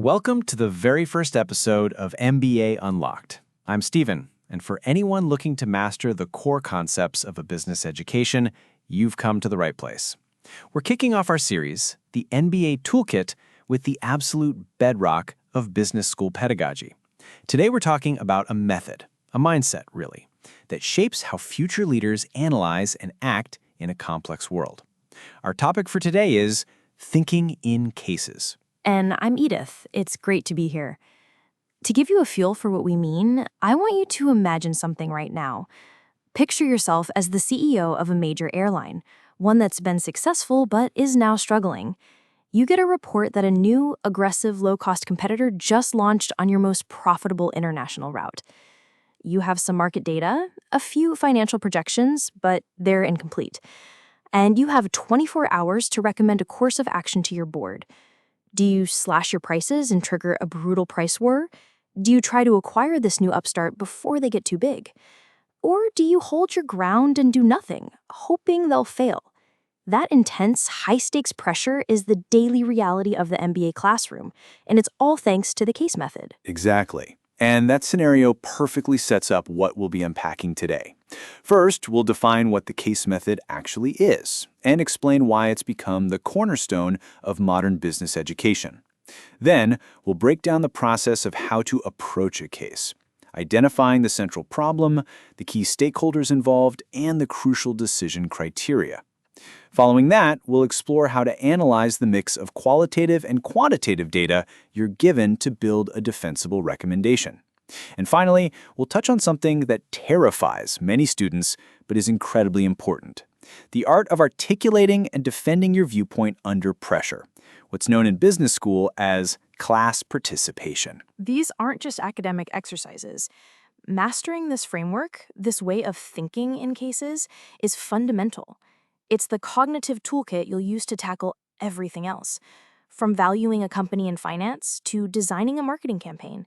Welcome to the very first episode of MBA Unlocked. I'm Stephen, and for anyone looking to master the core concepts of a business education, you've come to the right place. We're kicking off our series, the MBA Toolkit, with the absolute bedrock of business school pedagogy. Today we're talking about a method, a mindset really, that shapes how future leaders analyze and act in a complex world. Our topic for today is thinking in cases. And I'm Edith. It's great to be here. To give you a feel for what we mean, I want you to imagine something right now. Picture yourself as the CEO of a major airline, one that's been successful but is now struggling. You get a report that a new, aggressive, low-cost competitor just launched on your most profitable international route. You have some market data, a few financial projections, but they're incomplete. And you have 24 hours to recommend a course of action to your board. Do you slash your prices and trigger a brutal price war? Do you try to acquire this new upstart before they get too big? Or do you hold your ground and do nothing, hoping they'll fail? That intense, high-stakes pressure is the daily reality of the MBA classroom, and it's all thanks to the case method. Exactly. And that scenario perfectly sets up what we'll be unpacking today. First, we'll define what the case method actually is and explain why it's become the cornerstone of modern business education. Then, we'll break down the process of how to approach a case, identifying the central problem, the key stakeholders involved, and the crucial decision criteria. Following that, we'll explore how to analyze the mix of qualitative and quantitative data you're given to build a defensible recommendation. And finally, we'll touch on something that terrifies many students but is incredibly important: the art of articulating and defending your viewpoint under pressure, what's known in business school as class participation. These aren't just academic exercises. Mastering this framework, this way of thinking in cases, is fundamental. It's the cognitive toolkit you'll use to tackle everything else, from valuing a company in finance to designing a marketing campaign.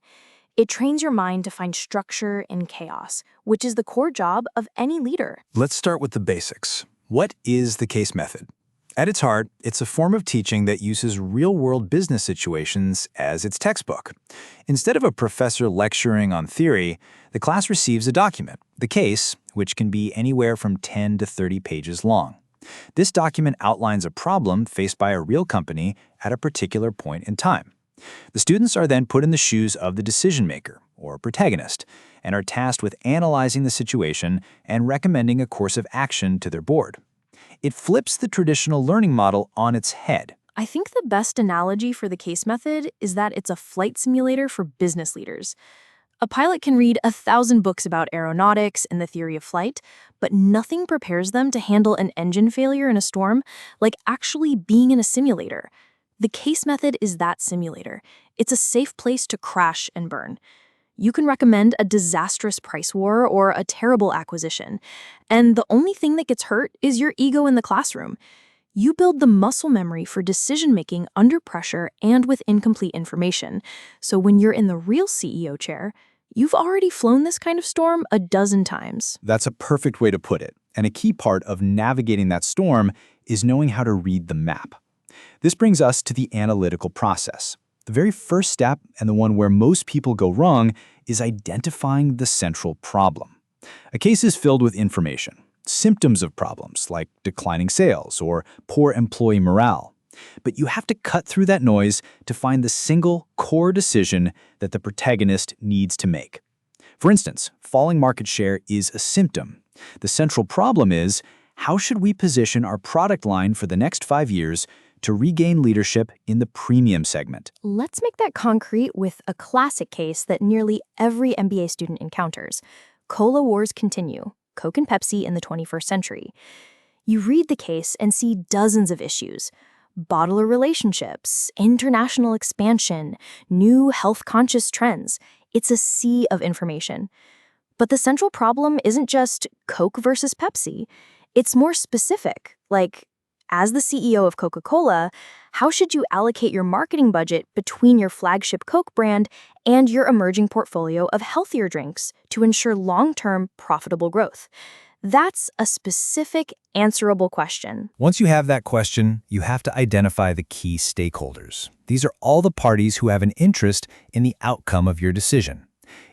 It trains your mind to find structure in chaos, which is the core job of any leader. Let's start with the basics. What is the case method? At its heart, it's a form of teaching that uses real-world business situations as its textbook. Instead of a professor lecturing on theory, the class receives a document, the case, which can be anywhere from 10 to 30 pages long. This document outlines a problem faced by a real company at a particular point in time. The students are then put in the shoes of the decision-maker, or protagonist, and are tasked with analyzing the situation and recommending a course of action to their board. It flips the traditional learning model on its head. I think the best analogy for the case method is that it's a flight simulator for business leaders. A pilot can read 1,000 books about aeronautics and the theory of flight, but nothing prepares them to handle an engine failure in a storm like actually being in a simulator. The case method is that simulator. It's a safe place to crash and burn. You can recommend a disastrous price war or a terrible acquisition, and the only thing that gets hurt is your ego in the classroom. You build the muscle memory for decision-making under pressure and with incomplete information, so when you're in the real CEO chair, you've already flown this kind of storm a dozen times. That's a perfect way to put it, and a key part of navigating that storm is knowing how to read the map. This brings us to the analytical process. The very first step, and the one where most people go wrong, is identifying the central problem. A case is filled with information, symptoms of problems like declining sales or poor employee morale. But you have to cut through that noise to find the single core decision that the protagonist needs to make. For instance, falling market share is a symptom. The central problem is, how should we position our product line for the next 5 years to regain leadership in the premium segment? Let's make that concrete with a classic case that nearly every MBA student encounters. Cola wars continue, Coke and Pepsi in the 21st century. You read the case and see dozens of issues: bottler relationships, international expansion, new health-conscious trends. It's a sea of information. But the central problem isn't just Coke versus Pepsi. It's more specific, like, as the CEO of Coca-Cola, how should you allocate your marketing budget between your flagship Coke brand and your emerging portfolio of healthier drinks to ensure long-term profitable growth? That's a specific, answerable question. Once you have that question, you have to identify the key stakeholders. These are all the parties who have an interest in the outcome of your decision.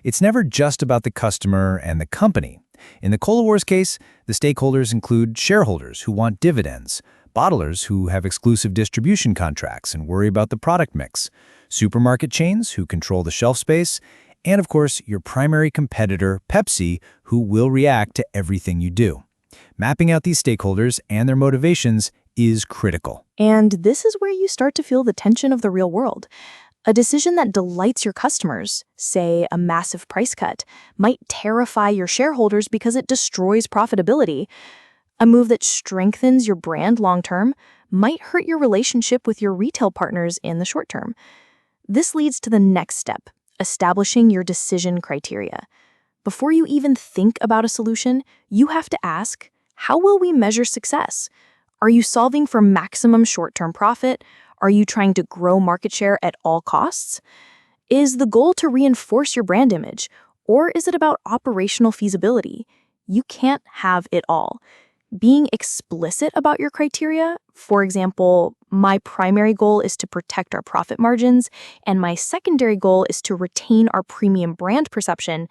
It's never just about the customer and the company. In the Cola Wars case, the stakeholders include shareholders who want dividends, bottlers who have exclusive distribution contracts and worry about the product mix, supermarket chains who control the shelf space, and of course, your primary competitor, Pepsi, who will react to everything you do. Mapping out these stakeholders and their motivations is critical. And this is where you start to feel the tension of the real world. A decision that delights your customers, say a massive price cut, might terrify your shareholders because it destroys profitability. A move that strengthens your brand long-term might hurt your relationship with your retail partners in the short term. This leads to the next step, establishing your decision criteria. Before you even think about a solution, you have to ask, how will we measure success? Are you solving for maximum short-term profit? Are you trying to grow market share at all costs? Is the goal to reinforce your brand image, or is it about operational feasibility? You can't have it all. Being explicit about your criteria, for example, my primary goal is to protect our profit margins, and my secondary goal is to retain our premium brand perception,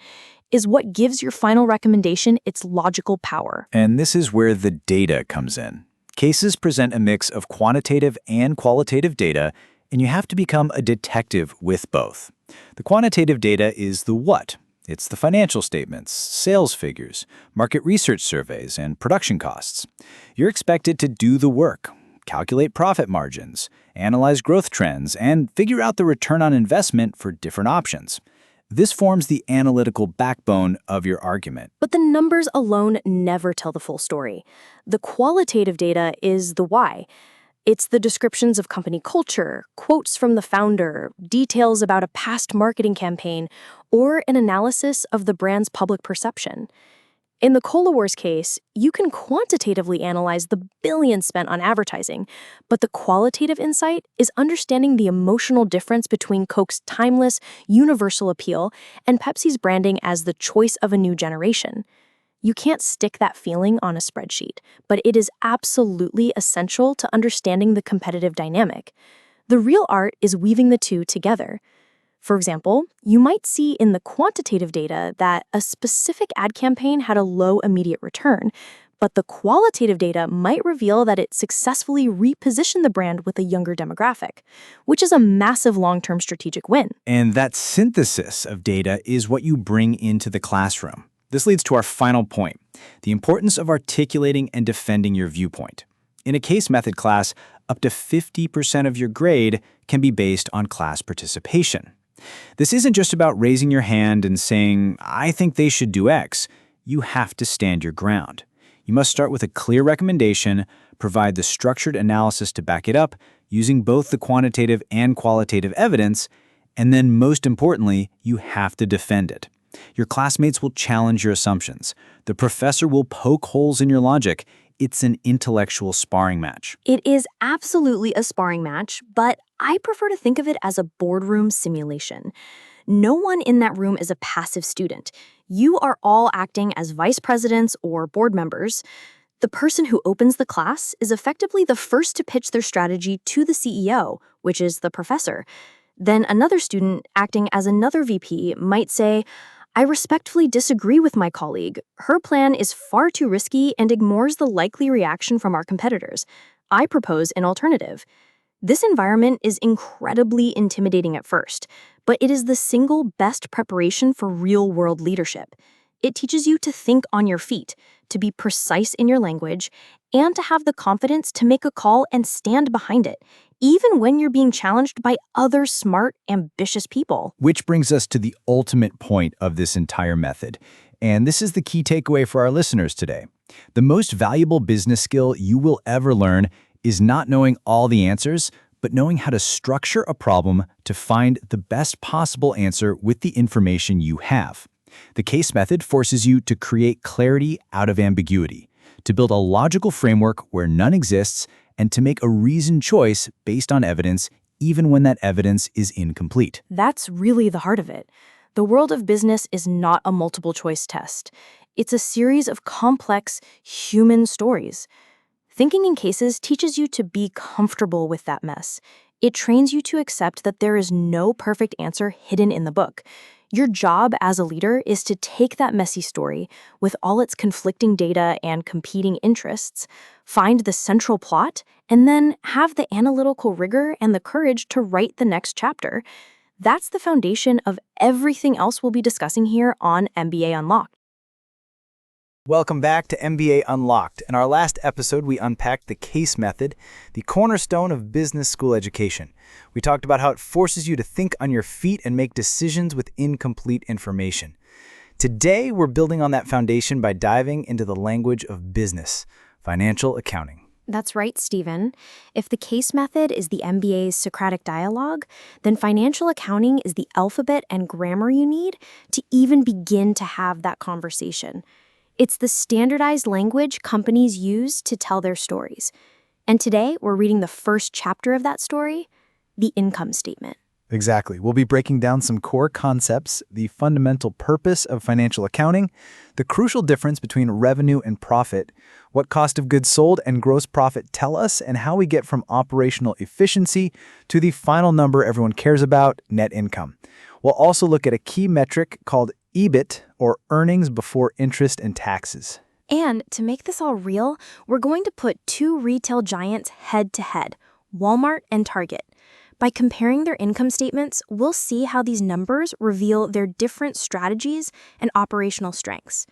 is what gives your final recommendation its logical power. And this is where the data comes in. Cases present a mix of quantitative and qualitative data, and you have to become a detective with both. The quantitative data is the what. It's the financial statements, sales figures, market research surveys, and production costs. You're expected to do the work, calculate profit margins, analyze growth trends, and figure out the return on investment for different options. This forms the analytical backbone of your argument. But the numbers alone never tell the full story. The qualitative data is the why. It's the descriptions of company culture, quotes from the founder, details about a past marketing campaign, or an analysis of the brand's public perception. In the Cola Wars case, you can quantitatively analyze the billions spent on advertising, but the qualitative insight is understanding the emotional difference between Coke's timeless, universal appeal and Pepsi's branding as the choice of a new generation. You can't stick that feeling on a spreadsheet, but it is absolutely essential to understanding the competitive dynamic. The real art is weaving the two together. For example, you might see in the quantitative data that a specific ad campaign had a low immediate return, but the qualitative data might reveal that it successfully repositioned the brand with a younger demographic, which is a massive long-term strategic win. And that synthesis of data is what you bring into the classroom. This leads to our final point, the importance of articulating and defending your viewpoint. In a case method class, up to 50% of your grade can be based on class participation. This isn't just about raising your hand and saying, I think they should do X. You have to stand your ground. You must start with a clear recommendation, provide the structured analysis to back it up, using both the quantitative and qualitative evidence, and then most importantly, you have to defend it. Your classmates will challenge your assumptions. The professor will poke holes in your logic. It's an intellectual sparring match. It is absolutely a sparring match, but I prefer to think of it as a boardroom simulation. No one in that room is a passive student. You are all acting as vice presidents or board members. The person who opens the class is effectively the first to pitch their strategy to the CEO, which is the professor. Then another student, acting as another VP, might say, I respectfully disagree with my colleague. Her plan is far too risky and ignores the likely reaction from our competitors. I propose an alternative. This environment is incredibly intimidating at first, but it is the single best preparation for real-world leadership. It teaches you to think on your feet, to be precise in your language, and to have the confidence to make a call and stand behind it, even when you're being challenged by other smart, ambitious people. Which brings us to the ultimate point of this entire method. And this is the key takeaway for our listeners today. The most valuable business skill you will ever learn is not knowing all the answers, but knowing how to structure a problem to find the best possible answer with the information you have. The case method forces you to create clarity out of ambiguity, to build a logical framework where none exists, and to make a reasoned choice based on evidence, even when that evidence is incomplete. That's really the heart of it. The world of business is not a multiple choice test. It's a series of complex human stories. Thinking in cases teaches you to be comfortable with that mess. It trains you to accept that there is no perfect answer hidden in the book. Your job as a leader is to take that messy story with all its conflicting data and competing interests, find the central plot, and then have the analytical rigor and the courage to write the next chapter. That's the foundation of everything else we'll be discussing here on MBA Unlocked. Welcome back to MBA Unlocked. In our last episode, we unpacked the case method, the cornerstone of business school education. We talked about how it forces you to think on your feet and make decisions with incomplete information. Today, we're building on that foundation by diving into the language of business, financial accounting. That's right, Stephen. If the case method is the MBA's Socratic dialogue, then financial accounting is the alphabet and grammar you need to even begin to have that conversation. It's the standardized language companies use to tell their stories. And today, we're reading the first chapter of that story, the income statement. Exactly. We'll be breaking down some core concepts, the fundamental purpose of financial accounting, the crucial difference between revenue and profit, what cost of goods sold and gross profit tell us, and how we get from operational efficiency to the final number everyone cares about, net income. We'll also look at a key metric called EBIT, or earnings before interest and taxes. And to make this all real, we're going to put two retail giants head to head, Walmart and Target. By comparing their income statements, we'll see how these numbers reveal their different strategies and operational strengths.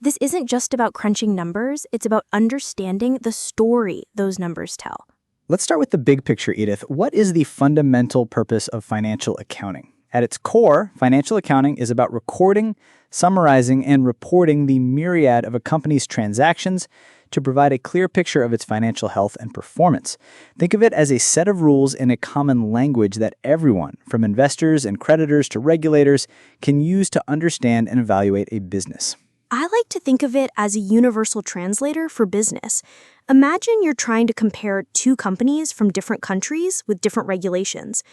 This isn't just about crunching numbers, it's about understanding the story those numbers tell. Let's start with the big picture, Edith. What is the fundamental purpose of financial accounting? At its core, financial accounting is about recording, summarizing, and reporting the myriad of a company's transactions to provide a clear picture of its financial health and performance. Think of it as a set of rules in a common language that everyone, from investors and creditors to regulators, can use to understand and evaluate a business. I like to think of it as a universal translator for business. Imagine you're trying to compare two companies from different countries with different regulations.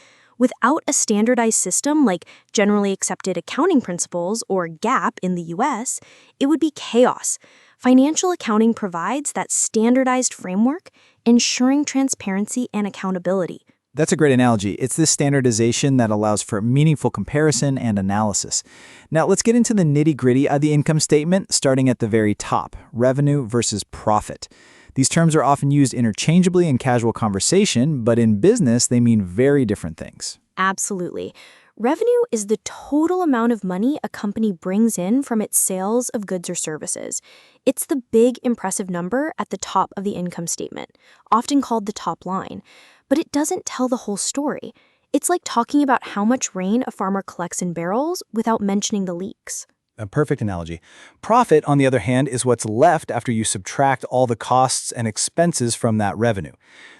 Without a standardized system like Generally Accepted Accounting Principles or GAAP in the US, it would be chaos. Financial accounting provides that standardized framework, ensuring transparency and accountability. That's a great analogy. It's this standardization that allows for meaningful comparison and analysis. Now, let's get into the nitty-gritty of the income statement, starting at the very top, revenue versus profit. These terms are often used interchangeably in casual conversation, but in business, they mean very different things. Absolutely. Revenue is the total amount of money a company brings in from its sales of goods or services. It's the big, impressive number at the top of the income statement, often called the top line. But it doesn't tell the whole story. It's like talking about how much rain a farmer collects in barrels without mentioning the leaks. A perfect analogy. Profit, on the other hand, is what's left after you subtract all the costs and expenses from that revenue.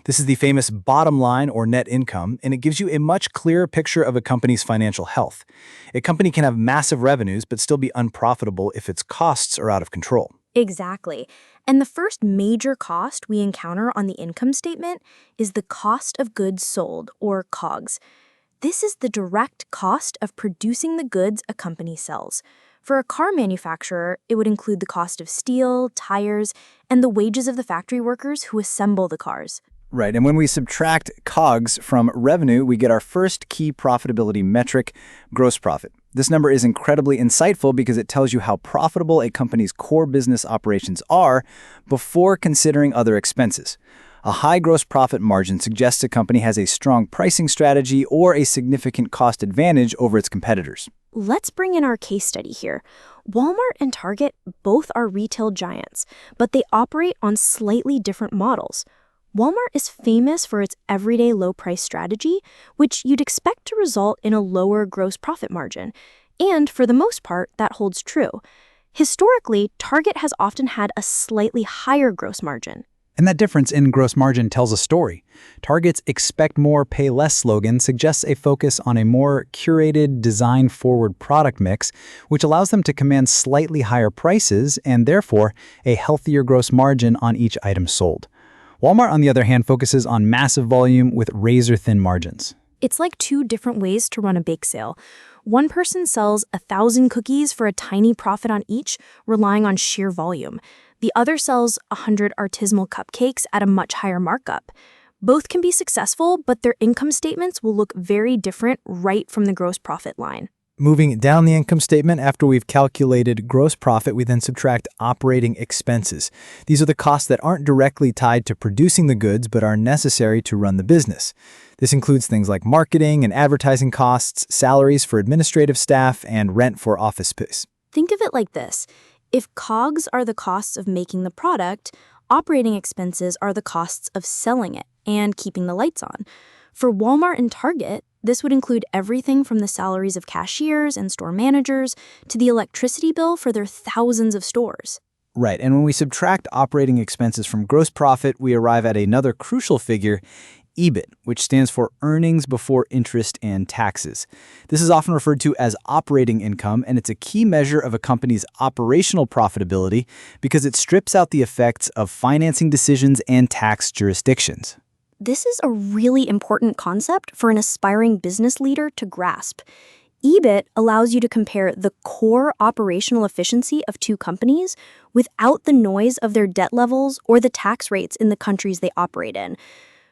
This is the famous bottom line or net income, and it gives you a much clearer picture of a company's financial health. A company can have massive revenues but still be unprofitable if its costs are out of control. Exactly. And the first major cost we encounter on the income statement is the cost of goods sold, or COGS. This is the direct cost of producing the goods a company sells. For a car manufacturer, it would include the cost of steel, tires, and the wages of the factory workers who assemble the cars. Right, and when we subtract COGS from revenue, we get our first key profitability metric, gross profit. This number is incredibly insightful because it tells you how profitable a company's core business operations are before considering other expenses. A high gross profit margin suggests a company has a strong pricing strategy or a significant cost advantage over its competitors. Let's bring in our case study here. Walmart and Target both are retail giants, but they operate on slightly different models. Walmart is famous for its everyday low price strategy, which you'd expect to result in a lower gross profit margin. And for the most part, that holds true. Historically, Target has often had a slightly higher gross margin. And that difference in gross margin tells a story. Target's expect more, pay less slogan suggests a focus on a more curated, design-forward product mix, which allows them to command slightly higher prices and therefore a healthier gross margin on each item sold. Walmart, on the other hand, focuses on massive volume with razor-thin margins. It's like two different ways to run a bake sale. One person sells 1,000 cookies for a tiny profit on each, relying on sheer volume. The other sells 100 artisanal cupcakes at a much higher markup. Both can be successful, but their income statements will look very different right from the gross profit line. Moving down the income statement, after we've calculated gross profit, we then subtract operating expenses. These are the costs that aren't directly tied to producing the goods but are necessary to run the business. This includes things like marketing and advertising costs, salaries for administrative staff, and rent for office space. Think of it like this. If COGS are the costs of making the product, operating expenses are the costs of selling it and keeping the lights on. For Walmart and Target, this would include everything from the salaries of cashiers and store managers to the electricity bill for their thousands of stores. Right, and when we subtract operating expenses from gross profit, we arrive at another crucial figure, EBIT, which stands for earnings before interest and taxes. This is often referred to as operating income, and it's a key measure of a company's operational profitability because it strips out the effects of financing decisions and tax jurisdictions. This is a really important concept for an aspiring business leader to grasp. EBIT allows you to compare the core operational efficiency of two companies without the noise of their debt levels or the tax rates in the countries they operate in.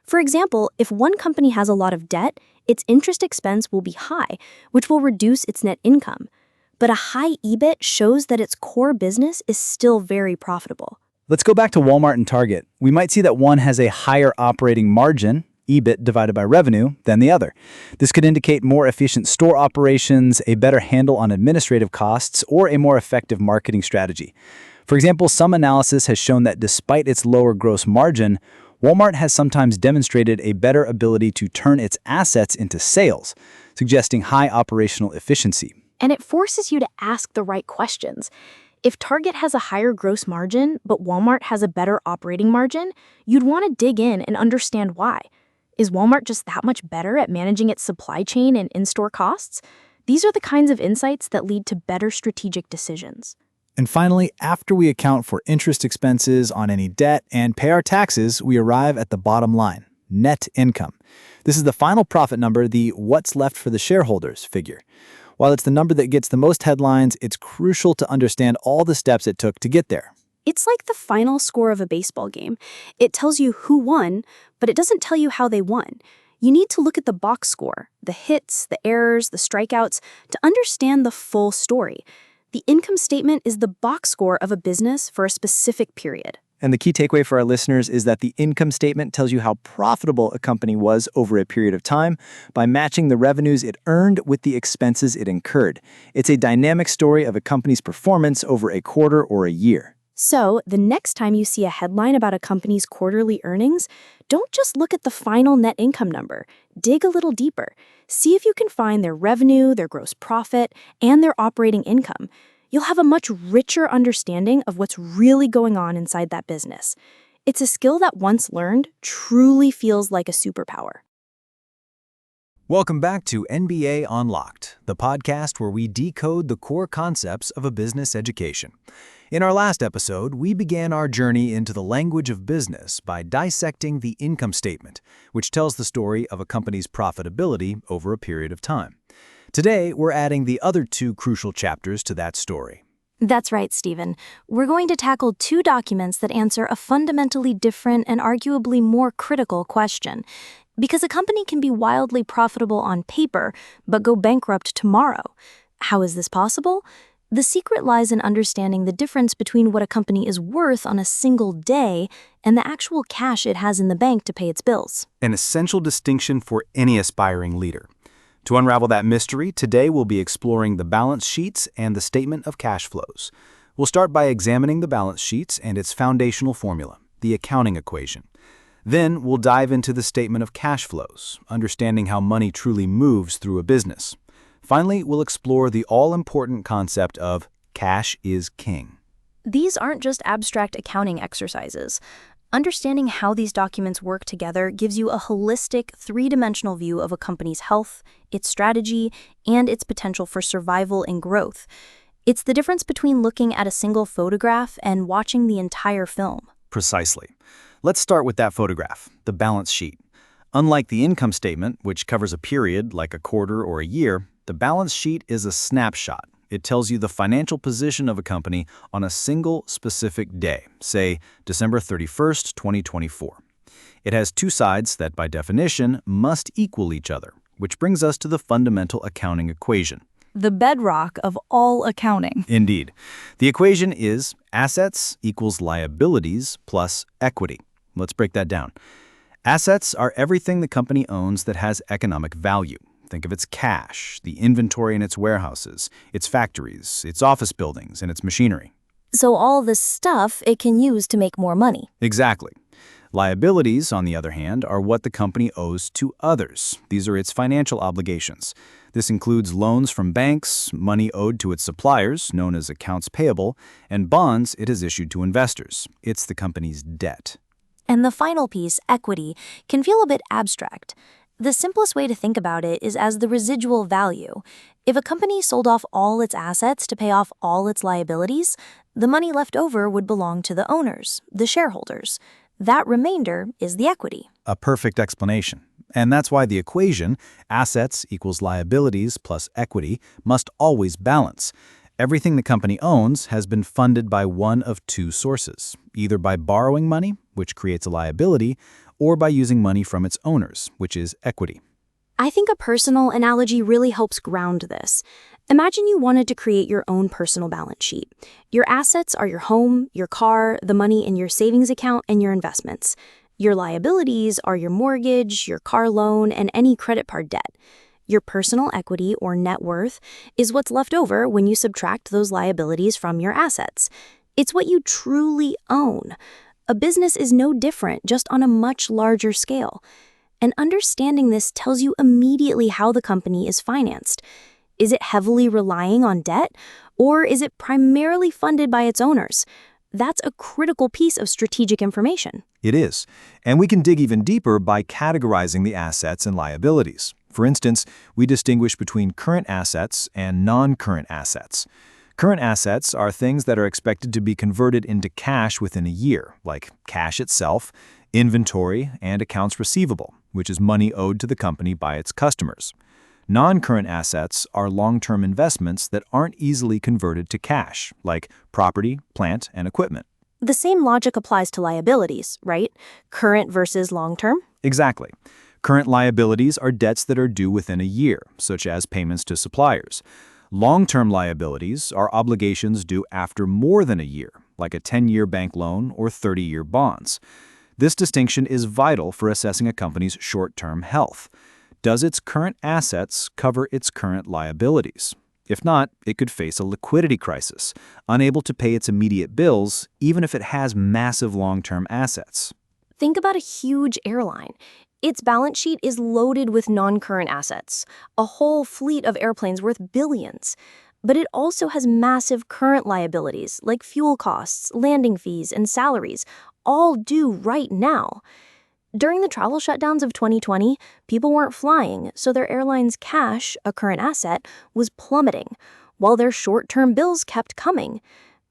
For example, if one company has a lot of debt, its interest expense will be high, which will reduce its net income. But a high EBIT shows that its core business is still very profitable. Let's go back to Walmart and Target. We might see that one has a higher operating margin, EBIT divided by revenue, than the other. This could indicate more efficient store operations, a better handle on administrative costs, or a more effective marketing strategy. For example, some analysis has shown that despite its lower gross margin, Walmart has sometimes demonstrated a better ability to turn its assets into sales, suggesting high operational efficiency. And it forces you to ask the right questions. If Target has a higher gross margin, but Walmart has a better operating margin, you'd want to dig in and understand why. Is Walmart just that much better at managing its supply chain and in-store costs? These are the kinds of insights that lead to better strategic decisions. And finally, after we account for interest expenses on any debt and pay our taxes, we arrive at the bottom line, net income. This is the final profit number, the what's left for the shareholders figure. While it's the number that gets the most headlines, it's crucial to understand all the steps it took to get there. It's like the final score of a baseball game. It tells you who won, but it doesn't tell you how they won. You need to look at the box score, the hits, the errors, the strikeouts, to understand the full story. The income statement is the box score of a business for a specific period. And the key takeaway for our listeners is that the income statement tells you how profitable a company was over a period of time by matching the revenues it earned with the expenses it incurred. It's a dynamic story of a company's performance over a quarter or a year. So, the next time you see a headline about a company's quarterly earnings, don't just look at the final net income number. Dig a little deeper. See if you can find their revenue, their gross profit, and their operating income. You'll have a much richer understanding of what's really going on inside that business. It's a skill that once learned truly feels like a superpower. Welcome back to MBA Unlocked, the podcast where we decode the core concepts of a business education. In our last episode, we began our journey into the language of business by dissecting the income statement, which tells the story of a company's profitability over a period of time. Today, we're adding the other two crucial chapters to that story. That's right, Stephen. We're going to tackle two documents that answer a fundamentally different and arguably more critical question. Because a company can be wildly profitable on paper, but go bankrupt tomorrow. How is this possible? The secret lies in understanding the difference between what a company is worth on a single day and the actual cash it has in the bank to pay its bills. An essential distinction for any aspiring leader. To unravel that mystery, today we'll be exploring the balance sheets and the statement of cash flows. We'll start by examining the balance sheets and its foundational formula, the accounting equation. Then we'll dive into the statement of cash flows, understanding how money truly moves through a business. Finally, we'll explore the all-important concept of cash is king. These aren't just abstract accounting exercises. Understanding how these documents work together gives you a holistic, three-dimensional view of a company's health, its strategy, and its potential for survival and growth. It's the difference between looking at a single photograph and watching the entire film. Precisely. Let's start with that photograph, the balance sheet. Unlike the income statement, which covers a period like a quarter or a year, the balance sheet is a snapshot. It tells you the financial position of a company on a single specific day, say December 31st, 2024. It has two sides that, by definition, must equal each other, which brings us to the fundamental accounting equation. The bedrock of all accounting. Indeed. The equation is assets equals liabilities plus equity. Let's break that down. Assets are everything the company owns that has economic value. Think of its cash, the inventory in its warehouses, its factories, its office buildings, and its machinery. So all the stuff it can use to make more money. Exactly. Liabilities, on the other hand, are what the company owes to others. These are its financial obligations. This includes loans from banks, money owed to its suppliers, known as accounts payable, and bonds it has issued to investors. It's the company's debt. And the final piece, equity, can feel a bit abstract. The simplest way to think about it is as the residual value. If a company sold off all its assets to pay off all its liabilities, the money left over would belong to the owners, the shareholders. That remainder is the equity. A perfect explanation. And that's why the equation, assets equals liabilities plus equity, must always balance. Everything the company owns has been funded by one of two sources, either by borrowing money, which creates a liability, or by using money from its owners, which is equity. I think a personal analogy really helps ground this. Imagine you wanted to create your own personal balance sheet. Your assets are your home, your car, the money in your savings account, and your investments. Your liabilities are your mortgage, your car loan, and any credit card debt. Your personal equity or net worth is what's left over when you subtract those liabilities from your assets. It's what you truly own. A business is no different, just on a much larger scale. And understanding this tells you immediately how the company is financed. Is it heavily relying on debt, or is it primarily funded by its owners? That's a critical piece of strategic information. It is. And we can dig even deeper by categorizing the assets and liabilities. For instance, we distinguish between current assets and non-current assets. Current assets are things that are expected to be converted into cash within a year, like cash itself, inventory, and accounts receivable, which is money owed to the company by its customers. Non-current assets are long-term investments that aren't easily converted to cash, like property, plant, and equipment. The same logic applies to liabilities, right? Current versus long-term? Exactly. Current liabilities are debts that are due within a year, such as payments to suppliers. Long-term liabilities are obligations due after more than a year, like a 10-year bank loan or 30-year bonds. This distinction is vital for assessing a company's short-term health. Does its current assets cover its current liabilities? If not, it could face a liquidity crisis, unable to pay its immediate bills, even if it has massive long-term assets. Think about a huge airline. Its balance sheet is loaded with non-current assets, a whole fleet of airplanes worth billions. But it also has massive current liabilities, like fuel costs, landing fees, and salaries, all due right now. During the travel shutdowns of 2020, people weren't flying, so their airline's cash, a current asset, was plummeting, while their short-term bills kept coming.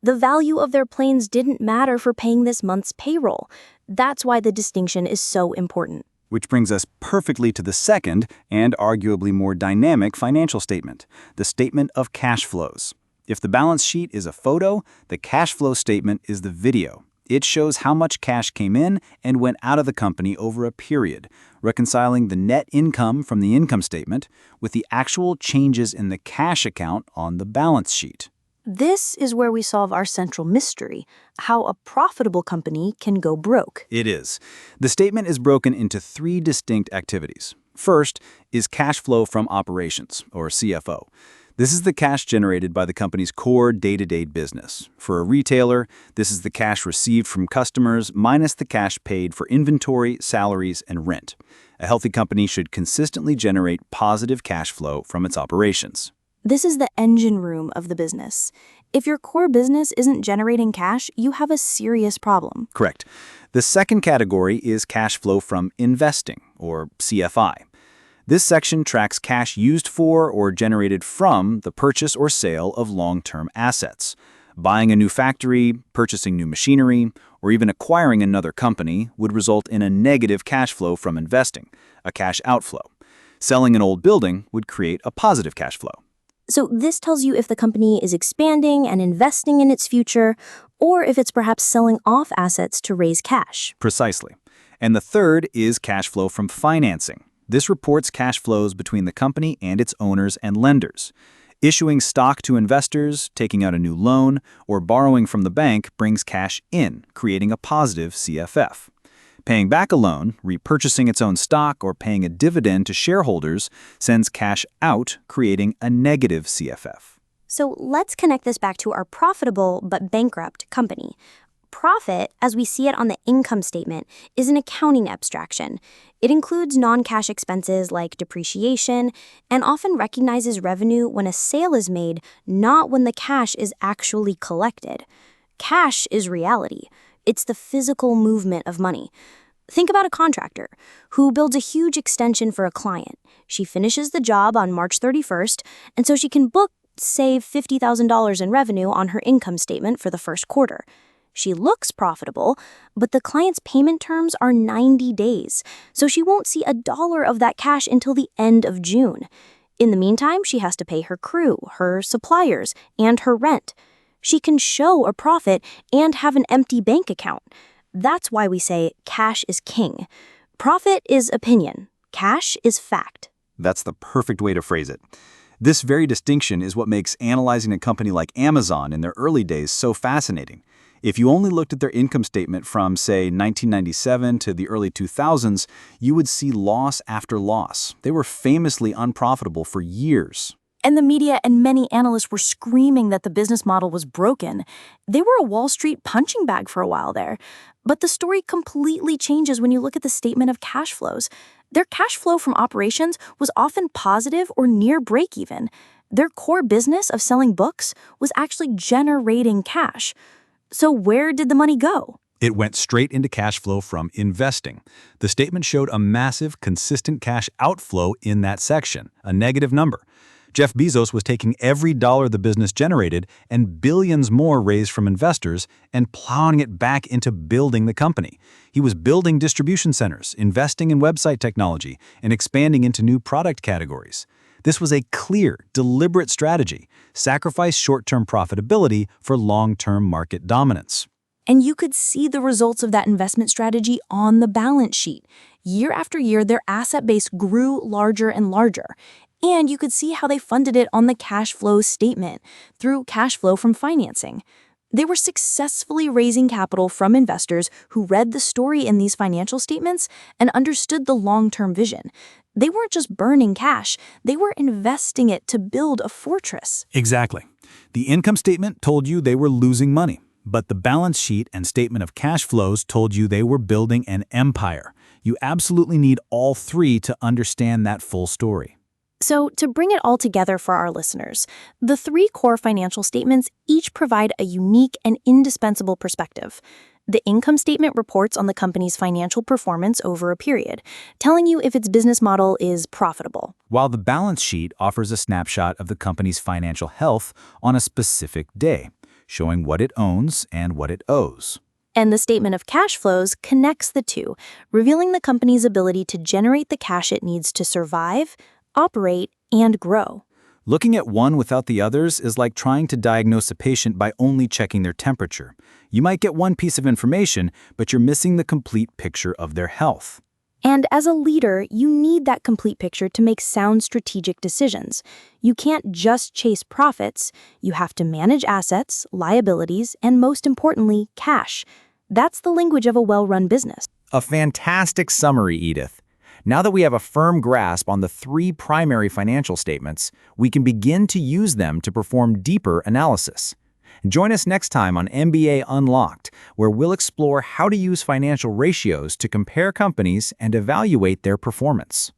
The value of their planes didn't matter for paying this month's payroll. That's why the distinction is so important. Which brings us perfectly to the second, and arguably more dynamic financial statement, the statement of cash flows. If the balance sheet is a photo, the cash flow statement is the video. It shows how much cash came in and went out of the company over a period, reconciling the net income from the income statement with the actual changes in the cash account on the balance sheet. This is where we solve our central mystery, how a profitable company can go broke. It is. The statement is broken into three distinct activities. First is cash flow from operations, or CFO. This is the cash generated by the company's core day-to-day business. For a retailer, this is the cash received from customers minus the cash paid for inventory, salaries, and rent. A healthy company should consistently generate positive cash flow from its operations. This is the engine room of the business. If your core business isn't generating cash, you have a serious problem. Correct. The second category is cash flow from investing, or CFI. This section tracks cash used for or generated from the purchase or sale of long-term assets. Buying a new factory, purchasing new machinery, or even acquiring another company would result in a negative cash flow from investing, a cash outflow. Selling an old building would create a positive cash flow. So this tells you if the company is expanding and investing in its future, or if it's perhaps selling off assets to raise cash. Precisely. And the third is cash flow from financing. This reports cash flows between the company and its owners and lenders. Issuing stock to investors, taking out a new loan, or borrowing from the bank brings cash in, creating a positive CFF. Paying back a loan, repurchasing its own stock, or paying a dividend to shareholders sends cash out, creating a negative CFF. So let's connect this back to our profitable but bankrupt company. Profit, as we see it on the income statement, is an accounting abstraction. It includes non-cash expenses like depreciation and often recognizes revenue when a sale is made, not when the cash is actually collected. Cash is reality. It's the physical movement of money. Think about a contractor who builds a huge extension for a client. She finishes the job on March 31st, and so she can save $50,000 in revenue on her income statement for the first quarter. She looks profitable, but the client's payment terms are 90 days, so she won't see $1 of that cash until the end of June. In the meantime, she has to pay her crew, her suppliers, and her rent. She can show a profit and have an empty bank account. That's why we say cash is king. Profit is opinion. Cash is fact. That's the perfect way to phrase it. This very distinction is what makes analyzing a company like Amazon in their early days so fascinating. If you only looked at their income statement from, say, 1997 to the early 2000s, you would see loss after loss. They were famously unprofitable for years. And the media and many analysts were screaming that the business model was broken. They were a Wall Street punching bag for a while there. But the story completely changes when you look at the statement of cash flows. Their cash flow from operations was often positive or near break-even. Their core business of selling books was actually generating cash. So where did the money go? It went straight into cash flow from investing. The statement showed a massive, consistent cash outflow in that section, a negative number. Jeff Bezos was taking every dollar the business generated and billions more raised from investors and plowing it back into building the company. He was building distribution centers, investing in website technology, and expanding into new product categories. This was a clear, deliberate strategy. Sacrifice short-term profitability for long-term market dominance. And you could see the results of that investment strategy on the balance sheet. Year after year, their asset base grew larger and larger. And you could see how they funded it on the cash flow statement through cash flow from financing. They were successfully raising capital from investors who read the story in these financial statements and understood the long-term vision. They weren't just burning cash, they were investing it to build a fortress. Exactly. The income statement told you they were losing money, but the balance sheet and statement of cash flows told you they were building an empire. You absolutely need all three to understand that full story. So, to bring it all together for our listeners, the three core financial statements each provide a unique and indispensable perspective. The income statement reports on the company's financial performance over a period, telling you if its business model is profitable. While the balance sheet offers a snapshot of the company's financial health on a specific day, showing what it owns and what it owes. And the statement of cash flows connects the two, revealing the company's ability to generate the cash it needs to survive, operate, and grow. Looking at one without the others is like trying to diagnose a patient by only checking their temperature. You might get one piece of information, but you're missing the complete picture of their health. And as a leader, you need that complete picture to make sound strategic decisions. You can't just chase profits. You have to manage assets, liabilities, and most importantly, cash. That's the language of a well-run business. A fantastic summary, Edith. Now that we have a firm grasp on the three primary financial statements, we can begin to use them to perform deeper analysis. Join us next time on MBA Unlocked, where we'll explore how to use financial ratios to compare companies and evaluate their performance.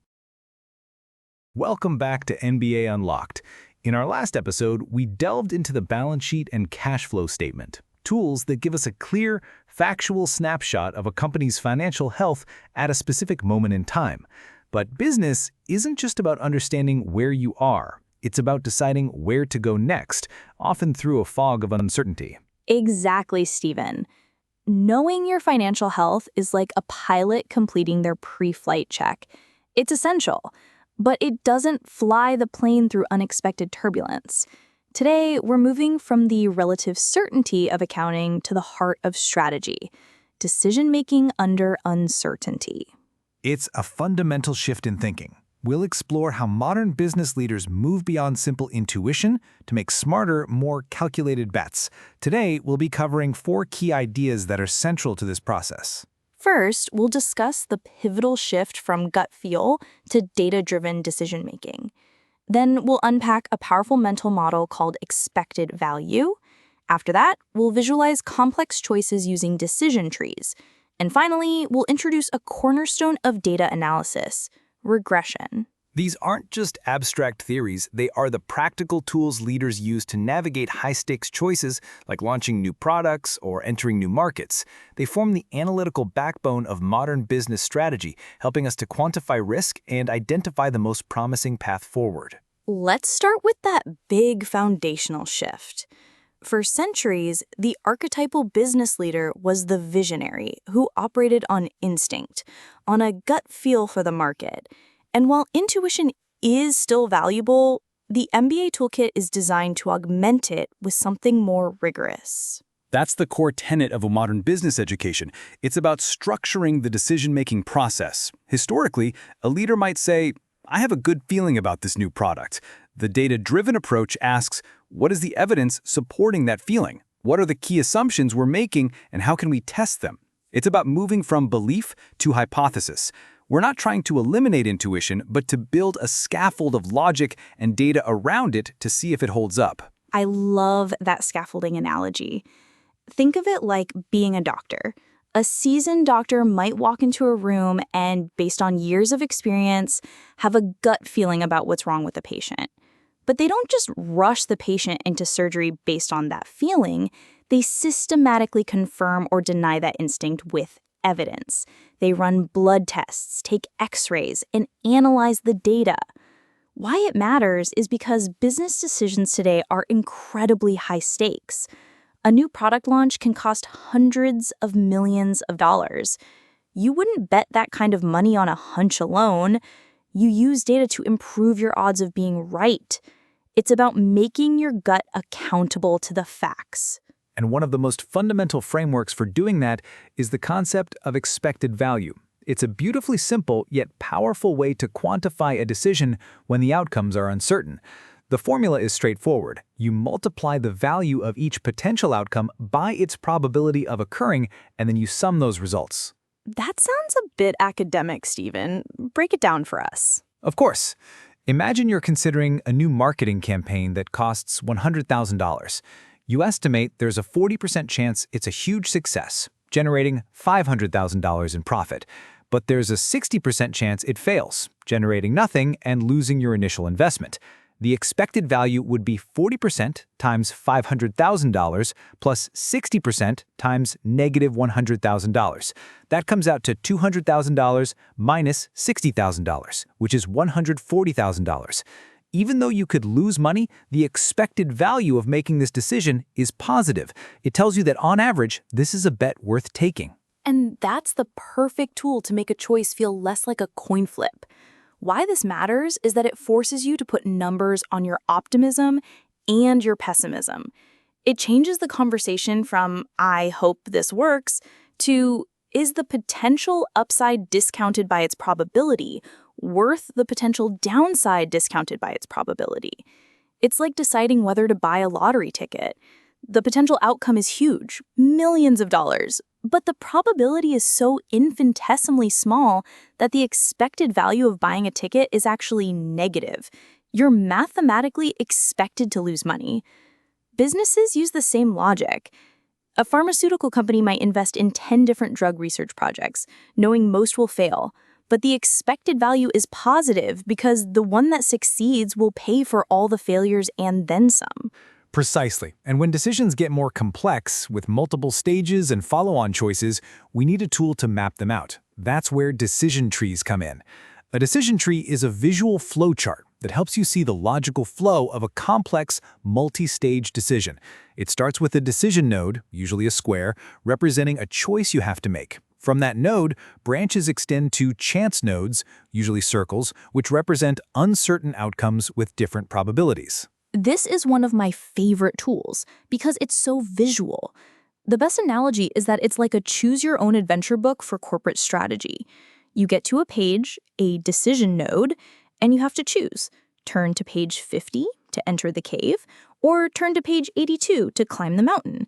Welcome back to MBA Unlocked. In our last episode, we delved into the balance sheet and cash flow statement, tools that give us a clear, factual snapshot of a company's financial health at a specific moment in time. But business isn't just about understanding where you are. It's about deciding where to go next, often through a fog of uncertainty. Exactly, Stephen. Knowing your financial health is like a pilot completing their pre-flight check. It's essential, but it doesn't fly the plane through unexpected turbulence. Today, we're moving from the relative certainty of accounting to the heart of strategy, decision-making under uncertainty. It's a fundamental shift in thinking. We'll explore how modern business leaders move beyond simple intuition to make smarter, more calculated bets. Today, we'll be covering 4 key ideas that are central to this process. First, we'll discuss the pivotal shift from gut feel to data-driven decision-making. Then we'll unpack a powerful mental model called expected value. After that, we'll visualize complex choices using decision trees. And finally, we'll introduce a cornerstone of data analysis: regression. These aren't just abstract theories, they are the practical tools leaders use to navigate high-stakes choices like launching new products or entering new markets. They form the analytical backbone of modern business strategy, helping us to quantify risk and identify the most promising path forward. Let's start with that big foundational shift. For centuries, the archetypal business leader was the visionary who operated on instinct, on a gut feel for the market. And while intuition is still valuable, the MBA toolkit is designed to augment it with something more rigorous. That's the core tenet of a modern business education. It's about structuring the decision-making process. Historically, a leader might say, "I have a good feeling about this new product." The data-driven approach asks, what is the evidence supporting that feeling? What are the key assumptions we're making, and how can we test them? It's about moving from belief to hypothesis. We're not trying to eliminate intuition, but to build a scaffold of logic and data around it to see if it holds up. I love that scaffolding analogy. Think of it like being a doctor. A seasoned doctor might walk into a room and, based on years of experience, have a gut feeling about what's wrong with the patient. But they don't just rush the patient into surgery based on that feeling. They systematically confirm or deny that instinct with evidence. They run blood tests, take x-rays, and analyze the data. Why it matters is because business decisions today are incredibly high stakes. A new product launch can cost hundreds of millions of dollars. You wouldn't bet that kind of money on a hunch alone. You use data to improve your odds of being right. It's about making your gut accountable to the facts. And one of the most fundamental frameworks for doing that is the concept of expected value. It's a beautifully simple yet powerful way to quantify a decision when the outcomes are uncertain. The formula is straightforward. You multiply the value of each potential outcome by its probability of occurring, and then you sum those results. That sounds a bit academic, Stephen. Break it down for us. Of course. Imagine you're considering a new marketing campaign that costs $100,000. You estimate there's a 40% chance it's a huge success, generating $500,000 in profit. But there's a 60% chance it fails, generating nothing and losing your initial investment. The expected value would be 40% times $500,000 plus 60% times negative $100,000. That comes out to $200,000 minus $60,000, which is $140,000. Even though you could lose money, the expected value of making this decision is positive. It tells you that on average, this is a bet worth taking. And that's the perfect tool to make a choice feel less like a coin flip. Why this matters is that it forces you to put numbers on your optimism and your pessimism. It changes the conversation from, "I hope this works," to, "Is the potential upside discounted by its probability worth the potential downside discounted by its probability?" It's like deciding whether to buy a lottery ticket. The potential outcome is huge, millions of dollars, but the probability is so infinitesimally small that the expected value of buying a ticket is actually negative. You're mathematically expected to lose money. Businesses use the same logic. A pharmaceutical company might invest in 10 different drug research projects, knowing most will fail. But the expected value is positive because the one that succeeds will pay for all the failures and then some. Precisely. And when decisions get more complex, with multiple stages and follow-on choices, we need a tool to map them out. That's where decision trees come in. A decision tree is a visual flowchart that helps you see the logical flow of a complex, multi-stage decision. It starts with a decision node, usually a square, representing a choice you have to make. From that node, branches extend to chance nodes, usually circles, which represent uncertain outcomes with different probabilities. This is one of my favorite tools because it's so visual. The best analogy is that it's like a choose-your-own-adventure book for corporate strategy. You get to a page, a decision node, and you have to choose. Turn to page 50 to enter the cave, or turn to page 82 to climb the mountain.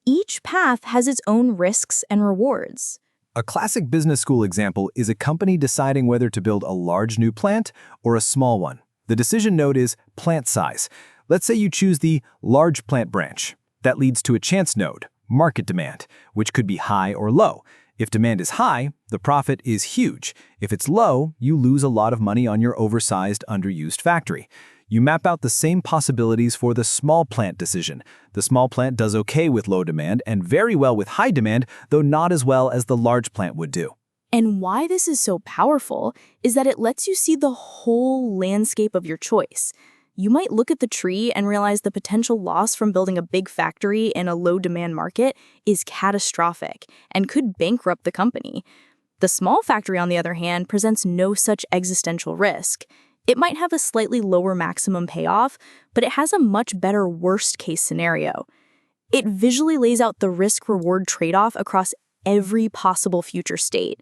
Each path has its own risks and rewards. A classic business school example is a company deciding whether to build a large new plant or a small one. The decision node is plant size. Let's say you choose the large plant branch. That leads to a chance node, market demand, which could be high or low. If demand is high, the profit is huge. If it's low, you lose a lot of money on your oversized, underused factory. You map out the same possibilities for the small plant decision. The small plant does okay with low demand and very well with high demand, though not as well as the large plant would do. And why this is so powerful is that it lets you see the whole landscape of your choice. You might look at the tree and realize the potential loss from building a big factory in a low-demand market is catastrophic and could bankrupt the company. The small factory, on the other hand, presents no such existential risk. It might have a slightly lower maximum payoff, but it has a much better worst-case scenario. It visually lays out the risk-reward trade-off across every possible future state.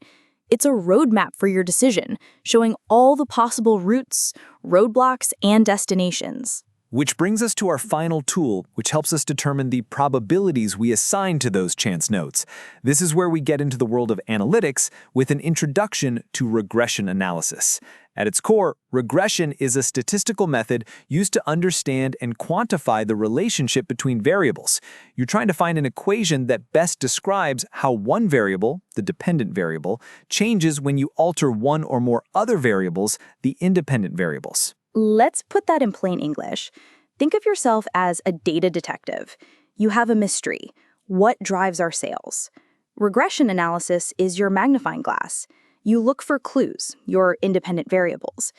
It's a roadmap for your decision, showing all the possible routes, roadblocks, and destinations. Which brings us to our final tool, which helps us determine the probabilities we assign to those chance nodes. This is where we get into the world of analytics with an introduction to regression analysis. At its core, regression is a statistical method used to understand and quantify the relationship between variables. You're trying to find an equation that best describes how one variable, the dependent variable, changes when you alter one or more other variables, the independent variables. Let's put that in plain English. Think of yourself as a data detective. You have a mystery. What drives our sales? Regression analysis is your magnifying glass. You look for clues, your independent variables.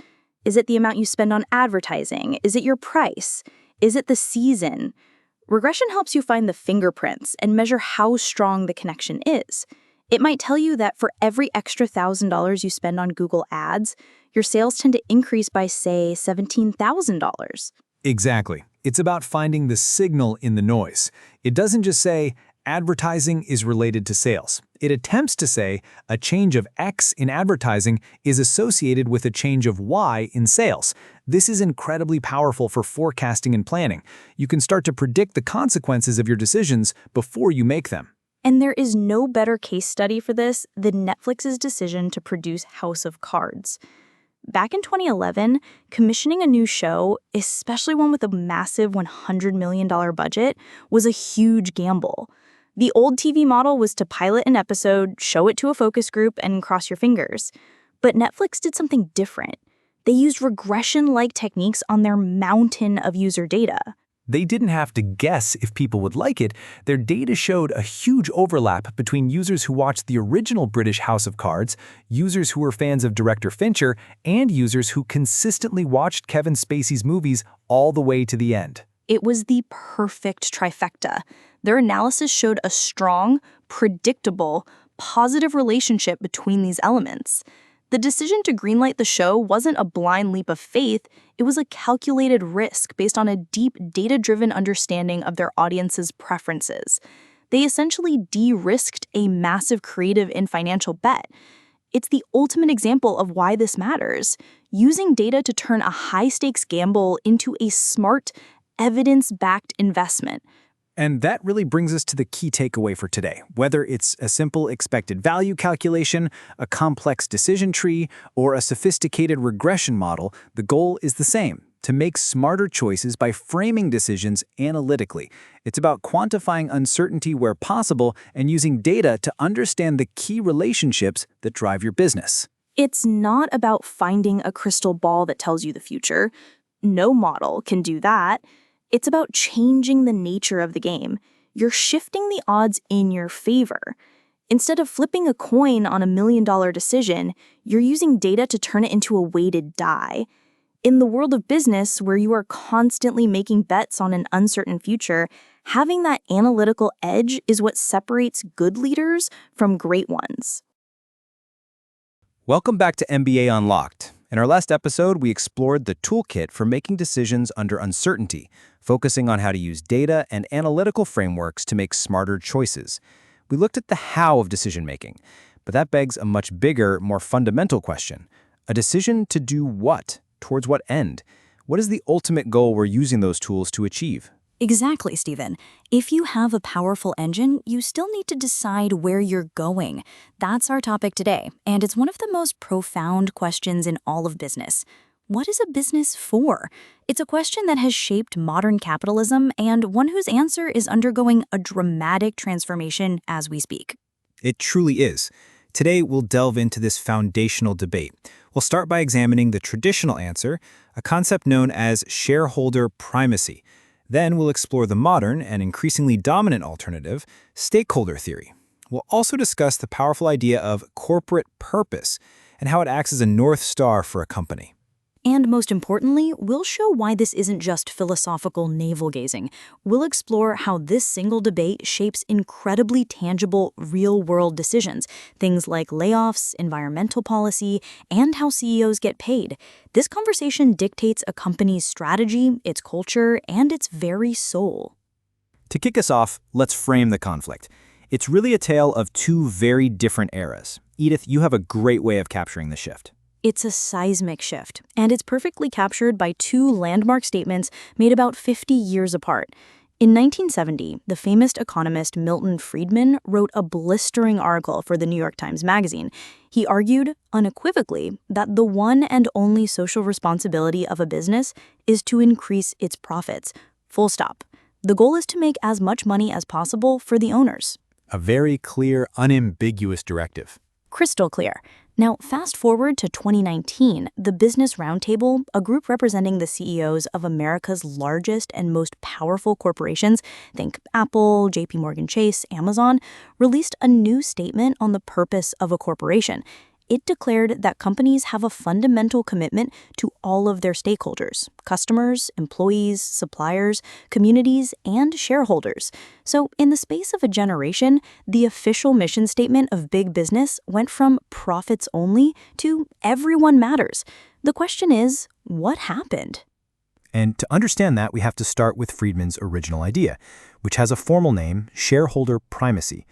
Is it the amount you spend on advertising? Is it your price? Is it the season? Regression helps you find the fingerprints and measure how strong the connection is. It might tell you that for every extra $1,000 you spend on Google Ads, your sales tend to increase by, say, $17,000. Exactly. It's about finding the signal in the noise. It doesn't just say, advertising is related to sales. It attempts to say a change of X in advertising is associated with a change of Y in sales. This is incredibly powerful for forecasting and planning. You can start to predict the consequences of your decisions before you make them. And there is no better case study for this than Netflix's decision to produce House of Cards. Back in 2011, commissioning a new show, especially one with a massive $100 million budget, was a huge gamble. The old TV model was to pilot an episode, show it to a focus group, and cross your fingers. But Netflix did something different. They used regression-like techniques on their mountain of user data. They didn't have to guess if people would like it. Their data showed a huge overlap between users who watched the original British House of Cards, users who were fans of director Fincher, and users who consistently watched Kevin Spacey's movies all the way to the end. It was the perfect trifecta. Their analysis showed a strong, predictable, positive relationship between these elements. The decision to greenlight the show wasn't a blind leap of faith, it was a calculated risk based on a deep data-driven understanding of their audience's preferences. They essentially de-risked a massive creative and financial bet. It's the ultimate example of why this matters, using data to turn a high-stakes gamble into a smart, evidence-backed investment. And that really brings us to the key takeaway for today. Whether it's a simple expected value calculation, a complex decision tree, or a sophisticated regression model, the goal is the same: to make smarter choices by framing decisions analytically. It's about quantifying uncertainty where possible and using data to understand the key relationships that drive your business. It's not about finding a crystal ball that tells you the future. No model can do that. It's about changing the nature of the game. You're shifting the odds in your favor. Instead of flipping a coin on a million-dollar decision, you're using data to turn it into a weighted die. In the world of business, where you are constantly making bets on an uncertain future, having that analytical edge is what separates good leaders from great ones. Welcome back to MBA Unlocked. In our last episode, we explored the toolkit for making decisions under uncertainty, focusing on how to use data and analytical frameworks to make smarter choices. We looked at the how of decision-making, but that begs a much bigger, more fundamental question. A decision to do what? Towards what end? What is the ultimate goal we're using those tools to achieve? Exactly, Stephen. If you have a powerful engine, you still need to decide where you're going. That's our topic today, and it's one of the most profound questions in all of business. What is a business for? It's a question that has shaped modern capitalism and one whose answer is undergoing a dramatic transformation as we speak. It truly is. Today, we'll delve into this foundational debate. We'll start by examining the traditional answer, a concept known as shareholder primacy. Then we'll explore the modern and increasingly dominant alternative, stakeholder theory. We'll also discuss the powerful idea of corporate purpose and how it acts as a North Star for a company. And most importantly, we'll show why this isn't just philosophical navel-gazing. We'll explore how this single debate shapes incredibly tangible, real-world decisions, things like layoffs, environmental policy, and how CEOs get paid. This conversation dictates a company's strategy, its culture, and its very soul. To kick us off, let's frame the conflict. It's really a tale of two very different eras. Edith, you have a great way of capturing the shift. It's a seismic shift, and it's perfectly captured by two landmark statements made about 50 years apart. In 1970, the famous economist Milton Friedman wrote a blistering article for the New York Times Magazine. He argued, unequivocally, that the one and only social responsibility of a business is to increase its profits. Full stop. The goal is to make as much money as possible for the owners. A very clear, unambiguous directive. Crystal clear. Now, fast forward to 2019, the Business Roundtable, a group representing the CEOs of America's largest and most powerful corporations, think Apple, JP Morgan Chase, Amazon, released a new statement on the purpose of a corporation. It declared that companies have a fundamental commitment to all of their stakeholders: customers, employees, suppliers, communities, and shareholders. So, in the space of a generation, the official mission statement of big business went from profits only to everyone matters. The question is, what happened? And to understand that, we have to start with Friedman's original idea, which has a formal name, shareholder primacy.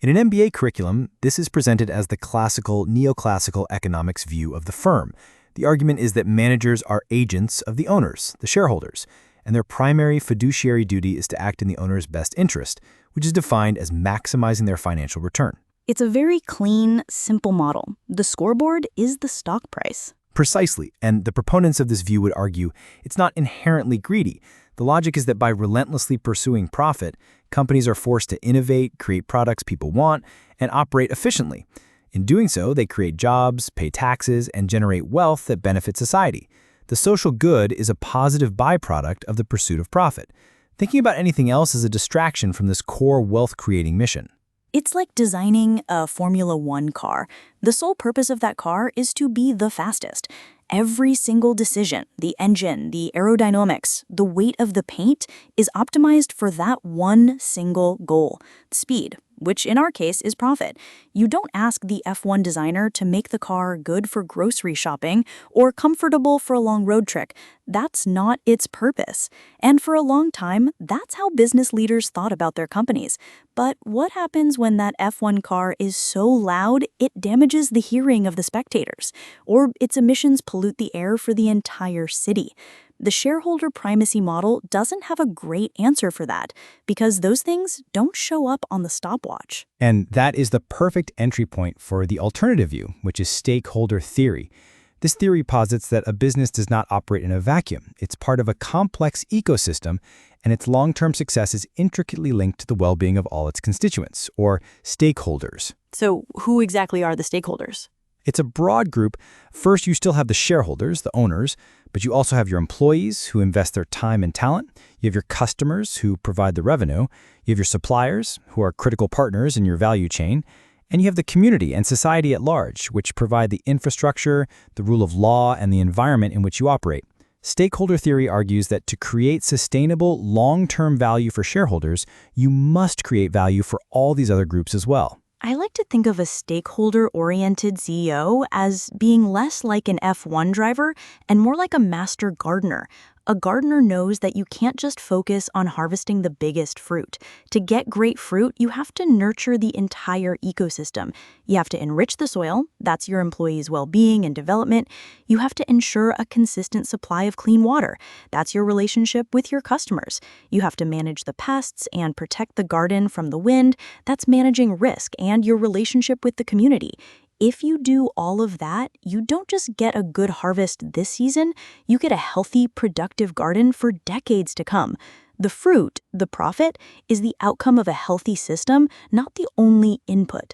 In an MBA curriculum, this is presented as the classical, neoclassical economics view of the firm. The argument is that managers are agents of the owners, the shareholders, and their primary fiduciary duty is to act in the owner's best interest, which is defined as maximizing their financial return. It's a very clean, simple model. The scoreboard is the stock price. Precisely, and the proponents of this view would argue it's not inherently greedy. The logic is that by relentlessly pursuing profit, companies are forced to innovate, create products people want, and operate efficiently. In doing so, they create jobs, pay taxes, and generate wealth that benefits society. The social good is a positive byproduct of the pursuit of profit. Thinking about anything else is a distraction from this core wealth-creating mission. It's like designing a Formula One car. The sole purpose of that car is to be the fastest. Every single decision, the engine, the aerodynamics, the weight of the paint, is optimized for that one single goal: speed, which in our case is profit. You don't ask the F1 designer to make the car good for grocery shopping or comfortable for a long road trip. That's not its purpose. And for a long time, that's how business leaders thought about their companies. But what happens when that F1 car is so loud it damages the hearing of the spectators, or its emissions pollute the air for the entire city? The shareholder primacy model doesn't have a great answer for that, because those things don't show up on the stopwatch. And that is the perfect entry point for the alternative view, which is stakeholder theory. This theory posits that a business does not operate in a vacuum. It's part of a complex ecosystem, and its long-term success is intricately linked to the well-being of all its constituents, or stakeholders. So who exactly are the stakeholders? It's a broad group. First, you still have the shareholders, the owners, but you also have your employees who invest their time and talent. You have your customers who provide the revenue. You have your suppliers who are critical partners in your value chain. And you have the community and society at large, which provide the infrastructure, the rule of law, and the environment in which you operate. Stakeholder theory argues that to create sustainable, long-term value for shareholders, you must create value for all these other groups as well. I like to think of a stakeholder-oriented CEO as being less like an F1 driver and more like a master gardener. A gardener knows that you can't just focus on harvesting the biggest fruit. To get great fruit, you have to nurture the entire ecosystem. You have to enrich the soil, that's your employees' well-being and development. You have to ensure a consistent supply of clean water. That's your relationship with your customers. You have to manage the pests and protect the garden from the wind. That's managing risk and your relationship with the community. If you do all of that, you don't just get a good harvest this season, you get a healthy, productive garden for decades to come. The fruit, the profit, is the outcome of a healthy system, not the only input.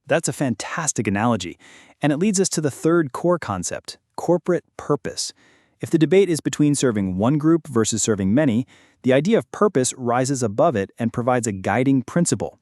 That's a fantastic analogy. And it leads us to the third core concept, corporate purpose. If the debate is between serving one group versus serving many, the idea of purpose rises above it and provides a guiding principle.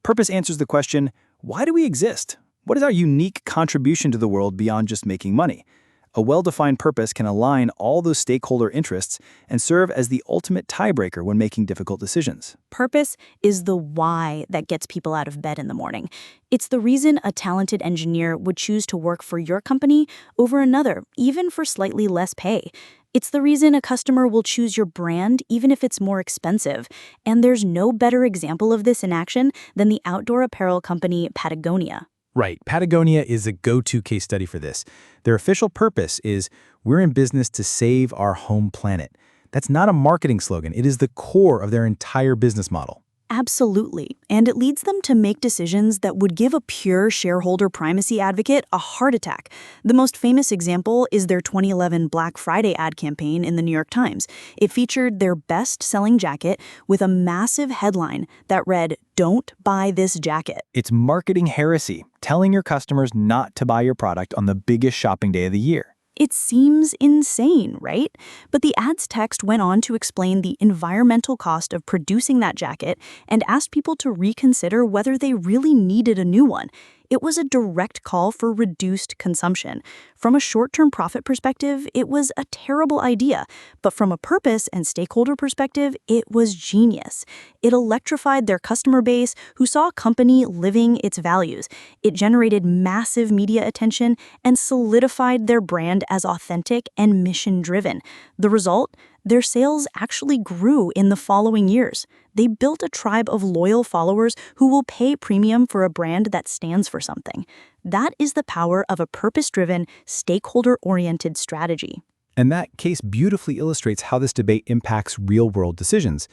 Purpose answers the question, why do we exist? What is our unique contribution to the world beyond just making money? A well-defined purpose can align all those stakeholder interests and serve as the ultimate tiebreaker when making difficult decisions. Purpose is the why that gets people out of bed in the morning. It's the reason a talented engineer would choose to work for your company over another, even for slightly less pay. It's the reason a customer will choose your brand even if it's more expensive. And there's no better example of this in action than the outdoor apparel company Patagonia. Right. Patagonia is a go-to case study for this. Their official purpose is, we're in business to save our home planet. That's not a marketing slogan. It is the core of their entire business model. Absolutely. And it leads them to make decisions that would give a pure shareholder primacy advocate a heart attack. The most famous example is their 2011 Black Friday ad campaign in the New York Times. It featured their best-selling jacket with a massive headline that read, "Don't buy this jacket." It's marketing heresy, telling your customers not to buy your product on the biggest shopping day of the year. It seems insane, right? But the ad's text went on to explain the environmental cost of producing that jacket and asked people to reconsider whether they really needed a new one. It was a direct call for reduced consumption. From a short-term profit perspective, it was a terrible idea. But from a purpose and stakeholder perspective, it was genius. It electrified their customer base who saw a company living its values. It generated massive media attention and solidified their brand as authentic and mission-driven. The result? Their sales actually grew in the following years. They built a tribe of loyal followers who will pay premium for a brand that stands for something. That is the power of a purpose-driven, stakeholder-oriented strategy. And that case beautifully illustrates how this debate impacts real-world decisions.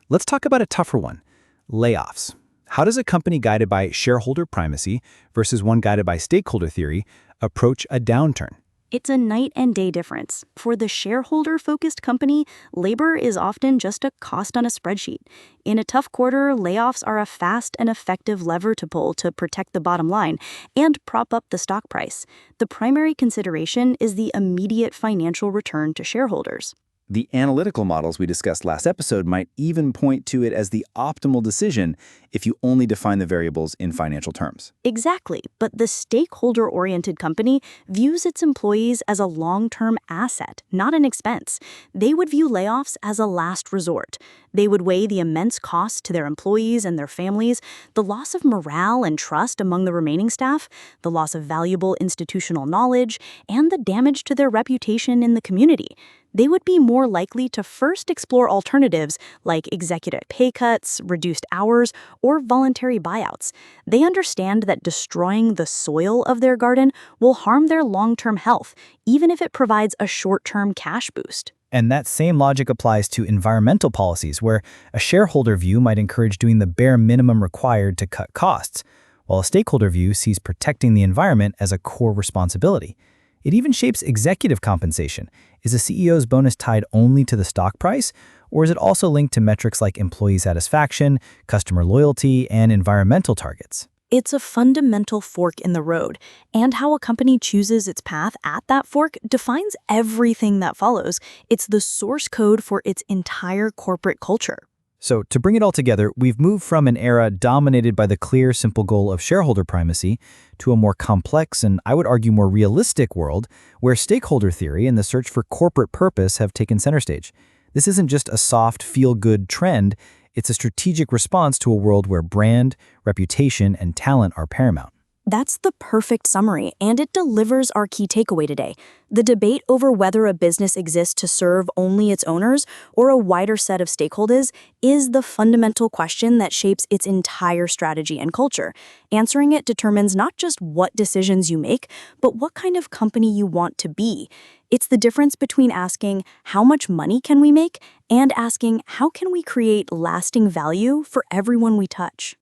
Let's talk about a tougher one, layoffs. How does a company guided by shareholder primacy versus one guided by stakeholder theory approach a downturn? It's a night and day difference. For the shareholder-focused company, labor is often just a cost on a spreadsheet. In a tough quarter, layoffs are a fast and effective lever to pull to protect the bottom line and prop up the stock price. The primary consideration is the immediate financial return to shareholders. The analytical models we discussed last episode might even point to it as the optimal decision if you only define the variables in financial terms. Exactly, but the stakeholder-oriented company views its employees as a long-term asset, not an expense. They would view layoffs as a last resort. They would weigh the immense cost to their employees and their families, the loss of morale and trust among the remaining staff, the loss of valuable institutional knowledge, and the damage to their reputation in the community. They would be more likely to first explore alternatives like executive pay cuts, reduced hours, or voluntary buyouts. They understand that destroying the soil of their garden will harm their long-term health, even if it provides a short-term cash boost. And that same logic applies to environmental policies, where a shareholder view might encourage doing the bare minimum required to cut costs, while a stakeholder view sees protecting the environment as a core responsibility. It even shapes executive compensation. Is a CEO's bonus tied only to the stock price, or is it also linked to metrics like employee satisfaction, customer loyalty, and environmental targets? It's a fundamental fork in the road, and how a company chooses its path at that fork defines everything that follows. It's the source code for its entire corporate culture. So to bring it all together, we've moved from an era dominated by the clear, simple goal of shareholder primacy to a more complex and, I would argue, more realistic world where stakeholder theory and the search for corporate purpose have taken center stage. This isn't just a soft, feel-good trend, it's a strategic response to a world where brand, reputation, and talent are paramount. That's the perfect summary, and it delivers our key takeaway today. The debate over whether a business exists to serve only its owners or a wider set of stakeholders is the fundamental question that shapes its entire strategy and culture. Answering it determines not just what decisions you make, but what kind of company you want to be. It's the difference between asking, how much money can we make, and asking, how can we create lasting value for everyone we touch?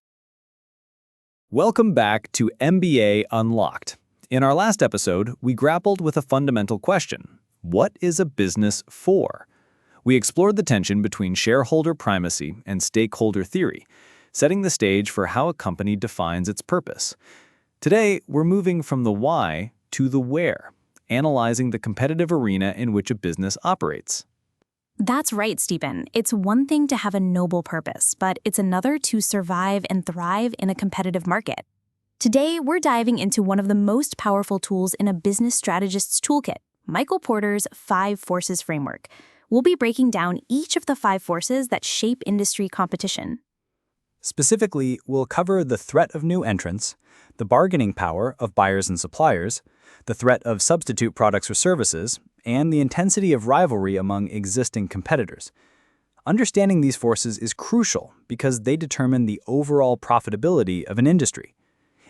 Welcome back to MBA Unlocked. In our last episode, we grappled with a fundamental question. What is a business for? We explored the tension between shareholder primacy and stakeholder theory, setting the stage for how a company defines its purpose. Today, we're moving from the why to the where, analyzing the competitive arena in which a business operates. That's right, Stephen. It's one thing to have a noble purpose, but it's another to survive and thrive in a competitive market. Today, we're diving into one of the most powerful tools in a business strategist's toolkit, Michael Porter's 5 Forces framework. We'll be breaking down each of the 5 forces that shape industry competition. Specifically, we'll cover the threat of new entrants, the bargaining power of buyers and suppliers, the threat of substitute products or services, and the intensity of rivalry among existing competitors. Understanding these forces is crucial because they determine the overall profitability of an industry.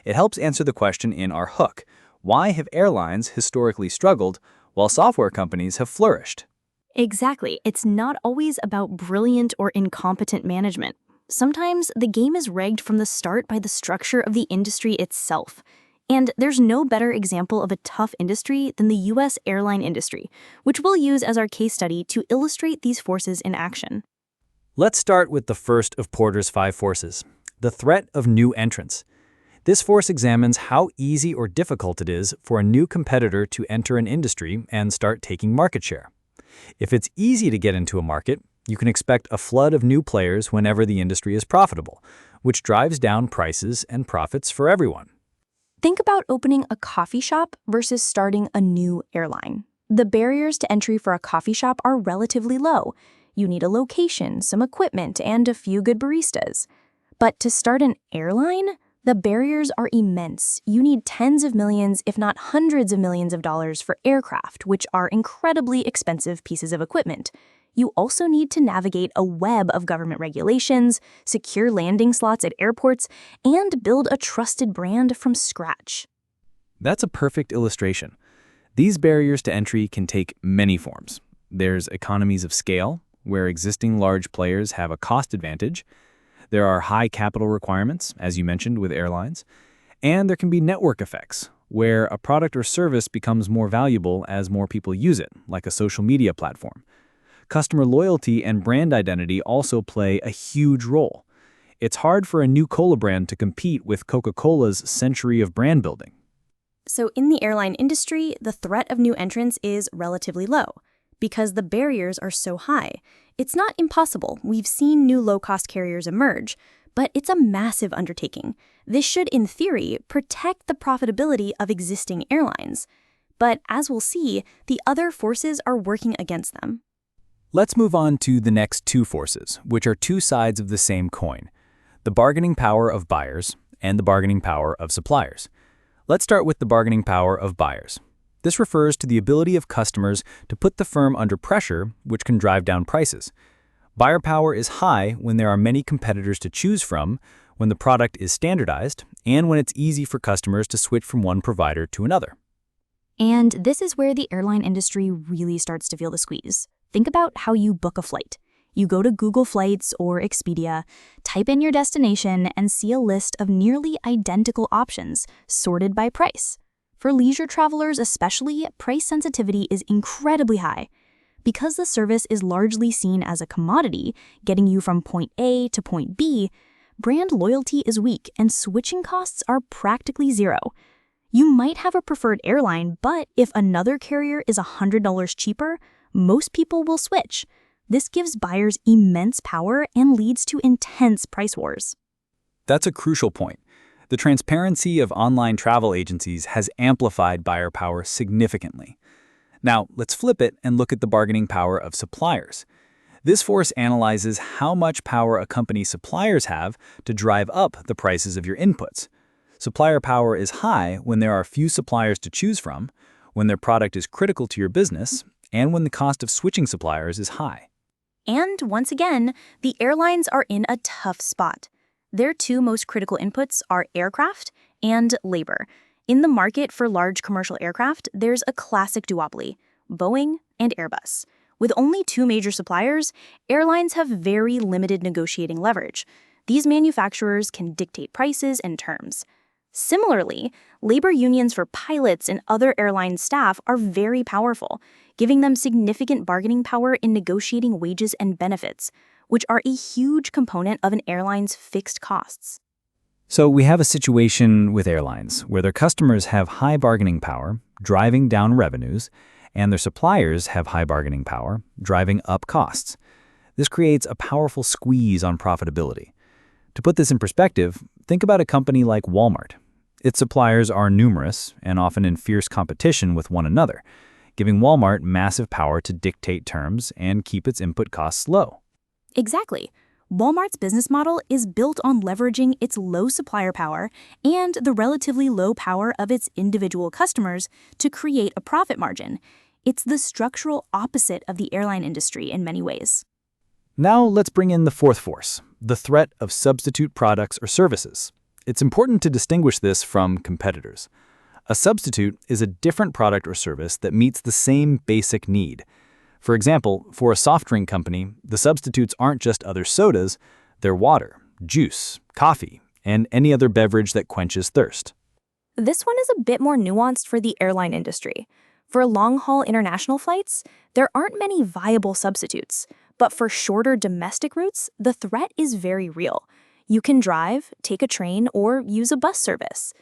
It helps answer the question in our hook, why have airlines historically struggled while software companies have flourished? Exactly. It's not always about brilliant or incompetent management. Sometimes the game is rigged from the start by the structure of the industry itself. And there's no better example of a tough industry than the U.S. airline industry, which we'll use as our case study to illustrate these forces in action. Let's start with the first of Porter's 5 forces, the threat of new entrants. This force examines how easy or difficult it is for a new competitor to enter an industry and start taking market share. If it's easy to get into a market, you can expect a flood of new players whenever the industry is profitable, which drives down prices and profits for everyone. Think about opening a coffee shop versus starting a new airline. The barriers to entry for a coffee shop are relatively low. You need a location, some equipment, and a few good baristas. But to start an airline, the barriers are immense. You need tens of millions, if not hundreds of millions of dollars for aircraft, which are incredibly expensive pieces of equipment. You also need to navigate a web of government regulations, secure landing slots at airports, and build a trusted brand from scratch. That's a perfect illustration. These barriers to entry can take many forms. There's economies of scale, where existing large players have a cost advantage. There are high capital requirements, as you mentioned with airlines. And there can be network effects, where a product or service becomes more valuable as more people use it, like a social media platform. Customer loyalty and brand identity also play a huge role. It's hard for a new cola brand to compete with Coca-Cola's century of brand building. So in the airline industry, the threat of new entrants is relatively low because the barriers are so high. It's not impossible. We've seen new low-cost carriers emerge, but it's a massive undertaking. This should, in theory, protect the profitability of existing airlines. But as we'll see, the other forces are working against them. Let's move on to the next 2 forces, which are 2 sides of the same coin, the bargaining power of buyers and the bargaining power of suppliers. Let's start with the bargaining power of buyers. This refers to the ability of customers to put the firm under pressure, which can drive down prices. Buyer power is high when there are many competitors to choose from, when the product is standardized, and when it's easy for customers to switch from one provider to another. And this is where the airline industry really starts to feel the squeeze. Think about how you book a flight. You go to Google Flights or Expedia, type in your destination, and see a list of nearly identical options, sorted by price. For leisure travelers especially, price sensitivity is incredibly high. Because the service is largely seen as a commodity, getting you from point A to point B, brand loyalty is weak and switching costs are practically zero. You might have a preferred airline, but if another carrier is $100 cheaper, most people will switch. This gives buyers immense power and leads to intense price wars. That's a crucial point. The transparency of online travel agencies has amplified buyer power significantly. Now, let's flip it and look at the bargaining power of suppliers. This force analyzes how much power a company's suppliers have to drive up the prices of your inputs. Supplier power is high when there are few suppliers to choose from, when their product is critical to your business, and when the cost of switching suppliers is high. And once again, the airlines are in a tough spot. Their two most critical inputs are aircraft and labor. In the market for large commercial aircraft, there's a classic duopoly, Boeing and Airbus. With only two major suppliers, airlines have very limited negotiating leverage. These manufacturers can dictate prices and terms. Similarly, labor unions for pilots and other airline staff are very powerful, giving them significant bargaining power in negotiating wages and benefits, which are a huge component of an airline's fixed costs. So we have a situation with airlines where their customers have high bargaining power, driving down revenues, and their suppliers have high bargaining power, driving up costs. This creates a powerful squeeze on profitability. To put this in perspective, think about a company like Walmart. Its suppliers are numerous and often in fierce competition with one another, giving Walmart massive power to dictate terms and keep its input costs low. Exactly. Walmart's business model is built on leveraging its low supplier power and the relatively low power of its individual customers to create a profit margin. It's the structural opposite of the airline industry in many ways. Now let's bring in the fourth force, the threat of substitute products or services. It's important to distinguish this from competitors. A substitute is a different product or service that meets the same basic need. For example, for a soft drink company, the substitutes aren't just other sodas, they're water, juice, coffee, and any other beverage that quenches thirst. This one is a bit more nuanced for the airline industry. For long-haul international flights, there aren't many viable substitutes, but for shorter domestic routes, the threat is very real. You can drive, take a train, or use a bus service.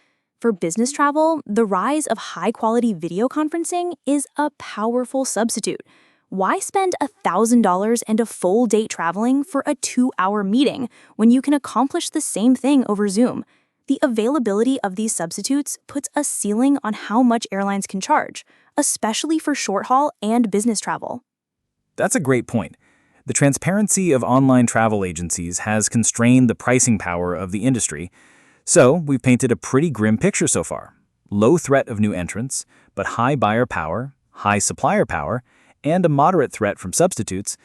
For business travel, the rise of high-quality video conferencing is a powerful substitute. Why spend $1,000 and a full day traveling for a 2-hour meeting when you can accomplish the same thing over Zoom? The availability of these substitutes puts a ceiling on how much airlines can charge, especially for short-haul and business travel. That's a great point. The transparency of online travel agencies has constrained the pricing power of the industry. So we've painted a pretty grim picture so far. Low threat of new entrants, but high buyer power, high supplier power, and a moderate threat from substitutes.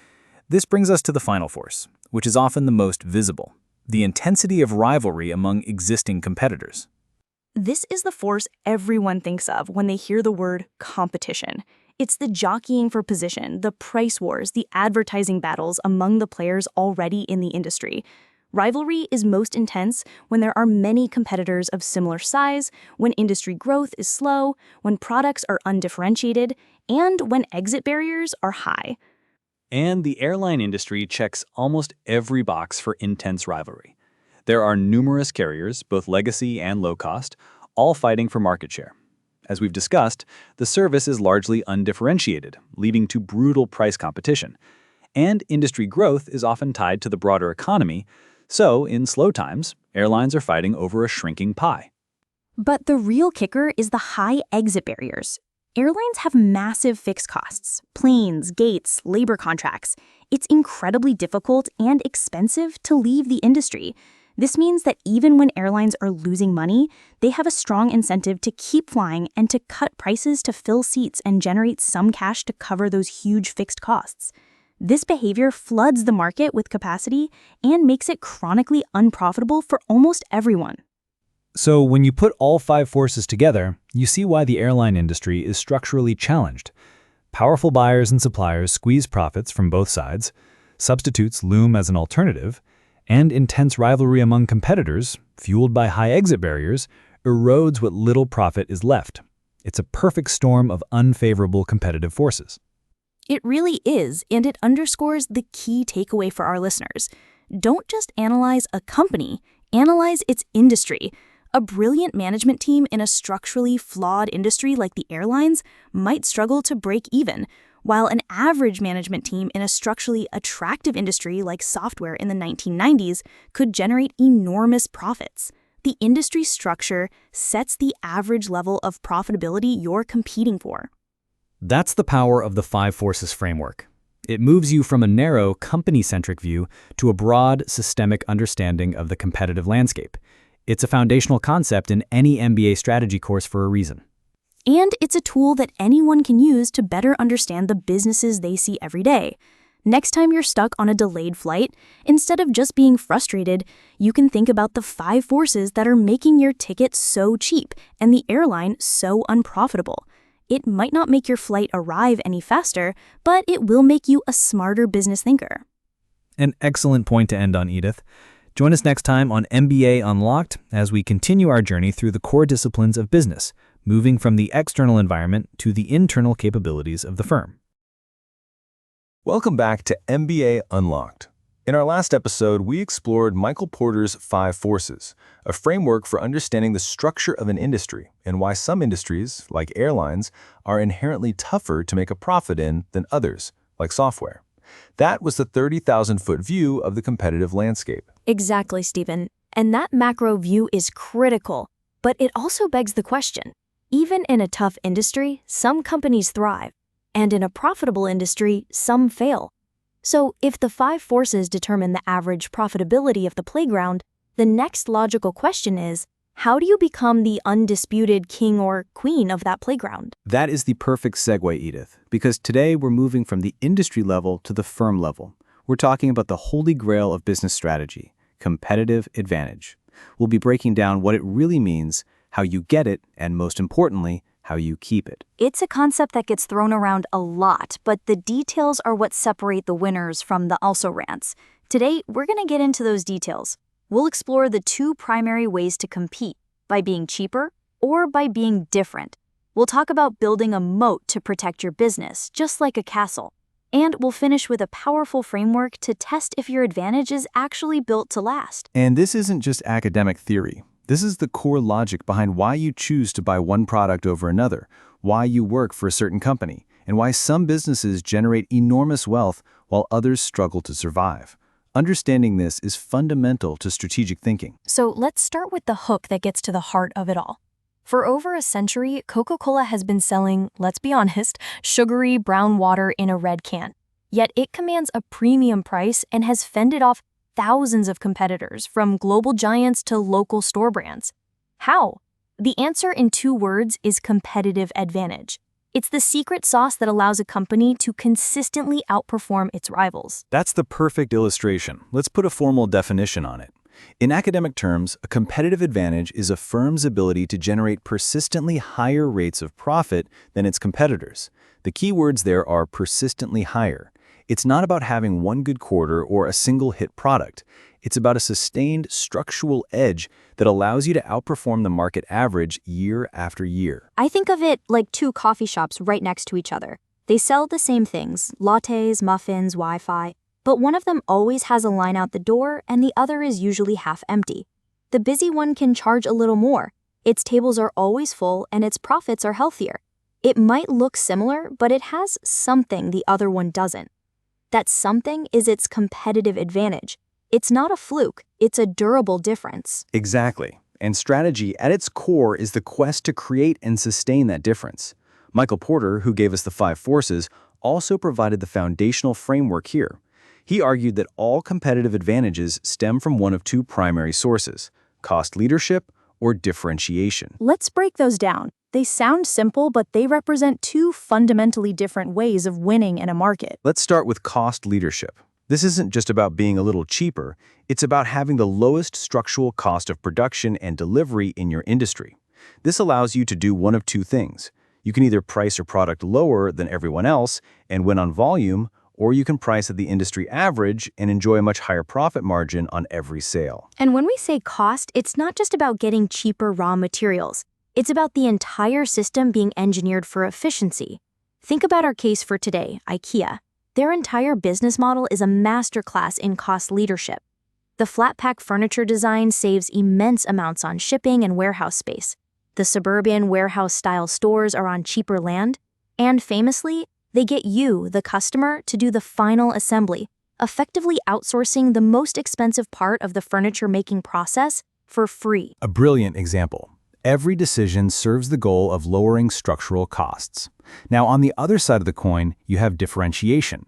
This brings us to the final force, which is often the most visible, the intensity of rivalry among existing competitors. This is the force everyone thinks of when they hear the word competition. It's the jockeying for position, the price wars, the advertising battles among the players already in the industry. Rivalry is most intense when there are many competitors of similar size, when industry growth is slow, when products are undifferentiated, and when exit barriers are high. And the airline industry checks almost every box for intense rivalry. There are numerous carriers, both legacy and low cost, all fighting for market share. As we've discussed, the service is largely undifferentiated, leading to brutal price competition. And industry growth is often tied to the broader economy, so in slow times, airlines are fighting over a shrinking pie. But the real kicker is the high exit barriers. Airlines have massive fixed costs, planes, gates, labor contracts. It's incredibly difficult and expensive to leave the industry. This means that even when airlines are losing money, they have a strong incentive to keep flying and to cut prices to fill seats and generate some cash to cover those huge fixed costs. This behavior floods the market with capacity and makes it chronically unprofitable for almost everyone. So when you put all five forces together, you see why the airline industry is structurally challenged. Powerful buyers and suppliers squeeze profits from both sides, substitutes loom as an alternative, and intense rivalry among competitors, fueled by high exit barriers, erodes what little profit is left. It's a perfect storm of unfavorable competitive forces. It really is, and it underscores the key takeaway for our listeners. Don't just analyze a company, analyze its industry. A brilliant management team in a structurally flawed industry like the airlines might struggle to break even, while an average management team in a structurally attractive industry like software in the 1990s could generate enormous profits. The industry structure sets the average level of profitability you're competing for. That's the power of the 5 Forces framework. It moves you from a narrow, company-centric view to a broad, systemic understanding of the competitive landscape. It's a foundational concept in any MBA strategy course for a reason. And it's a tool that anyone can use to better understand the businesses they see every day. Next time you're stuck on a delayed flight, instead of just being frustrated, you can think about the 5 forces that are making your ticket so cheap and the airline so unprofitable. It might not make your flight arrive any faster, but it will make you a smarter business thinker. An excellent point to end on, Edith. Join us next time on MBA Unlocked as we continue our journey through the core disciplines of business, moving from the external environment to the internal capabilities of the firm. Welcome back to MBA Unlocked. In our last episode, we explored Michael Porter's 5 Forces, a framework for understanding the structure of an industry and why some industries, like airlines, are inherently tougher to make a profit in than others, like software. That was the 30,000-foot view of the competitive landscape. Exactly, Stephen. And that macro view is critical, but it also begs the question. Even in a tough industry, some companies thrive, and in a profitable industry, some fail. So if the 5 forces determine the average profitability of the playground, the next logical question is, how do you become the undisputed king or queen of that playground? That is the perfect segue, Edith, because today we're moving from the industry level to the firm level. We're talking about the holy grail of business strategy, competitive advantage. We'll be breaking down what it really means, how you get it, and most importantly, how you keep it. It's a concept that gets thrown around a lot, but the details are what separate the winners from the also-rans. Today, we're going to get into those details. We'll explore the 2 primary ways to compete, by being cheaper or by being different. We'll talk about building a moat to protect your business, just like a castle. And we'll finish with a powerful framework to test if your advantage is actually built to last. And this isn't just academic theory. This is the core logic behind why you choose to buy one product over another, why you work for a certain company, and why some businesses generate enormous wealth while others struggle to survive. Understanding this is fundamental to strategic thinking. So let's start with the hook that gets to the heart of it all. For over a century, Coca-Cola has been selling, let's be honest, sugary brown water in a red can. Yet it commands a premium price and has fended off thousands of competitors, from global giants to local store brands. How? The answer in 2 words is competitive advantage. It's the secret sauce that allows a company to consistently outperform its rivals. That's the perfect illustration. Let's put a formal definition on it. In academic terms, a competitive advantage is a firm's ability to generate persistently higher rates of profit than its competitors. The key words there are persistently higher. It's not about having one good quarter or a single hit product. It's about a sustained structural edge that allows you to outperform the market average year after year. I think of it like 2 coffee shops right next to each other. They sell the same things, lattes, muffins, Wi-Fi, but one of them always has a line out the door and the other is usually half empty. The busy one can charge a little more. Its tables are always full and its profits are healthier. It might look similar, but it has something the other one doesn't. That something is its competitive advantage. It's not a fluke, it's a durable difference. Exactly. And strategy at its core is the quest to create and sustain that difference. Michael Porter, who gave us the 5 forces, also provided the foundational framework here. He argued that all competitive advantages stem from one of 2 primary sources: cost leadership or differentiation. Let's break those down. They sound simple, but they represent 2 fundamentally different ways of winning in a market. Let's start with cost leadership. This isn't just about being a little cheaper, it's about having the lowest structural cost of production and delivery in your industry. This allows you to do one of 2 things. You can either price your product lower than everyone else and win on volume, or you can price at the industry average and enjoy a much higher profit margin on every sale. And when we say cost, it's not just about getting cheaper raw materials. It's about the entire system being engineered for efficiency. Think about our case for today, IKEA. Their entire business model is a masterclass in cost leadership. The flat-pack furniture design saves immense amounts on shipping and warehouse space. The suburban warehouse-style stores are on cheaper land. And famously, They get you, the customer, to do the final assembly, effectively outsourcing the most expensive part of the furniture-making process for free. A brilliant example. Every decision serves the goal of lowering structural costs. Now, on the other side of the coin, you have differentiation.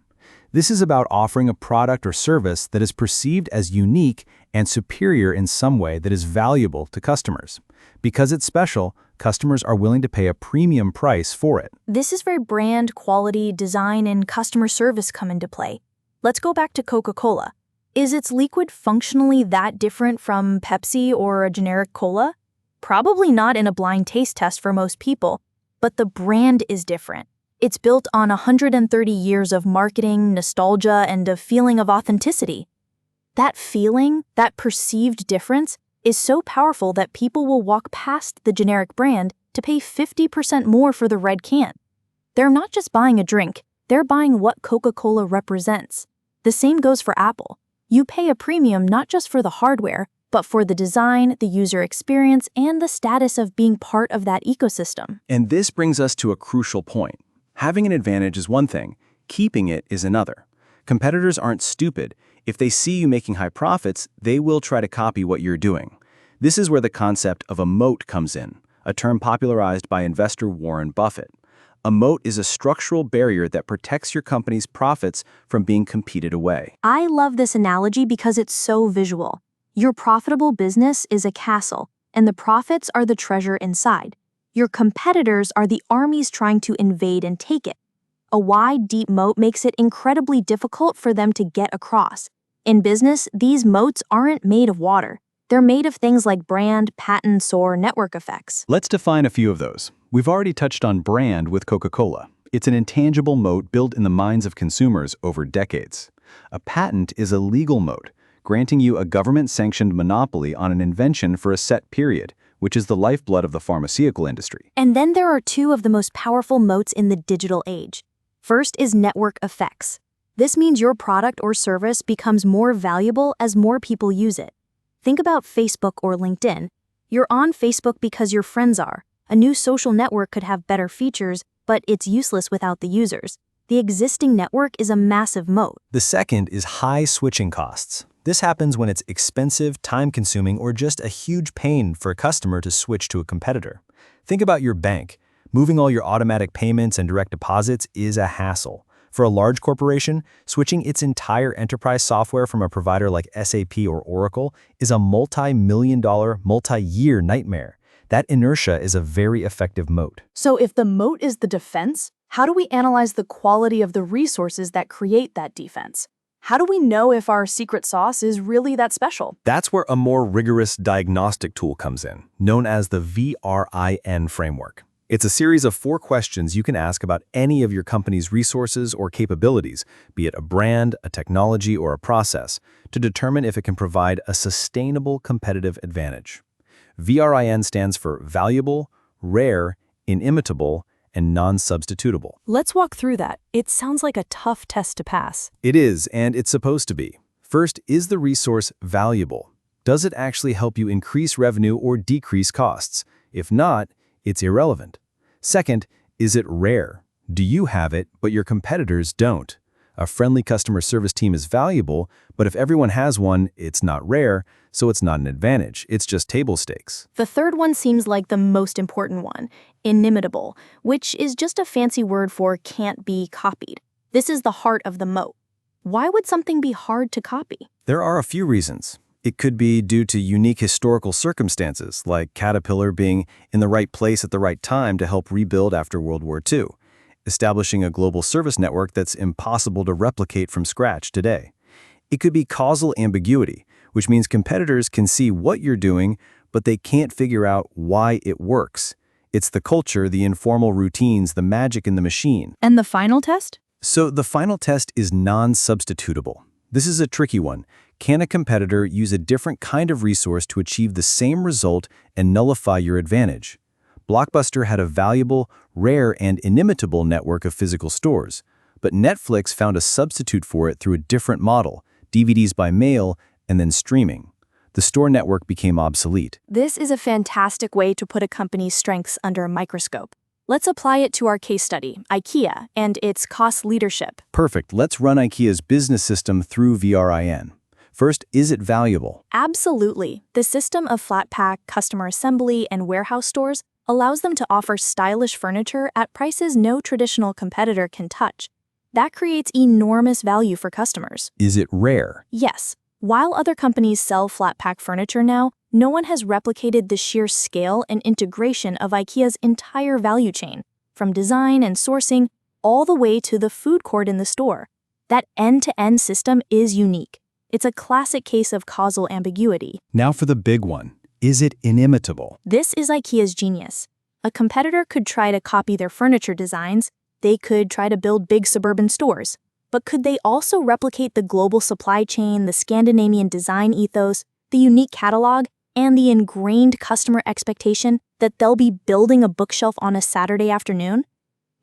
This is about offering a product or service that is perceived as unique and superior in some way that is valuable to customers. Because it's special, customers are willing to pay a premium price for it. This is where brand, quality, design, and customer service come into play. Let's go back to Coca-Cola. Is its liquid functionally that different from Pepsi or a generic cola? Probably not in a blind taste test for most people, but the brand is different. It's built on 130 years of marketing, nostalgia, and a feeling of authenticity. That feeling, that perceived difference, is so powerful that people will walk past the generic brand to pay 50% more for the red can. They're not just buying a drink, they're buying what Coca-Cola represents. The same goes for Apple. You pay a premium not just for the hardware, but for the design, the user experience, and the status of being part of that ecosystem. And this brings us to a crucial point. Having an advantage is one thing, keeping it is another. Competitors aren't stupid. If they see you making high profits, they will try to copy what you're doing. This is where the concept of a moat comes in, a term popularized by investor Warren Buffett. A moat is a structural barrier that protects your company's profits from being competed away. I love this analogy because it's so visual. Your profitable business is a castle, and the profits are the treasure inside. Your competitors are the armies trying to invade and take it. A wide, deep moat makes it incredibly difficult for them to get across. In business, these moats aren't made of water. They're made of things like brand, patents, or network effects. Let's define a few of those. We've already touched on brand with Coca-Cola. It's an intangible moat built in the minds of consumers over decades. A patent is a legal moat, granting you a government-sanctioned monopoly on an invention for a set period, which is the lifeblood of the pharmaceutical industry. And then there are two of the most powerful moats in the digital age. First is network effects. This means your product or service becomes more valuable as more people use it. Think about Facebook or LinkedIn. You're on Facebook because your friends are. A new social network could have better features, but it's useless without the users. The existing network is a massive moat. The second is high switching costs. This happens when it's expensive, time-consuming, or just a huge pain for a customer to switch to a competitor. Think about your bank. Moving all your automatic payments and direct deposits is a hassle. For a large corporation, switching its entire enterprise software from a provider like SAP or Oracle is a multi-million-dollar, multi-year nightmare. That inertia is a very effective moat. So if the moat is the defense, how do we analyze the quality of the resources that create that defense? How do we know if our secret sauce is really that special? That's where a more rigorous diagnostic tool comes in, known as the VRIN framework. It's a series of 4 questions you can ask about any of your company's resources or capabilities, be it a brand, a technology, or a process, to determine if it can provide a sustainable competitive advantage. VRIN stands for valuable, rare, inimitable, and non-substitutable. Let's walk through that. It sounds like a tough test to pass. It is, and it's supposed to be. First, is the resource valuable? Does it actually help you increase revenue or decrease costs? If not, it's irrelevant. Second, is it rare? Do you have it, but your competitors don't? A friendly customer service team is valuable, but if everyone has one, it's not rare, so it's not an advantage. It's just table stakes. The third one seems like the most important one, inimitable, which is just a fancy word for can't be copied. This is the heart of the moat. Why would something be hard to copy? There are a few reasons. It could be due to unique historical circumstances, like Caterpillar being in the right place at the right time to help rebuild after World War II, establishing a global service network that's impossible to replicate from scratch today. It could be causal ambiguity, which means competitors can see what you're doing, but they can't figure out why it works. It's the culture, the informal routines, the magic in the machine. And the final test? So the final test is non-substitutable. This is a tricky one. Can a competitor use a different kind of resource to achieve the same result and nullify your advantage? Blockbuster had a valuable, rare, and inimitable network of physical stores, but Netflix found a substitute for it through a different model, DVDs by mail, and then streaming. The store network became obsolete. This is a fantastic way to put a company's strengths under a microscope. Let's apply it to our case study, IKEA, and its cost leadership. Perfect. Let's run IKEA's business system through VRIN. First, is it valuable? Absolutely. The system of flat pack, customer assembly, and warehouse stores allows them to offer stylish furniture at prices no traditional competitor can touch. That creates enormous value for customers. Is it rare? Yes. While other companies sell flat pack furniture now, no one has replicated the sheer scale and integration of IKEA's entire value chain, from design and sourcing all the way to the food court in the store. That end-to-end system is unique. It's a classic case of causal ambiguity. Now for the big one. Is it inimitable? This is IKEA's genius. A competitor could try to copy their furniture designs. They could try to build big suburban stores. But could they also replicate the global supply chain, the Scandinavian design ethos, the unique catalog, and the ingrained customer expectation that they'll be building a bookshelf on a Saturday afternoon?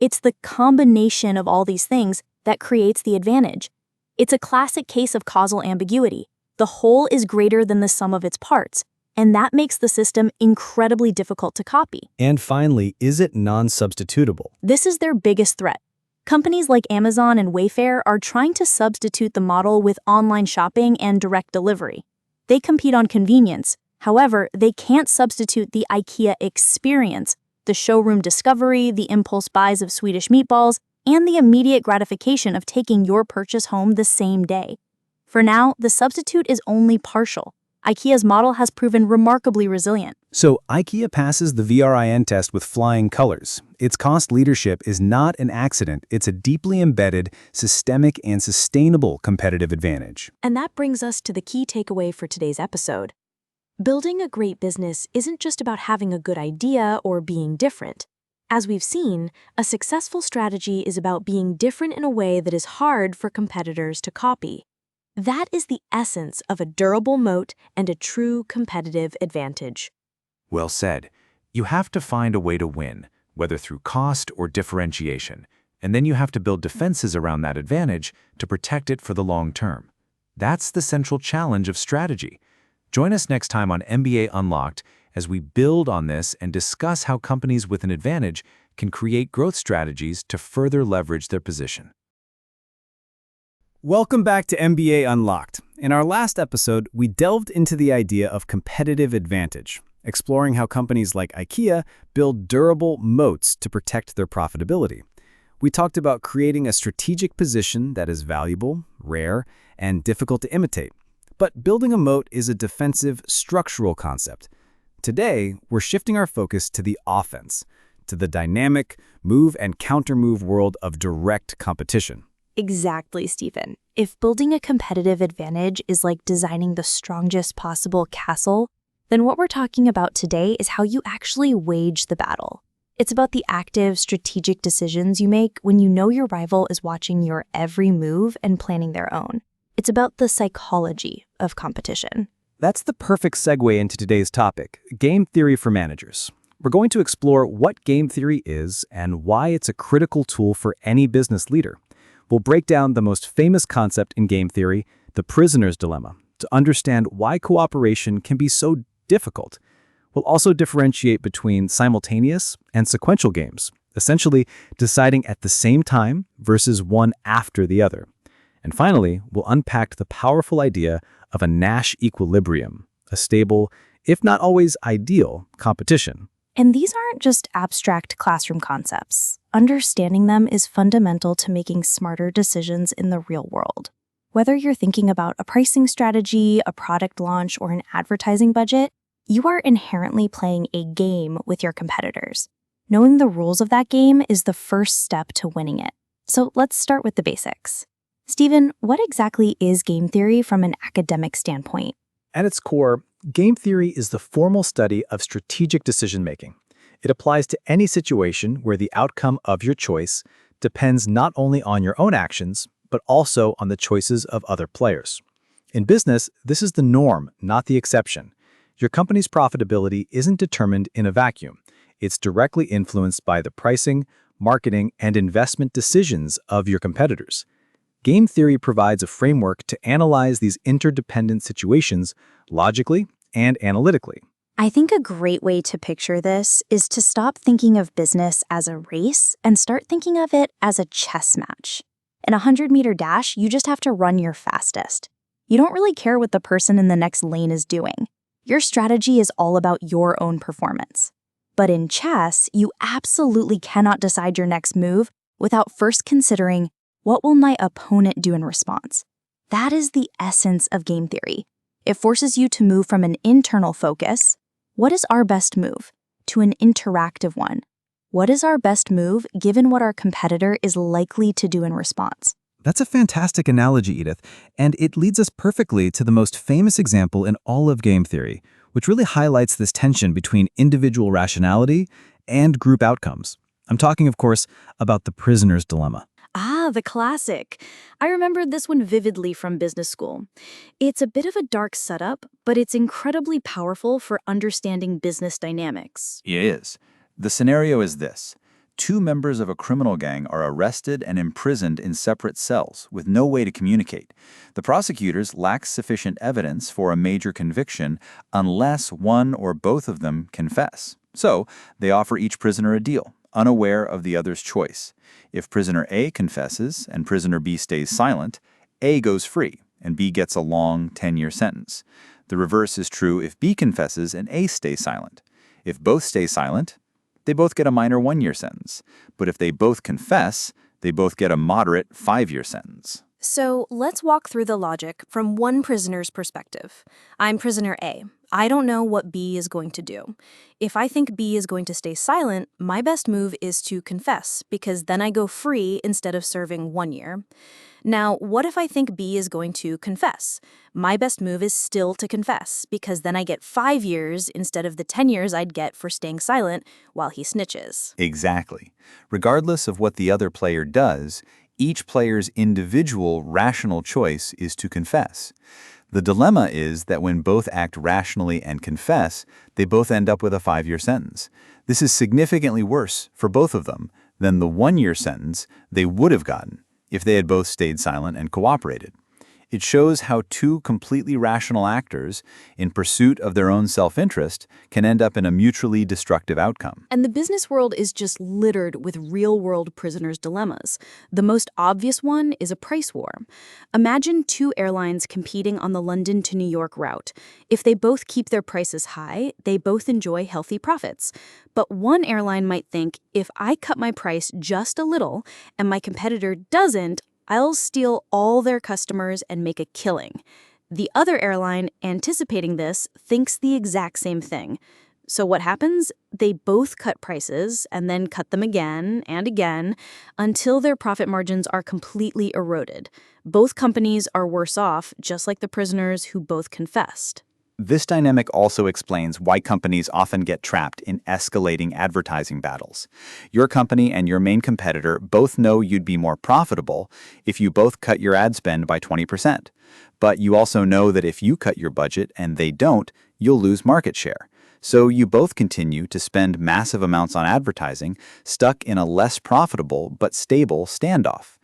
It's the combination of all these things that creates the advantage. It's a classic case of causal ambiguity. The whole is greater than the sum of its parts, and that makes the system incredibly difficult to copy. And finally, is it non-substitutable? This is their biggest threat. Companies like Amazon and Wayfair are trying to substitute the model with online shopping and direct delivery. They compete on convenience. However, they can't substitute the IKEA experience, the showroom discovery, the impulse buys of Swedish meatballs, and the immediate gratification of taking your purchase home the same day. For now, the substitute is only partial. IKEA's model has proven remarkably resilient. So IKEA passes the VRIN test with flying colors. Its cost leadership is not an accident. It's a deeply embedded, systemic, and sustainable competitive advantage. And that brings us to the key takeaway for today's episode. Building a great business isn't just about having a good idea or being different. As we've seen, a successful strategy is about being different in a way that is hard for competitors to copy. That is the essence of a durable moat and a true competitive advantage. Well said. You have to find a way to win, whether through cost or differentiation, and then you have to build defenses around that advantage to protect it for the long term. That's the central challenge of strategy. Join us next time on MBA Unlocked as we build on this and discuss how companies with an advantage can create growth strategies to further leverage their position. Welcome back to MBA Unlocked. In our last episode, we delved into the idea of competitive advantage, exploring how companies like IKEA build durable moats to protect their profitability. We talked about creating a strategic position that is valuable, rare, and difficult to imitate. But building a moat is a defensive, structural concept. Today, we're shifting our focus to the offense, to the dynamic, move and counter-move world of direct competition. Exactly, Stephen. If building a competitive advantage is like designing the strongest possible castle, then what we're talking about today is how you actually wage the battle. It's about the active, strategic decisions you make when you know your rival is watching your every move and planning their own. It's about the psychology of competition. That's the perfect segue into today's topic, game theory for managers. We're going to explore what game theory is and why it's a critical tool for any business leader. We'll break down the most famous concept in game theory, the prisoner's dilemma, to understand why cooperation can be so difficult. We'll also differentiate between simultaneous and sequential games, essentially deciding at the same time versus one after the other. And finally, we'll unpack the powerful idea of a Nash equilibrium, a stable, if not always ideal, competition. And these aren't just abstract classroom concepts. Understanding them is fundamental to making smarter decisions in the real world. Whether you're thinking about a pricing strategy, a product launch, or an advertising budget, you are inherently playing a game with your competitors. Knowing the rules of that game is the first step to winning it. So let's start with the basics. Stephen, what exactly is game theory from an academic standpoint? At its core, game theory is the formal study of strategic decision-making. It applies to any situation where the outcome of your choice depends not only on your own actions, but also on the choices of other players. In business, this is the norm, not the exception. Your company's profitability isn't determined in a vacuum. It's directly influenced by the pricing, marketing, and investment decisions of your competitors. Game theory provides a framework to analyze these interdependent situations logically and analytically. I think a great way to picture this is to stop thinking of business as a race and start thinking of it as a chess match. In a 100-meter dash, you just have to run your fastest. You don't really care what the person in the next lane is doing. Your strategy is all about your own performance. But in chess, you absolutely cannot decide your next move without first considering, what will my opponent do in response? That is the essence of game theory. It forces you to move from an internal focus, what is our best move, to an interactive one. What is our best move given what our competitor is likely to do in response? That's a fantastic analogy, Edith, and it leads us perfectly to the most famous example in all of game theory, which really highlights this tension between individual rationality and group outcomes. I'm talking, of course, about the prisoner's dilemma. Ah, the classic. I remember this one vividly from business school. It's a bit of a dark setup, but it's incredibly powerful for understanding business dynamics. It is. The scenario is this. Two members of a criminal gang are arrested and imprisoned in separate cells with no way to communicate. The prosecutors lack sufficient evidence for a major conviction unless one or both of them confess. So, they offer each prisoner a deal, unaware of the other's choice. If prisoner A confesses and prisoner B stays silent, A goes free and B gets a long 10-year sentence. The reverse is true if B confesses and A stays silent. If both stay silent, they both get a minor 1-year sentence. But if they both confess, they both get a moderate 5-year sentence. So let's walk through the logic from one prisoner's perspective. I'm prisoner A. I don't know what B is going to do. If I think B is going to stay silent, my best move is to confess, because then I go free instead of serving 1 year. Now, what if I think B is going to confess? My best move is still to confess, because then I get 5 years instead of the 10 years I'd get for staying silent while he snitches. Exactly. Regardless of what the other player does, each player's individual rational choice is to confess. The dilemma is that when both act rationally and confess, they both end up with a 5-year sentence. This is significantly worse for both of them than the 1-year sentence they would have gotten if they had both stayed silent and cooperated. It shows how two completely rational actors, in pursuit of their own self-interest, can end up in a mutually destructive outcome. And the business world is just littered with real-world prisoners' dilemmas. The most obvious one is a price war. Imagine two airlines competing on the London to New York route. If they both keep their prices high, they both enjoy healthy profits. But one airline might think, if I cut my price just a little and my competitor doesn't, I'll steal all their customers and make a killing. The other airline, anticipating this, thinks the exact same thing. So what happens? They both cut prices and then cut them again and again until their profit margins are completely eroded. Both companies are worse off, just like the prisoners who both confessed. This dynamic also explains why companies often get trapped in escalating advertising battles. Your company and your main competitor both know you'd be more profitable if you both cut your ad spend by 20%. But you also know that if you cut your budget and they don't, you'll lose market share. So you both continue to spend massive amounts on advertising, stuck in a less profitable but stable standoff.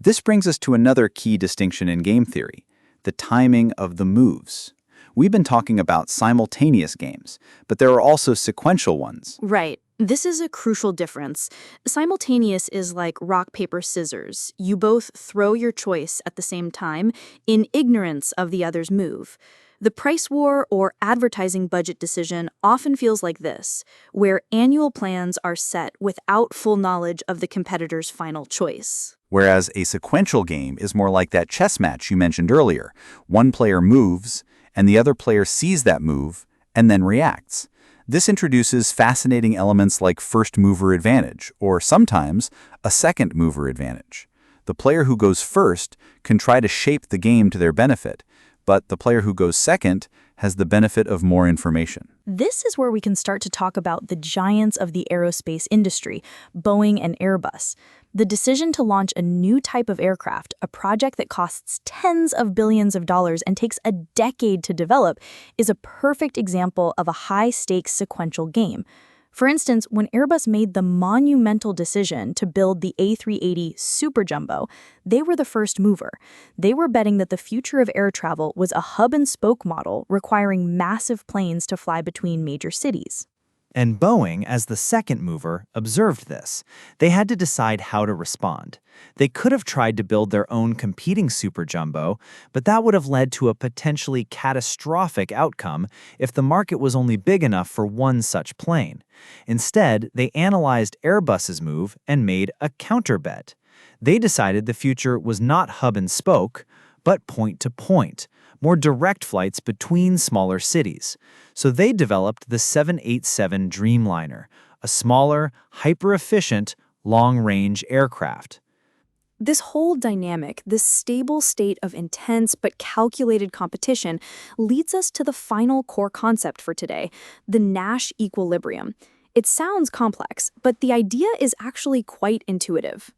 This brings us to another key distinction in game theory: the timing of the moves. We've been talking about simultaneous games, but there are also sequential ones. Right. This is a crucial difference. Simultaneous is like rock, paper, scissors. You both throw your choice at the same time in ignorance of the other's move. The price war or advertising budget decision often feels like this, where annual plans are set without full knowledge of the competitor's final choice. Whereas a sequential game is more like that chess match you mentioned earlier. One player moves, and the other player sees that move and then reacts. This introduces fascinating elements like first mover advantage, or sometimes a second mover advantage. The player who goes first can try to shape the game to their benefit, but the player who goes second has the benefit of more information. This is where we can start to talk about the giants of the aerospace industry, Boeing and Airbus. The decision to launch a new type of aircraft, a project that costs tens of billions of dollars and takes a decade to develop, is a perfect example of a high-stakes sequential game. For instance, when Airbus made the monumental decision to build the A380 Super Jumbo, they were the first mover. They were betting that the future of air travel was a hub-and-spoke model requiring massive planes to fly between major cities. And Boeing, as the second mover, observed this. They had to decide how to respond. They could have tried to build their own competing Super Jumbo, but that would have led to a potentially catastrophic outcome if the market was only big enough for one such plane. Instead, they analyzed Airbus's move and made a counter-bet. They decided the future was not hub and spoke, but point-to-point, more direct flights between smaller cities. So they developed the 787 Dreamliner, a smaller, hyper-efficient, long-range aircraft. This whole dynamic, this stable state of intense but calculated competition, leads us to the final core concept for today, the Nash equilibrium. It sounds complex, but the idea is actually quite intuitive.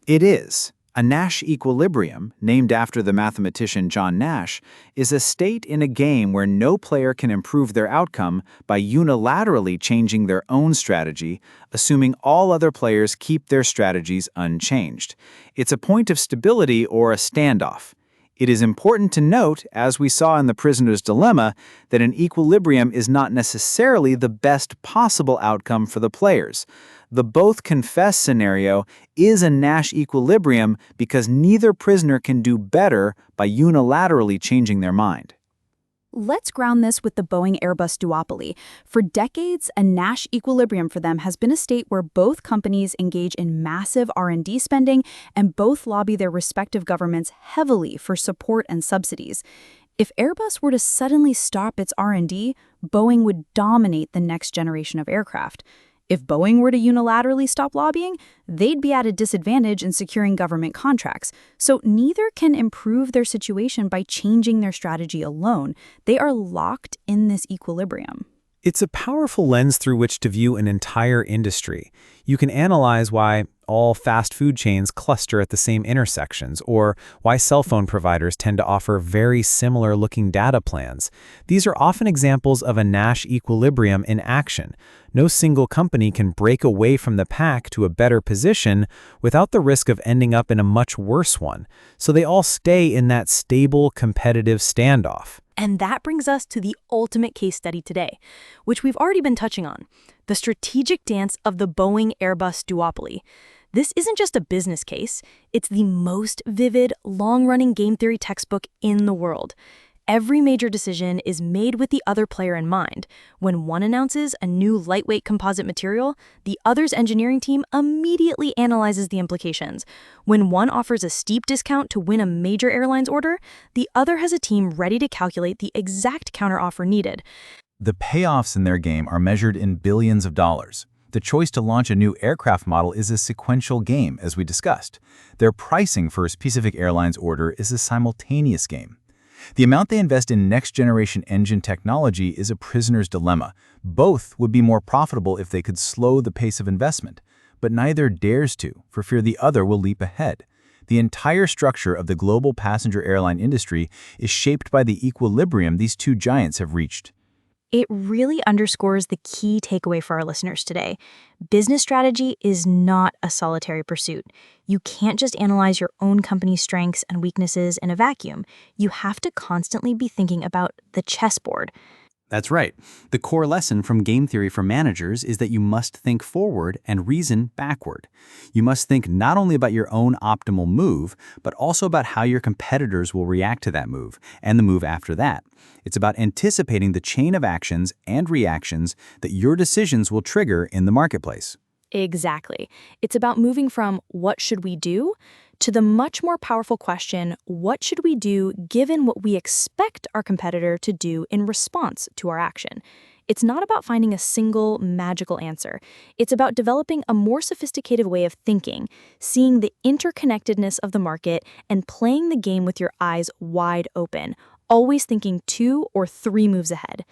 It is. A Nash equilibrium, named after the mathematician John Nash, is a state in a game where no player can improve their outcome by unilaterally changing their own strategy, assuming all other players keep their strategies unchanged. It's a point of stability or a standoff. It is important to note, as we saw in the prisoner's dilemma, that an equilibrium is not necessarily the best possible outcome for the players. The both confess scenario is a Nash equilibrium because neither prisoner can do better by unilaterally changing their mind. Let's ground this with the Boeing-Airbus duopoly. For decades, a Nash equilibrium for them has been a state where both companies engage in massive R&D spending and both lobby their respective governments heavily for support and subsidies. If Airbus were to suddenly stop its R&D, Boeing would dominate the next generation of aircraft. If Boeing were to unilaterally stop lobbying, they'd be at a disadvantage in securing government contracts. So neither can improve their situation by changing their strategy alone. They are locked in this equilibrium. It's a powerful lens through which to view an entire industry. You can analyze why all fast food chains cluster at the same intersections, or why cell phone providers tend to offer very similar-looking data plans. These are often examples of a Nash equilibrium in action. No single company can break away from the pack to a better position without the risk of ending up in a much worse one. So they all stay in that stable, competitive standoff. And that brings us to the ultimate case study today, which we've already been touching on, the strategic dance of the Boeing-Airbus duopoly. This isn't just a business case, it's the most vivid, long-running game theory textbook in the world. Every major decision is made with the other player in mind. When one announces a new lightweight composite material, the other's engineering team immediately analyzes the implications. When one offers a steep discount to win a major airline's order, the other has a team ready to calculate the exact counteroffer needed. The payoffs in their game are measured in billions of dollars. The choice to launch a new aircraft model is a sequential game, as we discussed. Their pricing for a specific airline's order is a simultaneous game. The amount they invest in next-generation engine technology is a prisoner's dilemma. Both would be more profitable if they could slow the pace of investment, but neither dares to, for fear the other will leap ahead. The entire structure of the global passenger airline industry is shaped by the equilibrium these two giants have reached. It really underscores the key takeaway for our listeners today. Business strategy is not a solitary pursuit. You can't just analyze your own company's strengths and weaknesses in a vacuum. You have to constantly be thinking about the chessboard. That's right. The core lesson from game theory for managers is that you must think forward and reason backward. You must think not only about your own optimal move, but also about how your competitors will react to that move and the move after that. It's about anticipating the chain of actions and reactions that your decisions will trigger in the marketplace. Exactly. It's about moving from what should we do to the much more powerful question, what should we do given what we expect our competitor to do in response to our action? It's not about finding a single magical answer. It's about developing a more sophisticated way of thinking, seeing the interconnectedness of the market, and playing the game with your eyes wide open, always thinking 2 or 3 moves ahead.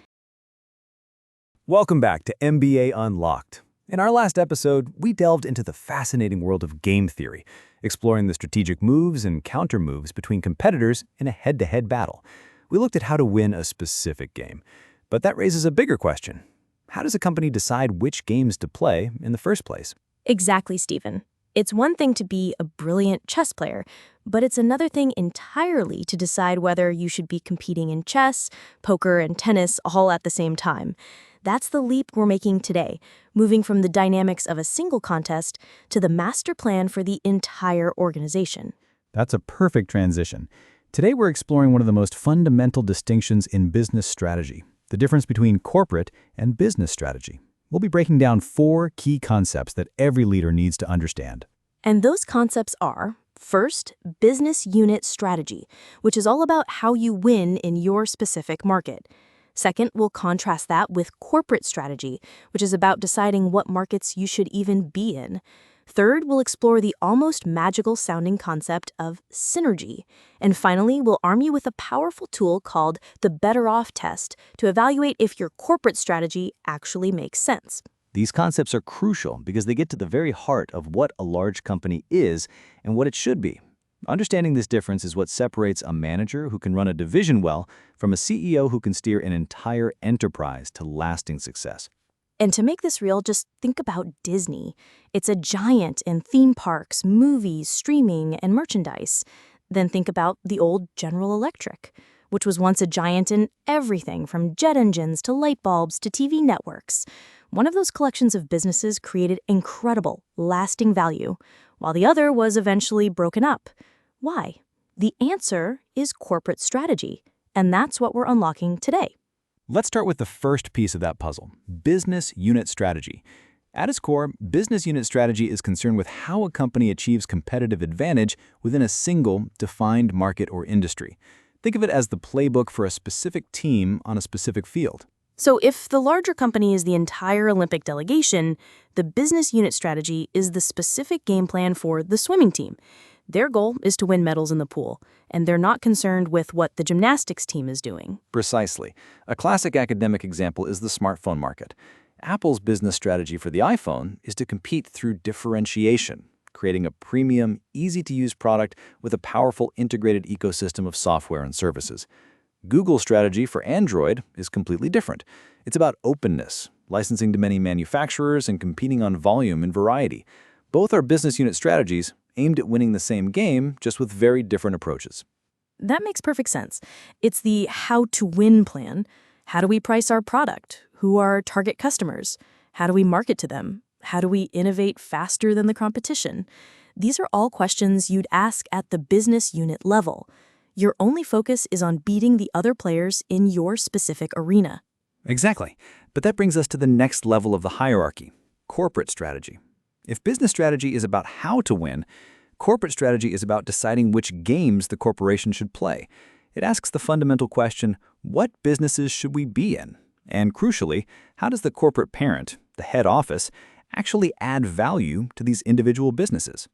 Welcome back to MBA Unlocked. In our last episode, we delved into the fascinating world of game theory, exploring the strategic moves and counter-moves between competitors in a head-to-head battle. We looked at how to win a specific game. But that raises a bigger question. how does a company decide which games to play in the first place? Exactly, Stephen. It's one thing to be a brilliant chess player, but it's another thing entirely to decide whether you should be competing in chess, poker, and tennis all at the same time. That's the leap we're making today, moving from the dynamics of a single contest to the master plan for the entire organization. That's a perfect transition. Today we're exploring one of the most fundamental distinctions in business strategy, the difference between corporate and business strategy. We'll be breaking down 4 key concepts that every leader needs to understand. And those concepts are, first, business unit strategy, which is all about how you win in your specific market. Second, we'll contrast that with corporate strategy, which is about deciding what markets you should even be in. Third, we'll explore the almost magical-sounding concept of synergy. And finally, we'll arm you with a powerful tool called the Better Off test to evaluate if your corporate strategy actually makes sense. These concepts are crucial because they get to the very heart of what a large company is and what it should be. Understanding this difference is what separates a manager who can run a division well from a CEO who can steer an entire enterprise to lasting success. And to make this real, just think about Disney. It's a giant in theme parks, movies, streaming, and merchandise. Then think about the old General Electric, which was once a giant in everything from jet engines to light bulbs to TV networks. One of those collections of businesses created incredible, lasting value, while the other was eventually broken up. Why? The answer is corporate strategy, and that's what we're unlocking today. Let's start with the first piece of that puzzle, business unit strategy. At its core, business unit strategy is concerned with how a company achieves competitive advantage within a single, defined market or industry. Think of it as the playbook for a specific team on a specific field. So if the larger company is the entire Olympic delegation, the business unit strategy is the specific game plan for the swimming team. Their goal is to win medals in the pool, and they're not concerned with what the gymnastics team is doing. Precisely. A classic academic example is the smartphone market. Apple's business strategy for the iPhone is to compete through differentiation, creating a premium, easy-to-use product with a powerful integrated ecosystem of software and services. Google's strategy for Android is completely different. It's about openness, licensing to many manufacturers, and competing on volume and variety. Both are business unit strategies aimed at winning the same game, just with very different approaches. That makes perfect sense. It's the how-to-win plan. How do we price our product? Who are our target customers? How do we market to them? How do we innovate faster than the competition? These are all questions you'd ask at the business unit level. Your only focus is on beating the other players in your specific arena. Exactly. But that brings us to the next level of the hierarchy, corporate strategy. If business strategy is about how to win, corporate strategy is about deciding which games the corporation should play. It asks the fundamental question, what businesses should we be in? And crucially, how does the corporate parent, the head office, actually add value to these individual businesses?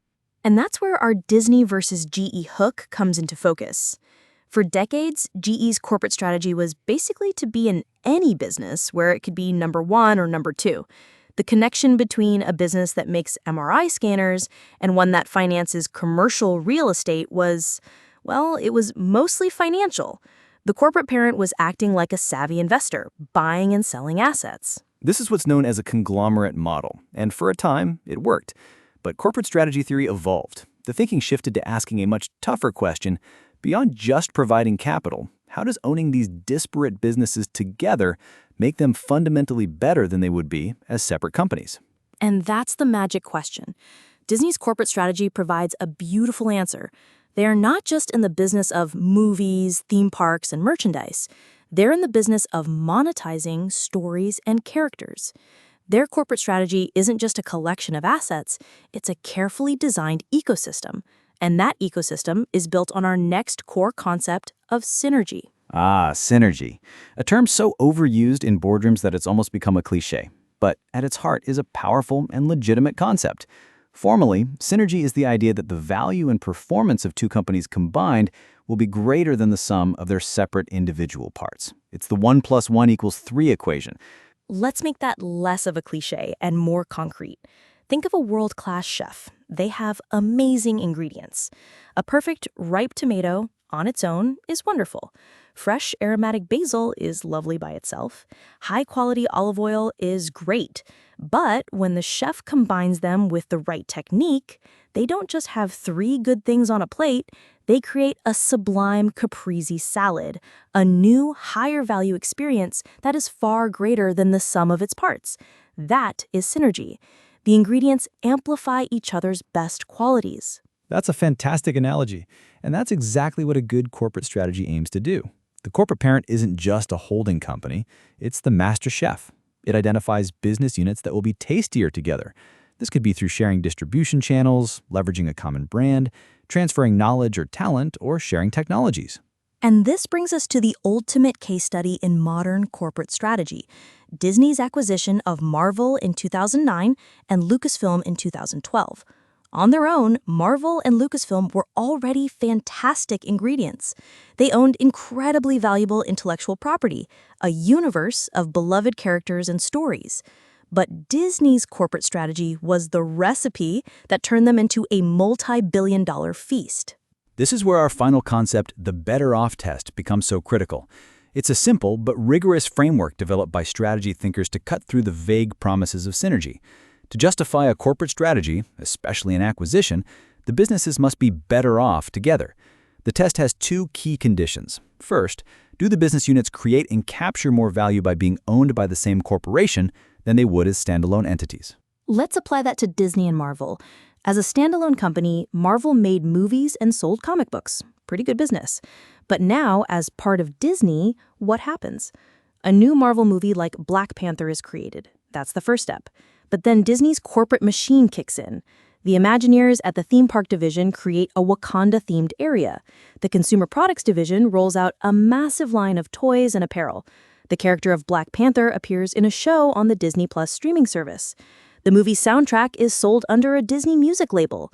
And that's where our Disney versus GE hook comes into focus. For decades, GE's corporate strategy was basically to be in any business where it could be number 1 or number 2. The connection between a business that makes MRI scanners and one that finances commercial real estate was, well, it was mostly financial. The corporate parent was acting like a savvy investor, buying and selling assets. This is what's known as a conglomerate model, and for a time, it worked. But corporate strategy theory evolved. The thinking shifted to asking a much tougher question. Beyond just providing capital, how does owning these disparate businesses together make them fundamentally better than they would be as separate companies? And that's the magic question. Disney's corporate strategy provides a beautiful answer. They are not just in the business of movies, theme parks, and merchandise. They're in the business of monetizing stories and characters. Their corporate strategy isn't just a collection of assets, it's a carefully designed ecosystem. And that ecosystem is built on our next core concept of synergy. Ah, synergy. A term so overused in boardrooms that it's almost become a cliche. But at its heart is a powerful and legitimate concept. Formally, synergy is the idea that the value and performance of two companies combined will be greater than the sum of their separate individual parts. It's the 1 + 1 = 3 equation. Let's make that less of a cliche and more concrete. Think of a world-class chef. They have amazing ingredients. A perfect ripe tomato, on its own, is wonderful. Fresh aromatic basil is lovely by itself. High-quality olive oil is great. But when the chef combines them with the right technique, they don't just have 3 good things on a plate, they create a sublime caprese salad, a new, higher-value experience that is far greater than the sum of its parts. That is synergy. The ingredients amplify each other's best qualities. That's a fantastic analogy, and that's exactly what a good corporate strategy aims to do. The corporate parent isn't just a holding company, it's the master chef. It identifies business units that will be tastier together. This could be through sharing distribution channels, leveraging a common brand, transferring knowledge or talent, or sharing technologies. And this brings us to the ultimate case study in modern corporate strategy, Disney's acquisition of Marvel in 2009 and Lucasfilm in 2012. On their own, Marvel and Lucasfilm were already fantastic ingredients. They owned incredibly valuable intellectual property, a universe of beloved characters and stories. But Disney's corporate strategy was the recipe that turned them into a multi-billion-dollar feast. This is where our final concept, the better off test, becomes so critical. It's a simple but rigorous framework developed by strategy thinkers to cut through the vague promises of synergy. To justify a corporate strategy, especially an acquisition, the businesses must be better off together. The test has 2 key conditions. First, do the business units create and capture more value by being owned by the same corporation than they would as standalone entities? Let's apply that to Disney and Marvel. As a standalone company, Marvel made movies and sold comic books. Pretty good business. But now, as part of Disney, what happens? A new Marvel movie like Black Panther is created. That's the first step. But then Disney's corporate machine kicks in. The Imagineers at the theme park division create a Wakanda-themed area. The consumer products division rolls out a massive line of toys and apparel. The character of Black Panther appears in a show on the Disney Plus streaming service. The movie's soundtrack is sold under a Disney music label.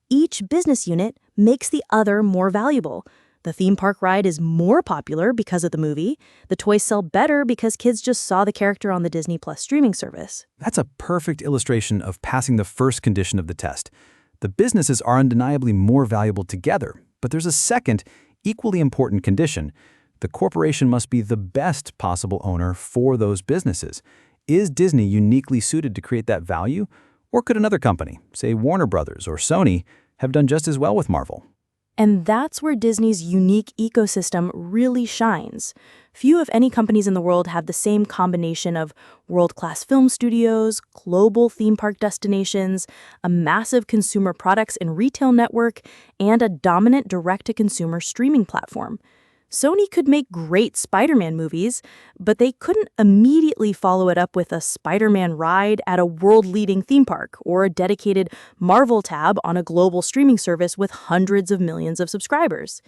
Each business unit makes the other more valuable. The theme park ride is more popular because of the movie. The toys sell better because kids just saw the character on the Disney Plus streaming service. That's a perfect illustration of passing the first condition of the test. The businesses are undeniably more valuable together, but there's a second, equally important condition. The corporation must be the best possible owner for those businesses. Is Disney uniquely suited to create that value? Or could another company, say Warner Brothers or Sony, have done just as well with Marvel? And that's where Disney's unique ecosystem really shines. Few, if any, companies in the world have the same combination of world-class film studios, global theme park destinations, a massive consumer products and retail network, and a dominant direct-to-consumer streaming platform. Sony could make great Spider-Man movies, but they couldn't immediately follow it up with a Spider-Man ride at a world-leading theme park or a dedicated Marvel tab on a global streaming service with hundreds of millions of subscribers.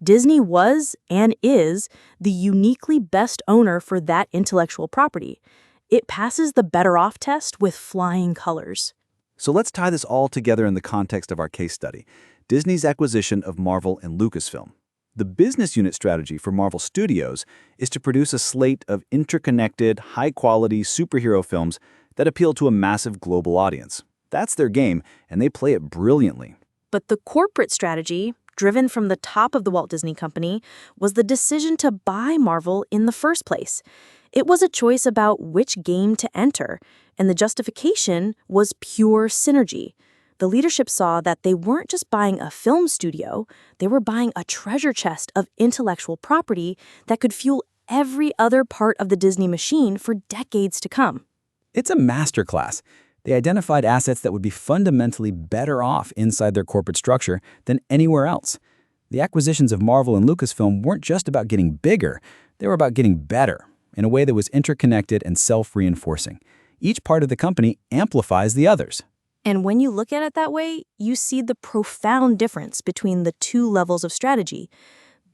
Disney was and is the uniquely best owner for that intellectual property. It passes the better off test with flying colors. So let's tie this all together in the context of our case study, Disney's acquisition of Marvel and Lucasfilm. The business unit strategy for Marvel Studios is to produce a slate of interconnected, high-quality superhero films that appeal to a massive global audience. That's their game, and they play it brilliantly. But the corporate strategy, driven from the top of the Walt Disney Company, was the decision to buy Marvel in the first place. It was a choice about which game to enter, and the justification was pure synergy. The leadership saw that they weren't just buying a film studio, they were buying a treasure chest of intellectual property that could fuel every other part of the Disney machine for decades to come. It's a masterclass. They identified assets that would be fundamentally better off inside their corporate structure than anywhere else. The acquisitions of Marvel and Lucasfilm weren't just about getting bigger, they were about getting better in a way that was interconnected and self-reinforcing. Each part of the company amplifies the others. And when you look at it that way, you see the profound difference between the 2 levels of strategy.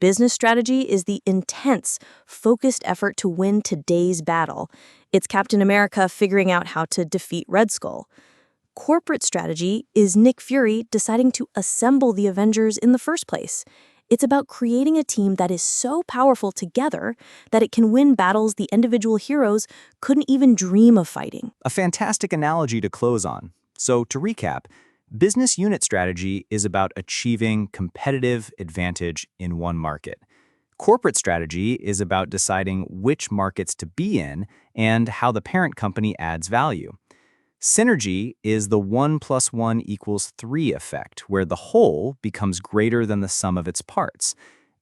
Business strategy is the intense, focused effort to win today's battle. It's Captain America figuring out how to defeat Red Skull. Corporate strategy is Nick Fury deciding to assemble the Avengers in the first place. It's about creating a team that is so powerful together that it can win battles the individual heroes couldn't even dream of fighting. A fantastic analogy to close on. So to recap, Business unit strategy is about achieving competitive advantage in one market. Corporate strategy is about deciding which markets to be in and how the parent company adds value. Synergy is the 1 + 1 = 3 effect, where the whole becomes greater than the sum of its parts.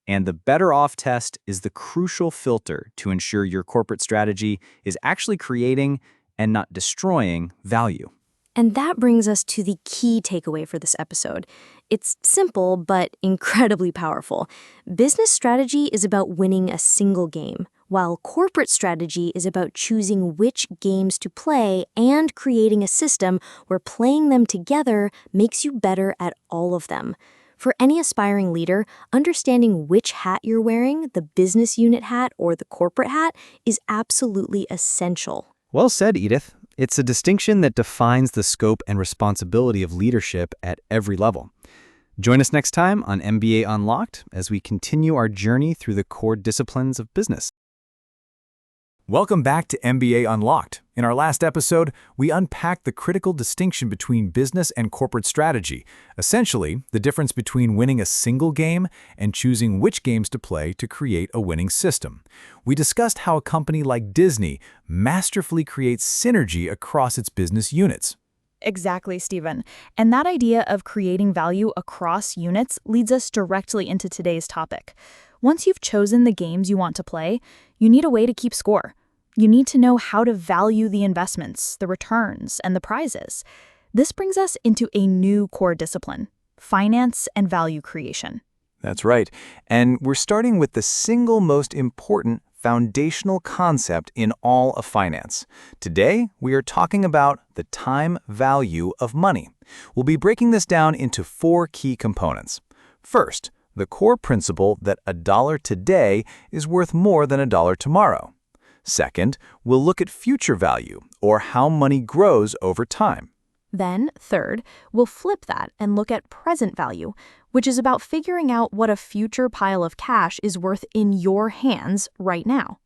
And the better off test is the crucial filter to ensure your corporate strategy is actually creating and not destroying value. And that brings us to the key takeaway for this episode. It's simple, but incredibly powerful. Business strategy is about winning a single game, while corporate strategy is about choosing which games to play and creating a system where playing them together makes you better at all of them. For any aspiring leader, understanding which hat you're wearing, the business unit hat or the corporate hat, is absolutely essential. Well said, Edith. It's a distinction that defines the scope and responsibility of leadership at every level. Join us next time on MBA Unlocked as we continue our journey through the core disciplines of business. Welcome back to MBA Unlocked. In our last episode, we unpacked the critical distinction between business and corporate strategy, essentially the difference between winning a single game and choosing which games to play to create a winning system. We discussed how a company like Disney masterfully creates synergy across its business units. Exactly, Stephen. And that idea of creating value across units leads us directly into today's topic. Once you've chosen the games you want to play, you need a way to keep score. You need to know how to value the investments, the returns, and the prizes. This brings us into a new core discipline: finance and value creation. That's right. And we're starting with the single most important foundational concept in all of finance. Today, we are talking about the time value of money. We'll be breaking this down into 4 key components. First, the core principle that $1 today is worth more than $1 tomorrow. Second, we'll look at future value, or how money grows over time. Then, third, we'll flip that and look at present value, which is about figuring out what a future pile of cash is worth in your hands right now.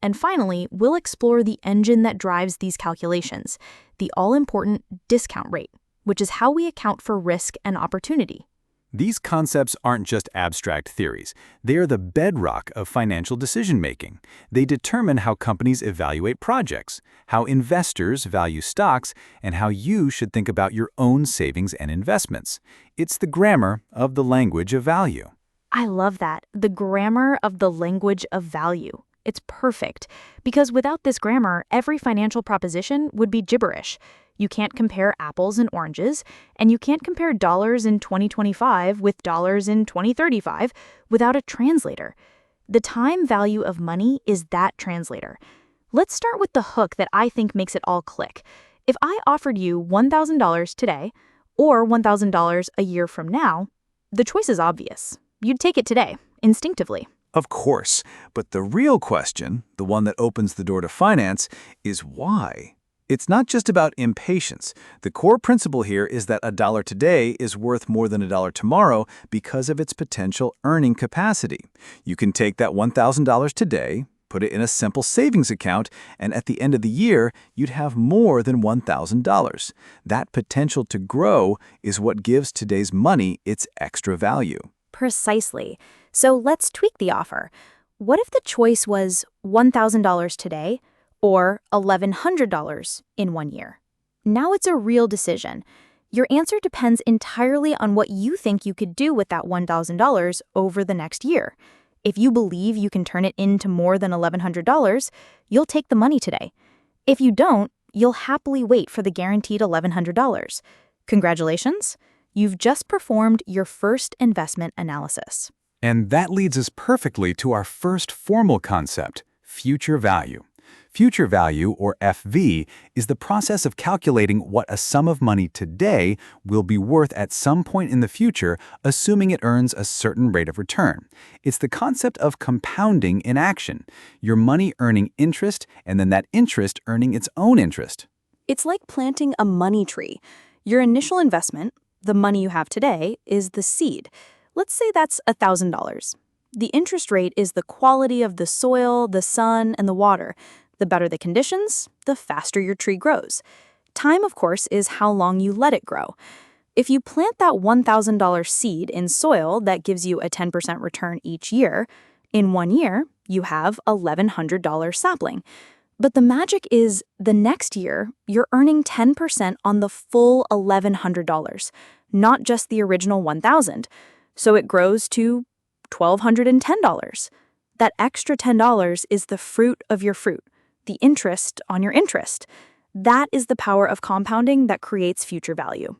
And finally, we'll explore the engine that drives these calculations, the all-important discount rate, which is how we account for risk and opportunity. These concepts aren't just abstract theories. They are the bedrock of financial decision-making. They determine how companies evaluate projects, how investors value stocks, and how you should think about your own savings and investments. It's the grammar of the language of value. I love that, the grammar of the language of value. It's perfect, because without this grammar, every financial proposition would be gibberish. You can't compare apples and oranges, and you can't compare dollars in 2025 with dollars in 2035 without a translator. The time value of money is that translator. Let's start with the hook that I think makes it all click. If I offered you $1,000 today or $1,000 a year from now, the choice is obvious. You'd take it today, instinctively. Of course, but the real question, the one that opens the door to finance, is why? It's not just about impatience. The core principle here is that $1 today is worth more than $1 tomorrow because of its potential earning capacity. You can take that $1,000 today, put it in a simple savings account, and at the end of the year, you'd have more than $1,000. That potential to grow is what gives today's money its extra value. Precisely. So let's tweak the offer. What if the choice was $1,000 today or $1,100 in 1 year? Now it's a real decision. Your answer depends entirely on what you think you could do with that $1,000 over the next year. If you believe you can turn it into more than $1,100, you'll take the money today. If you don't, you'll happily wait for the guaranteed $1,100. Congratulations, you've just performed your first investment analysis. And that leads us perfectly to our first formal concept, future value. Future value, or FV, is the process of calculating what a sum of money today will be worth at some point in the future, assuming it earns a certain rate of return. It's the concept of compounding in action, your money earning interest and then that interest earning its own interest. It's like planting a money tree. Your initial investment, the money you have today, is the seed. Let's say that's $1,000. The interest rate is the quality of the soil, the sun, and the water. The better the conditions, the faster your tree grows. Time, of course, is how long you let it grow. If you plant that $1,000 seed in soil that gives you a 10% return each year, in 1 year, you have $1,100 sapling. But the magic is the next year, you're earning 10% on the full $1,100, not just the original $1,000. So it grows to $1,210. That extra $10 is the fruit of your fruit, the interest on your interest. That is the power of compounding that creates future value.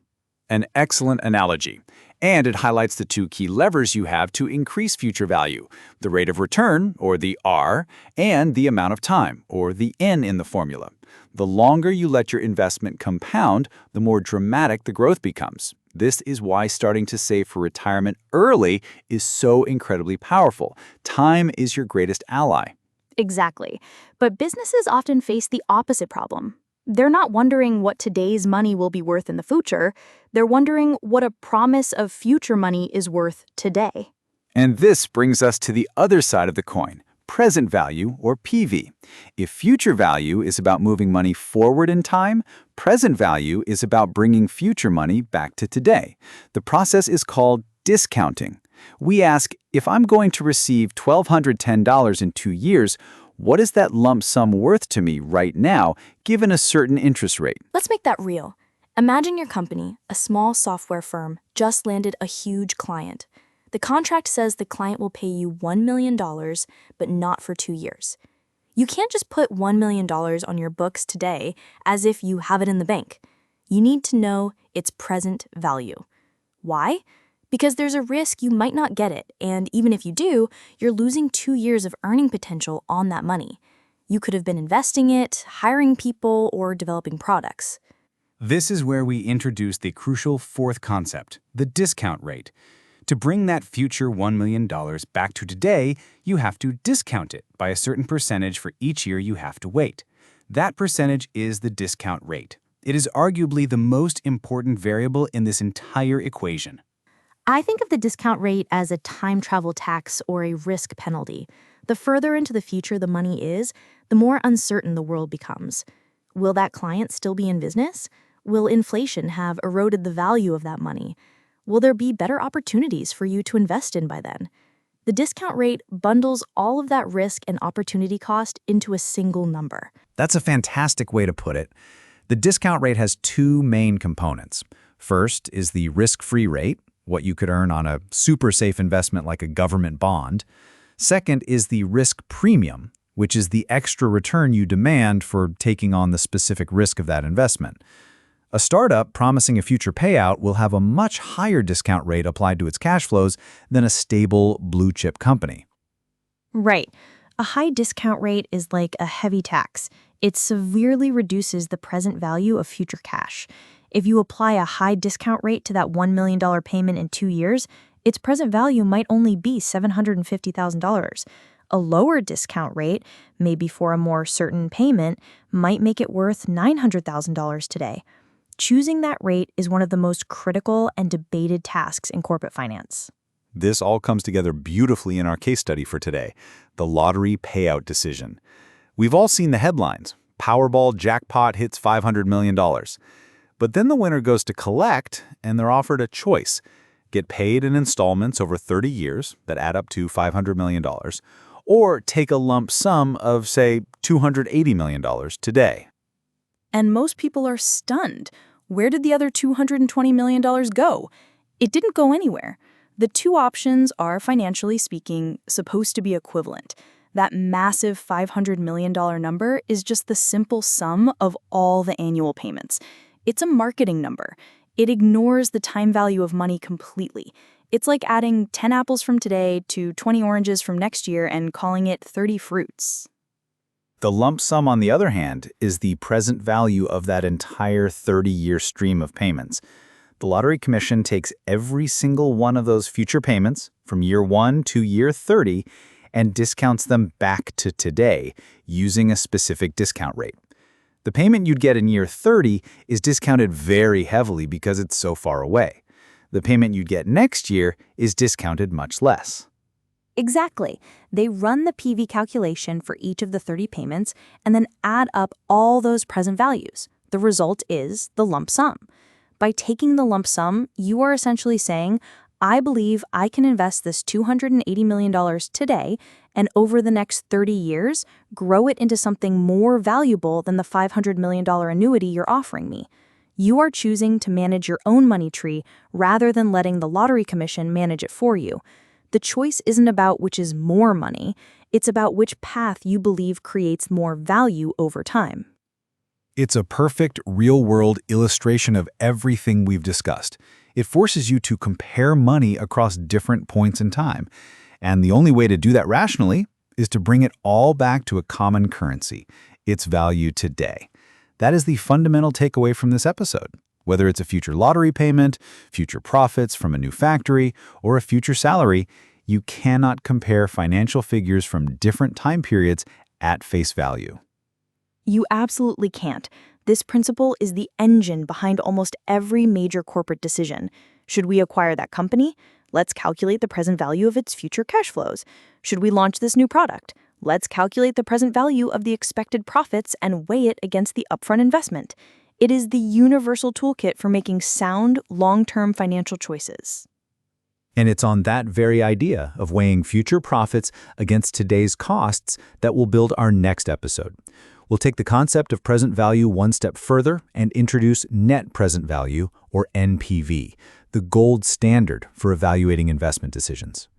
An excellent analogy. And it highlights the two key levers you have to increase future value: the rate of return, or the R, and the amount of time, or the N in the formula. The longer you let your investment compound, the more dramatic the growth becomes. This is why starting to save for retirement early is so incredibly powerful. Time is your greatest ally. Exactly. But businesses often face the opposite problem. They're not wondering what today's money will be worth in the future. They're wondering what a promise of future money is worth today. And this brings us to the other side of the coin: present value, or PV. If future value is about moving money forward in time, present value is about bringing future money back to today. The process is called discounting. We ask, if I'm going to receive $1,210 in 2 years, what is that lump sum worth to me right now, given a certain interest rate? Let's make that real. Imagine your company, a small software firm, just landed a huge client. The contract says the client will pay you $1 million, but not for 2 years. You can't just put $1 million on your books today as if you have it in the bank. You need to know its present value. Why? Because there's a risk you might not get it, and even if you do, you're losing 2 years of earning potential on that money. You could have been investing it, hiring people, or developing products. This is where we introduce the crucial fourth concept, the discount rate. To bring that future $1 million back to today, you have to discount it by a certain percentage for each year you have to wait. That percentage is the discount rate. It is arguably the most important variable in this entire equation. I think of the discount rate as a time travel tax or a risk penalty. The further into the future the money is, the more uncertain the world becomes. Will that client still be in business? Will inflation have eroded the value of that money? Will there be better opportunities for you to invest in by then? The discount rate bundles all of that risk and opportunity cost into a single number. That's a fantastic way to put it. The discount rate has two main components. First is the risk-free rate, what you could earn on a super safe investment like a government bond. Second is the risk premium, which is the extra return you demand for taking on the specific risk of that investment. A startup promising a future payout will have a much higher discount rate applied to its cash flows than a stable blue-chip company. Right. A high discount rate is like a heavy tax. It severely reduces the present value of future cash. If you apply a high discount rate to that $1 million payment in 2 years, its present value might only be $750,000. A lower discount rate, maybe for a more certain payment, might make it worth $900,000 today. Choosing that rate is one of the most critical and debated tasks in corporate finance. This all comes together beautifully in our case study for today, the lottery payout decision. We've all seen the headlines. Powerball jackpot hits $500 million. But then the winner goes to collect, and they're offered a choice: get paid in installments over 30 years that add up to $500 million, or take a lump sum of, say, $280 million today. And most people are stunned. Where did the other $220 million go? It didn't go anywhere. The two options are, financially speaking, supposed to be equivalent. That massive $500 million number is just the simple sum of all the annual payments. It's a marketing number. It ignores the time value of money completely. It's like adding 10 apples from today to 20 oranges from next year and calling it 30 fruits. The lump sum, on the other hand, is the present value of that entire 30-year stream of payments. The Lottery Commission takes every single one of those future payments from year 1 to year 30 and discounts them back to today using a specific discount rate. The payment you'd get in year 30 is discounted very heavily because it's so far away. The payment you'd get next year is discounted much less. Exactly. They run the PV calculation for each of the 30 payments and then add up all those present values. The result is the lump sum. By taking the lump sum, you are essentially saying, I believe I can invest this $280 million today and over the next 30 years, grow it into something more valuable than the $500 million annuity you're offering me. You are choosing to manage your own money tree rather than letting the lottery commission manage it for you. The choice isn't about which is more money, it's about which path you believe creates more value over time. It's a perfect real-world illustration of everything we've discussed. It forces you to compare money across different points in time. And the only way to do that rationally is to bring it all back to a common currency, its value today. That is the fundamental takeaway from this episode. Whether it's a future lottery payment, future profits from a new factory, or a future salary, you cannot compare financial figures from different time periods at face value. You absolutely can't. This principle is the engine behind almost every major corporate decision. Should we acquire that company? Let's calculate the present value of its future cash flows. Should we launch this new product? Let's calculate the present value of the expected profits and weigh it against the upfront investment. It is the universal toolkit for making sound, long-term financial choices. And it's on that very idea of weighing future profits against today's costs that will build our next episode. We'll take the concept of present value one step further and introduce net present value, or NPV, the gold standard for evaluating investment decisions.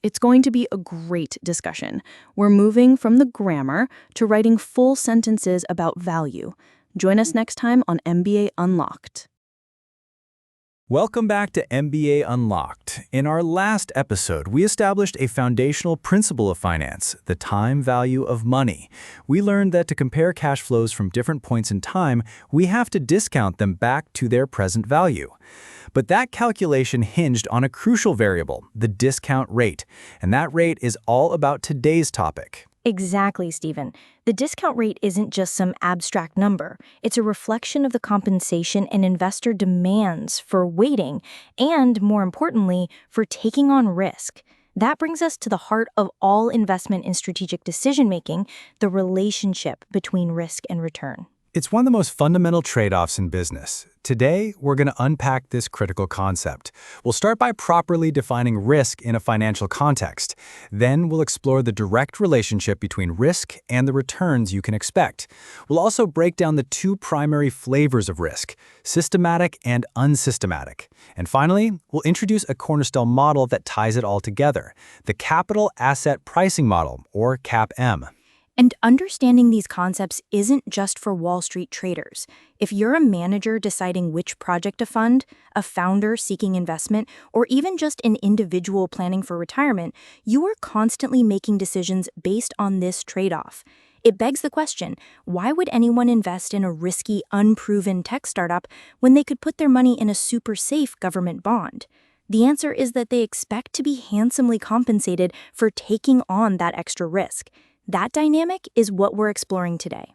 It's going to be a great discussion. We're moving from the grammar to writing full sentences about value. Join us next time on MBA Unlocked. Welcome back to MBA Unlocked. In our last episode, we established a foundational principle of finance, the time value of money. We learned that to compare cash flows from different points in time, we have to discount them back to their present value. But that calculation hinged on a crucial variable, the discount rate. And that rate is all about today's topic. Exactly, Stephen. The discount rate isn't just some abstract number. It's a reflection of the compensation and investor demands for waiting and, more importantly, for taking on risk. That brings us to the heart of all investment and strategic decision-making, the relationship between risk and return. It's one of the most fundamental trade-offs in business. Today, we're going to unpack this critical concept. We'll start by properly defining risk in a financial context. Then we'll explore the direct relationship between risk and the returns you can expect. We'll also break down the two primary flavors of risk, systematic and unsystematic. And finally, we'll introduce a cornerstone model that ties it all together, the Capital Asset Pricing Model, or CAPM. And understanding these concepts isn't just for Wall Street traders. If you're a manager deciding which project to fund, a founder seeking investment, or even just an individual planning for retirement, you are constantly making decisions based on this trade-off. It begs the question, why would anyone invest in a risky, unproven tech startup when they could put their money in a super safe government bond? The answer is that they expect to be handsomely compensated for taking on that extra risk. That dynamic is what we're exploring today.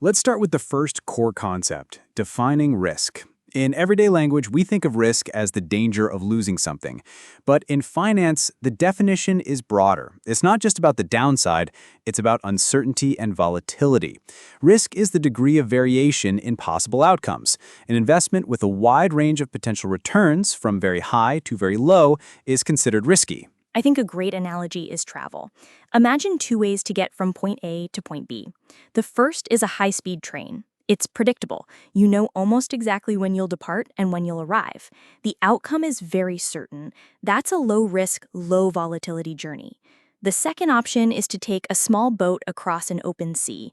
Let's start with the first core concept, defining risk. In everyday language, we think of risk as the danger of losing something. But in finance, the definition is broader. It's not just about the downside, it's about uncertainty and volatility. Risk is the degree of variation in possible outcomes. An investment with a wide range of potential returns, from very high to very low, is considered risky. I think a great analogy is travel. Imagine two ways to get from point A to point B. The first is a high-speed train. It's predictable. You know almost exactly when you'll depart and when you'll arrive. The outcome is very certain. That's a low-risk, low-volatility journey. The second option is to take a small boat across an open sea.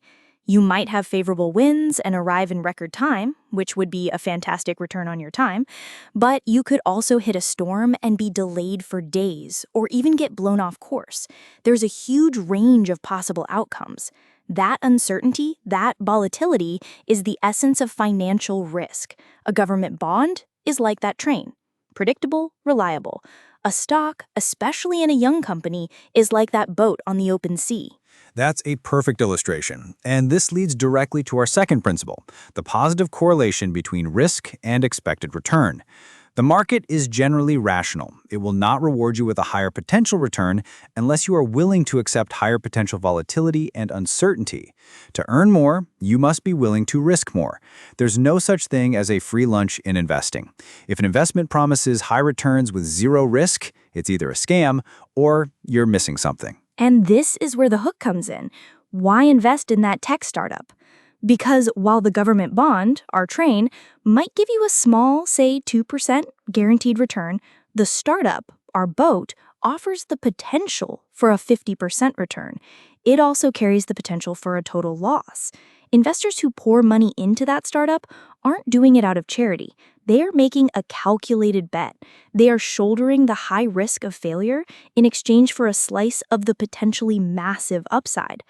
You might have favorable winds and arrive in record time, which would be a fantastic return on your time, but you could also hit a storm and be delayed for days or even get blown off course. There's a huge range of possible outcomes. That uncertainty, that volatility, is the essence of financial risk. A government bond is like that train. Predictable, reliable. A stock, especially in a young company, is like that boat on the open sea. That's a perfect illustration. And this leads directly to our second principle, the positive correlation between risk and expected return. The market is generally rational. It will not reward you with a higher potential return unless you are willing to accept higher potential volatility and uncertainty. To earn more, you must be willing to risk more. There's no such thing as a free lunch in investing. If an investment promises high returns with zero risk, it's either a scam or you're missing something. And this is where the hook comes in. Why invest in that tech startup? Because while the government bond, our train, might give you a small, say 2% guaranteed return, the startup, our boat, offers the potential for a 50% return. It also carries the potential for a total loss. Investors who pour money into that startup aren't doing it out of charity. They are making a calculated bet. They are shouldering the high risk of failure in exchange for a slice of the potentially massive upside.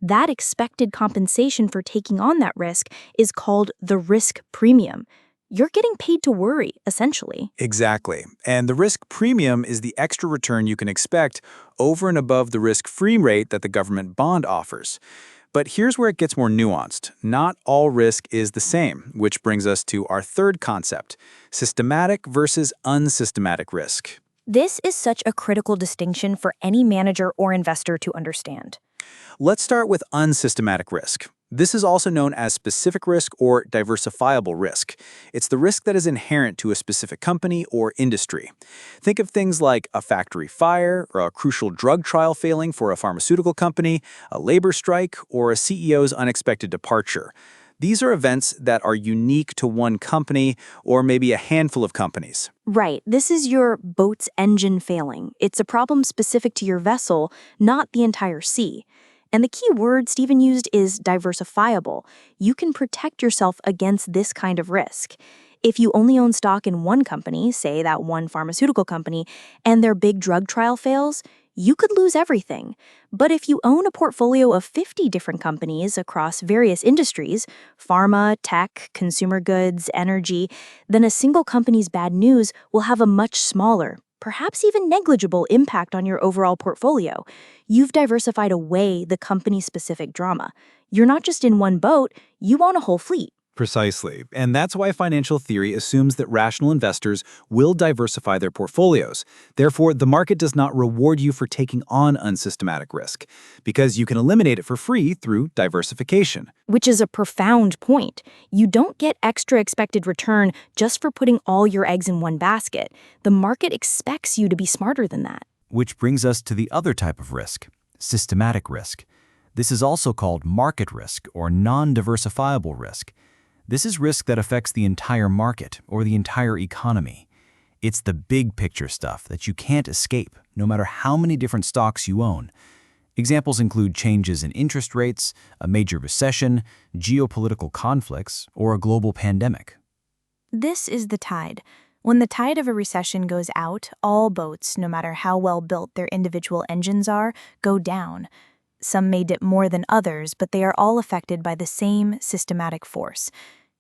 That expected compensation for taking on that risk is called the risk premium. You're getting paid to worry, essentially. Exactly. And the risk premium is the extra return you can expect over and above the risk-free rate that the government bond offers. But here's where it gets more nuanced. Not all risk is the same, which brings us to our third concept, systematic versus unsystematic risk. This is such a critical distinction for any manager or investor to understand. Let's start with unsystematic risk. This is also known as specific risk or diversifiable risk. It's the risk that is inherent to a specific company or industry. Think of things like a factory fire, or a crucial drug trial failing for a pharmaceutical company, a labor strike, or a CEO's unexpected departure. These are events that are unique to one company or maybe a handful of companies. Right, this is your boat's engine failing. It's a problem specific to your vessel, not the entire sea. And the key word Stephen used is diversifiable. You can protect yourself against this kind of risk. If you only own stock in one company, say that one pharmaceutical company, and their big drug trial fails, you could lose everything. But if you own a portfolio of 50 different companies across various industries, pharma, tech, consumer goods, energy, then a single company's bad news will have a much smaller, perhaps even negligible impact on your overall portfolio. You've diversified away the company-specific drama. You're not just in one boat, you own a whole fleet. Precisely. And that's why financial theory assumes that rational investors will diversify their portfolios. Therefore, the market does not reward you for taking on unsystematic risk, because you can eliminate it for free through diversification. Which is a profound point. You don't get extra expected return just for putting all your eggs in one basket. The market expects you to be smarter than that. Which brings us to the other type of risk, systematic risk. This is also called market risk or non-diversifiable risk. This is risk that affects the entire market or the entire economy. It's the big picture stuff that you can't escape, no matter how many different stocks you own. Examples include changes in interest rates, a major recession, geopolitical conflicts, or a global pandemic. This is the tide. When the tide of a recession goes out, all boats, no matter how well built their individual engines are, go down. Some may dip more than others, but they are all affected by the same systematic force.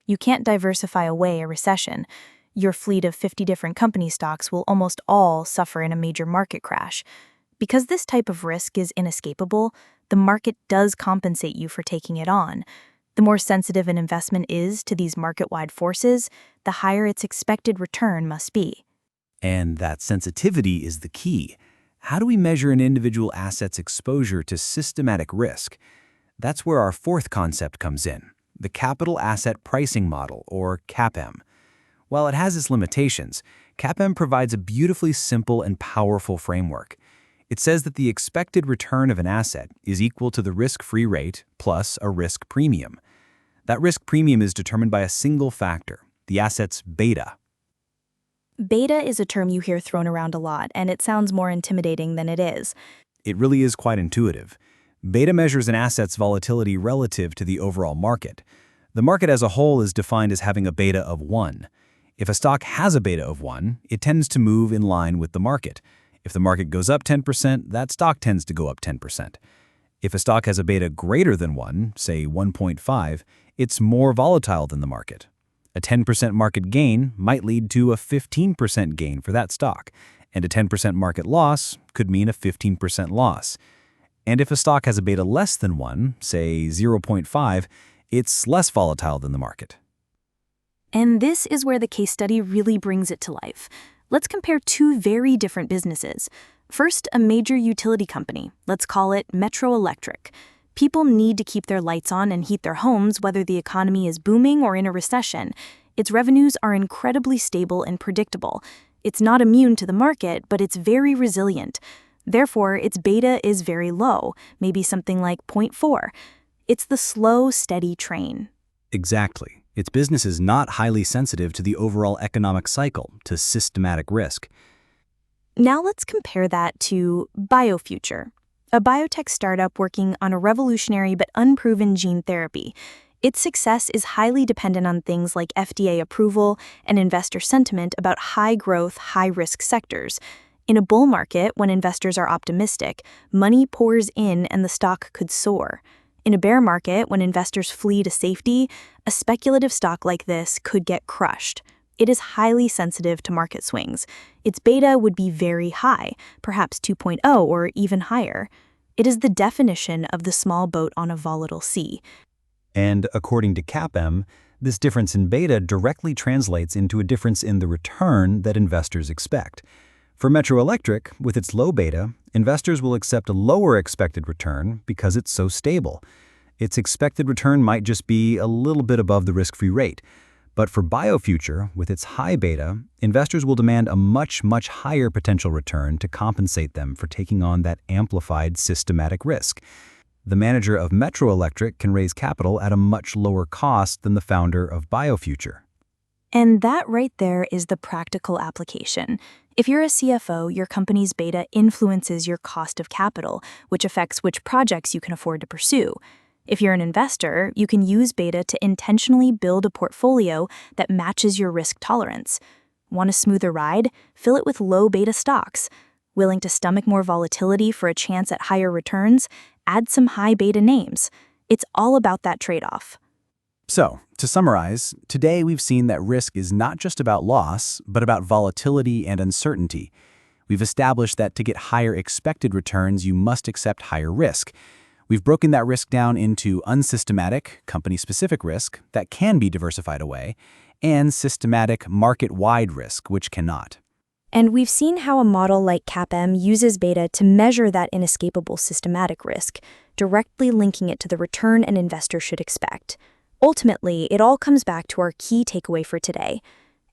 You can't diversify away a recession. Your fleet of 50 different company stocks will almost all suffer in a major market crash. Because this type of risk is inescapable, the market does compensate you for taking it on. The more sensitive an investment is to these market-wide forces, the higher its expected return must be. And that sensitivity is the key. How do we measure an individual asset's exposure to systematic risk? That's where our fourth concept comes in, the Capital Asset Pricing Model, or CAPM. While it has its limitations, CAPM provides a beautifully simple and powerful framework. It says that the expected return of an asset is equal to the risk-free rate plus a risk premium. That risk premium is determined by a single factor, the asset's beta. Beta is a term you hear thrown around a lot, and it sounds more intimidating than it is. It really is quite intuitive. Beta measures an asset's volatility relative to the overall market. The market as a whole is defined as having a beta of 1. If a stock has a beta of 1, it tends to move in line with the market. If the market goes up 10%, that stock tends to go up 10%. If a stock has a beta greater than 1, say 1.5, it's more volatile than the market. A 10% market gain might lead to a 15% gain for that stock, and a 10% market loss could mean a 15% loss. And if a stock has a beta less than 1, say 0.5, it's less volatile than the market. And this is where the case study really brings it to life. Let's compare two very different businesses. First, a major utility company. Let's call it Metro Electric. People need to keep their lights on and heat their homes whether the economy is booming or in a recession. Its revenues are incredibly stable and predictable. It's not immune to the market, but it's very resilient. Therefore, its beta is very low, maybe something like 0.4. It's the slow, steady train. Exactly. Its business is not highly sensitive to the overall economic cycle, to systematic risk. Now let's compare that to BioFuture, a biotech startup working on a revolutionary but unproven gene therapy. Its success is highly dependent on things like FDA approval and investor sentiment about high-growth, high-risk sectors. In a bull market, when investors are optimistic, money pours in and the stock could soar. In a bear market, when investors flee to safety, a speculative stock like this could get crushed. It is highly sensitive to market swings. Its beta would be very high, perhaps 2.0 or even higher. It is the definition of the small boat on a volatile sea. And according to CAPM, this difference in beta directly translates into a difference in the return that investors expect. For Metro Electric, with its low beta, investors will accept a lower expected return because it's so stable. Its expected return might just be a little bit above the risk-free rate. But for BioFuture, with its high beta, investors will demand a much, much higher potential return to compensate them for taking on that amplified systematic risk. The manager of Metro Electric can raise capital at a much lower cost than the founder of BioFuture. And that right there is the practical application. If you're a CFO, your company's beta influences your cost of capital, which affects which projects you can afford to pursue. If you're an investor, you can use beta to intentionally build a portfolio that matches your risk tolerance. Want a smoother ride? Fill it with low beta stocks. Willing to stomach more volatility for a chance at higher returns? Add some high beta names. It's all about that trade-off. So, to summarize, today we've seen that risk is not just about loss, but about volatility and uncertainty. We've established that to get higher expected returns, you must accept higher risk. We've broken that risk down into unsystematic, company-specific risk that can be diversified away, and systematic, market-wide risk, which cannot. And we've seen how a model like CAPM uses beta to measure that inescapable systematic risk, directly linking it to the return an investor should expect. Ultimately, it all comes back to our key takeaway for today.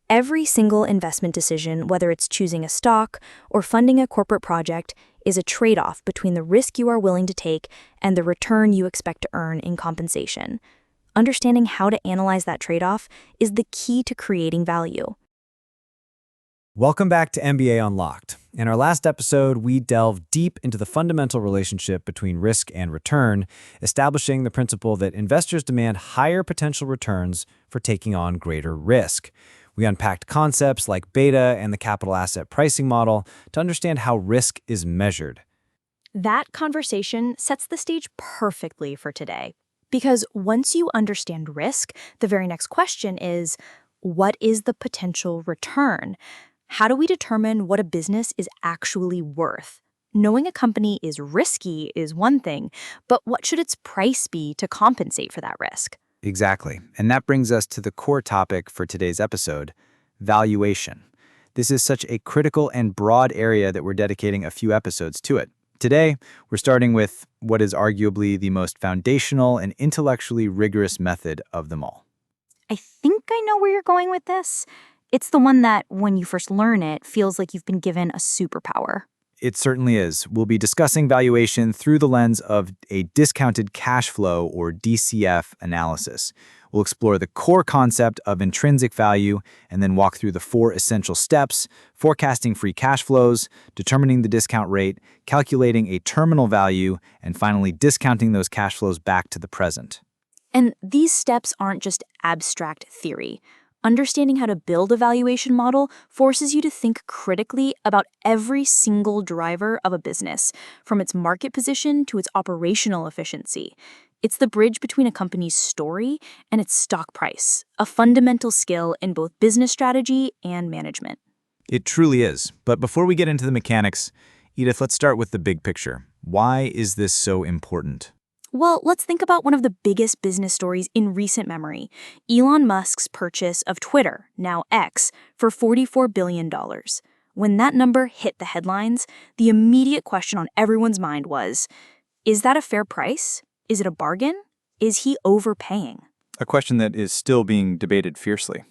Every single investment decision, whether it's choosing a stock or funding a corporate project, is a trade-off between the risk you are willing to take and the return you expect to earn in compensation. Understanding how to analyze that trade-off is the key to creating value. Welcome back to MBA Unlocked. In our last episode, we delved deep into the fundamental relationship between risk and return, establishing the principle that investors demand higher potential returns for taking on greater risk. We unpacked concepts like beta and the capital asset pricing model to understand how risk is measured. That conversation sets the stage perfectly for today. Because once you understand risk, the very next question is, what is the potential return? How do we determine what a business is actually worth? Knowing a company is risky is one thing, but what should its price be to compensate for that risk? Exactly. And that brings us to the core topic for today's episode, valuation. This is such a critical and broad area that we're dedicating a few episodes to it. Today, we're starting with what is arguably the most foundational and intellectually rigorous method of them all. I think I know where you're going with this. It's the one that, when you first learn it, feels like you've been given a superpower. It certainly is. We'll be discussing valuation through the lens of a discounted cash flow or DCF analysis. We'll explore the core concept of intrinsic value and then walk through the 4 essential steps: forecasting free cash flows, determining the discount rate, calculating a terminal value, and finally discounting those cash flows back to the present. And these steps aren't just abstract theory. Understanding how to build a valuation model forces you to think critically about every single driver of a business, from its market position to its operational efficiency. It's the bridge between a company's story and its stock price, a fundamental skill in both business strategy and management. It truly is. But before we get into the mechanics, Edith, let's start with the big picture. Why is this so important? Well, let's think about one of the biggest business stories in recent memory, Elon Musk's purchase of Twitter, now X, for $44 billion. When that number hit the headlines, the immediate question on everyone's mind was, is that a fair price? Is it a bargain? Is he overpaying? A question that is still being debated fiercely.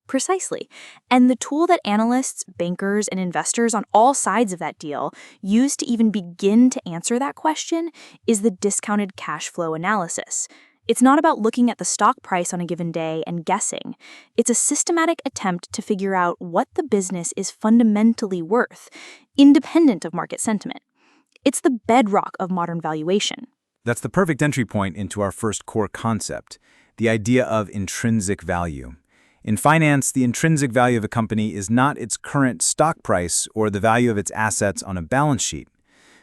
Precisely. And the tool that analysts, bankers, and investors on all sides of that deal use to even begin to answer that question is the discounted cash flow analysis. It's not about looking at the stock price on a given day and guessing. It's a systematic attempt to figure out what the business is fundamentally worth, independent of market sentiment. It's the bedrock of modern valuation. That's the perfect entry point into our first core concept, the idea of intrinsic value. In finance, the intrinsic value of a company is not its current stock price or the value of its assets on a balance sheet.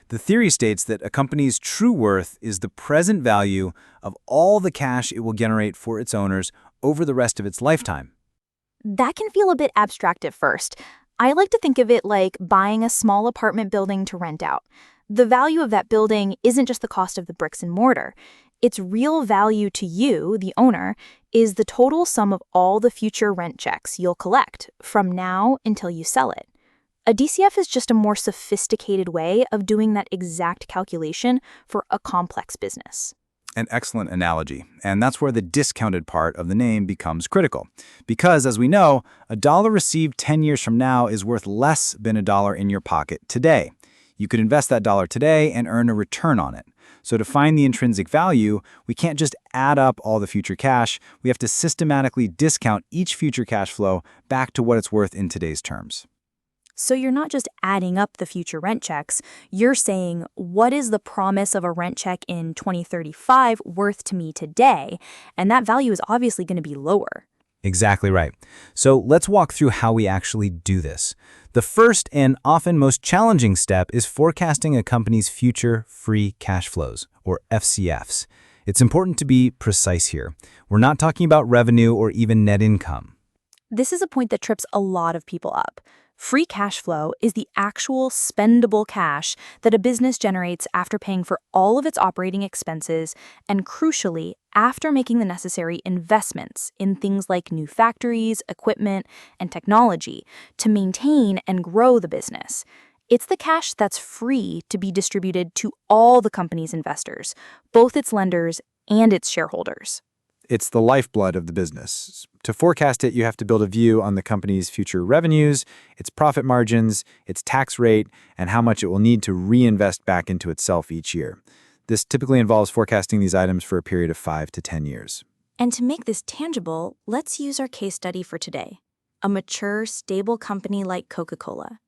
The theory states that a company's true worth is the present value of all the cash it will generate for its owners over the rest of its lifetime. That can feel a bit abstract at first. I like to think of it like buying a small apartment building to rent out. The value of that building isn't just the cost of the bricks and mortar. Its real value to you, the owner, is the total sum of all the future rent checks you'll collect from now until you sell it. A DCF is just a more sophisticated way of doing that exact calculation for a complex business. An excellent analogy, and that's where the discounted part of the name becomes critical. Because, as we know, a dollar received 10 years from now is worth less than a dollar in your pocket today. You could invest that dollar today and earn a return on it. So to find the intrinsic value, we can't just add up all the future cash. We have to systematically discount each future cash flow back to what it's worth in today's terms. So you're not just adding up the future rent checks, you're saying, what is the promise of a rent check in 2035 worth to me today? And that value is obviously going to be lower. Exactly right. So let's walk through how we actually do this. The first and often most challenging step is forecasting a company's future free cash flows, or FCFs. It's important to be precise here. We're not talking about revenue or even net income. This is a point that trips a lot of people up. Free cash flow is the actual spendable cash that a business generates after paying for all of its operating expenses and, crucially, after making the necessary investments in things like new factories, equipment, and technology to maintain and grow the business. It's the cash that's free to be distributed to all the company's investors, both its lenders and its shareholders. It's the lifeblood of the business. To forecast it, you have to build a view on the company's future revenues, its profit margins, its tax rate, and how much it will need to reinvest back into itself each year. This typically involves forecasting these items for a period of 5 to 10 years. And to make this tangible, let's use our case study for today. A mature, stable company like Coca-Cola.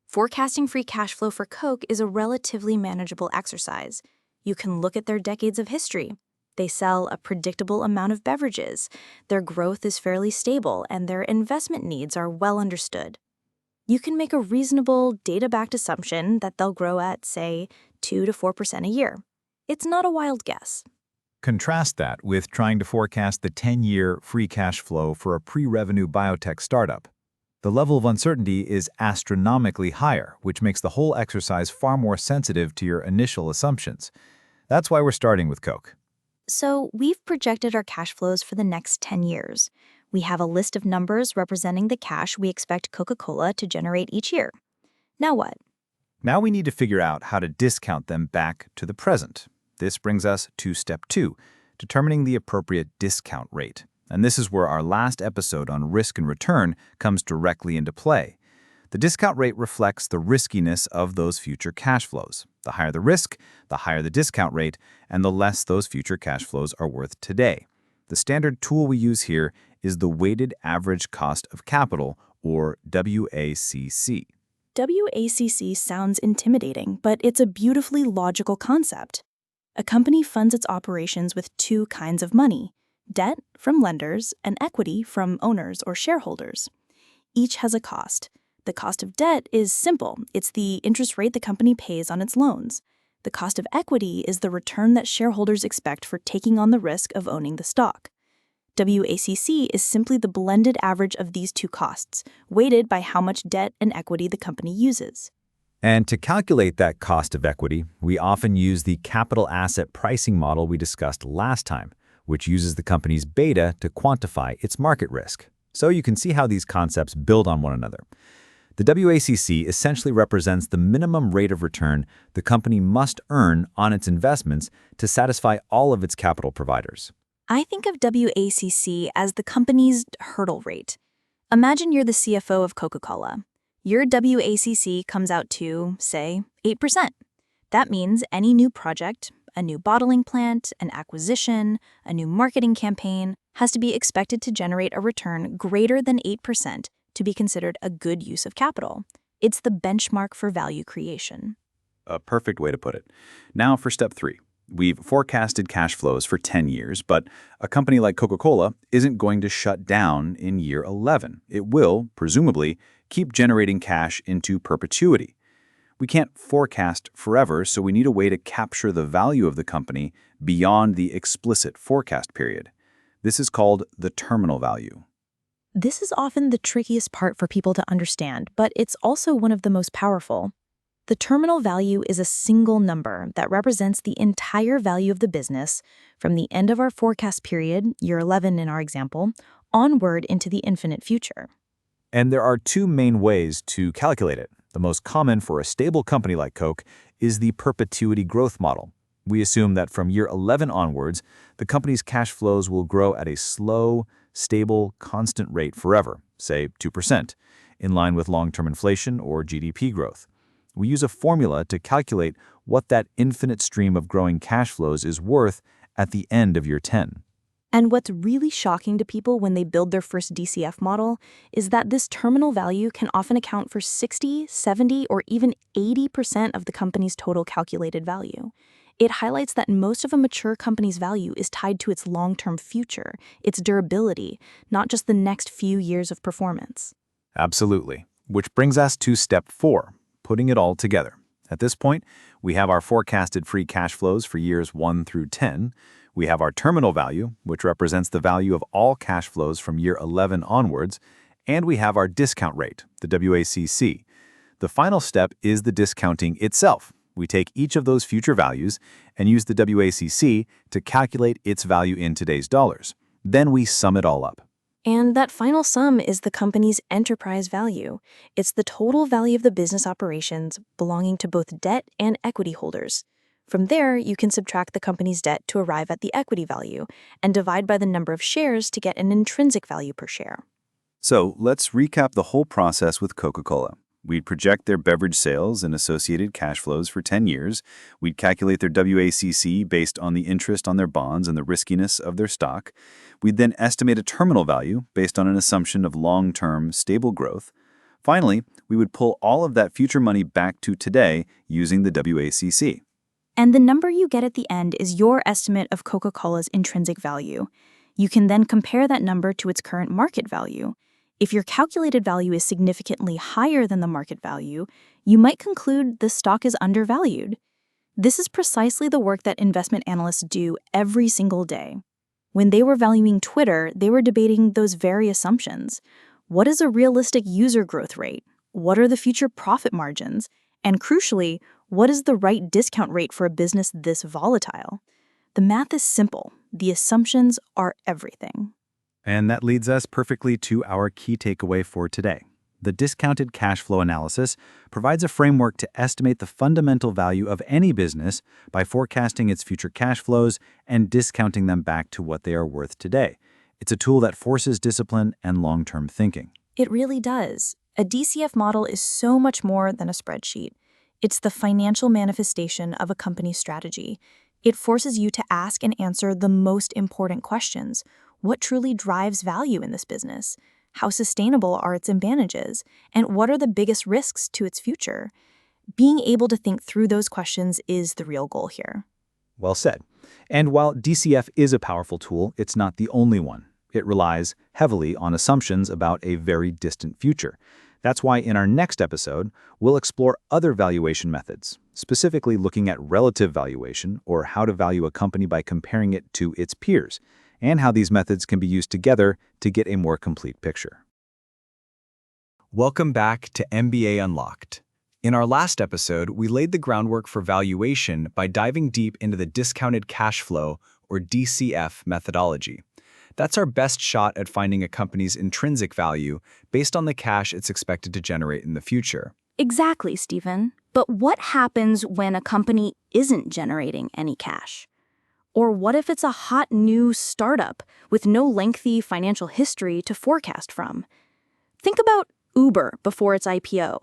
Forecasting free cash flow for Coke is a relatively manageable exercise. You can look at their decades of history. They sell a predictable amount of beverages, their growth is fairly stable, and their investment needs are well understood. You can make a reasonable, data-backed assumption that they'll grow at, say, 2 to 4% a year. It's not a wild guess. Contrast that with trying to forecast the 10-year free cash flow for a pre-revenue biotech startup. The level of uncertainty is astronomically higher, which makes the whole exercise far more sensitive to your initial assumptions. That's why we're starting with Coke. So we've projected our cash flows for the next 10 years. We have a list of numbers representing the cash we expect Coca-Cola to generate each year. Now what? Now we need to figure out how to discount them back to the present. This brings us to step 2, determining the appropriate discount rate. And this is where our last episode on risk and return comes directly into play. The discount rate reflects the riskiness of those future cash flows. The higher the risk, the higher the discount rate, and the less those future cash flows are worth today. The standard tool we use here is the weighted average cost of capital, or WACC. WACC sounds intimidating, but it's a beautifully logical concept. A company funds its operations with two kinds of money: debt from lenders and equity from owners or shareholders. Each has a cost. The cost of debt is simple. It's the interest rate the company pays on its loans. The cost of equity is the return that shareholders expect for taking on the risk of owning the stock. WACC is simply the blended average of these two costs, weighted by how much debt and equity the company uses. And to calculate that cost of equity, we often use the capital asset pricing model we discussed last time, which uses the company's beta to quantify its market risk. So you can see how these concepts build on one another. The WACC essentially represents the minimum rate of return the company must earn on its investments to satisfy all of its capital providers. I think of WACC as the company's hurdle rate. Imagine you're the CFO of Coca-Cola. Your WACC comes out to, say, 8%. That means any new project, a new bottling plant, an acquisition, a new marketing campaign, has to be expected to generate a return greater than 8% to be considered a good use of capital. It's the benchmark for value creation. A perfect way to put it. Now for step 3. We've forecasted cash flows for 10 years, but a company like Coca-Cola isn't going to shut down in year 11. It will, presumably, keep generating cash into perpetuity. We can't forecast forever, so we need a way to capture the value of the company beyond the explicit forecast period. This is called the terminal value. This is often the trickiest part for people to understand, but it's also one of the most powerful. The terminal value is a single number that represents the entire value of the business from the end of our forecast period, year 11 in our example, onward into the infinite future. And there are 2 main ways to calculate it. The most common for a stable company like Coke is the perpetuity growth model. We assume that from year 11 onwards, the company's cash flows will grow at a slow, stable, constant rate forever, say 2%, in line with long-term inflation or GDP growth. We use a formula to calculate what that infinite stream of growing cash flows is worth at the end of year 10. And what's really shocking to people when they build their first DCF model is that this terminal value can often account for 60, 70, or even 80% of the company's total calculated value. It highlights that most of a mature company's value is tied to its long-term future, its durability, not just the next few years of performance. Absolutely. Which brings us to step 4, putting it all together. At this point, we have our forecasted free cash flows for years 1 through 10. We have our terminal value, which represents the value of all cash flows from year 11 onwards, and we have our discount rate, the WACC. The final step is the discounting itself. We take each of those future values and use the WACC to calculate its value in today's dollars. Then we sum it all up. And that final sum is the company's enterprise value. It's the total value of the business operations belonging to both debt and equity holders. From there, you can subtract the company's debt to arrive at the equity value and divide by the number of shares to get an intrinsic value per share. So let's recap the whole process with Coca-Cola. We'd project their beverage sales and associated cash flows for 10 years. We'd calculate their WACC based on the interest on their bonds and the riskiness of their stock. We'd then estimate a terminal value based on an assumption of long-term, stable growth. Finally, we would pull all of that future money back to today using the WACC. And the number you get at the end is your estimate of Coca-Cola's intrinsic value. You can then compare that number to its current market value. If your calculated value is significantly higher than the market value, you might conclude the stock is undervalued. This is precisely the work that investment analysts do every single day. When they were valuing Twitter, they were debating those very assumptions. What is a realistic user growth rate? What are the future profit margins? And crucially, what is the right discount rate for a business this volatile? The math is simple. The assumptions are everything. And that leads us perfectly to our key takeaway for today. The discounted cash flow analysis provides a framework to estimate the fundamental value of any business by forecasting its future cash flows and discounting them back to what they are worth today. It's a tool that forces discipline and long-term thinking. It really does. A DCF model is so much more than a spreadsheet. It's the financial manifestation of a company's strategy. It forces you to ask and answer the most important questions. What truly drives value in this business? How sustainable are its advantages? And what are the biggest risks to its future? Being able to think through those questions is the real goal here. Well said. And while DCF is a powerful tool, it's not the only one. It relies heavily on assumptions about a very distant future. That's why in our next episode, we'll explore other valuation methods, specifically looking at relative valuation, or how to value a company by comparing it to its peers, and how these methods can be used together to get a more complete picture. Welcome back to MBA Unlocked. In our last episode, we laid the groundwork for valuation by diving deep into the discounted cash flow, or DCF, methodology. That's our best shot at finding a company's intrinsic value based on the cash it's expected to generate in the future. Exactly, Stephen. But what happens when a company isn't generating any cash? Or what if it's a hot new startup with no lengthy financial history to forecast from? Think about Uber before its IPO.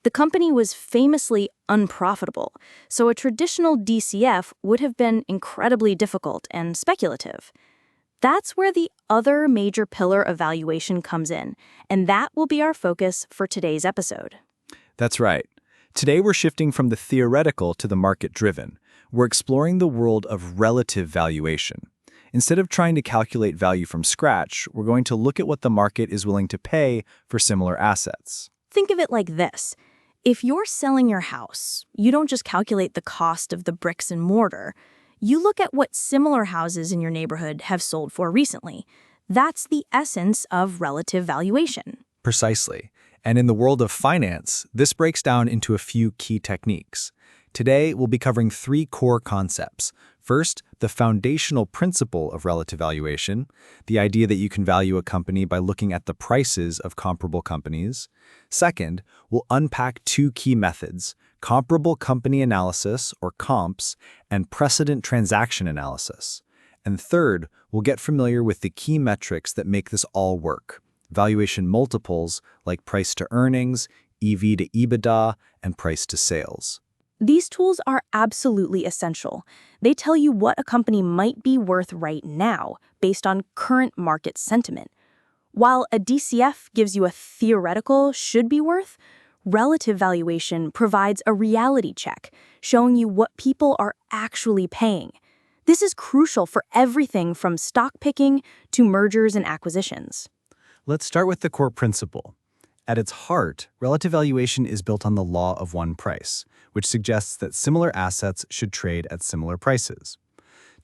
The company was famously unprofitable, so a traditional DCF would have been incredibly difficult and speculative. That's where the other major pillar of valuation comes in, and that will be our focus for today's episode. That's right. Today we're shifting from the theoretical to the market-driven. We're exploring the world of relative valuation. Instead of trying to calculate value from scratch, we're going to look at what the market is willing to pay for similar assets. Think of it like this. If you're selling your house, you don't just calculate the cost of the bricks and mortar. You look at what similar houses in your neighborhood have sold for recently. That's the essence of relative valuation. Precisely. And in the world of finance, this breaks down into a few key techniques. Today, we'll be covering 3 core concepts. First, the foundational principle of relative valuation, the idea that you can value a company by looking at the prices of comparable companies. Second, we'll unpack 2 key methods, comparable company analysis, or comps, and precedent transaction analysis. And third, we'll get familiar with the key metrics that make this all work. Valuation multiples like price to earnings, EV to EBITDA, and price to sales. These tools are absolutely essential. They tell you what a company might be worth right now based on current market sentiment. While a DCF gives you a theoretical should be worth, relative valuation provides a reality check, showing you what people are actually paying. This is crucial for everything from stock picking to mergers and acquisitions. Let's start with the core principle. At its heart, relative valuation is built on the law of one price, which suggests that similar assets should trade at similar prices.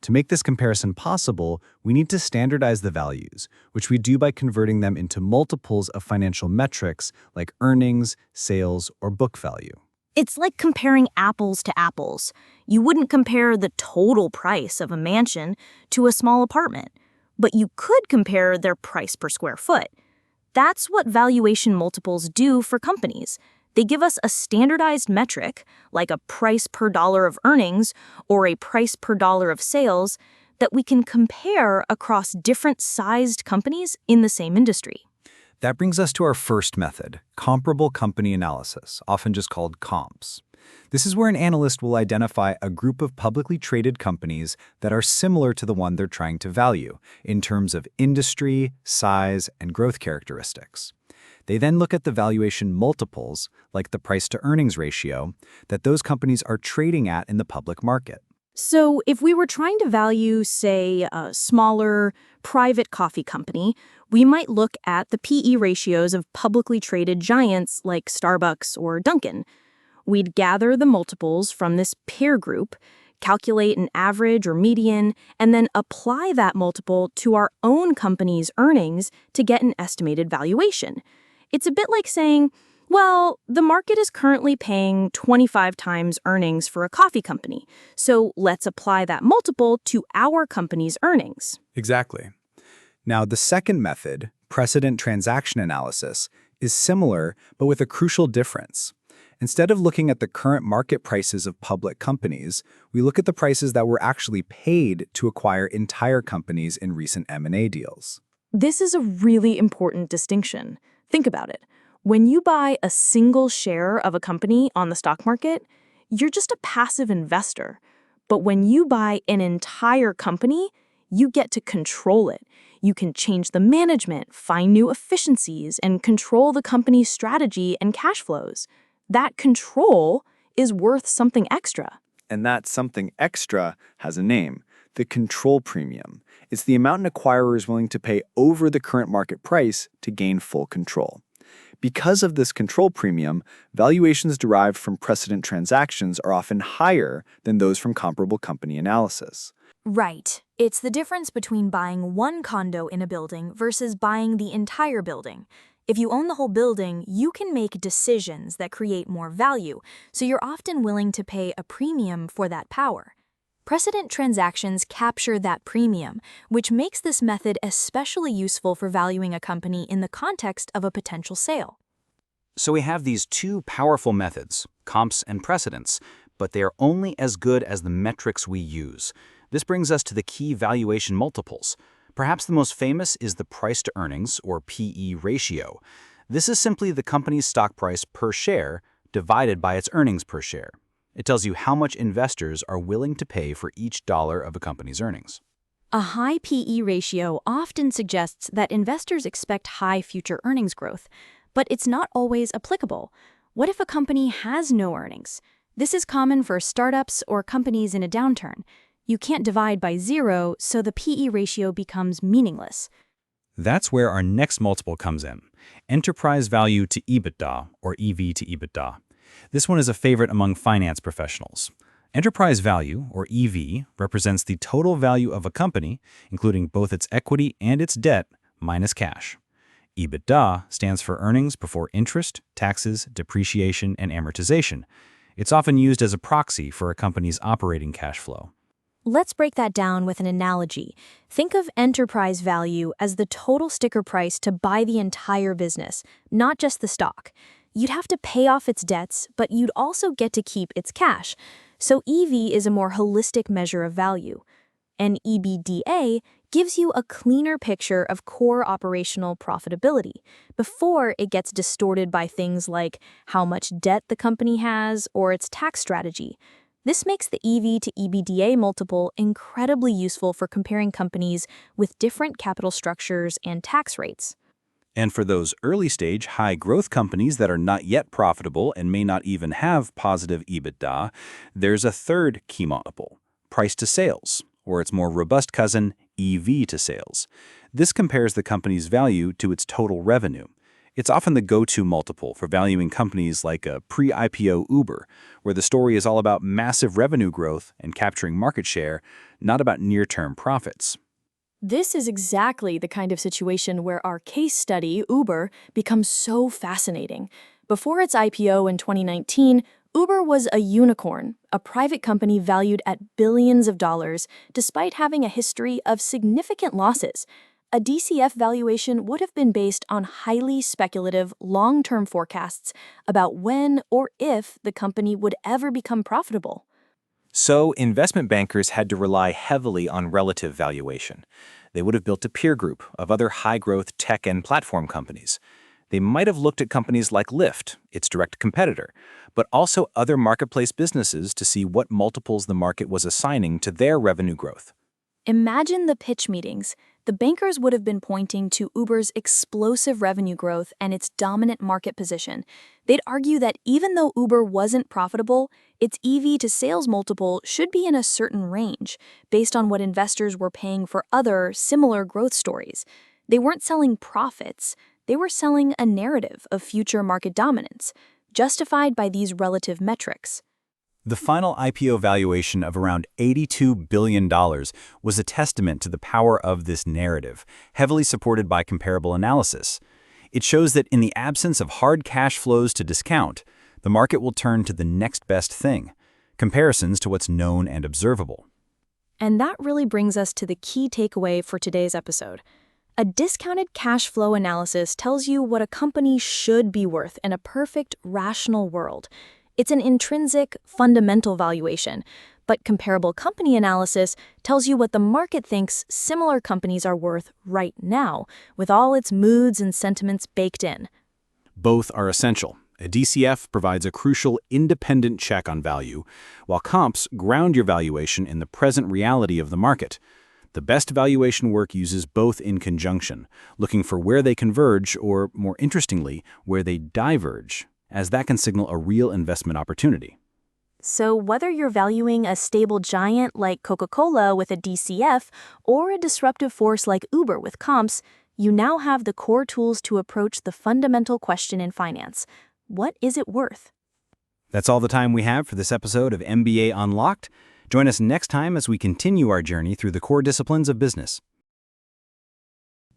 To make this comparison possible, we need to standardize the values, which we do by converting them into multiples of financial metrics like earnings, sales, or book value. It's like comparing apples to apples. You wouldn't compare the total price of a mansion to a small apartment, but you could compare their price per square foot. That's what valuation multiples do for companies. They give us a standardized metric, like a price per dollar of earnings or a price per dollar of sales, that we can compare across different sized companies in the same industry. That brings us to our first method, comparable company analysis, often just called comps. This is where an analyst will identify a group of publicly traded companies that are similar to the one they're trying to value in terms of industry, size, and growth characteristics. They then look at the valuation multiples, like the price-to-earnings ratio, that those companies are trading at in the public market. So if we were trying to value, say, a smaller private coffee company, we might look at the PE ratios of publicly traded giants like Starbucks or Dunkin'. We'd gather the multiples from this peer group, calculate an average or median, and then apply that multiple to our own company's earnings to get an estimated valuation. It's a bit like saying, well, the market is currently paying 25 times earnings for a coffee company, so let's apply that multiple to our company's earnings. Exactly. Now, the second method, precedent transaction analysis, is similar, but with a crucial difference. Instead of looking at the current market prices of public companies, we look at the prices that were actually paid to acquire entire companies in recent M&A deals. This is a really important distinction. Think about it. When you buy a single share of a company on the stock market, you're just a passive investor. But when you buy an entire company, you get to control it. You can change the management, find new efficiencies, and control the company's strategy and cash flows. That control is worth something extra. And that something extra has a name, the control premium. It's the amount an acquirer is willing to pay over the current market price to gain full control. Because of this control premium, valuations derived from precedent transactions are often higher than those from comparable company analysis. Right. It's the difference between buying one condo in a building versus buying the entire building. If you own the whole building, you can make decisions that create more value, so you're often willing to pay a premium for that power. Precedent transactions capture that premium, which makes this method especially useful for valuing a company in the context of a potential sale. So we have these two powerful methods, comps and precedents, but they are only as good as the metrics we use. This brings us to the key valuation multiples. Perhaps the most famous is the price-to-earnings, or PE ratio. This is simply the company's stock price per share divided by its earnings per share. It tells you how much investors are willing to pay for each dollar of a company's earnings. A high PE ratio often suggests that investors expect high future earnings growth, but it's not always applicable. What if a company has no earnings? This is common for startups or companies in a downturn. You can't divide by zero, so the PE ratio becomes meaningless. That's where our next multiple comes in, enterprise value to EBITDA, or EV to EBITDA. This one is a favorite among finance professionals. Enterprise value, or EV, represents the total value of a company, including both its equity and its debt, minus cash. EBITDA stands for earnings before interest, taxes, depreciation, and amortization. It's often used as a proxy for a company's operating cash flow. Let's break that down with an analogy. Think of enterprise value as the total sticker price to buy the entire business, not just the stock. You'd have to pay off its debts, but you'd also get to keep its cash. So EV is a more holistic measure of value. And EBITDA gives you a cleaner picture of core operational profitability before it gets distorted by things like how much debt the company has or its tax strategy. This makes the EV to EBITDA multiple incredibly useful for comparing companies with different capital structures and tax rates. And for those early-stage, high-growth companies that are not yet profitable and may not even have positive EBITDA, there's a third key multiple, price to sales, or its more robust cousin, EV to sales. This compares the company's value to its total revenue. It's often the go-to multiple for valuing companies like a pre-IPO Uber, where the story is all about massive revenue growth and capturing market share, not about near-term profits. This is exactly the kind of situation where our case study, Uber, becomes so fascinating. Before its IPO in 2019, Uber was a unicorn, a private company valued at billions of dollars, despite having a history of significant losses. A DCF valuation would have been based on highly speculative, long-term forecasts about when or if the company would ever become profitable. So, investment bankers had to rely heavily on relative valuation. They would have built a peer group of other high-growth tech and platform companies. They might have looked at companies like Lyft, its direct competitor, but also other marketplace businesses to see what multiples the market was assigning to their revenue growth. Imagine the pitch meetings. The bankers would have been pointing to Uber's explosive revenue growth and its dominant market position. They'd argue that even though Uber wasn't profitable, its EV to sales multiple should be in a certain range, based on what investors were paying for other, similar growth stories. They weren't selling profits, they were selling a narrative of future market dominance, justified by these relative metrics. The final IPO valuation of around $82 billion was a testament to the power of this narrative, heavily supported by comparable analysis. It shows that in the absence of hard cash flows to discount, the market will turn to the next best thing, comparisons to what's known and observable. And that really brings us to the key takeaway for today's episode. A discounted cash flow analysis tells you what a company should be worth in a perfect, rational world. It's an intrinsic, fundamental valuation, but comparable company analysis tells you what the market thinks similar companies are worth right now, with all its moods and sentiments baked in. Both are essential. A DCF provides a crucial independent check on value, while comps ground your valuation in the present reality of the market. The best valuation work uses both in conjunction, looking for where they converge or, more interestingly, where they diverge, as that can signal a real investment opportunity. So whether you're valuing a stable giant like Coca-Cola with a DCF or a disruptive force like Uber with comps, you now have the core tools to approach the fundamental question in finance. What is it worth? That's all the time we have for this episode of MBA Unlocked. Join us next time as we continue our journey through the core disciplines of business.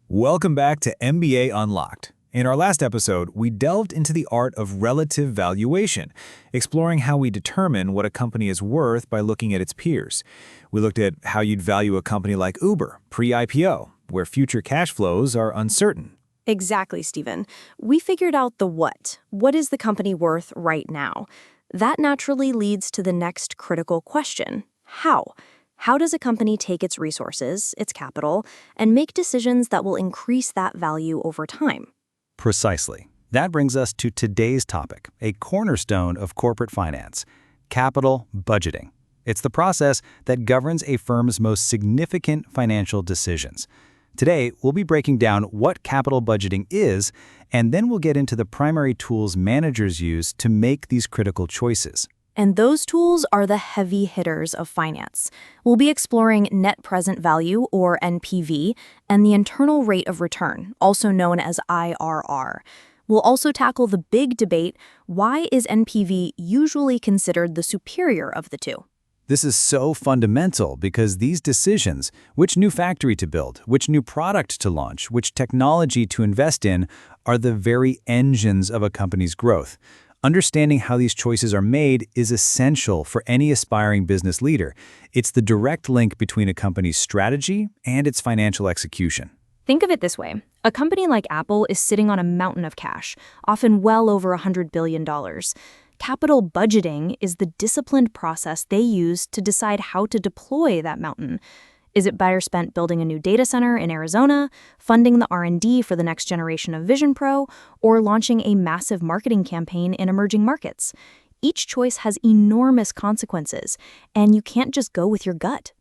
Welcome back to MBA Unlocked. In our last episode, we delved into the art of relative valuation, exploring how we determine what a company is worth by looking at its peers. We looked at how you'd value a company like Uber, pre-IPO, where future cash flows are uncertain. Exactly, Stephen. We figured out the what. What is the company worth right now? That naturally leads to the next critical question. How? How does a company take its resources, its capital, and make decisions that will increase that value over time? Precisely. That brings us to today's topic, a cornerstone of corporate finance, capital budgeting. It's the process that governs a firm's most significant financial decisions. Today, we'll be breaking down what capital budgeting is, and then we'll get into the primary tools managers use to make these critical choices. And those tools are the heavy hitters of finance. We'll be exploring net present value, or NPV, and the internal rate of return, also known as IRR. We'll also tackle the big debate, why is NPV usually considered the superior of the two? This is so fundamental because these decisions, which new factory to build, which new product to launch, which technology to invest in, are the very engines of a company's growth. Understanding how these choices are made is essential for any aspiring business leader. It's the direct link between a company's strategy and its financial execution. Think of it this way. A company like Apple is sitting on a mountain of cash, often well over $100 billion. Capital budgeting is the disciplined process they use to decide how to deploy that mountain. Is it better spent building a new data center in Arizona, funding the R&D for the next generation of Vision Pro, or launching a massive marketing campaign in emerging markets? Each choice has enormous consequences, and you can't just go with your gut.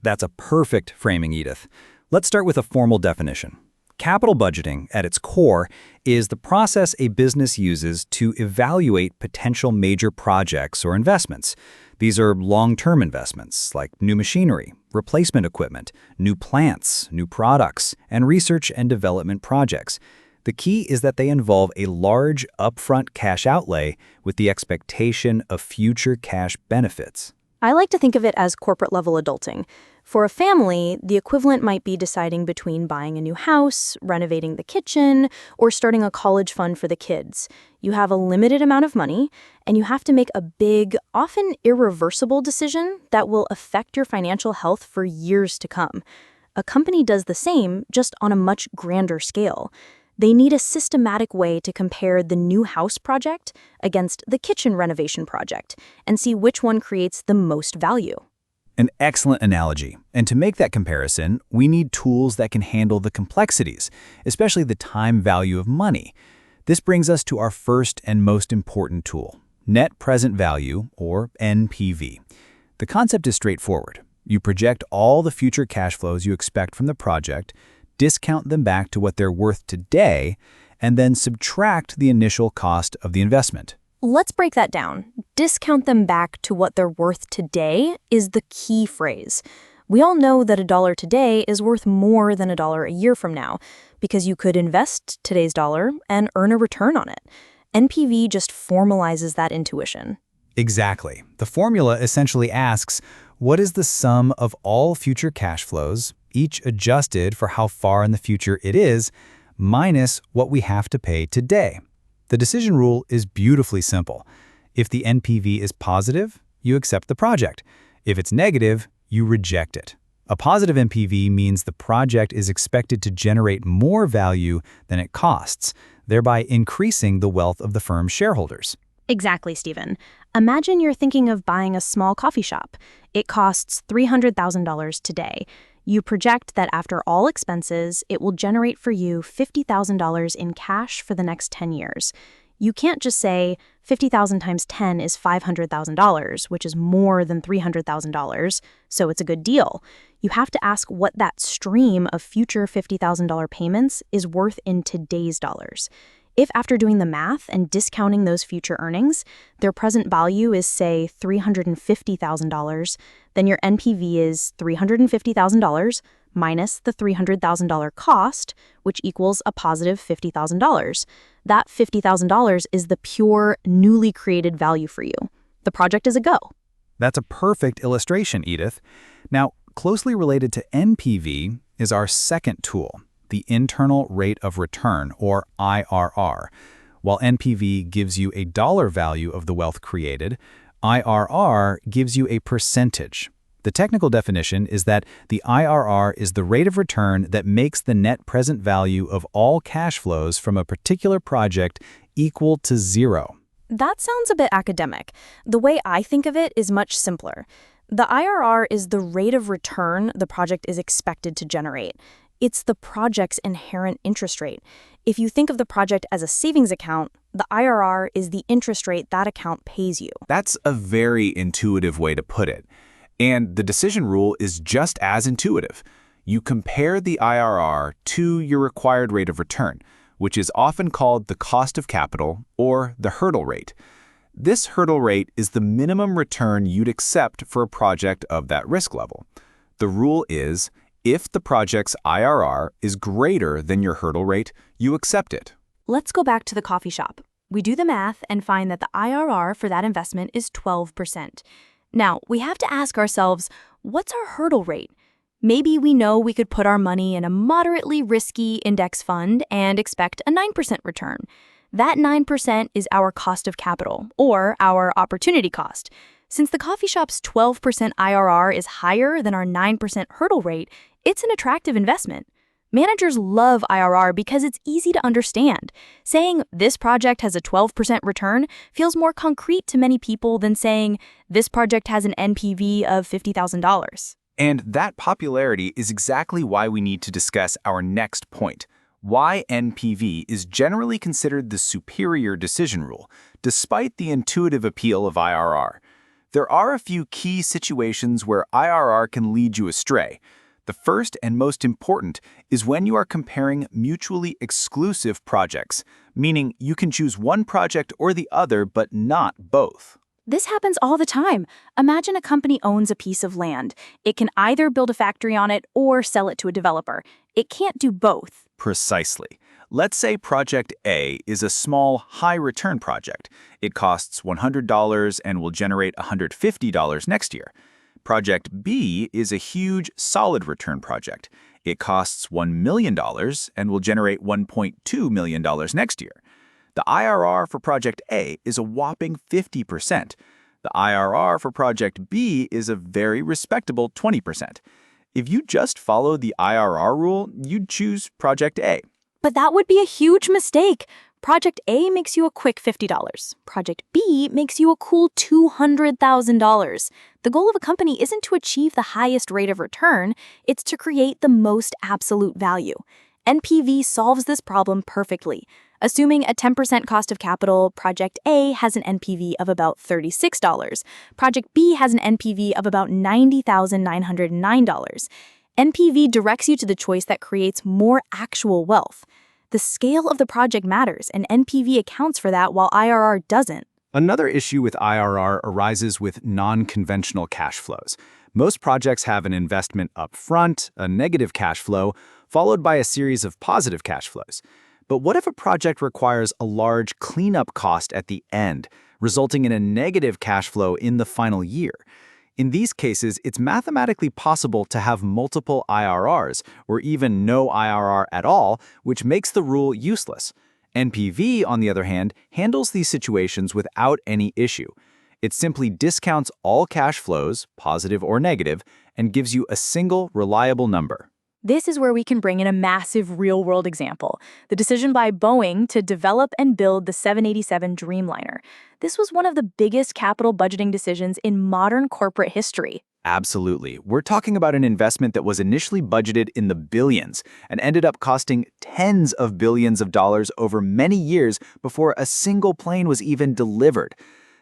That's a perfect framing, Edith. Let's start with a formal definition. Capital budgeting, at its core, is the process a business uses to evaluate potential major projects or investments. These are long-term investments, like new machinery, replacement equipment, new plants, new products, and research and development projects. The key is that they involve a large upfront cash outlay with the expectation of future cash benefits. I like to think of it as corporate-level adulting. For a family, the equivalent might be deciding between buying a new house, renovating the kitchen, or starting a college fund for the kids. You have a limited amount of money, and you have to make a big, often irreversible decision that will affect your financial health for years to come. A company does the same, just on a much grander scale. They need a systematic way to compare the new house project against the kitchen renovation project and see which one creates the most value. An excellent analogy. And to make that comparison, we need tools that can handle the complexities, especially the time value of money. This brings us to our first and most important tool, net present value, or NPV. The concept is straightforward. You project all the future cash flows you expect from the project, discount them back to what they're worth today, and then subtract the initial cost of the investment. Let's break that down. Discount them back to what they're worth today is the key phrase. We all know that $1 today is worth more than $1 a year from now, because you could invest today's dollar and earn a return on it. NPV just formalizes that intuition. Exactly. The formula essentially asks, what is the sum of all future cash flows, each adjusted for how far in the future it is, minus what we have to pay today? The decision rule is beautifully simple. If the NPV is positive, you accept the project. If it's negative, you reject it. A positive NPV means the project is expected to generate more value than it costs, thereby increasing the wealth of the firm's shareholders. Exactly, Stephen. Imagine you're thinking of buying a small coffee shop. It costs $300,000 today. You project that after all expenses, it will generate for you $50,000 in cash for the next 10 years. You can't just say 50,000 times 10 is $500,000, which is more than $300,000, so it's a good deal. You have to ask what that stream of future $50,000 payments is worth in today's dollars. If after doing the math and discounting those future earnings, their present value is, say, $350,000, then your NPV is $350,000 minus the $300,000 cost, which equals a positive $50,000. That $50,000 is the pure, newly created value for you. The project is a go. That's a perfect illustration, Edith. Now, closely related to NPV is our second tool, the internal rate of return, or IRR. While NPV gives you a dollar value of the wealth created, IRR gives you a percentage. The technical definition is that the IRR is the rate of return that makes the net present value of all cash flows from a particular project equal to zero. That sounds a bit academic. The way I think of it is much simpler. The IRR is the rate of return the project is expected to generate. It's the project's inherent interest rate. If you think of the project as a savings account, the IRR is the interest rate that account pays you. That's a very intuitive way to put it. And the decision rule is just as intuitive. You compare the IRR to your required rate of return, which is often called the cost of capital or the hurdle rate. This hurdle rate is the minimum return you'd accept for a project of that risk level. The rule is, if the project's IRR is greater than your hurdle rate, you accept it. Let's go back to the coffee shop. We do the math and find that the IRR for that investment is 12%. Now, we have to ask ourselves, what's our hurdle rate? Maybe we know we could put our money in a moderately risky index fund and expect a 9% return. That 9% is our cost of capital, or our opportunity cost. Since the coffee shop's 12% IRR is higher than our 9% hurdle rate, it's an attractive investment. Managers love IRR because it's easy to understand. Saying this project has a 12% return feels more concrete to many people than saying this project has an NPV of $50,000. And that popularity is exactly why we need to discuss our next point: why NPV is generally considered the superior decision rule, despite the intuitive appeal of IRR. There are a few key situations where IRR can lead you astray. The first and most important is when you are comparing mutually exclusive projects, meaning you can choose one project or the other, but not both. This happens all the time. Imagine a company owns a piece of land. It can either build a factory on it or sell it to a developer. It can't do both. Precisely. Let's say Project A is a small, high-return project. It costs $100 and will generate $150 next year. Project B is a huge, solid return project. It costs $1 million and will generate $1.2 million next year. The IRR for Project A is a whopping 50%. The IRR for Project B is a very respectable 20%. If you just follow the IRR rule, you'd choose Project A. But that would be a huge mistake. Project A makes you a quick $50. Project B makes you a cool $200,000. The goal of a company isn't to achieve the highest rate of return, it's to create the most absolute value. NPV solves this problem perfectly. Assuming a 10% cost of capital, Project A has an NPV of about $36. Project B has an NPV of about $90,909. NPV directs you to the choice that creates more actual wealth. The scale of the project matters, and NPV accounts for that while IRR doesn't. Another issue with IRR arises with non-conventional cash flows. Most projects have an investment up front, a negative cash flow, followed by a series of positive cash flows. But what if a project requires a large cleanup cost at the end, resulting in a negative cash flow in the final year? In these cases, it's mathematically possible to have multiple IRRs, or even no IRR at all, which makes the rule useless. NPV, on the other hand, handles these situations without any issue. It simply discounts all cash flows, positive or negative, and gives you a single, reliable number. This is where we can bring in a massive real-world example, the decision by Boeing to develop and build the 787 Dreamliner. This was one of the biggest capital budgeting decisions in modern corporate history. Absolutely. We're talking about an investment that was initially budgeted in the billions and ended up costing tens of billions of dollars over many years before a single plane was even delivered.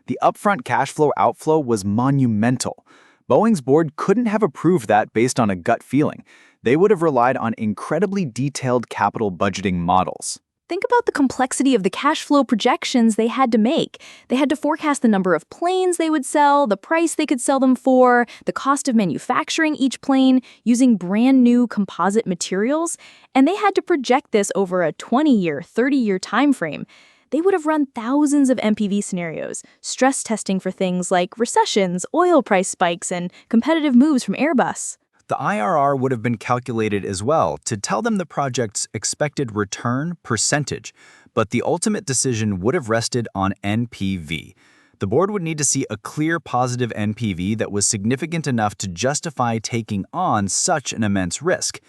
The upfront cash flow outflow was monumental. Boeing's board couldn't have approved that based on a gut feeling. They would have relied on incredibly detailed capital budgeting models. Think about the complexity of the cash flow projections they had to make. They had to forecast the number of planes they would sell, the price they could sell them for, the cost of manufacturing each plane using brand new composite materials, and they had to project this over a 20-year, 30-year time frame. They would have run thousands of NPV scenarios, stress testing for things like recessions, oil price spikes, and competitive moves from Airbus. The IRR would have been calculated as well to tell them the project's expected return percentage, but the ultimate decision would have rested on NPV. The board would need to see a clear positive NPV that was significant enough to justify taking on such an immense risk.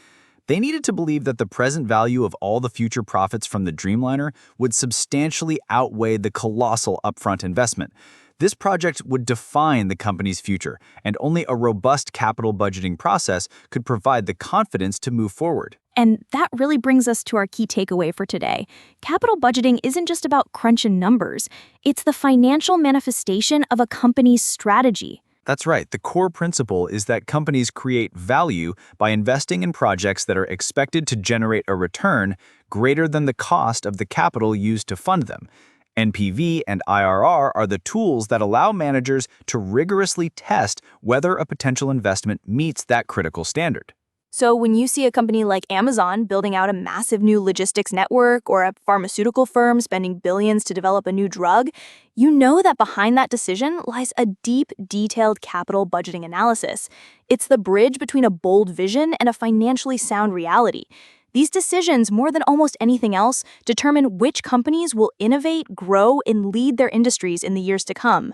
They needed to believe that the present value of all the future profits from the Dreamliner would substantially outweigh the colossal upfront investment. This project would define the company's future, and only a robust capital budgeting process could provide the confidence to move forward. And that really brings us to our key takeaway for today. Capital budgeting isn't just about crunching numbers. It's the financial manifestation of a company's strategy. That's right. The core principle is that companies create value by investing in projects that are expected to generate a return greater than the cost of the capital used to fund them. NPV and IRR are the tools that allow managers to rigorously test whether a potential investment meets that critical standard. So when you see a company like Amazon building out a massive new logistics network or a pharmaceutical firm spending billions to develop a new drug, you know that behind that decision lies a deep, detailed capital budgeting analysis. It's the bridge between a bold vision and a financially sound reality. These decisions, more than almost anything else, determine which companies will innovate, grow, and lead their industries in the years to come.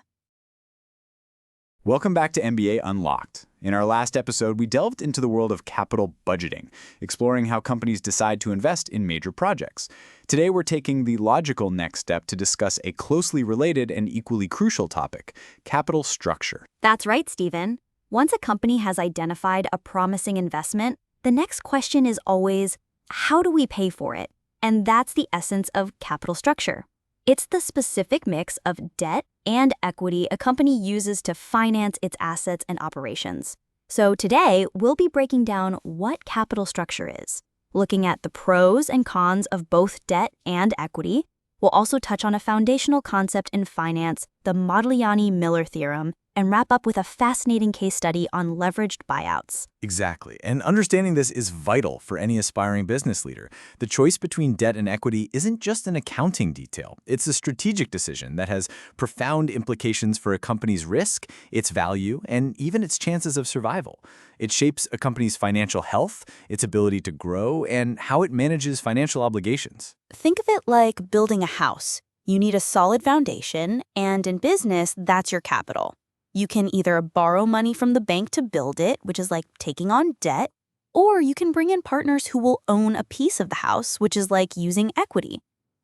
Welcome back to MBA Unlocked. In our last episode, we delved into the world of capital budgeting, exploring how companies decide to invest in major projects. Today, we're taking the logical next step to discuss a closely related and equally crucial topic, capital structure. That's right, Stephen. Once a company has identified a promising investment, the next question is always, how do we pay for it? And that's the essence of capital structure. It's the specific mix of debt and equity a company uses to finance its assets and operations. So today, we'll be breaking down what capital structure is, looking at the pros and cons of both debt and equity. We'll also touch on a foundational concept in finance, the Modigliani-Miller theorem, and wrap up with a fascinating case study on leveraged buyouts. Exactly. And understanding this is vital for any aspiring business leader. The choice between debt and equity isn't just an accounting detail. It's a strategic decision that has profound implications for a company's risk, its value, and even its chances of survival. It shapes a company's financial health, its ability to grow, and how it manages financial obligations. Think of it like building a house. You need a solid foundation, and in business, that's your capital. You can either borrow money from the bank to build it, which is like taking on debt, or you can bring in partners who will own a piece of the house, which is like using equity.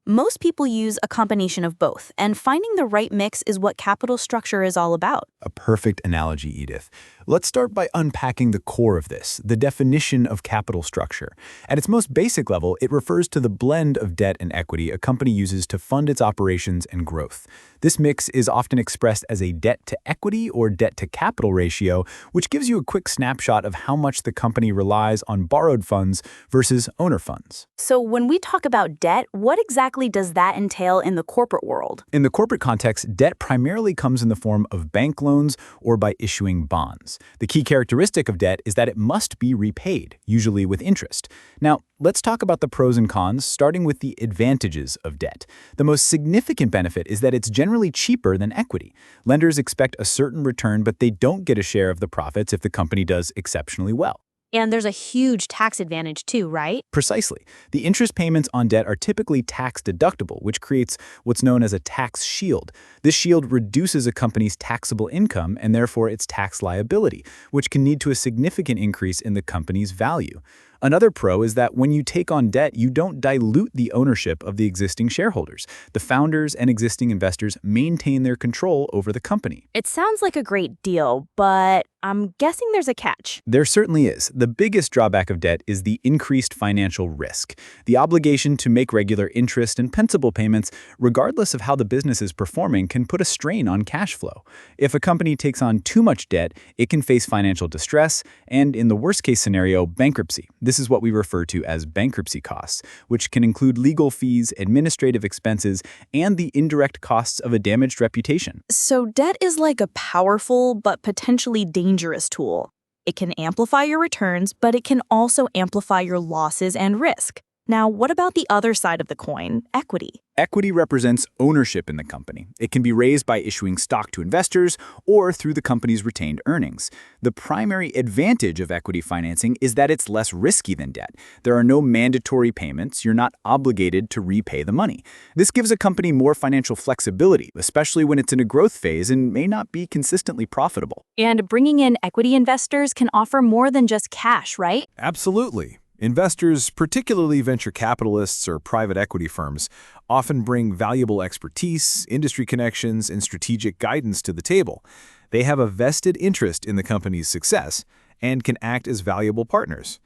Most people use a combination of both, and finding the right mix is what capital structure is all about. A perfect analogy, Edith. Let's start by unpacking the core of this, the definition of capital structure. At its most basic level, it refers to the blend of debt and equity a company uses to fund its operations and growth. This mix is often expressed as a debt-to-equity or debt-to-capital ratio, which gives you a quick snapshot of how much the company relies on borrowed funds versus owner funds. So when we talk about debt, what exactly does that entail in the corporate world? In the corporate context, debt primarily comes in the form of bank loans or by issuing bonds. The key characteristic of debt is that it must be repaid, usually with interest. Now, let's talk about the pros and cons, starting with the advantages of debt. The most significant benefit is that it's generally cheaper than equity. Lenders expect a certain return, but they don't get a share of the profits if the company does exceptionally well. And there's a huge tax advantage too, right? Precisely. The interest payments on debt are typically tax deductible, which creates what's known as a tax shield. This shield reduces a company's taxable income and therefore its tax liability, which can lead to a significant increase in the company's value. Another pro is that when you take on debt, you don't dilute the ownership of the existing shareholders. The founders and existing investors maintain their control over the company. It sounds like a great deal, but I'm guessing there's a catch. There certainly is. The biggest drawback of debt is the increased financial risk. The obligation to make regular interest and principal payments, regardless of how the business is performing, can put a strain on cash flow. If a company takes on too much debt, it can face financial distress and, in the worst-case scenario, bankruptcy. This is what we refer to as bankruptcy costs, which can include legal fees, administrative expenses, and the indirect costs of a damaged reputation. So debt is like a powerful but potentially dangerous tool. It can amplify your returns, but it can also amplify your losses and risk. Now, what about the other side of the coin, equity? Equity represents ownership in the company. It can be raised by issuing stock to investors or through the company's retained earnings. The primary advantage of equity financing is that it's less risky than debt. There are no mandatory payments. You're not obligated to repay the money. This gives a company more financial flexibility, especially when it's in a growth phase and may not be consistently profitable. And bringing in equity investors can offer more than just cash, right? Absolutely. Investors, particularly venture capitalists or private equity firms, often bring valuable expertise, industry connections, and strategic guidance to the table. They have a vested interest in the company's success and can act as valuable partners.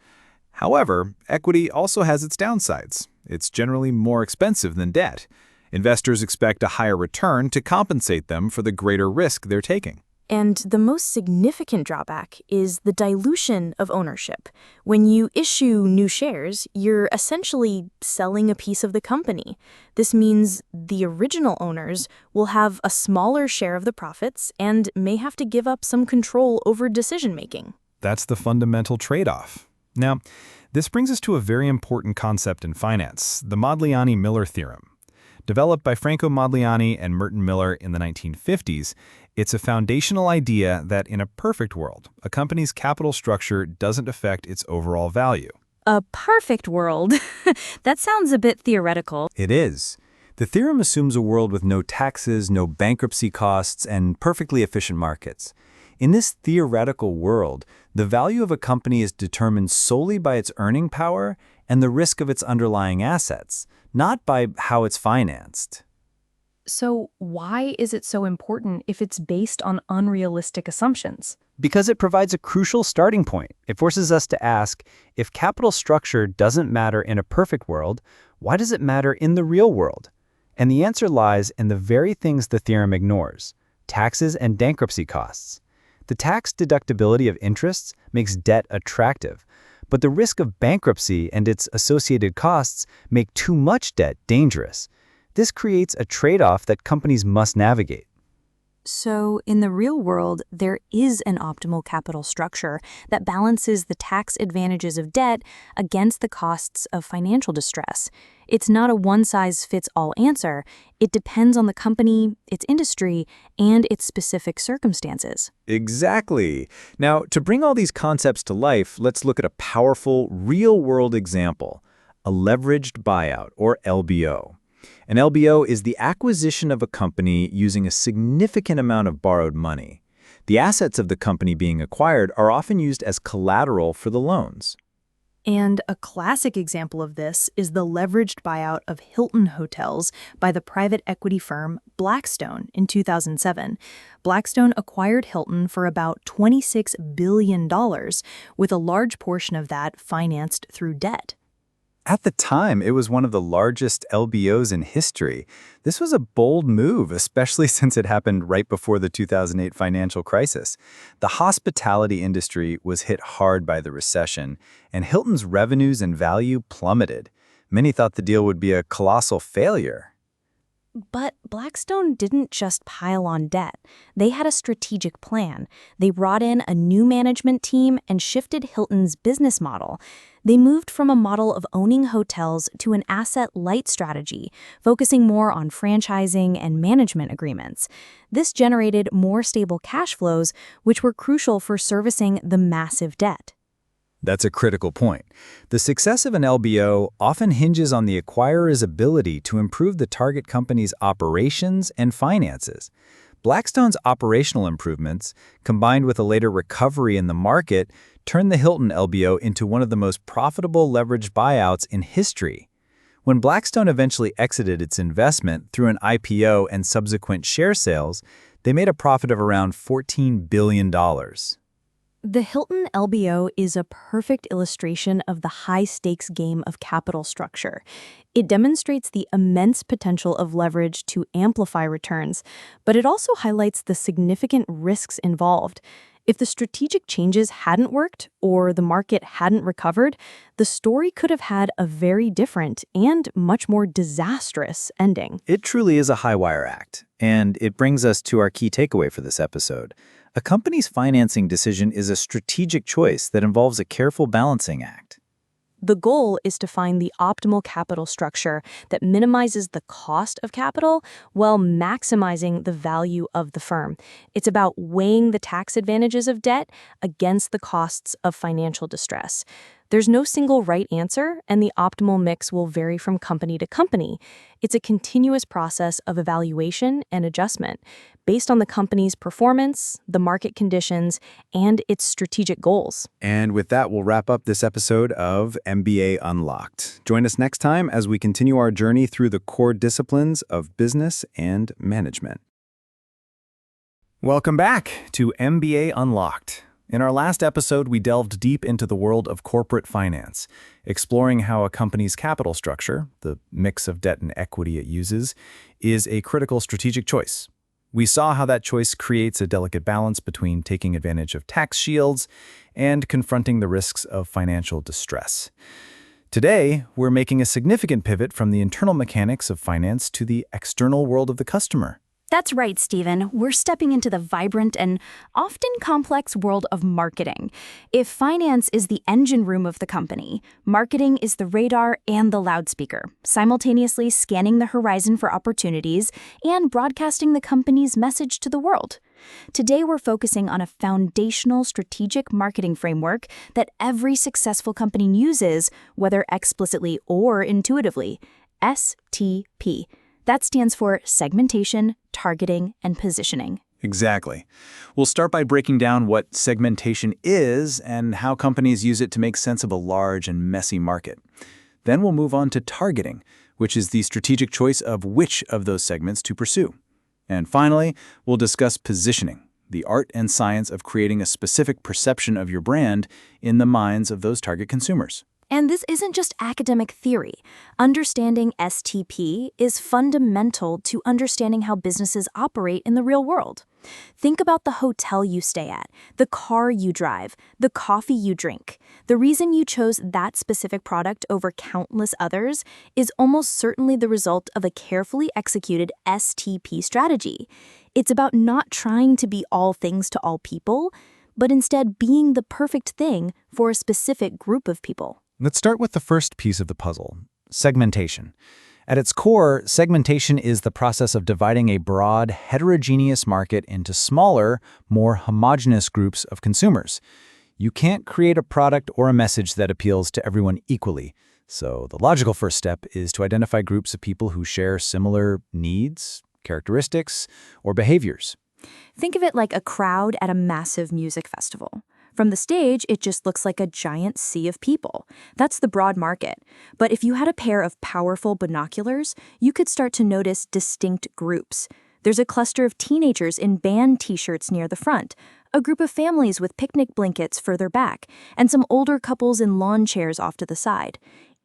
However, equity also has its downsides. It's generally more expensive than debt. Investors expect a higher return to compensate them for the greater risk they're taking. And the most significant drawback is the dilution of ownership. When you issue new shares, you're essentially selling a piece of the company. This means the original owners will have a smaller share of the profits and may have to give up some control over decision-making. That's the fundamental trade-off. Now, this brings us to a very important concept in finance, the Modigliani-Miller theorem. Developed by Franco Modigliani and Merton Miller in the 1950s, it's a foundational idea that in a perfect world, a company's capital structure doesn't affect its overall value. A perfect world? That sounds a bit theoretical. It is. The theorem assumes a world with no taxes, no bankruptcy costs, and perfectly efficient markets. In this theoretical world, the value of a company is determined solely by its earning power and the risk of its underlying assets, not by how it's financed. So why is it so important if it's based on unrealistic assumptions? Because it provides a crucial starting point. It forces us to ask, if capital structure doesn't matter in a perfect world, why does it matter in the real world? And the answer lies in the very things the theorem ignores: taxes and bankruptcy costs. The tax deductibility of interests makes debt attractive, but the risk of bankruptcy and its associated costs make too much debt dangerous. This creates a trade-off that companies must navigate. So, in the real world, there is an optimal capital structure that balances the tax advantages of debt against the costs of financial distress. It's not a one-size-fits-all answer. It depends on the company, its industry, and its specific circumstances. Exactly. Now, to bring all these concepts to life, let's look at a powerful, real-world example: a leveraged buyout, or LBO. An LBO is the acquisition of a company using a significant amount of borrowed money. The assets of the company being acquired are often used as collateral for the loans. And a classic example of this is the leveraged buyout of Hilton Hotels by the private equity firm Blackstone in 2007. Blackstone acquired Hilton for about $26 billion, with a large portion of that financed through debt. At the time, it was one of the largest LBOs in history. This was a bold move, especially since it happened right before the 2008 financial crisis. The hospitality industry was hit hard by the recession, and Hilton's revenues and value plummeted. Many thought the deal would be a colossal failure. But Blackstone didn't just pile on debt. They had a strategic plan. They brought in a new management team and shifted Hilton's business model. They moved from a model of owning hotels to an asset-light strategy, focusing more on franchising and management agreements. This generated more stable cash flows, which were crucial for servicing the massive debt. That's a critical point. The success of an LBO often hinges on the acquirer's ability to improve the target company's operations and finances. Blackstone's operational improvements, combined with a later recovery in the market, turned the Hilton LBO into one of the most profitable leveraged buyouts in history. When Blackstone eventually exited its investment through an IPO and subsequent share sales, they made a profit of around $14 billion. The Hilton LBO is a perfect illustration of the high-stakes game of capital structure. It demonstrates the immense potential of leverage to amplify returns, but it also highlights the significant risks involved. If the strategic changes hadn't worked or the market hadn't recovered, the story could have had a very different and much more disastrous ending. It truly is a high-wire act, and it brings us to our key takeaway for this episode. A company's financing decision is a strategic choice that involves a careful balancing act. The goal is to find the optimal capital structure that minimizes the cost of capital while maximizing the value of the firm. It's about weighing the tax advantages of debt against the costs of financial distress. There's no single right answer, and the optimal mix will vary from company to company. It's a continuous process of evaluation and adjustment based on the company's performance, the market conditions, and its strategic goals. And with that, we'll wrap up this episode of MBA Unlocked. Join us next time as we continue our journey through the core disciplines of business and management. Welcome back to MBA Unlocked. In our last episode, we delved deep into the world of corporate finance, exploring how a company's capital structure, the mix of debt and equity it uses, is a critical strategic choice. We saw how that choice creates a delicate balance between taking advantage of tax shields and confronting the risks of financial distress. Today, we're making a significant pivot from the internal mechanics of finance to the external world of the customer. That's right, Stephen. We're stepping into the vibrant and often complex world of marketing. If finance is the engine room of the company, marketing is the radar and the loudspeaker, simultaneously scanning the horizon for opportunities and broadcasting the company's message to the world. Today, we're focusing on a foundational strategic marketing framework that every successful company uses, whether explicitly or intuitively: STP. That stands for segmentation, targeting, and positioning. Exactly. We'll start by breaking down what segmentation is and how companies use it to make sense of a large and messy market. Then we'll move on to targeting, which is the strategic choice of which of those segments to pursue. And finally, we'll discuss positioning, the art and science of creating a specific perception of your brand in the minds of those target consumers. And this isn't just academic theory. Understanding STP is fundamental to understanding how businesses operate in the real world. Think about the hotel you stay at, the car you drive, the coffee you drink. The reason you chose that specific product over countless others is almost certainly the result of a carefully executed STP strategy. It's about not trying to be all things to all people, but instead being the perfect thing for a specific group of people. Let's start with the first piece of the puzzle, segmentation. At its core, segmentation is the process of dividing a broad, heterogeneous market into smaller, more homogeneous groups of consumers. You can't create a product or a message that appeals to everyone equally. So the logical first step is to identify groups of people who share similar needs, characteristics, or behaviors. Think of it like a crowd at a massive music festival. From the stage, it just looks like a giant sea of people. That's the broad market. But if you had a pair of powerful binoculars, you could start to notice distinct groups. There's a cluster of teenagers in band t-shirts near the front, a group of families with picnic blankets further back, and some older couples in lawn chairs off to the side.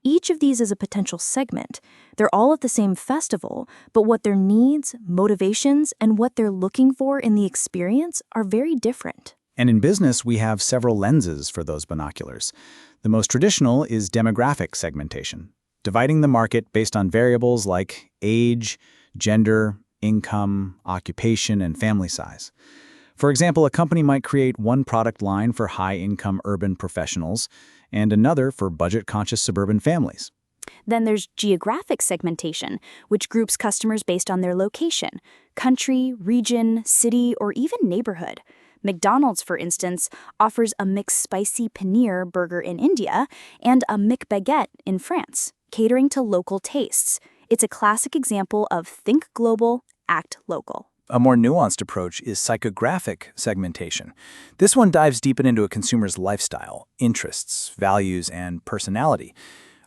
Each of these is a potential segment. They're all at the same festival, but what their needs, motivations, and what they're looking for in the experience are very different. And in business, we have several lenses for those binoculars. The most traditional is demographic segmentation, dividing the market based on variables like age, gender, income, occupation, and family size. For example, a company might create one product line for high-income urban professionals and another for budget-conscious suburban families. Then there's geographic segmentation, which groups customers based on their location, country, region, city, or even neighborhood. McDonald's, for instance, offers a McSpicy Paneer burger in India and a McBaguette in France, catering to local tastes. It's a classic example of think global, act local. A more nuanced approach is psychographic segmentation. This one dives deeper into a consumer's lifestyle, interests, values, and personality.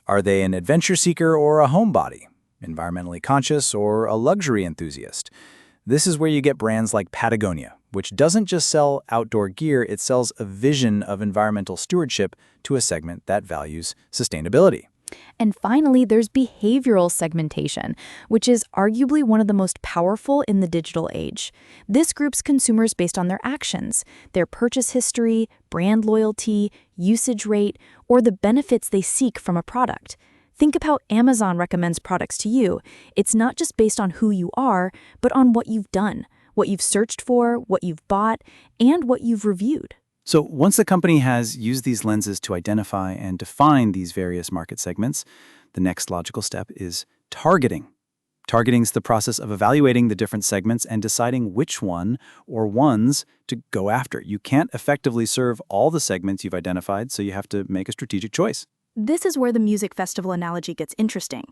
Are they an adventure seeker or a homebody, environmentally conscious or a luxury enthusiast? This is where you get brands like Patagonia, which doesn't just sell outdoor gear, it sells a vision of environmental stewardship to a segment that values sustainability. And finally, there's behavioral segmentation, which is arguably one of the most powerful in the digital age. This groups consumers based on their actions, their purchase history, brand loyalty, usage rate, or the benefits they seek from a product. Think of how Amazon recommends products to you. It's not just based on who you are, but on what you've done, what you've searched for, what you've bought, and what you've reviewed. So once the company has used these lenses to identify and define these various market segments, the next logical step is targeting. Targeting is the process of evaluating the different segments and deciding which one or ones to go after. You can't effectively serve all the segments you've identified, so you have to make a strategic choice. This is where the music festival analogy gets interesting.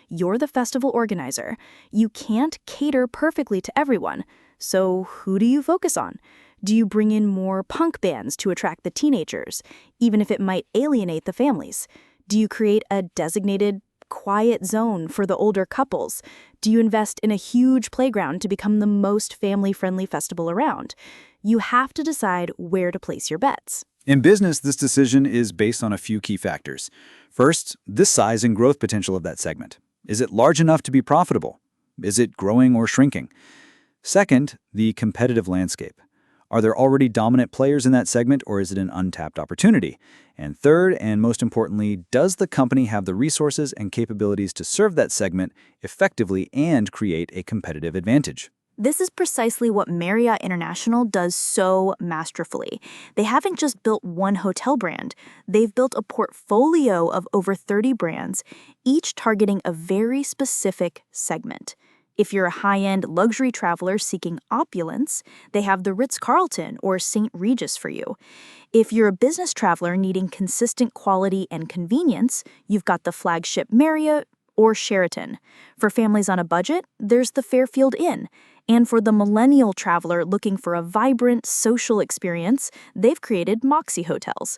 You're the festival organizer. You can't cater perfectly to everyone. So who do you focus on? Do you bring in more punk bands to attract the teenagers, even if it might alienate the families? Do you create a designated quiet zone for the older couples? Do you invest in a huge playground to become the most family-friendly festival around? You have to decide where to place your bets. In business, this decision is based on a few key factors. First, the size and growth potential of that segment. Is it large enough to be profitable? Is it growing or shrinking? Second, the competitive landscape. Are there already dominant players in that segment, or is it an untapped opportunity? And third, and most importantly, does the company have the resources and capabilities to serve that segment effectively and create a competitive advantage? This is precisely what Marriott International does so masterfully. They haven't just built one hotel brand. They've built a portfolio of over 30 brands, each targeting a very specific segment. If you're a high-end luxury traveler seeking opulence, they have the Ritz-Carlton or St. Regis for you. If you're a business traveler needing consistent quality and convenience, you've got the flagship Marriott or Sheraton. For families on a budget, there's the Fairfield Inn. And for the millennial traveler looking for a vibrant social experience, they've created Moxy Hotels.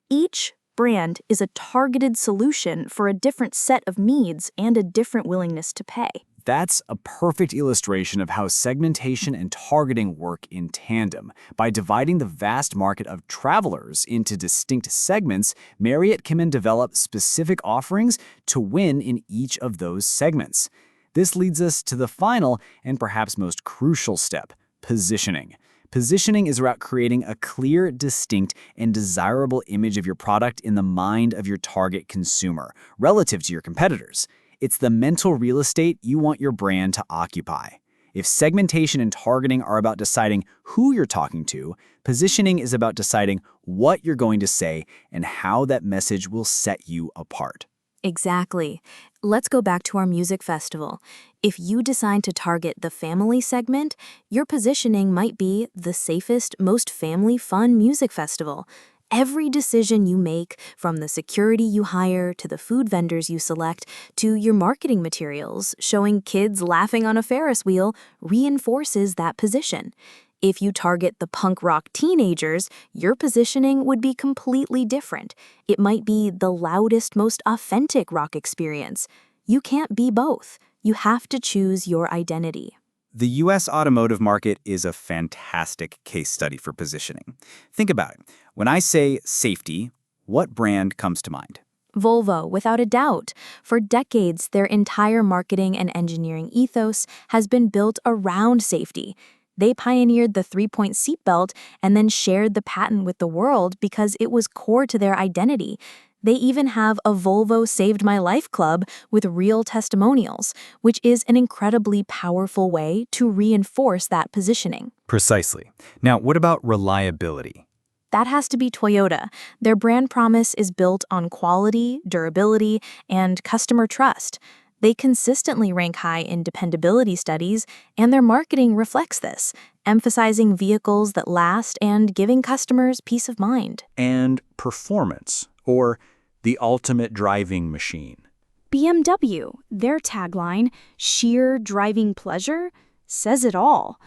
Each brand is a targeted solution for a different set of needs and a different willingness to pay. That's a perfect illustration of how segmentation and targeting work in tandem. By dividing the vast market of travelers into distinct segments, Marriott can then develop specific offerings to win in each of those segments. This leads us to the final and perhaps most crucial step, positioning. Positioning is about creating a clear, distinct, and desirable image of your product in the mind of your target consumer, relative to your competitors. It's the mental real estate you want your brand to occupy. If segmentation and targeting are about deciding who you're talking to, positioning is about deciding what you're going to say and how that message will set you apart. Exactly. Let's go back to our music festival. If you decide to target the family segment, your positioning might be the safest, most family-fun music festival. Every decision you make, from the security you hire to the food vendors you select to your marketing materials, showing kids laughing on a Ferris wheel, reinforces that position. If you target the punk rock teenagers, your positioning would be completely different. It might be the loudest, most authentic rock experience. You can't be both. You have to choose your identity. The U.S. automotive market is a fantastic case study for positioning. Think about it. When I say safety, what brand comes to mind? Volvo, without a doubt. For decades, their entire marketing and engineering ethos has been built around safety. They pioneered the three-point seatbelt and then shared the patent with the world because it was core to their identity. They even have a Volvo Saved My Life Club with real testimonials, which is an incredibly powerful way to reinforce that positioning. Precisely. Now, what about reliability? That has to be Toyota. Their brand promise is built on quality, durability, and customer trust. They consistently rank high in dependability studies, and their marketing reflects this, emphasizing vehicles that last and giving customers peace of mind. And performance, or the ultimate driving machine. BMW, their tagline, sheer driving pleasure, says it all.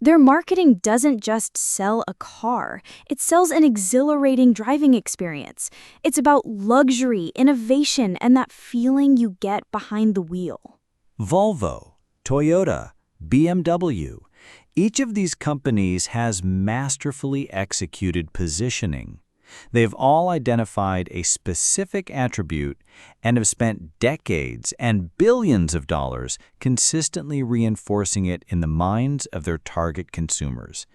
Their marketing doesn't just sell a car, it sells an exhilarating driving experience. It's about luxury, innovation, and that feeling you get behind the wheel. Volvo, Toyota, BMW. Each of these companies has masterfully executed positioning. They've all identified a specific attribute and have spent decades and billions of dollars consistently reinforcing it in the minds of their target consumers.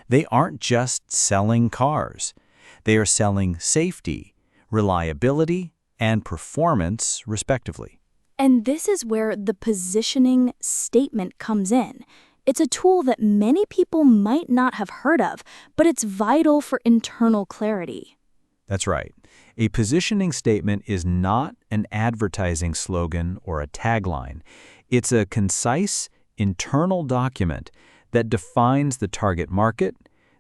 They aren't just selling cars. They are selling safety, reliability, and performance, respectively. And this is where the positioning statement comes in. It's a tool that many people might not have heard of, but it's vital for internal clarity. That's right. A positioning statement is not an advertising slogan or a tagline. It's a concise, internal document that defines the target market,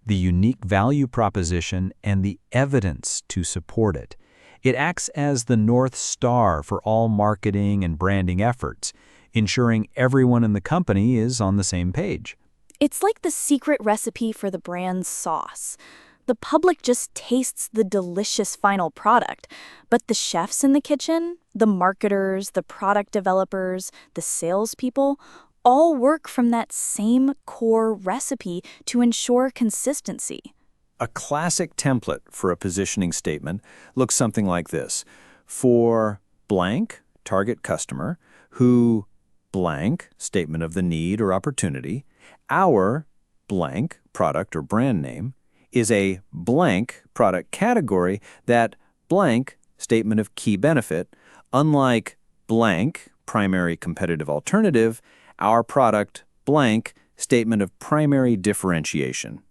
the unique value proposition, and the evidence to support it. It acts as the North Star for all marketing and branding efforts, ensuring everyone in the company is on the same page. It's like the secret recipe for the brand's sauce. The public just tastes the delicious final product, but the chefs in the kitchen, the marketers, the product developers, the salespeople, all work from that same core recipe to ensure consistency. A classic template for a positioning statement looks something like this. For blank, target customer, who blank, statement of the need or opportunity, our blank, product or brand name, is a blank product category that blank, statement of key benefit, unlike blank, primary competitive alternative, our product blank, statement of primary differentiation.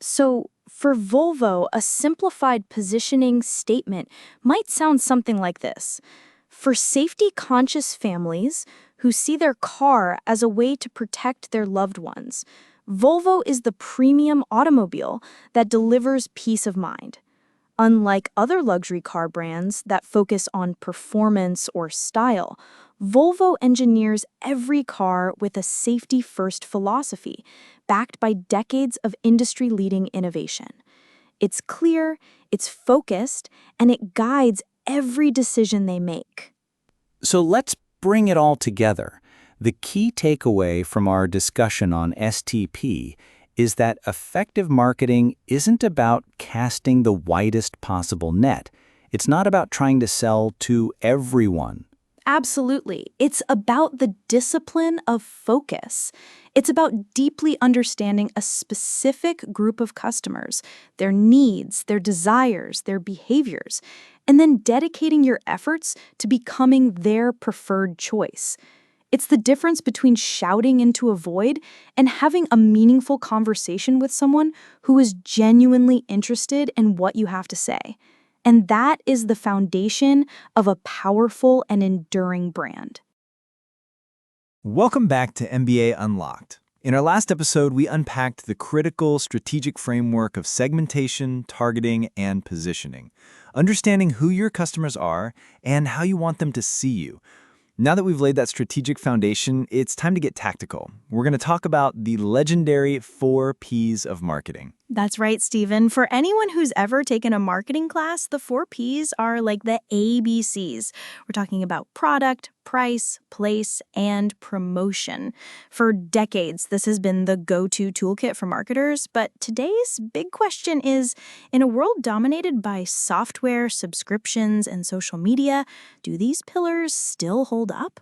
So, for Volvo, a simplified positioning statement might sound something like this. For safety-conscious families who see their car as a way to protect their loved ones, Volvo is the premium automobile that delivers peace of mind. Unlike other luxury car brands that focus on performance or style, Volvo engineers every car with a safety-first philosophy, backed by decades of industry-leading innovation. It's clear, it's focused, and it guides every decision they make. So let's bring it all together. The key takeaway from our discussion on STP is that effective marketing isn't about casting the widest possible net. It's not about trying to sell to everyone. Absolutely. It's about the discipline of focus. It's about deeply understanding a specific group of customers, their needs, their desires, their behaviors, and then dedicating your efforts to becoming their preferred choice. It's the difference between shouting into a void and having a meaningful conversation with someone who is genuinely interested in what you have to say. And that is the foundation of a powerful and enduring brand. Welcome back to MBA Unlocked. In our last episode, we unpacked the critical strategic framework of segmentation, targeting, and positioning, understanding who your customers are and how you want them to see you. Now that we've laid that strategic foundation, it's time to get tactical. We're going to talk about the legendary 4 Ps of marketing. That's right, Stephen. For anyone who's ever taken a marketing class, the 4 Ps are like the ABCs. We're talking about product, price, place, and promotion. For decades, this has been the go-to toolkit for marketers, but today's big question is, in a world dominated by software, subscriptions, and social media, do these pillars still hold up?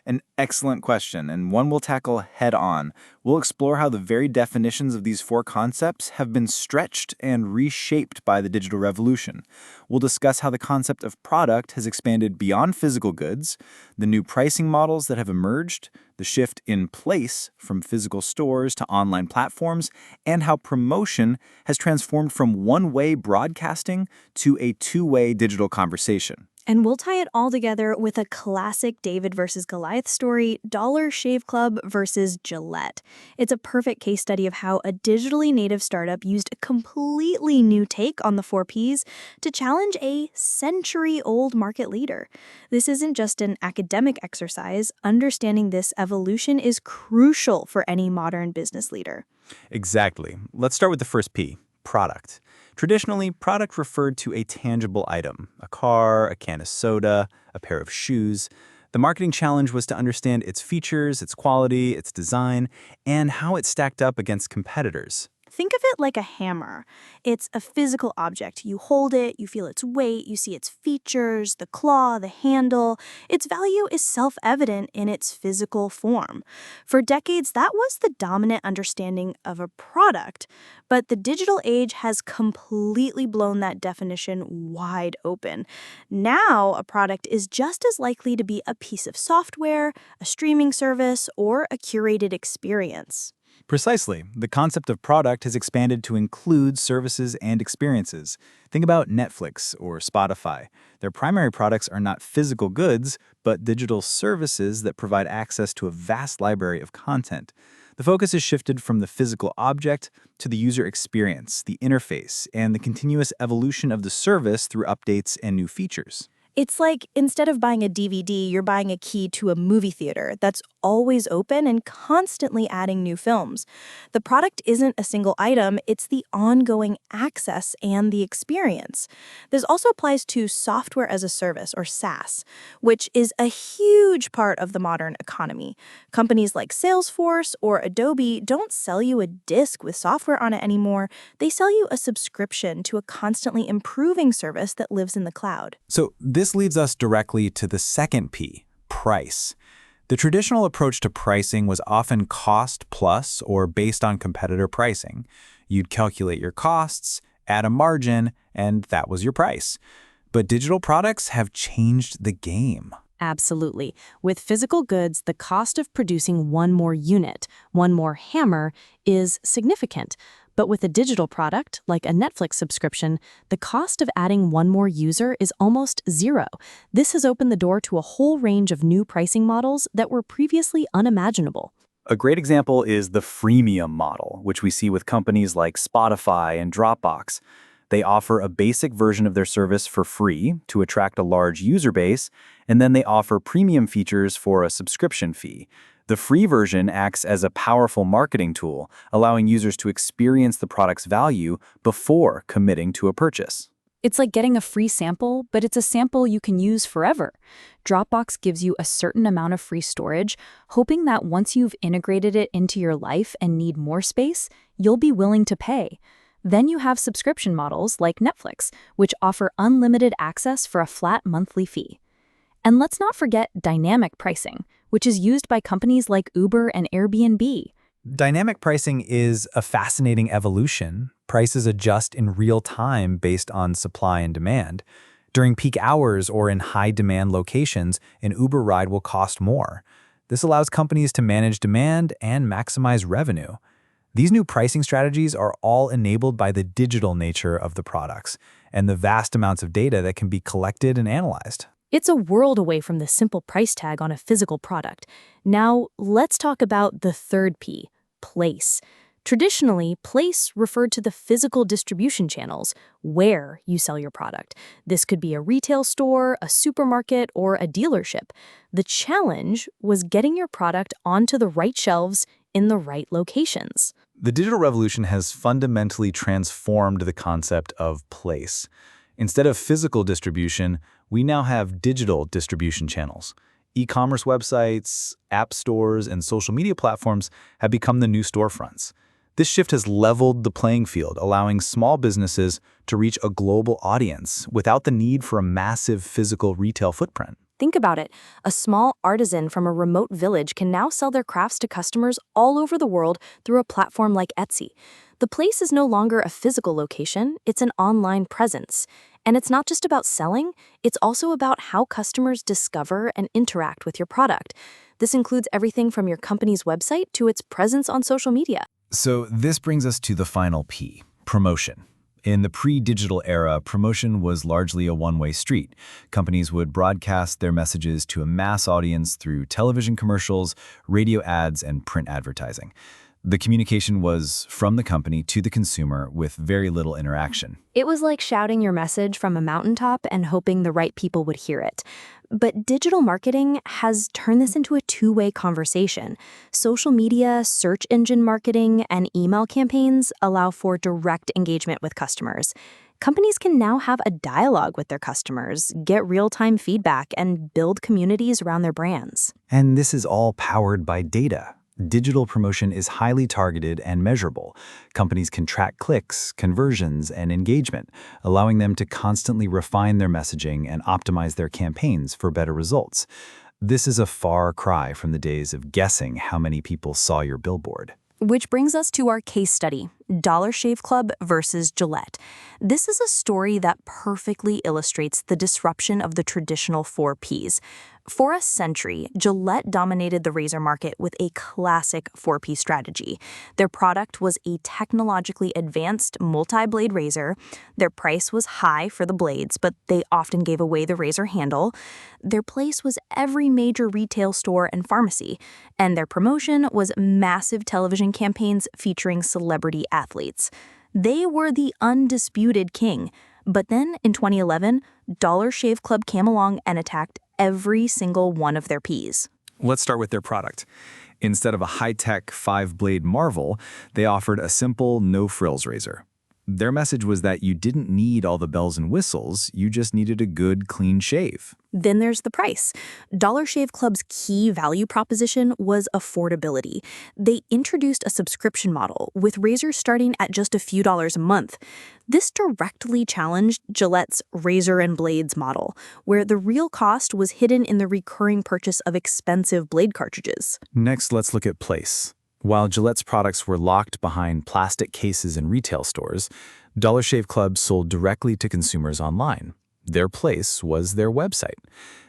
An excellent question, and one we'll tackle head-on. We'll explore how the very definitions of these 4 concepts have been stretched and reshaped by the digital revolution. We'll discuss how the concept of product has expanded beyond physical goods, the new pricing models that have emerged, the shift in place from physical stores to online platforms, and how promotion has transformed from one-way broadcasting to a two-way digital conversation. And we'll tie it all together with a classic David versus Goliath story, Dollar Shave Club versus Gillette. It's a perfect case study of how a digitally native startup used a completely new take on the 4 Ps to challenge a century-old market leader. This isn't just an academic exercise. Understanding this evolution is crucial for any modern business leader. Exactly. Let's start with the first P, product. Traditionally, product referred to a tangible item, a car, a can of soda, a pair of shoes. The marketing challenge was to understand its features, its quality, its design, and how it stacked up against competitors. Think of it like a hammer. It's a physical object. You hold it, you feel its weight, you see its features, the claw, the handle. Its value is self-evident in its physical form. For decades, that was the dominant understanding of a product. But the digital age has completely blown that definition wide open. Now, a product is just as likely to be a piece of software, a streaming service, or a curated experience. Precisely. The concept of product has expanded to include services and experiences. Think about Netflix or Spotify. Their primary products are not physical goods, but digital services that provide access to a vast library of content. The focus has shifted from the physical object to the user experience, the interface, and the continuous evolution of the service through updates and new features. It's like instead of buying a DVD, you're buying a key to a movie theater that's always open and constantly adding new films. The product isn't a single item, it's the ongoing access and the experience. This also applies to software as a service, or SaaS, which is a huge part of the modern economy. Companies like Salesforce or Adobe don't sell you a disk with software on it anymore. They sell you a subscription to a constantly improving service that lives in the cloud. So this leads us directly to the second P, price. The traditional approach to pricing was often cost plus or based on competitor pricing. You'd calculate your costs, add a margin, and that was your price. But digital products have changed the game. Absolutely. With physical goods, the cost of producing one more unit, one more hammer, is significant. But with a digital product, like a Netflix subscription, the cost of adding one more user is almost zero. This has opened the door to a whole range of new pricing models that were previously unimaginable. A great example is the freemium model, which we see with companies like Spotify and Dropbox. They offer a basic version of their service for free to attract a large user base, and then they offer premium features for a subscription fee. The free version acts as a powerful marketing tool, allowing users to experience the product's value before committing to a purchase. It's like getting a free sample, but it's a sample you can use forever. Dropbox gives you a certain amount of free storage, hoping that once you've integrated it into your life and need more space, you'll be willing to pay. Then you have subscription models like Netflix, which offer unlimited access for a flat monthly fee. And let's not forget dynamic pricing, which is used by companies like Uber and Airbnb. Dynamic pricing is a fascinating evolution. Prices adjust in real time based on supply and demand. During peak hours or in high-demand locations, an Uber ride will cost more. This allows companies to manage demand and maximize revenue. These new pricing strategies are all enabled by the digital nature of the products and the vast amounts of data that can be collected and analyzed. It's a world away from the simple price tag on a physical product. Now, let's talk about the third P, place. Traditionally, place referred to the physical distribution channels where you sell your product. This could be a retail store, a supermarket, or a dealership. The challenge was getting your product onto the right shelves in the right locations. The digital revolution has fundamentally transformed the concept of place. Instead of physical distribution, we now have digital distribution channels. E-commerce websites, app stores, and social media platforms have become the new storefronts. This shift has leveled the playing field, allowing small businesses to reach a global audience without the need for a massive physical retail footprint. Think about it. A small artisan from a remote village can now sell their crafts to customers all over the world through a platform like Etsy. The place is no longer a physical location, it's an online presence. And it's not just about selling, it's also about how customers discover and interact with your product. This includes everything from your company's website to its presence on social media. So this brings us to the final P, promotion. In the pre-digital era, promotion was largely a one-way street. Companies would broadcast their messages to a mass audience through television commercials, radio ads, and print advertising. The communication was from the company to the consumer with very little interaction. It was like shouting your message from a mountaintop and hoping the right people would hear it. But digital marketing has turned this into a two-way conversation. Social media, search engine marketing, and email campaigns allow for direct engagement with customers. Companies can now have a dialogue with their customers, get real-time feedback, and build communities around their brands. And this is all powered by data. Digital promotion is highly targeted and measurable. Companies can track clicks, conversions, and engagement, allowing them to constantly refine their messaging and optimize their campaigns for better results. This is a far cry from the days of guessing how many people saw your billboard. Which brings us to our case study, Dollar Shave Club versus Gillette. This is a story that perfectly illustrates the disruption of the traditional 4Ps. For a century, Gillette dominated the razor market with a classic 4P strategy. Their product was a technologically advanced multi-blade razor. Their price was high for the blades, but they often gave away the razor handle. Their place was every major retail store and pharmacy, and their promotion was massive television campaigns featuring celebrity athletes. They were the undisputed king. But then, in 2011, Dollar Shave Club came along and attacked every single one of their Ps. Let's start with their product. Instead of a high-tech 5-blade marvel, they offered a simple, no-frills razor. Their message was that you didn't need all the bells and whistles, you just needed a good, clean shave. Then there's the price. Dollar Shave Club's key value proposition was affordability. They introduced a subscription model, with razors starting at just a few dollars a month. This directly challenged Gillette's razor and blades model, where the real cost was hidden in the recurring purchase of expensive blade cartridges. Next, let's look at place. While Gillette's products were locked behind plastic cases in retail stores, Dollar Shave Club sold directly to consumers online. Their place was their website.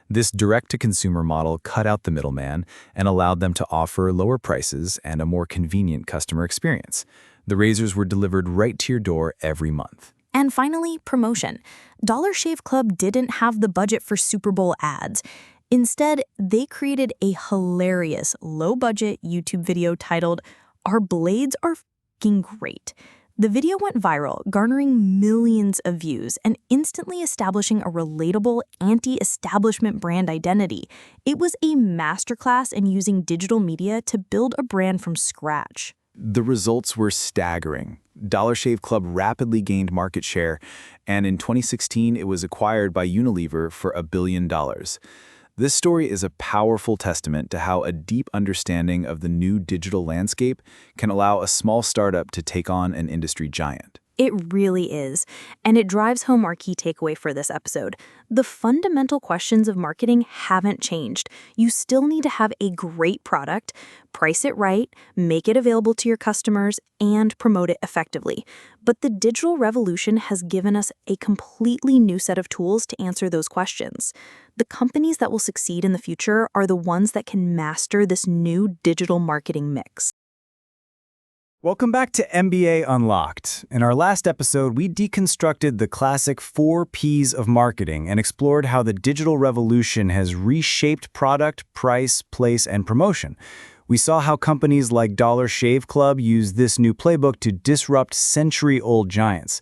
This direct-to-consumer model cut out the middleman and allowed them to offer lower prices and a more convenient customer experience. The razors were delivered right to your door every month. And finally, promotion. Dollar Shave Club didn't have the budget for Super Bowl ads. Instead, they created a hilarious, low-budget YouTube video titled, "Our Blades Are F***ing Great." The video went viral, garnering millions of views and instantly establishing a relatable, anti-establishment brand identity. It was a masterclass in using digital media to build a brand from scratch. The results were staggering. Dollar Shave Club rapidly gained market share, and in 2016, it was acquired by Unilever for $1 billion. This story is a powerful testament to how a deep understanding of the new digital landscape can allow a small startup to take on an industry giant. It really is, and it drives home our key takeaway for this episode. The fundamental questions of marketing haven't changed. You still need to have a great product, price it right, make it available to your customers, and promote it effectively. But the digital revolution has given us a completely new set of tools to answer those questions. The companies that will succeed in the future are the ones that can master this new digital marketing mix. Welcome back to MBA Unlocked. In our last episode, we deconstructed the classic 4 Ps of marketing and explored how the digital revolution has reshaped product, price, place, and promotion. We saw how companies like Dollar Shave Club use this new playbook to disrupt century-old giants.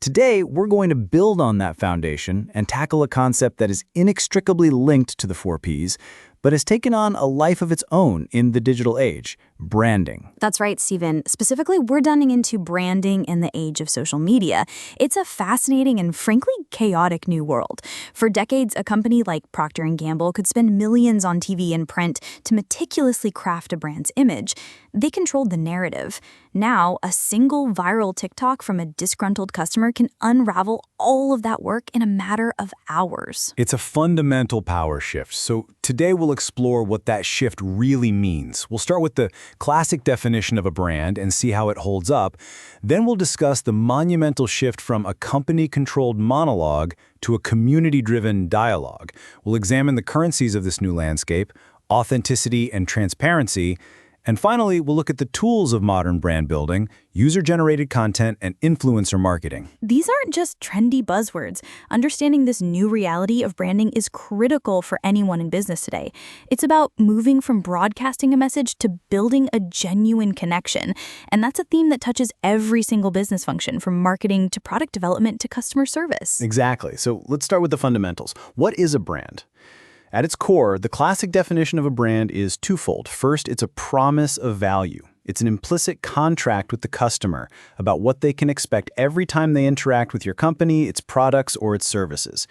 Today, we're going to build on that foundation and tackle a concept that is inextricably linked to the 4 Ps, but has taken on a life of its own in the digital age: branding. That's right, Stephen. Specifically, we're diving into branding in the age of social media. It's a fascinating and frankly chaotic new world. For decades, a company like Procter & Gamble could spend millions on TV and print to meticulously craft a brand's image. They controlled the narrative. Now, a single viral TikTok from a disgruntled customer can unravel all of that work in a matter of hours. It's a fundamental power shift, so today we'll explore what that shift really means. We'll start with the classic definition of a brand and see how it holds up. Then we'll discuss the monumental shift from a company-controlled monologue to a community-driven dialogue. We'll examine the currencies of this new landscape, authenticity and transparency. And finally, we'll look at the tools of modern brand building, user-generated content, and influencer marketing. These aren't just trendy buzzwords. Understanding this new reality of branding is critical for anyone in business today. It's about moving from broadcasting a message to building a genuine connection. And that's a theme that touches every single business function, from marketing to product development to customer service. Exactly. So let's start with the fundamentals. What is a brand? At its core, the classic definition of a brand is twofold. First, it's a promise of value. It's an implicit contract with the customer about what they can expect every time they interact with your company, its products, or its services.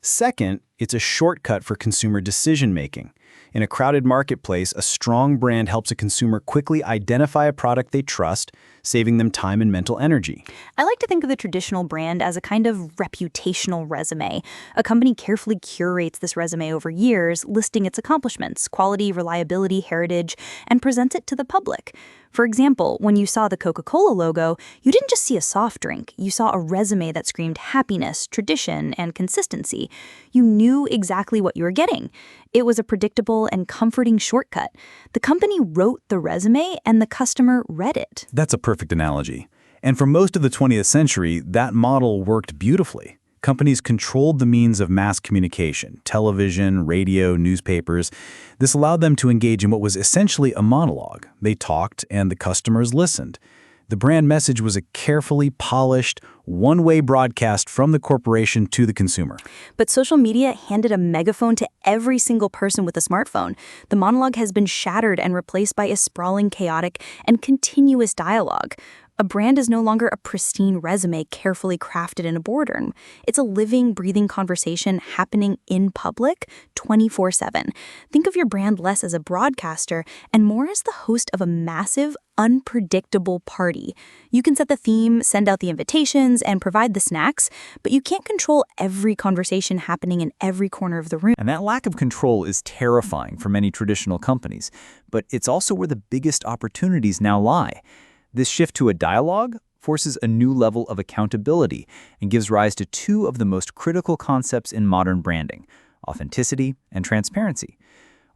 Second, it's a shortcut for consumer decision-making. In a crowded marketplace, a strong brand helps a consumer quickly identify a product they trust, saving them time and mental energy. I like to think of the traditional brand as a kind of reputational resume. A company carefully curates this resume over years, listing its accomplishments, quality, reliability, heritage, and presents it to the public. For example, when you saw the Coca-Cola logo, you didn't just see a soft drink. You saw a resume that screamed happiness, tradition, and consistency. You knew exactly what you were getting. It was a predictable and comforting shortcut. The company wrote the resume, and the customer read it. That's a perfect analogy. And for most of the 20th century, that model worked beautifully. Companies controlled the means of mass communication, television, radio, newspapers. This allowed them to engage in what was essentially a monologue. They talked, and the customers listened. The brand message was a carefully polished, one-way broadcast from the corporation to the consumer. But social media handed a megaphone to every single person with a smartphone. The monologue has been shattered and replaced by a sprawling, chaotic, and continuous dialogue. A brand is no longer a pristine resume carefully crafted in a boardroom. It's a living, breathing conversation happening in public 24/7. Think of your brand less as a broadcaster and more as the host of a massive, unpredictable party. You can set the theme, send out the invitations, and provide the snacks, but you can't control every conversation happening in every corner of the room. And that lack of control is terrifying for many traditional companies, but it's also where the biggest opportunities now lie. This shift to a dialogue forces a new level of accountability and gives rise to two of the most critical concepts in modern branding: authenticity and transparency.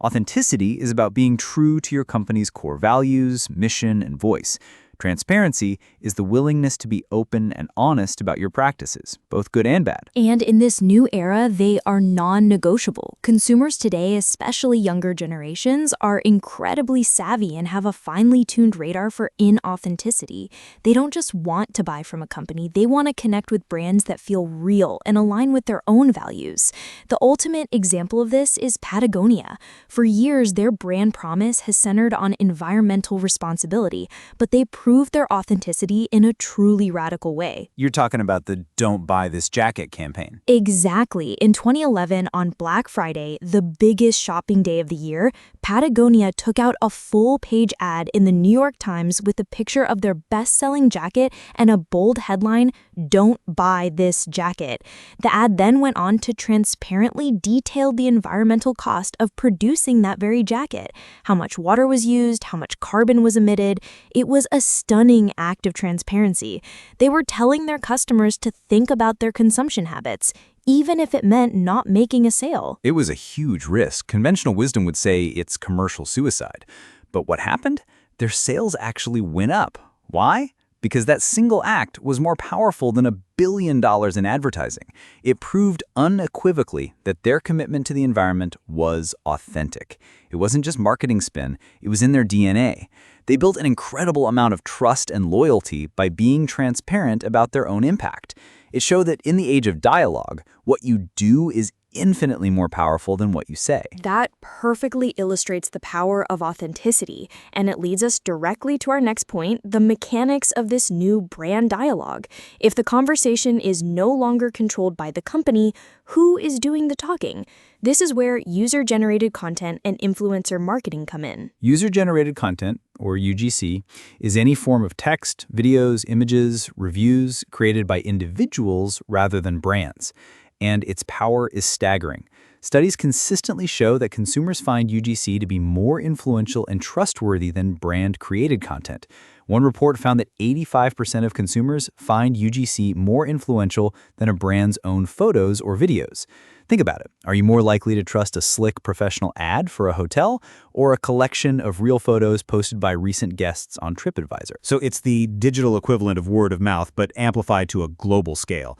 Authenticity is about being true to your company's core values, mission, and voice. Transparency is the willingness to be open and honest about your practices, both good and bad. And in this new era, they are non-negotiable. Consumers today, especially younger generations, are incredibly savvy and have a finely tuned radar for inauthenticity. They don't just want to buy from a company, they want to connect with brands that feel real and align with their own values. The ultimate example of this is Patagonia. For years, their brand promise has centered on environmental responsibility, but they prove their authenticity in a truly radical way. You're talking about the Don't Buy This Jacket campaign. Exactly. In 2011, on Black Friday, the biggest shopping day of the year, Patagonia took out a full-page ad in the New York Times with a picture of their best-selling jacket and a bold headline, "Don't buy this jacket." The ad then went on to transparently detail the environmental cost of producing that very jacket, how much water was used, how much carbon was emitted. It was a stunning act of transparency. They were telling their customers to think about their consumption habits, even if it meant not making a sale. It was a huge risk. Conventional wisdom would say it's commercial suicide. But what happened? Their sales actually went up. Why? Because that single act was more powerful than $1 billion in advertising. It proved unequivocally that their commitment to the environment was authentic. It wasn't just marketing spin, it was in their DNA. They built an incredible amount of trust and loyalty by being transparent about their own impact. It showed that in the age of dialogue, what you do is infinitely more powerful than what you say. That perfectly illustrates the power of authenticity, and it leads us directly to our next point, the mechanics of this new brand dialogue. If the conversation is no longer controlled by the company, who is doing the talking? This is where user-generated content and influencer marketing come in. User-generated content, or UGC, is any form of text, videos, images, reviews created by individuals rather than brands. And its power is staggering. Studies consistently show that consumers find UGC to be more influential and trustworthy than brand-created content. One report found that 85% of consumers find UGC more influential than a brand's own photos or videos. Think about it. Are you more likely to trust a slick professional ad for a hotel or a collection of real photos posted by recent guests on TripAdvisor? So it's the digital equivalent of word of mouth, but amplified to a global scale.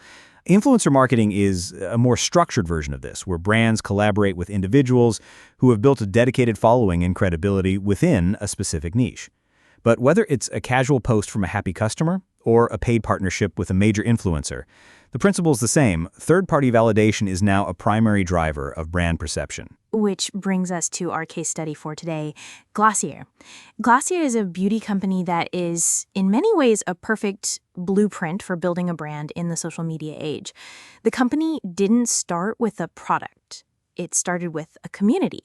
Influencer marketing is a more structured version of this, where brands collaborate with individuals who have built a dedicated following and credibility within a specific niche. But whether it's a casual post from a happy customer or a paid partnership with a major influencer, the principle is the same. Third-party validation is now a primary driver of brand perception. Which brings us to our case study for today, Glossier. Glossier is a beauty company that is, in many ways, a perfect blueprint for building a brand in the social media age. The company didn't start with a product. It started with a community.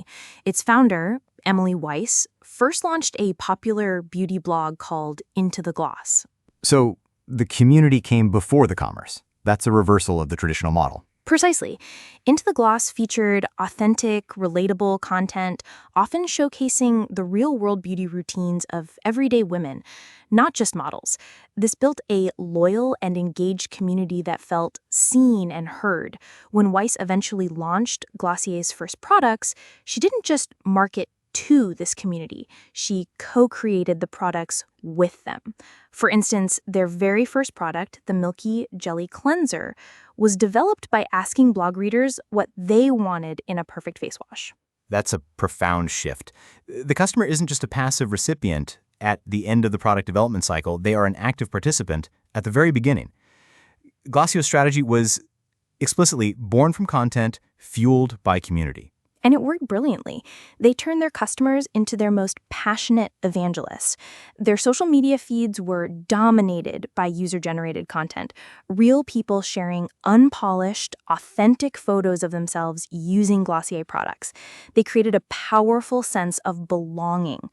Its founder, Emily Weiss, first launched a popular beauty blog called Into the Gloss. So the community came before the commerce. That's a reversal of the traditional model. Precisely. Into the Gloss featured authentic, relatable content, often showcasing the real-world beauty routines of everyday women, not just models. This built a loyal and engaged community that felt seen and heard. When Weiss eventually launched Glossier's first products, she didn't just market to this community. She co-created the products with them. For instance, their very first product, the Milky Jelly Cleanser, was developed by asking blog readers what they wanted in a perfect face wash. That's a profound shift. The customer isn't just a passive recipient at the end of the product development cycle. They are an active participant at the very beginning. Glacio's strategy was explicitly born from content fueled by community. And it worked brilliantly. They turned their customers into their most passionate evangelists. Their social media feeds were dominated by user-generated content, real people sharing unpolished, authentic photos of themselves using Glossier products. They created a powerful sense of belonging.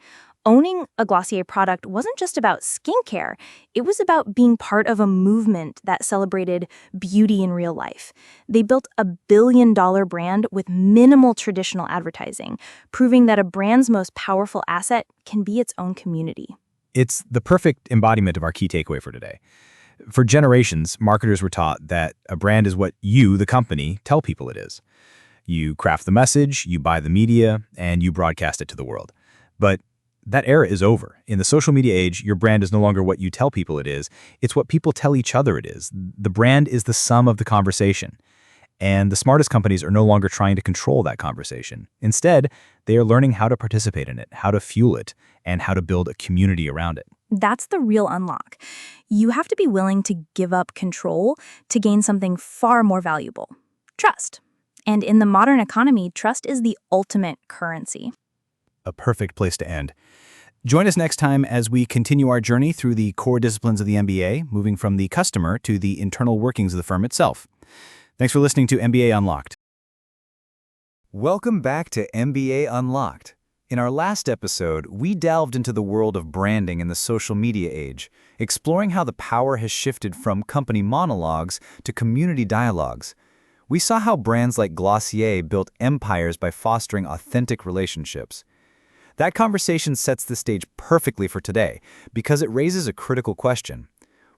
Owning a Glossier product wasn't just about skincare. It was about being part of a movement that celebrated beauty in real life. They built a billion-dollar brand with minimal traditional advertising, proving that a brand's most powerful asset can be its own community. It's the perfect embodiment of our key takeaway for today. For generations, marketers were taught that a brand is what you, the company, tell people it is. You craft the message, you buy the media, and you broadcast it to the world. But that era is over. In the social media age, your brand is no longer what you tell people it is. It's what people tell each other it is. The brand is the sum of the conversation. And the smartest companies are no longer trying to control that conversation. Instead, they are learning how to participate in it, how to fuel it, and how to build a community around it. That's the real unlock. You have to be willing to give up control to gain something far more valuable: trust. And in the modern economy, trust is the ultimate currency. A perfect place to end. Join us next time as we continue our journey through the core disciplines of the MBA, moving from the customer to the internal workings of the firm itself. Thanks for listening to MBA Unlocked. Welcome back to MBA Unlocked. In our last episode, we delved into the world of branding in the social media age, exploring how the power has shifted from company monologues to community dialogues. We saw how brands like Glossier built empires by fostering authentic relationships. That conversation sets the stage perfectly for today because it raises a critical question.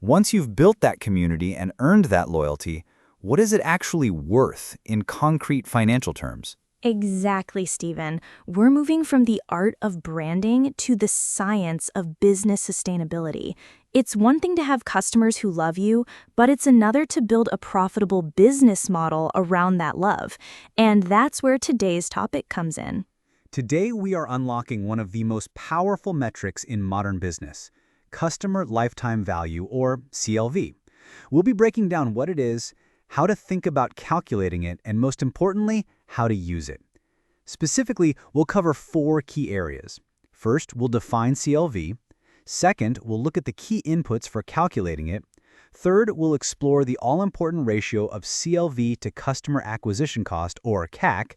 Once you've built that community and earned that loyalty, what is it actually worth in concrete financial terms? Exactly, Stephen. We're moving from the art of branding to the science of business sustainability. It's one thing to have customers who love you, but it's another to build a profitable business model around that love. And that's where today's topic comes in. Today, we are unlocking one of the most powerful metrics in modern business, customer lifetime value, or CLV. We'll be breaking down what it is, how to think about calculating it, and most importantly, how to use it. Specifically, we'll cover 4 key areas. First, we'll define CLV. Second, we'll look at the key inputs for calculating it. Third, we'll explore the all-important ratio of CLV to customer acquisition cost, or CAC.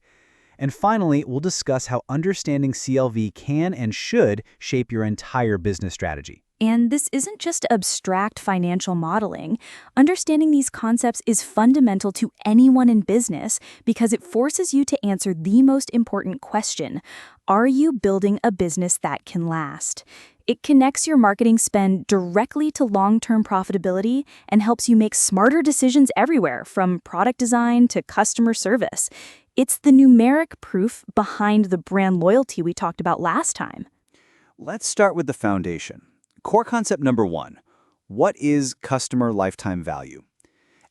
And finally, we'll discuss how understanding CLV can and should shape your entire business strategy. And this isn't just abstract financial modeling. Understanding these concepts is fundamental to anyone in business because it forces you to answer the most important question: are you building a business that can last? It connects your marketing spend directly to long-term profitability and helps you make smarter decisions everywhere, from product design to customer service. It's the numeric proof behind the brand loyalty we talked about last time. Let's start with the foundation. Core concept number 1, what is customer lifetime value?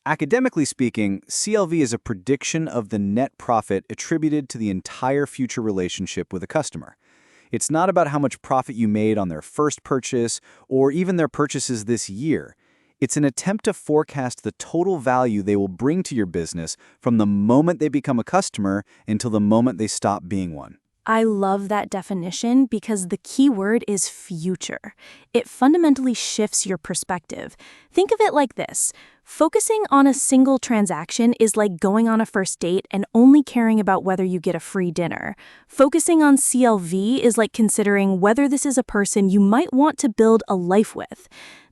Academically speaking, CLV is a prediction of the net profit attributed to the entire future relationship with a customer. It's not about how much profit you made on their first purchase or even their purchases this year. It's an attempt to forecast the total value they will bring to your business from the moment they become a customer until the moment they stop being one. I love that definition because the key word is future. It fundamentally shifts your perspective. Think of it like this. Focusing on a single transaction is like going on a first date and only caring about whether you get a free dinner. Focusing on CLV is like considering whether this is a person you might want to build a life with.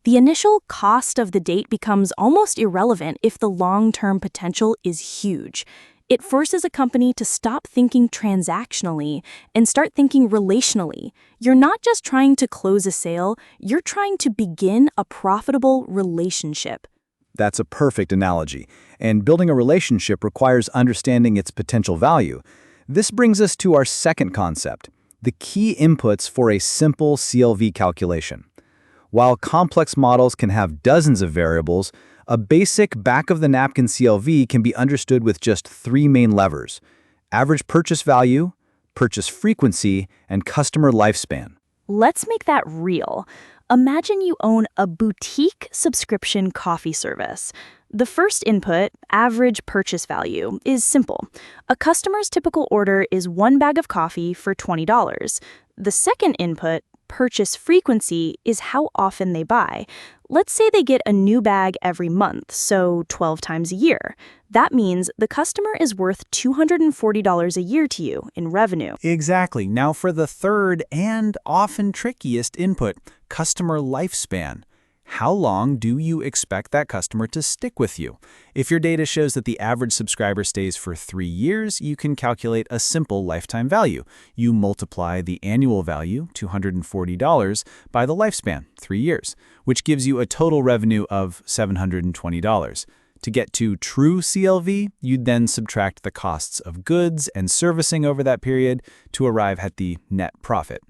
The initial cost of the date becomes almost irrelevant if the long-term potential is huge. It forces a company to stop thinking transactionally and start thinking relationally. You're not just trying to close a sale, you're trying to begin a profitable relationship. That's a perfect analogy, and building a relationship requires understanding its potential value. This brings us to our second concept, the key inputs for a simple CLV calculation. While complex models can have dozens of variables, a basic back-of-the-napkin CLV can be understood with just three main levers: average purchase value, purchase frequency, and customer lifespan. Let's make that real. Imagine you own a boutique subscription coffee service. The first input, average purchase value, is simple. A customer's typical order is one bag of coffee for $20. The second input, purchase frequency, is how often they buy. Let's say they get a new bag every month, so 12 times a year. That means the customer is worth $240 a year to you in revenue. Exactly. Now for the third and often trickiest input, customer lifespan. How long do you expect that customer to stick with you? If your data shows that the average subscriber stays for 3 years, you can calculate a simple lifetime value. You multiply the annual value, $240, by the lifespan, 3 years, which gives you a total revenue of $720. To get to true CLV, you'd then subtract the costs of goods and servicing over that period to arrive at the net profit.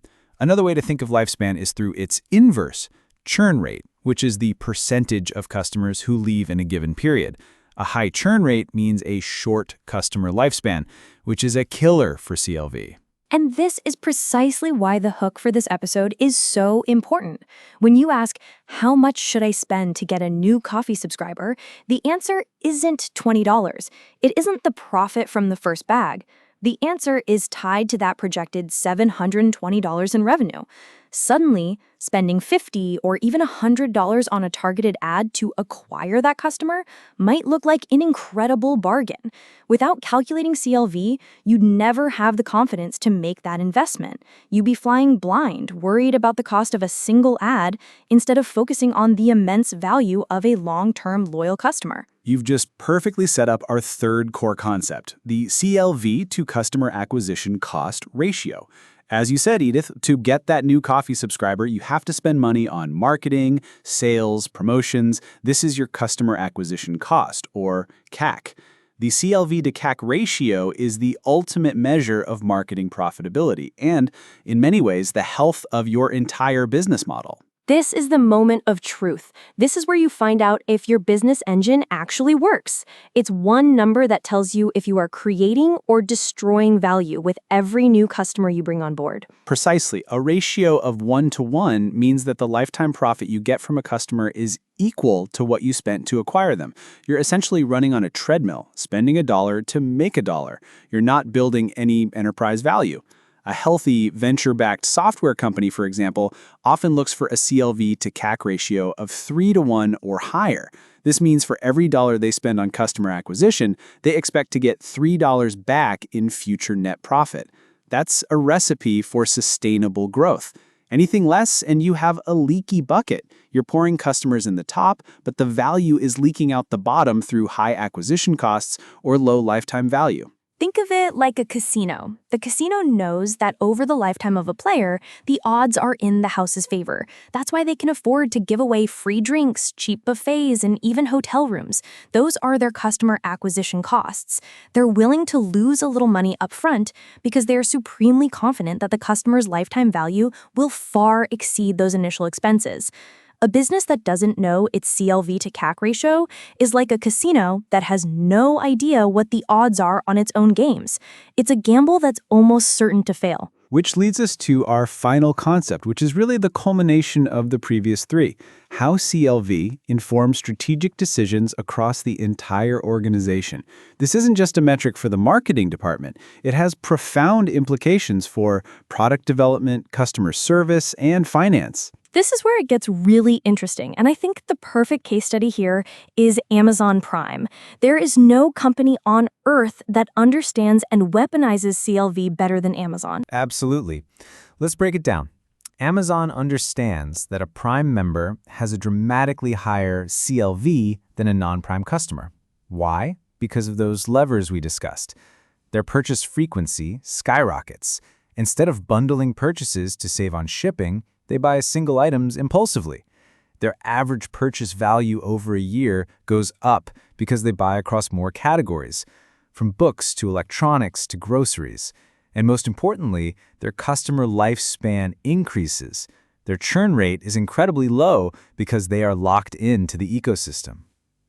Another way to think of lifespan is through its inverse, churn rate, which is the percentage of customers who leave in a given period. A high churn rate means a short customer lifespan, which is a killer for CLV. And this is precisely why the hook for this episode is so important. When you ask, how much should I spend to get a new coffee subscriber, the answer isn't $20. It isn't the profit from the first bag. The answer is tied to that projected $720 in revenue. Suddenly, spending $50 or even $100 on a targeted ad to acquire that customer might look like an incredible bargain. Without calculating CLV, you'd never have the confidence to make that investment. You'd be flying blind, worried about the cost of a single ad instead of focusing on the immense value of a long-term loyal customer. You've just perfectly set up our third core concept, the CLV to customer acquisition cost ratio. As you said, Edith, to get that new coffee subscriber, you have to spend money on marketing, sales, promotions. This is your customer acquisition cost, or CAC. The CLV to CAC ratio is the ultimate measure of marketing profitability and, in many ways, the health of your entire business model. This is the moment of truth. This is where you find out if your business engine actually works. It's one number that tells you if you are creating or destroying value with every new customer you bring on board. Precisely. A ratio of 1-to-1 means that the lifetime profit you get from a customer is equal to what you spent to acquire them. You're essentially running on a treadmill, spending $1 to make $1. You're not building any enterprise value. A healthy venture-backed software company, for example, often looks for a CLV to CAC ratio of 3-to-1 or higher. This means for every dollar they spend on customer acquisition, they expect to get $3 back in future net profit. That's a recipe for sustainable growth. Anything less, and you have a leaky bucket. You're pouring customers in the top, but the value is leaking out the bottom through high acquisition costs or low lifetime value. Think of it like a casino. The casino knows that over the lifetime of a player, the odds are in the house's favor. That's why they can afford to give away free drinks, cheap buffets, and even hotel rooms. Those are their customer acquisition costs. They're willing to lose a little money up front because they are supremely confident that the customer's lifetime value will far exceed those initial expenses. A business that doesn't know its CLV to CAC ratio is like a casino that has no idea what the odds are on its own games. It's a gamble that's almost certain to fail. Which leads us to our final concept, which is really the culmination of the previous three: how CLV informs strategic decisions across the entire organization. This isn't just a metric for the marketing department. It has profound implications for product development, customer service, and finance. This is where it gets really interesting, and I think the perfect case study here is Amazon Prime. There is no company on earth that understands and weaponizes CLV better than Amazon. Absolutely. Let's break it down. Amazon understands that a Prime member has a dramatically higher CLV than a non-Prime customer. Why? Because of those levers we discussed. Their purchase frequency skyrockets. Instead of bundling purchases to save on shipping, they buy single items impulsively. Their average purchase value over a year goes up because they buy across more categories, from books to electronics to groceries. And most importantly, their customer lifespan increases. Their churn rate is incredibly low because they are locked into the ecosystem.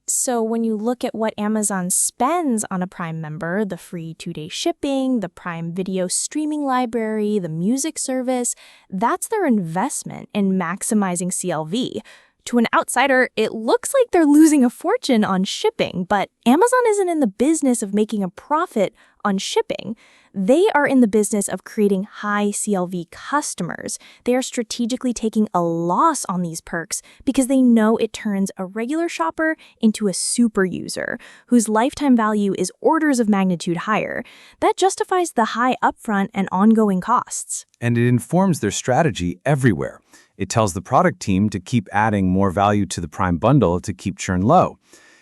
So when you look at what Amazon spends on a Prime member, the free 2-day shipping, the Prime video streaming library, the music service, that's their investment in maximizing CLV. To an outsider, it looks like they're losing a fortune on shipping, but Amazon isn't in the business of making a profit on shipping. They are in the business of creating high CLV customers. They are strategically taking a loss on these perks because they know it turns a regular shopper into a super user whose lifetime value is orders of magnitude higher. That justifies the high upfront and ongoing costs. And it informs their strategy everywhere. It tells the product team to keep adding more value to the Prime bundle to keep churn low.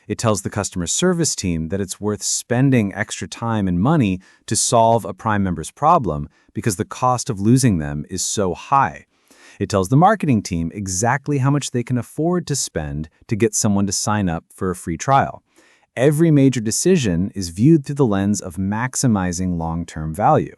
It tells the customer service team that it's worth spending extra time and money to solve a Prime member's problem because the cost of losing them is so high. It tells the marketing team exactly how much they can afford to spend to get someone to sign up for a free trial. Every major decision is viewed through the lens of maximizing long-term value.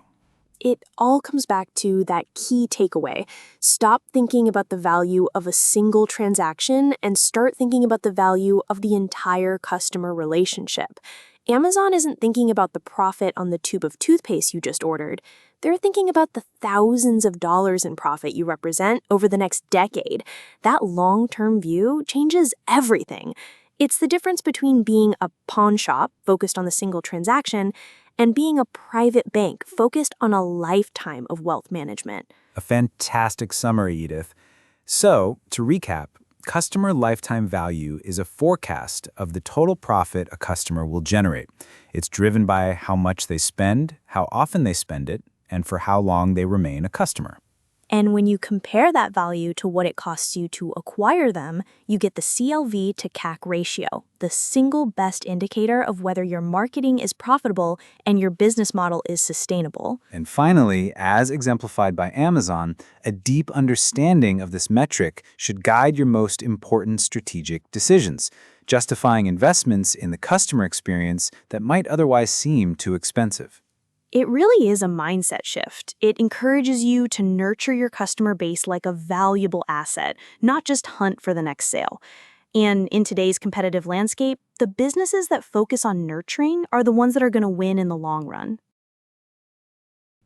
It all comes back to that key takeaway. Stop thinking about the value of a single transaction and start thinking about the value of the entire customer relationship. Amazon isn't thinking about the profit on the tube of toothpaste you just ordered. They're thinking about the thousands of dollars in profit you represent over the next decade. That long-term view changes everything. It's the difference between being a pawn shop focused on the single transaction and being a private bank focused on a lifetime of wealth management. A fantastic summary, Edith. So, to recap, customer lifetime value is a forecast of the total profit a customer will generate. It's driven by how much they spend, how often they spend it, and for how long they remain a customer. And when you compare that value to what it costs you to acquire them, you get the CLV to CAC ratio, the single best indicator of whether your marketing is profitable and your business model is sustainable. And finally, as exemplified by Amazon, a deep understanding of this metric should guide your most important strategic decisions, justifying investments in the customer experience that might otherwise seem too expensive. It really is a mindset shift. It encourages you to nurture your customer base like a valuable asset, not just hunt for the next sale. And in today's competitive landscape, the businesses that focus on nurturing are the ones that are going to win in the long run.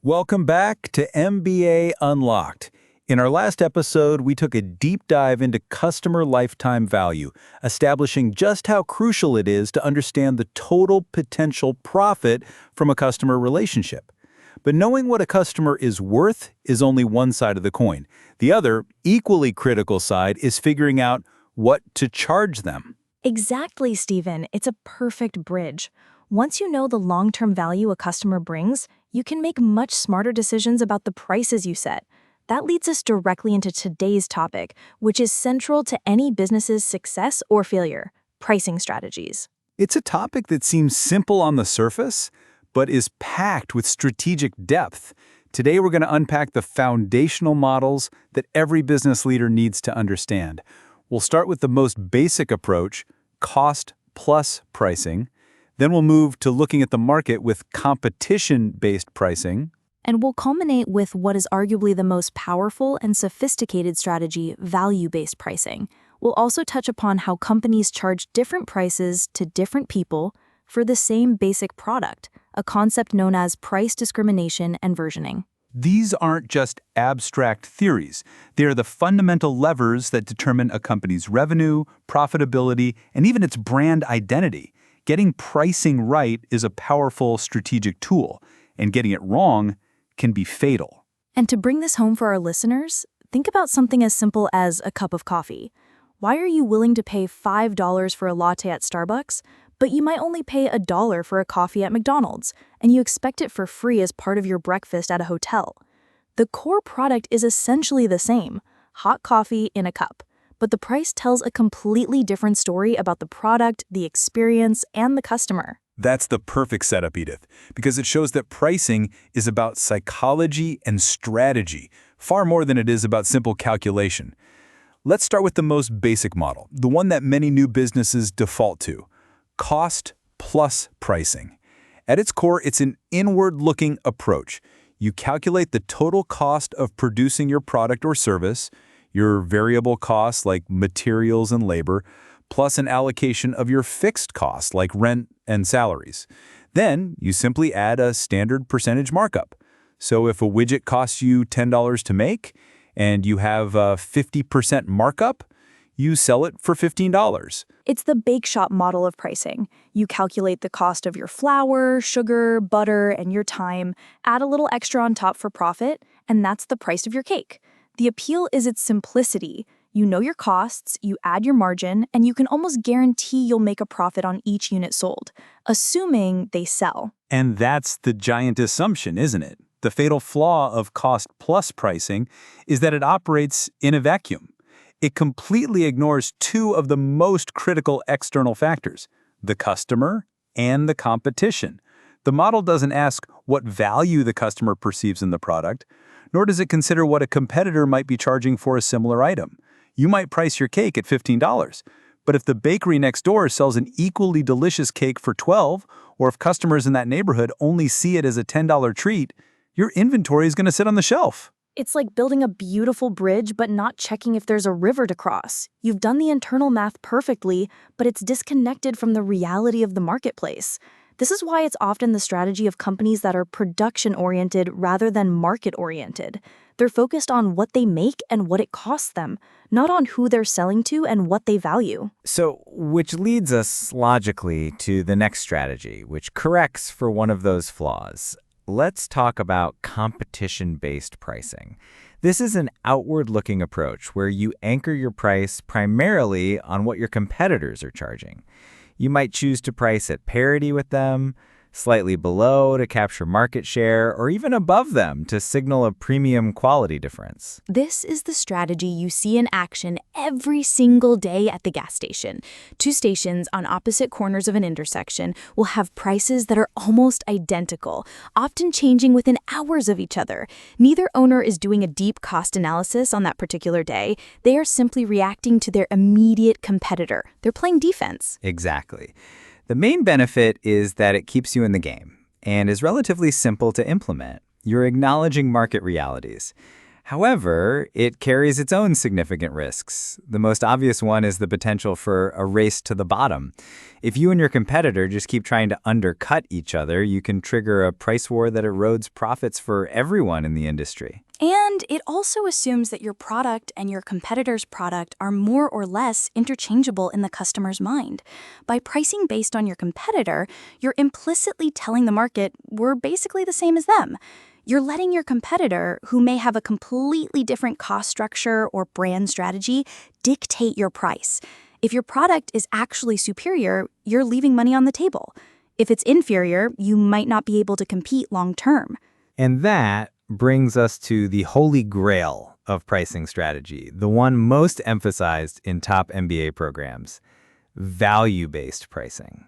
Welcome back to MBA Unlocked. In our last episode, we took a deep dive into customer lifetime value, establishing just how crucial it is to understand the total potential profit from a customer relationship. But knowing what a customer is worth is only one side of the coin. The other, equally critical side is figuring out what to charge them. Exactly, Stephen. It's a perfect bridge. Once you know the long-term value a customer brings, you can make much smarter decisions about the prices you set. That leads us directly into today's topic, which is central to any business's success or failure: pricing strategies. It's a topic that seems simple on the surface, but is packed with strategic depth. Today, we're going to unpack the foundational models that every business leader needs to understand. We'll start with the most basic approach, cost plus pricing. Then we'll move to looking at the market with competition-based pricing. And we'll culminate with what is arguably the most powerful and sophisticated strategy, value-based pricing. We'll also touch upon how companies charge different prices to different people for the same basic product, a concept known as price discrimination and versioning. These aren't just abstract theories. They are the fundamental levers that determine a company's revenue, profitability, and even its brand identity. Getting pricing right is a powerful strategic tool, and getting it wrong can be fatal. And to bring this home for our listeners, think about something as simple as a cup of coffee. Why are you willing to pay $5 for a latte at Starbucks, but you might only pay $1 for a coffee at McDonald's, and you expect it for free as part of your breakfast at a hotel? The core product is essentially the same, hot coffee in a cup, but the price tells a completely different story about the product, the experience, and the customer. That's the perfect setup, Edith, because it shows that pricing is about psychology and strategy, far more than it is about simple calculation. Let's start with the most basic model, the one that many new businesses default to: cost plus pricing. At its core, it's an inward-looking approach. You calculate the total cost of producing your product or service, your variable costs like materials and labor, plus an allocation of your fixed costs like rent and salaries. Then you simply add a standard percentage markup. So if a widget costs you $10 to make and you have a 50% markup, you sell it for $15. It's the bake shop model of pricing. You calculate the cost of your flour, sugar, butter, and your time, add a little extra on top for profit, and that's the price of your cake. The appeal is its simplicity. You know your costs, you add your margin, and you can almost guarantee you'll make a profit on each unit sold, assuming they sell. And that's the giant assumption, isn't it? The fatal flaw of cost plus pricing is that it operates in a vacuum. It completely ignores two of the most critical external factors: the customer and the competition. The model doesn't ask what value the customer perceives in the product, nor does it consider what a competitor might be charging for a similar item. You might price your cake at $15, but if the bakery next door sells an equally delicious cake for $12, or if customers in that neighborhood only see it as a $10 treat, your inventory is going to sit on the shelf. It's like building a beautiful bridge but not checking if there's a river to cross. You've done the internal math perfectly, but it's disconnected from the reality of the marketplace. This is why it's often the strategy of companies that are production-oriented rather than market-oriented. They're focused on what they make and what it costs them, not on who they're selling to and what they value. So, which leads us logically to the next strategy, which corrects for one of those flaws. Let's talk about competition-based pricing. This is an outward-looking approach where you anchor your price primarily on what your competitors are charging. You might choose to price at parity with them, slightly below to capture market share, or even above them to signal a premium quality difference. This is the strategy you see in action every single day at the gas station. Two stations on opposite corners of an intersection will have prices that are almost identical, often changing within hours of each other. Neither owner is doing a deep cost analysis on that particular day. They are simply reacting to their immediate competitor. They're playing defense. Exactly. The main benefit is that it keeps you in the game and is relatively simple to implement. You're acknowledging market realities. However, it carries its own significant risks. The most obvious one is the potential for a race to the bottom. If you and your competitor just keep trying to undercut each other, you can trigger a price war that erodes profits for everyone in the industry. And it also assumes that your product and your competitor's product are more or less interchangeable in the customer's mind. By pricing based on your competitor, you're implicitly telling the market we're basically the same as them. You're letting your competitor, who may have a completely different cost structure or brand strategy, dictate your price. If your product is actually superior, you're leaving money on the table. If it's inferior, you might not be able to compete long term. And that brings us to the holy grail of pricing strategy, the one most emphasized in top MBA programs: value-based pricing.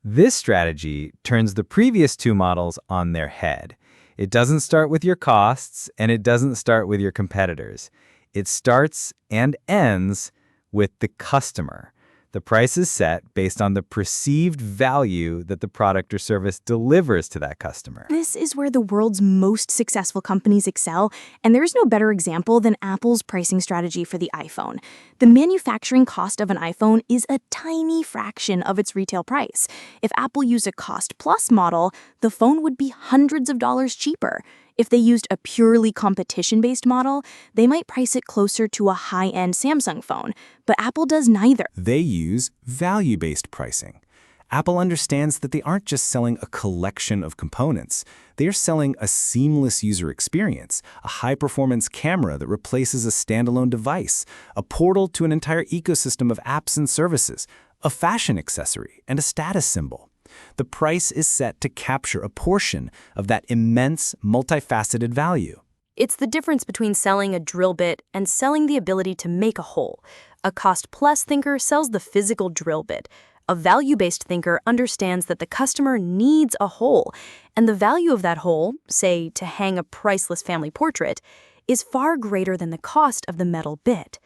This strategy turns the previous two models on their head. It doesn't start with your costs, and it doesn't start with your competitors. It starts and ends with the customer. The price is set based on the perceived value that the product or service delivers to that customer. This is where the world's most successful companies excel, and there's no better example than Apple's pricing strategy for the iPhone. The manufacturing cost of an iPhone is a tiny fraction of its retail price. If Apple used a cost-plus model, the phone would be hundreds of dollars cheaper. If they used a purely competition-based model, they might price it closer to a high-end Samsung phone, but Apple does neither. They use value-based pricing. Apple understands that they aren't just selling a collection of components. They are selling a seamless user experience, a high-performance camera that replaces a standalone device, a portal to an entire ecosystem of apps and services, a fashion accessory, and a status symbol. The price is set to capture a portion of that immense, multifaceted value. It's the difference between selling a drill bit and selling the ability to make a hole. A cost-plus thinker sells the physical drill bit. A value-based thinker understands that the customer needs a hole, and the value of that hole, say to hang a priceless family portrait, is far greater than the cost of the metal bit.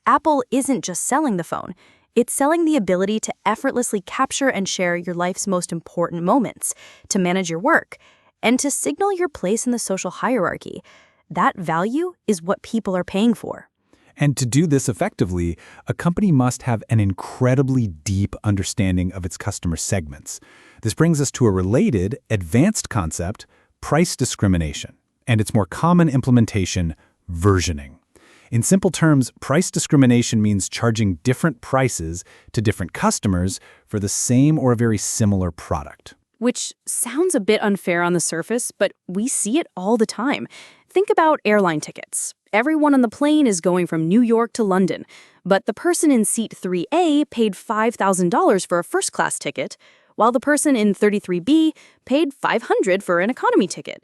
Apple isn't just selling the phone. It's selling the ability to effortlessly capture and share your life's most important moments, to manage your work, and to signal your place in the social hierarchy. That value is what people are paying for. And to do this effectively, a company must have an incredibly deep understanding of its customer segments. This brings us to a related, advanced concept, price discrimination, and its more common implementation, versioning. In simple terms, price discrimination means charging different prices to different customers for the same or a very similar product. Which sounds a bit unfair on the surface, but we see it all the time. Think about airline tickets. Everyone on the plane is going from New York to London, but the person in seat 3A paid $5,000 for a first-class ticket, while the person in 33B paid $500 for an economy ticket.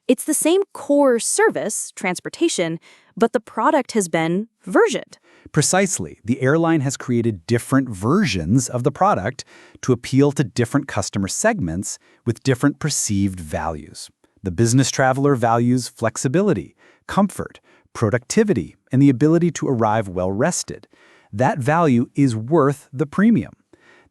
It's the same core service, transportation, but the product has been versioned. Precisely. The airline has created different versions of the product to appeal to different customer segments with different perceived values. The business traveler values flexibility, comfort, productivity, and the ability to arrive well-rested. That value is worth the premium.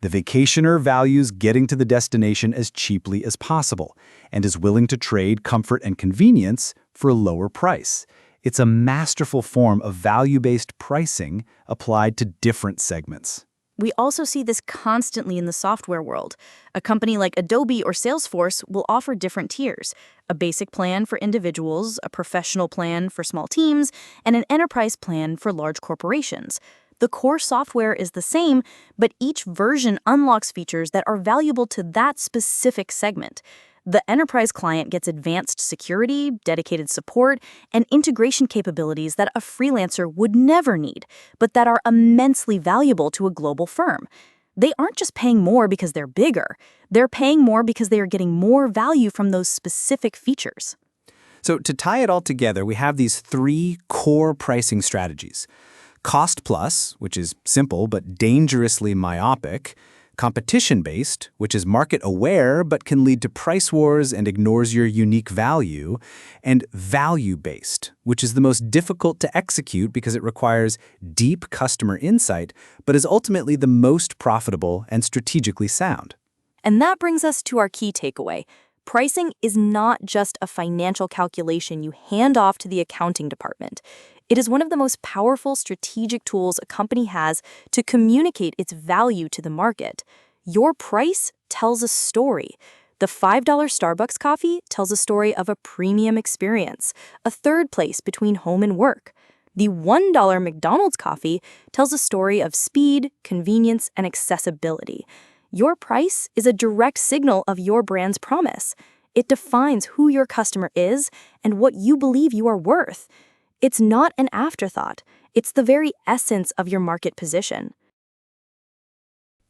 The vacationer values getting to the destination as cheaply as possible and is willing to trade comfort and convenience for a lower price. It's a masterful form of value-based pricing applied to different segments. We also see this constantly in the software world. A company like Adobe or Salesforce will offer different tiers: a basic plan for individuals, a professional plan for small teams, and an enterprise plan for large corporations. The core software is the same, but each version unlocks features that are valuable to that specific segment. The enterprise client gets advanced security, dedicated support, and integration capabilities that a freelancer would never need, but that are immensely valuable to a global firm. They aren't just paying more because they're bigger. They're paying more because they are getting more value from those specific features. So to tie it all together, we have these three core pricing strategies. Cost plus, which is simple but dangerously myopic. Competition-based, which is market-aware but can lead to price wars and ignores your unique value. And value-based, which is the most difficult to execute because it requires deep customer insight, but is ultimately the most profitable and strategically sound. And that brings us to our key takeaway. Pricing is not just a financial calculation you hand off to the accounting department. It is one of the most powerful strategic tools a company has to communicate its value to the market. Your price tells a story. The $5 Starbucks coffee tells a story of a premium experience, a third place between home and work. The $1 McDonald's coffee tells a story of speed, convenience, and accessibility. Your price is a direct signal of your brand's promise. It defines who your customer is and what you believe you are worth. It's not an afterthought. It's the very essence of your market position.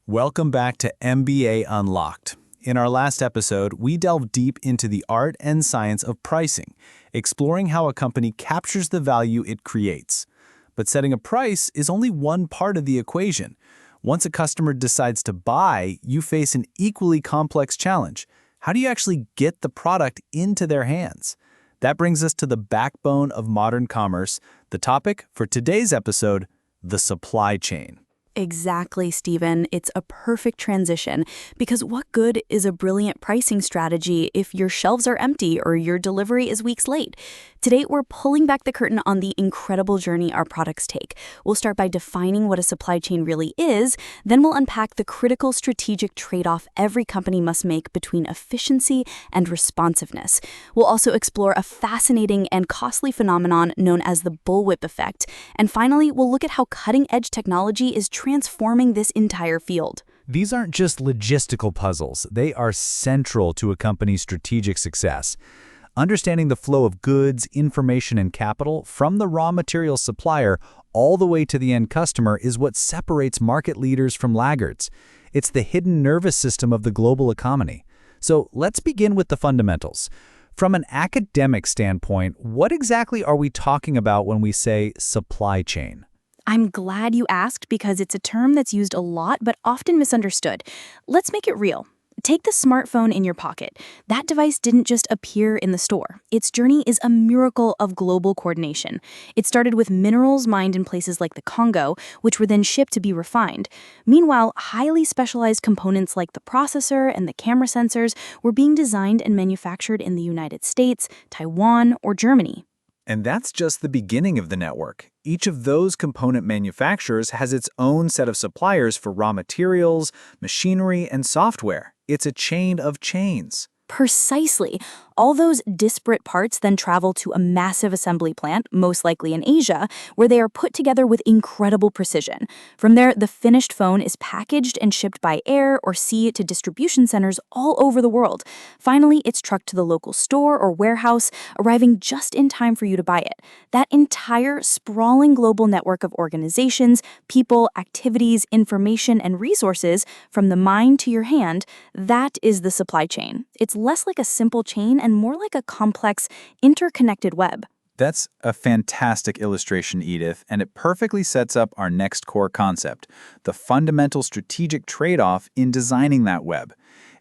Welcome back to MBA Unlocked. In our last episode, we delved deep into the art and science of pricing, exploring how a company captures the value it creates. But setting a price is only one part of the equation. Once a customer decides to buy, you face an equally complex challenge. How do you actually get the product into their hands? That brings us to the backbone of modern commerce, the topic for today's episode, the supply chain. Exactly, Stephen. It's a perfect transition, because what good is a brilliant pricing strategy if your shelves are empty or your delivery is weeks late? Today, we're pulling back the curtain on the incredible journey our products take. We'll start by defining what a supply chain really is, then we'll unpack the critical strategic trade-off every company must make between efficiency and responsiveness. We'll also explore a fascinating and costly phenomenon known as the bullwhip effect. And finally, we'll look at how cutting-edge technology is transforming this entire field. These aren't just logistical puzzles. They are central to a company's strategic success. Understanding the flow of goods, information, and capital from the raw material supplier all the way to the end customer is what separates market leaders from laggards. It's the hidden nervous system of the global economy. So let's begin with the fundamentals. From an academic standpoint, what exactly are we talking about when we say supply chain? I'm glad you asked because it's a term that's used a lot but often misunderstood. Let's make it real. Take the smartphone in your pocket. That device didn't just appear in the store. Its journey is a miracle of global coordination. It started with minerals mined in places like the Congo, which were then shipped to be refined. Meanwhile, highly specialized components like the processor and the camera sensors were being designed and manufactured in the United States, Taiwan, or Germany. And that's just the beginning of the network. Each of those component manufacturers has its own set of suppliers for raw materials, machinery, and software. It's a chain of chains. Precisely. All those disparate parts then travel to a massive assembly plant, most likely in Asia, where they are put together with incredible precision. From there, the finished phone is packaged and shipped by air or sea to distribution centers all over the world. Finally, it's trucked to the local store or warehouse, arriving just in time for you to buy it. That entire sprawling global network of organizations, people, activities, information, and resources, from the mine to your hand, that is the supply chain. It's less like a simple chain and more like a complex, interconnected web. That's a fantastic illustration, Edith, and it perfectly sets up our next core concept, the fundamental strategic trade-off in designing that web.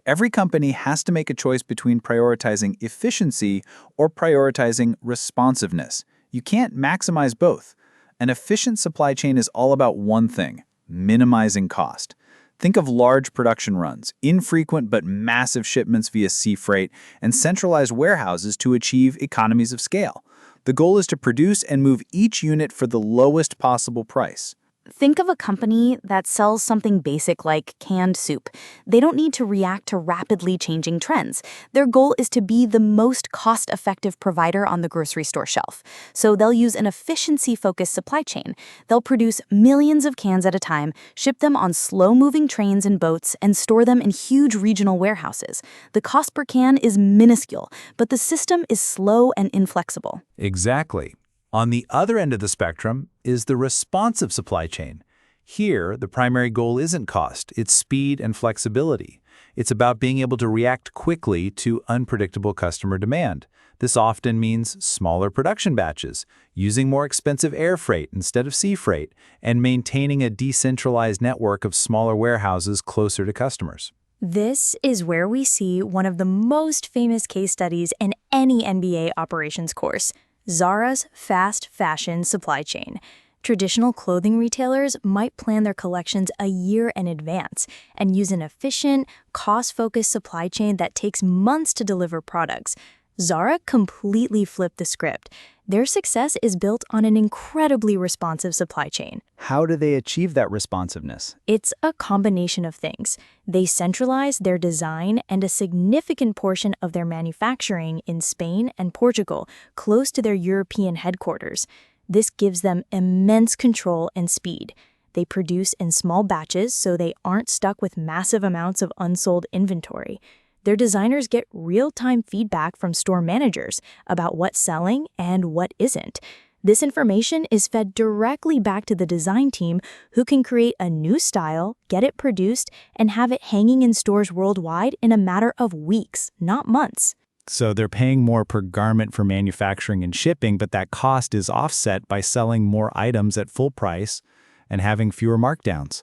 Every company has to make a choice between prioritizing efficiency or prioritizing responsiveness. You can't maximize both. An efficient supply chain is all about one thing: minimizing cost. Think of large production runs, infrequent but massive shipments via sea freight, and centralized warehouses to achieve economies of scale. The goal is to produce and move each unit for the lowest possible price. Think of a company that sells something basic like canned soup. They don't need to react to rapidly changing trends. Their goal is to be the most cost-effective provider on the grocery store shelf. So they'll use an efficiency-focused supply chain. They'll produce millions of cans at a time, ship them on slow-moving trains and boats, and store them in huge regional warehouses. The cost per can is minuscule, but the system is slow and inflexible. Exactly. On the other end of the spectrum is the responsive supply chain. Here, the primary goal isn't cost, it's speed and flexibility. It's about being able to react quickly to unpredictable customer demand. This often means smaller production batches, using more expensive air freight instead of sea freight, and maintaining a decentralized network of smaller warehouses closer to customers. This is where we see one of the most famous case studies in any MBA operations course: Zara's fast fashion supply chain. Traditional clothing retailers might plan their collections a year in advance and use an efficient, cost-focused supply chain that takes months to deliver products. Zara completely flipped the script. Their success is built on an incredibly responsive supply chain. How do they achieve that responsiveness? It's a combination of things. They centralize their design and a significant portion of their manufacturing in Spain and Portugal, close to their European headquarters. This gives them immense control and speed. They produce in small batches so they aren't stuck with massive amounts of unsold inventory. Their designers get real-time feedback from store managers about what's selling and what isn't. This information is fed directly back to the design team, who can create a new style, get it produced, and have it hanging in stores worldwide in a matter of weeks, not months. So they're paying more per garment for manufacturing and shipping, but that cost is offset by selling more items at full price and having fewer markdowns.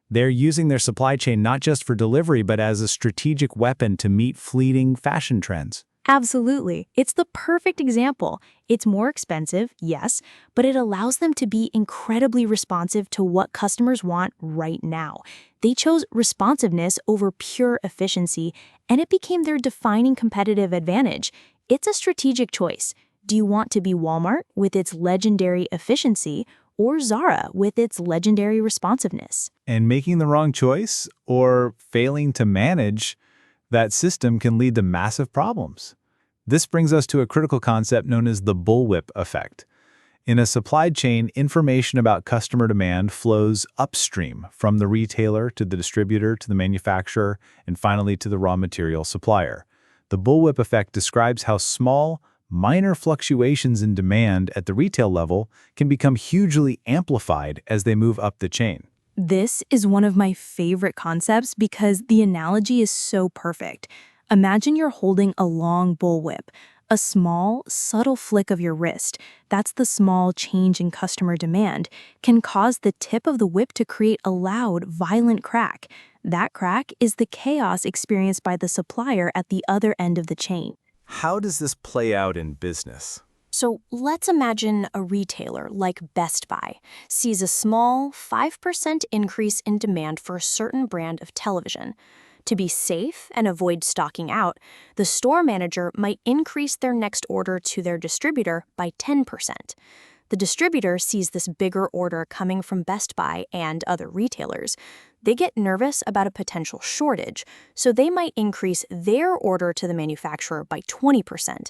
They're using their supply chain not just for delivery, but as a strategic weapon to meet fleeting fashion trends. Absolutely. It's the perfect example. It's more expensive, yes, but it allows them to be incredibly responsive to what customers want right now. They chose responsiveness over pure efficiency, and it became their defining competitive advantage. It's a strategic choice. Do you want to be Walmart with its legendary efficiency or Zara with its legendary responsiveness? And making the wrong choice or failing to manage that system can lead to massive problems. This brings us to a critical concept known as the bullwhip effect. In a supply chain, information about customer demand flows upstream from the retailer to the distributor to the manufacturer and finally to the raw material supplier. The bullwhip effect describes how small, minor fluctuations in demand at the retail level can become hugely amplified as they move up the chain. This is one of my favorite concepts because the analogy is so perfect. Imagine you're holding a long bullwhip. A small, subtle flick of your wrist, that's the small change in customer demand, can cause the tip of the whip to create a loud, violent crack. That crack is the chaos experienced by the supplier at the other end of the chain. How does this play out in business? So let's imagine a retailer like Best Buy sees a small 5% increase in demand for a certain brand of television. To be safe and avoid stocking out, the store manager might increase their next order to their distributor by 10%. The distributor sees this bigger order coming from Best Buy and other retailers. They get nervous about a potential shortage, so they might increase their order to the manufacturer by 20%.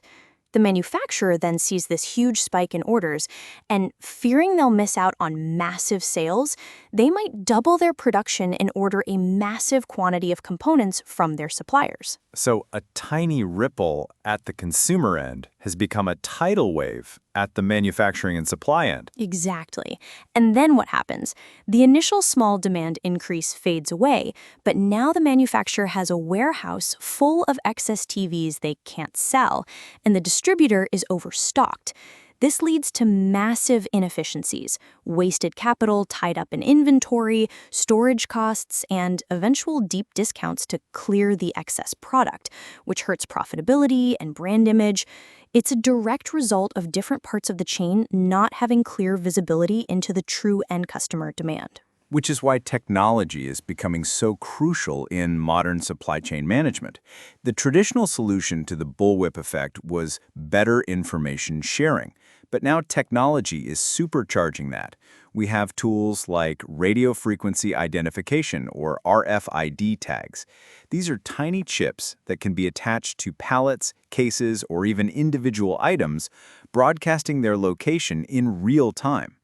The manufacturer then sees this huge spike in orders, and fearing they'll miss out on massive sales, they might double their production and order a massive quantity of components from their suppliers. So a tiny ripple at the consumer end has become a tidal wave at the manufacturing and supply end. Exactly. And then what happens? The initial small demand increase fades away, but now the manufacturer has a warehouse full of excess TVs they can't sell, and the distributor is overstocked. This leads to massive inefficiencies, wasted capital tied up in inventory, storage costs, and eventual deep discounts to clear the excess product, which hurts profitability and brand image. It's a direct result of different parts of the chain not having clear visibility into the true end customer demand. Which is why technology is becoming so crucial in modern supply chain management. The traditional solution to the bullwhip effect was better information sharing. But now technology is supercharging that. We have tools like radio frequency identification, or RFID tags. These are tiny chips that can be attached to pallets, cases, or even individual items, broadcasting their location in real time.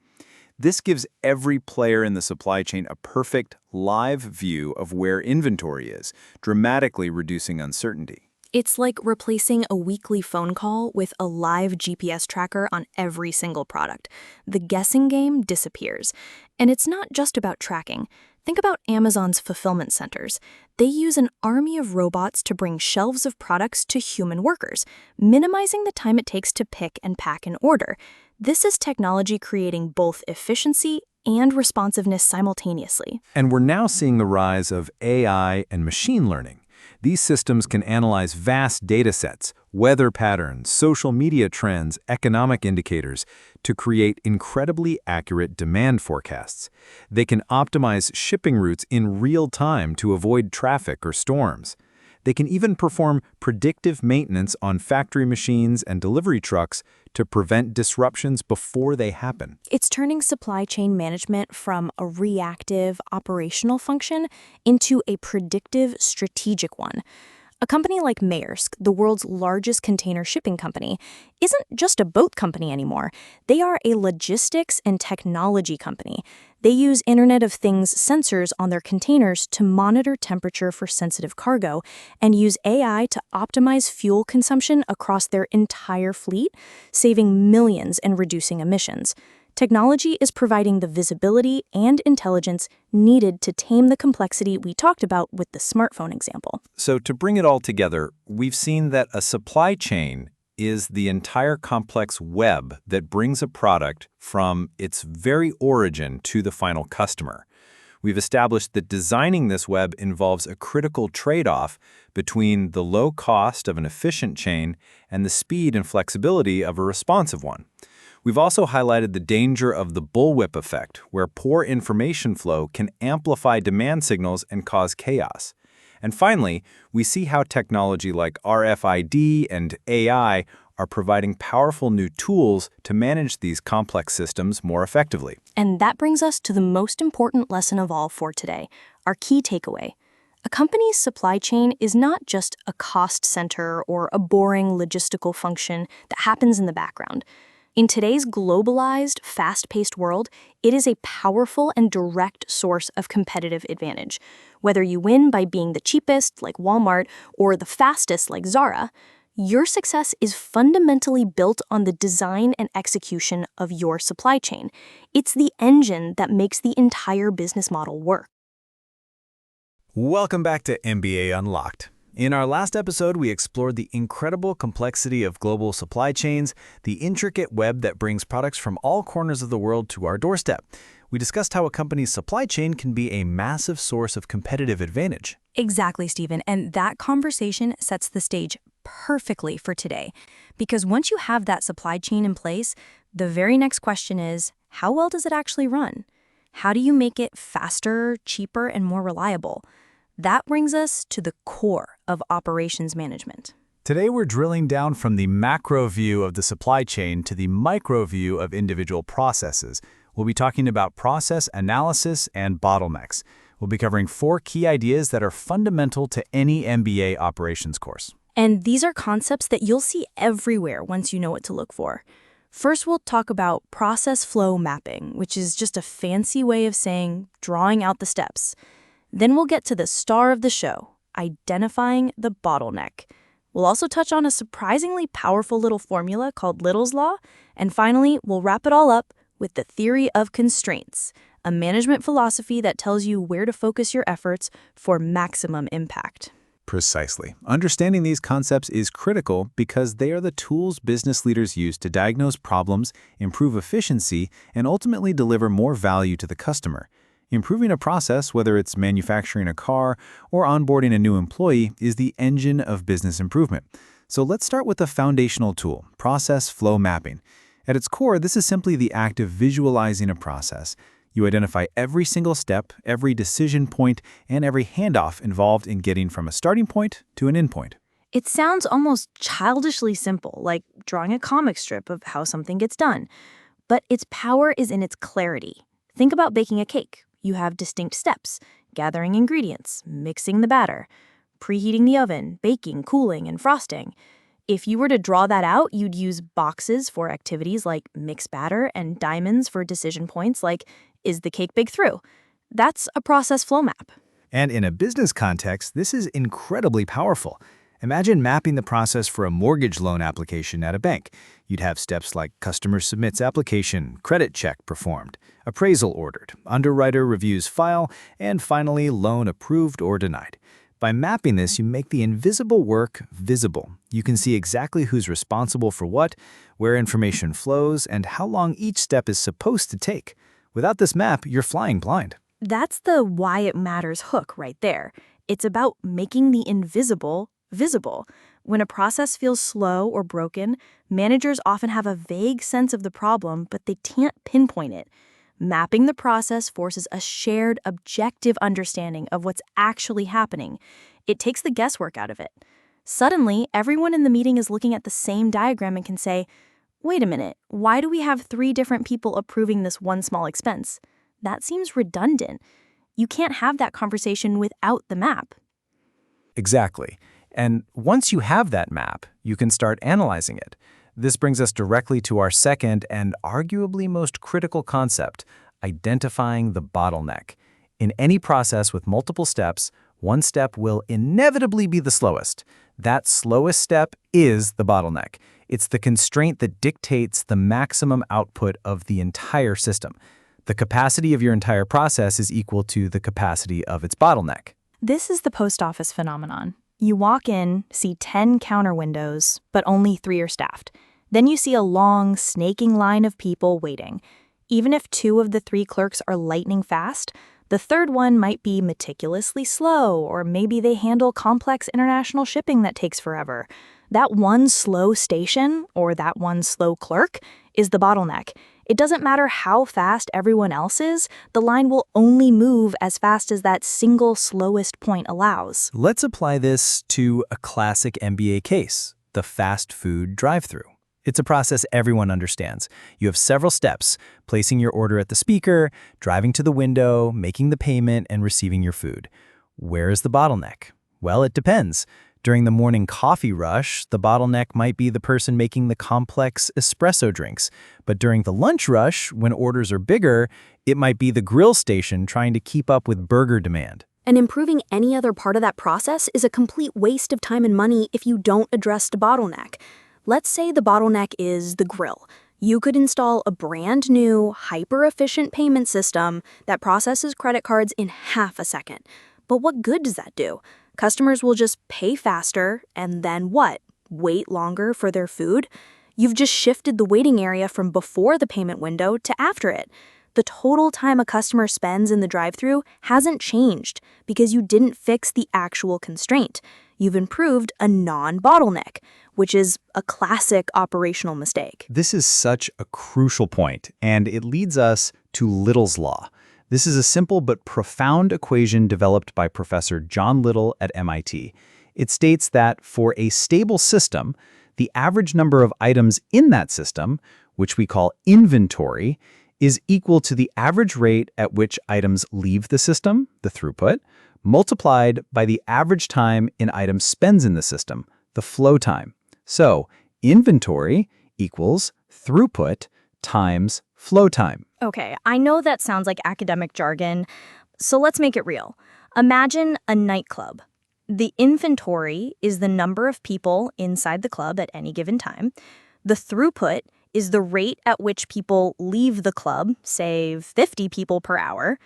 This gives every player in the supply chain a perfect, live view of where inventory is, dramatically reducing uncertainty. It's like replacing a weekly phone call with a live GPS tracker on every single product. The guessing game disappears. And it's not just about tracking. Think about Amazon's fulfillment centers. They use an army of robots to bring shelves of products to human workers, minimizing the time it takes to pick and pack an order. This is technology creating both efficiency and responsiveness simultaneously. And we're now seeing the rise of AI and machine learning. These systems can analyze vast data sets, weather patterns, social media trends, economic indicators, to create incredibly accurate demand forecasts. They can optimize shipping routes in real time to avoid traffic or storms. They can even perform predictive maintenance on factory machines and delivery trucks to prevent disruptions before they happen. It's turning supply chain management from a reactive operational function into a predictive strategic one. A company like Maersk, the world's largest container shipping company, isn't just a boat company anymore. They are a logistics and technology company. They use Internet of Things sensors on their containers to monitor temperature for sensitive cargo and use AI to optimize fuel consumption across their entire fleet, saving millions and reducing emissions. Technology is providing the visibility and intelligence needed to tame the complexity we talked about with the smartphone example. So to bring it all together, we've seen that a supply chain is the entire complex web that brings a product from its very origin to the final customer. We've established that designing this web involves a critical trade-off between the low cost of an efficient chain and the speed and flexibility of a responsive one. We've also highlighted the danger of the bullwhip effect, where poor information flow can amplify demand signals and cause chaos. And finally, we see how technology like RFID and AI are providing powerful new tools to manage these complex systems more effectively. And that brings us to the most important lesson of all for today, our key takeaway. A company's supply chain is not just a cost center or a boring logistical function that happens in the background. In today's globalized, fast-paced world, it is a powerful and direct source of competitive advantage. Whether you win by being the cheapest, like Walmart, or the fastest, like Zara, your success is fundamentally built on the design and execution of your supply chain. It's the engine that makes the entire business model work. Welcome back to MBA Unlocked. In our last episode, we explored the incredible complexity of global supply chains, the intricate web that brings products from all corners of the world to our doorstep. We discussed how a company's supply chain can be a massive source of competitive advantage. Exactly, Stephen. And that conversation sets the stage perfectly for today. Because once you have that supply chain in place, the very next question is, how well does it actually run? How do you make it faster, cheaper, and more reliable? That brings us to the core of operations management. Today, we're drilling down from the macro view of the supply chain to the micro view of individual processes. We'll be talking about process analysis and bottlenecks. We'll be covering 4 key ideas that are fundamental to any MBA operations course. And these are concepts that you'll see everywhere once you know what to look for. First, we'll talk about process flow mapping, which is just a fancy way of saying drawing out the steps. Then we'll get to the star of the show, identifying the bottleneck. We'll also touch on a surprisingly powerful little formula called Little's Law. And finally, we'll wrap it all up with the theory of constraints, a management philosophy that tells you where to focus your efforts for maximum impact. Precisely. Understanding these concepts is critical because they are the tools business leaders use to diagnose problems, improve efficiency, and ultimately deliver more value to the customer. Improving a process, whether it's manufacturing a car or onboarding a new employee, is the engine of business improvement. So let's start with the foundational tool, process flow mapping. At its core, this is simply the act of visualizing a process. You identify every single step, every decision point, and every handoff involved in getting from a starting point to an endpoint. It sounds almost childishly simple, like drawing a comic strip of how something gets done. But its power is in its clarity. Think about baking a cake. You have distinct steps: gathering ingredients, mixing the batter, preheating the oven, baking, cooling, and frosting. If you were to draw that out, you'd use boxes for activities like mix batter and diamonds for decision points like, is the cake baked through? That's a process flow map. And in a business context, this is incredibly powerful. Imagine mapping the process for a mortgage loan application at a bank. You'd have steps like customer submits application, credit check performed, appraisal ordered, underwriter reviews file, and finally loan approved or denied. By mapping this, you make the invisible work visible. You can see exactly who's responsible for what, where information flows, and how long each step is supposed to take. Without this map, you're flying blind. That's the why it matters hook right there. It's about making the invisible visible. When a process feels slow or broken, managers often have a vague sense of the problem, but they can't pinpoint it. Mapping the process forces a shared, objective understanding of what's actually happening. It takes the guesswork out of it. Suddenly, everyone in the meeting is looking at the same diagram and can say, wait a minute, why do we have 3 different people approving this one small expense? That seems redundant. You can't have that conversation without the map. Exactly. And once you have that map, you can start analyzing it. This brings us directly to our second and arguably most critical concept, identifying the bottleneck. In any process with multiple steps, one step will inevitably be the slowest. That slowest step is the bottleneck. It's the constraint that dictates the maximum output of the entire system. The capacity of your entire process is equal to the capacity of its bottleneck. This is the post office phenomenon. You walk in, see 10 counter windows, but only 3 are staffed. Then you see a long, snaking line of people waiting. Even if 2 of the 3 clerks are lightning fast, the third one might be meticulously slow, or maybe they handle complex international shipping that takes forever. That one slow station, or that one slow clerk, is the bottleneck. It doesn't matter how fast everyone else is, the line will only move as fast as that single slowest point allows. Let's apply this to a classic MBA case, the the fast food drive-thru. It's a process everyone understands. You have several steps: placing your order at the speaker, driving to the window, making the payment, and receiving your food. Where is the bottleneck? Well, it depends. During the morning coffee rush, the bottleneck might be the person making the complex espresso drinks. But during the lunch rush, when orders are bigger, it might be the grill station trying to keep up with burger demand. And improving any other part of that process is a complete waste of time and money if you don't address the bottleneck. Let's say the bottleneck is the grill. You could install a brand new, hyper-efficient payment system that processes credit cards in half a second. But what good does that do? Customers will just pay faster and then what? Wait longer for their food? You've just shifted the waiting area from before the payment window to after it. The total time a customer spends in the drive-thru hasn't changed because you didn't fix the actual constraint. You've improved a non-bottleneck, which is a classic operational mistake. This is such a crucial point, and it leads us to Little's Law. This is a simple but profound equation developed by Professor John Little at MIT. It states that for a stable system, the average number of items in that system, which we call inventory, is equal to the average rate at which items leave the system, the throughput, multiplied by the average time an item spends in the system, the flow time. So, inventory equals throughput times flow time. Okay, I know that sounds like academic jargon, so let's make it real. Imagine a nightclub. The inventory is the number of people inside the club at any given time. The throughput is the rate at which people leave the club, say 50 people per hour.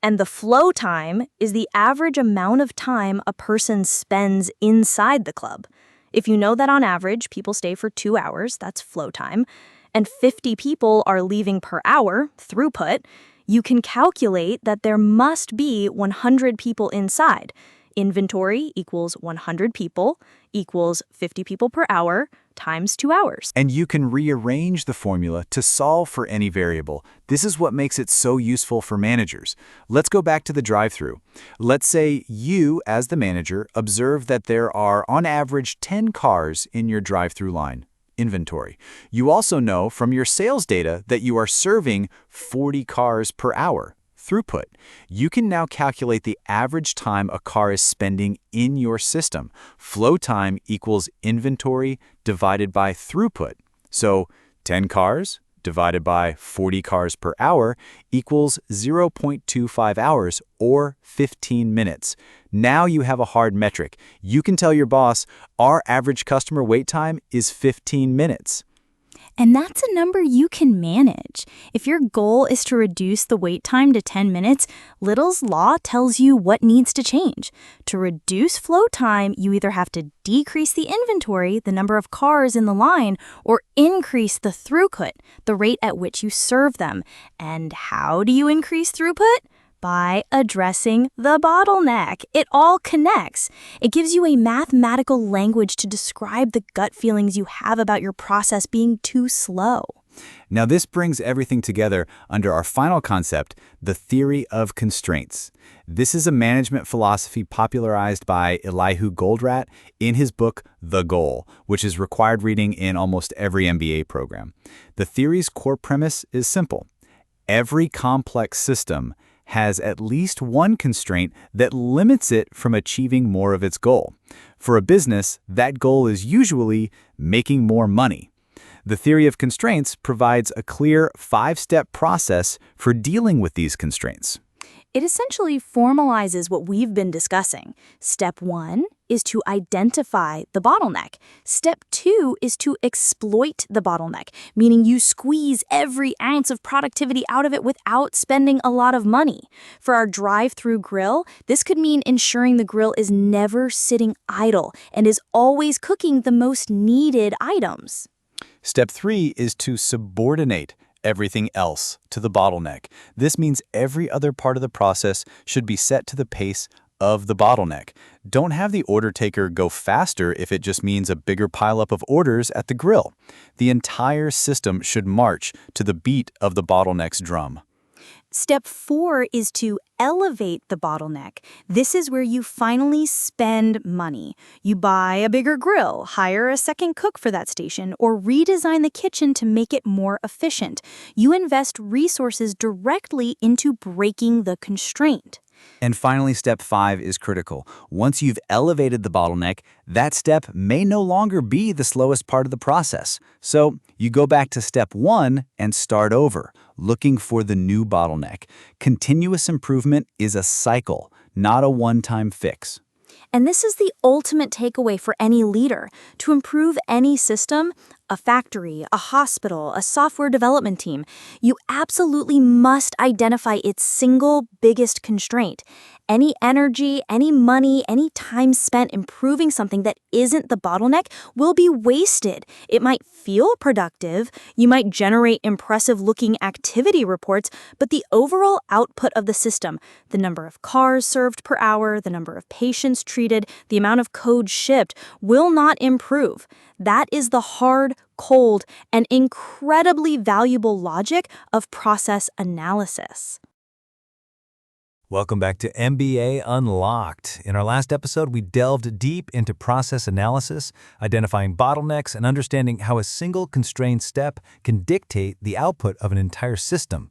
And the flow time is the average amount of time a person spends inside the club. If you know that on average people stay for 2 hours, that's flow time, and 50 people are leaving per hour, throughput, you can calculate that there must be 100 people inside. Inventory equals 100 people equals 50 people per hour times 2 hours. And you can rearrange the formula to solve for any variable. This is what makes it so useful for managers. Let's go back to the drive-thru. Let's say you, as the manager, observe that there are, on average, 10 cars in your drive-thru line. Inventory. You also know from your sales data that you are serving 40 cars per hour. Throughput. You can now calculate the average time a car is spending in your system. Flow time equals inventory divided by throughput. So 10 cars divided by 40 cars per hour equals 0.25 hours or 15 minutes. Now you have a hard metric. You can tell your boss, our average customer wait time is 15 minutes. And that's a number you can manage. If your goal is to reduce the wait time to 10 minutes, Little's Law tells you what needs to change. To reduce flow time, you either have to decrease the inventory, the number of cars in the line, or increase the throughput, the rate at which you serve them. And how do you increase throughput? By addressing the bottleneck. It all connects. It gives you a mathematical language to describe the gut feelings you have about your process being too slow. Now this brings everything together under our final concept, the theory of constraints. This is a management philosophy popularized by Elihu Goldratt in his book, The Goal, which is required reading in almost every MBA program. The theory's core premise is simple. Every complex system has at least one constraint that limits it from achieving more of its goal. For a business, that goal is usually making more money. The theory of constraints provides a clear 5-step process for dealing with these constraints. It essentially formalizes what we've been discussing. Step 1 is to identify the bottleneck. Step 2 is to exploit the bottleneck, meaning you squeeze every ounce of productivity out of it without spending a lot of money. For our drive-through grill, this could mean ensuring the grill is never sitting idle and is always cooking the most needed items. Step 3 is to subordinate everything else to the bottleneck. This means every other part of the process should be set to the pace of the bottleneck. Don't have the order taker go faster if it just means a bigger pileup of orders at the grill. The entire system should march to the beat of the bottleneck's drum. Step 4 is to elevate the bottleneck. This is where you finally spend money. You buy a bigger grill, hire a second cook for that station, or redesign the kitchen to make it more efficient. You invest resources directly into breaking the constraint. And finally, step 5 is critical. Once you've elevated the bottleneck, that step may no longer be the slowest part of the process. So you go back to step 1 and start over, looking for the new bottleneck. Continuous improvement is a cycle, not a one-time fix. And this is the ultimate takeaway for any leader. To improve any system, a factory, a hospital, a software development team, you absolutely must identify its single biggest constraint. Any energy, any money, any time spent improving something that isn't the bottleneck will be wasted. It might feel productive, you might generate impressive-looking activity reports, but the overall output of the system, the number of cars served per hour, the number of patients treated, the amount of code shipped, will not improve. That is the hard, cold, and incredibly valuable logic of process analysis. Welcome back to MBA Unlocked. In our last episode, we delved deep into process analysis, identifying bottlenecks, and understanding how a single constrained step can dictate the output of an entire system.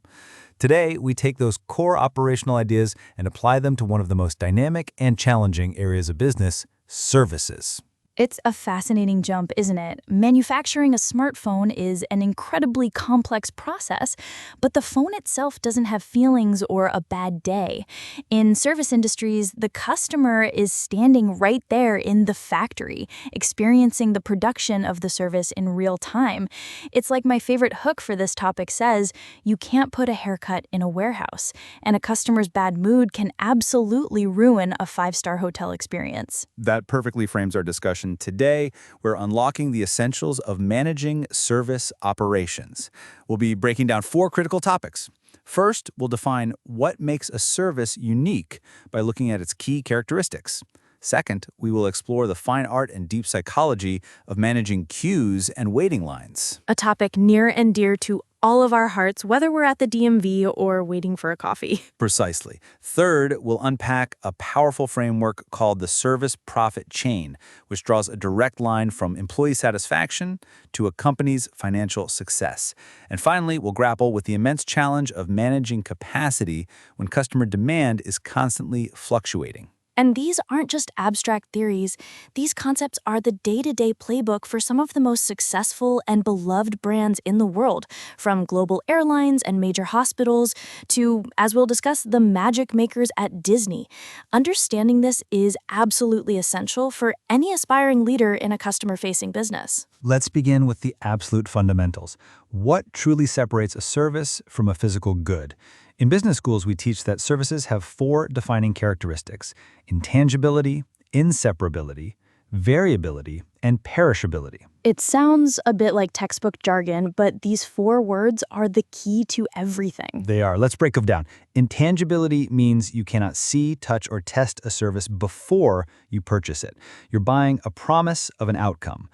Today, we take those core operational ideas and apply them to one of the most dynamic and challenging areas of business, services. It's a fascinating jump, isn't it? Manufacturing a smartphone is an incredibly complex process, but the phone itself doesn't have feelings or a bad day. In service industries, the customer is standing right there in the factory, experiencing the production of the service in real time. It's like my favorite hook for this topic says, you can't put a haircut in a warehouse, and a customer's bad mood can absolutely ruin a 5-star hotel experience. That perfectly frames our discussion. Today, we're unlocking the essentials of managing service operations. We'll be breaking down 4 critical topics. First, we'll define what makes a service unique by looking at its key characteristics. Second, we will explore the fine art and deep psychology of managing queues and waiting lines. A topic near and dear to all of our hearts, whether we're at the DMV or waiting for a coffee. Precisely. Third, we'll unpack a powerful framework called the service profit chain, which draws a direct line from employee satisfaction to a company's financial success. And finally, we'll grapple with the immense challenge of managing capacity when customer demand is constantly fluctuating. And these aren't just abstract theories. These concepts are the day-to-day playbook for some of the most successful and beloved brands in the world, from global airlines and major hospitals to, as we'll discuss, the magic makers at Disney. Understanding this is absolutely essential for any aspiring leader in a customer-facing business. Let's begin with the absolute fundamentals. What truly separates a service from a physical good? In business schools, we teach that services have 4 defining characteristics: intangibility, inseparability, variability, and perishability. It sounds a bit like textbook jargon, but these 4 words are the key to everything. They are. Let's break them down. Intangibility means you cannot see, touch, or test a service before you purchase it. You're buying a promise of an outcome.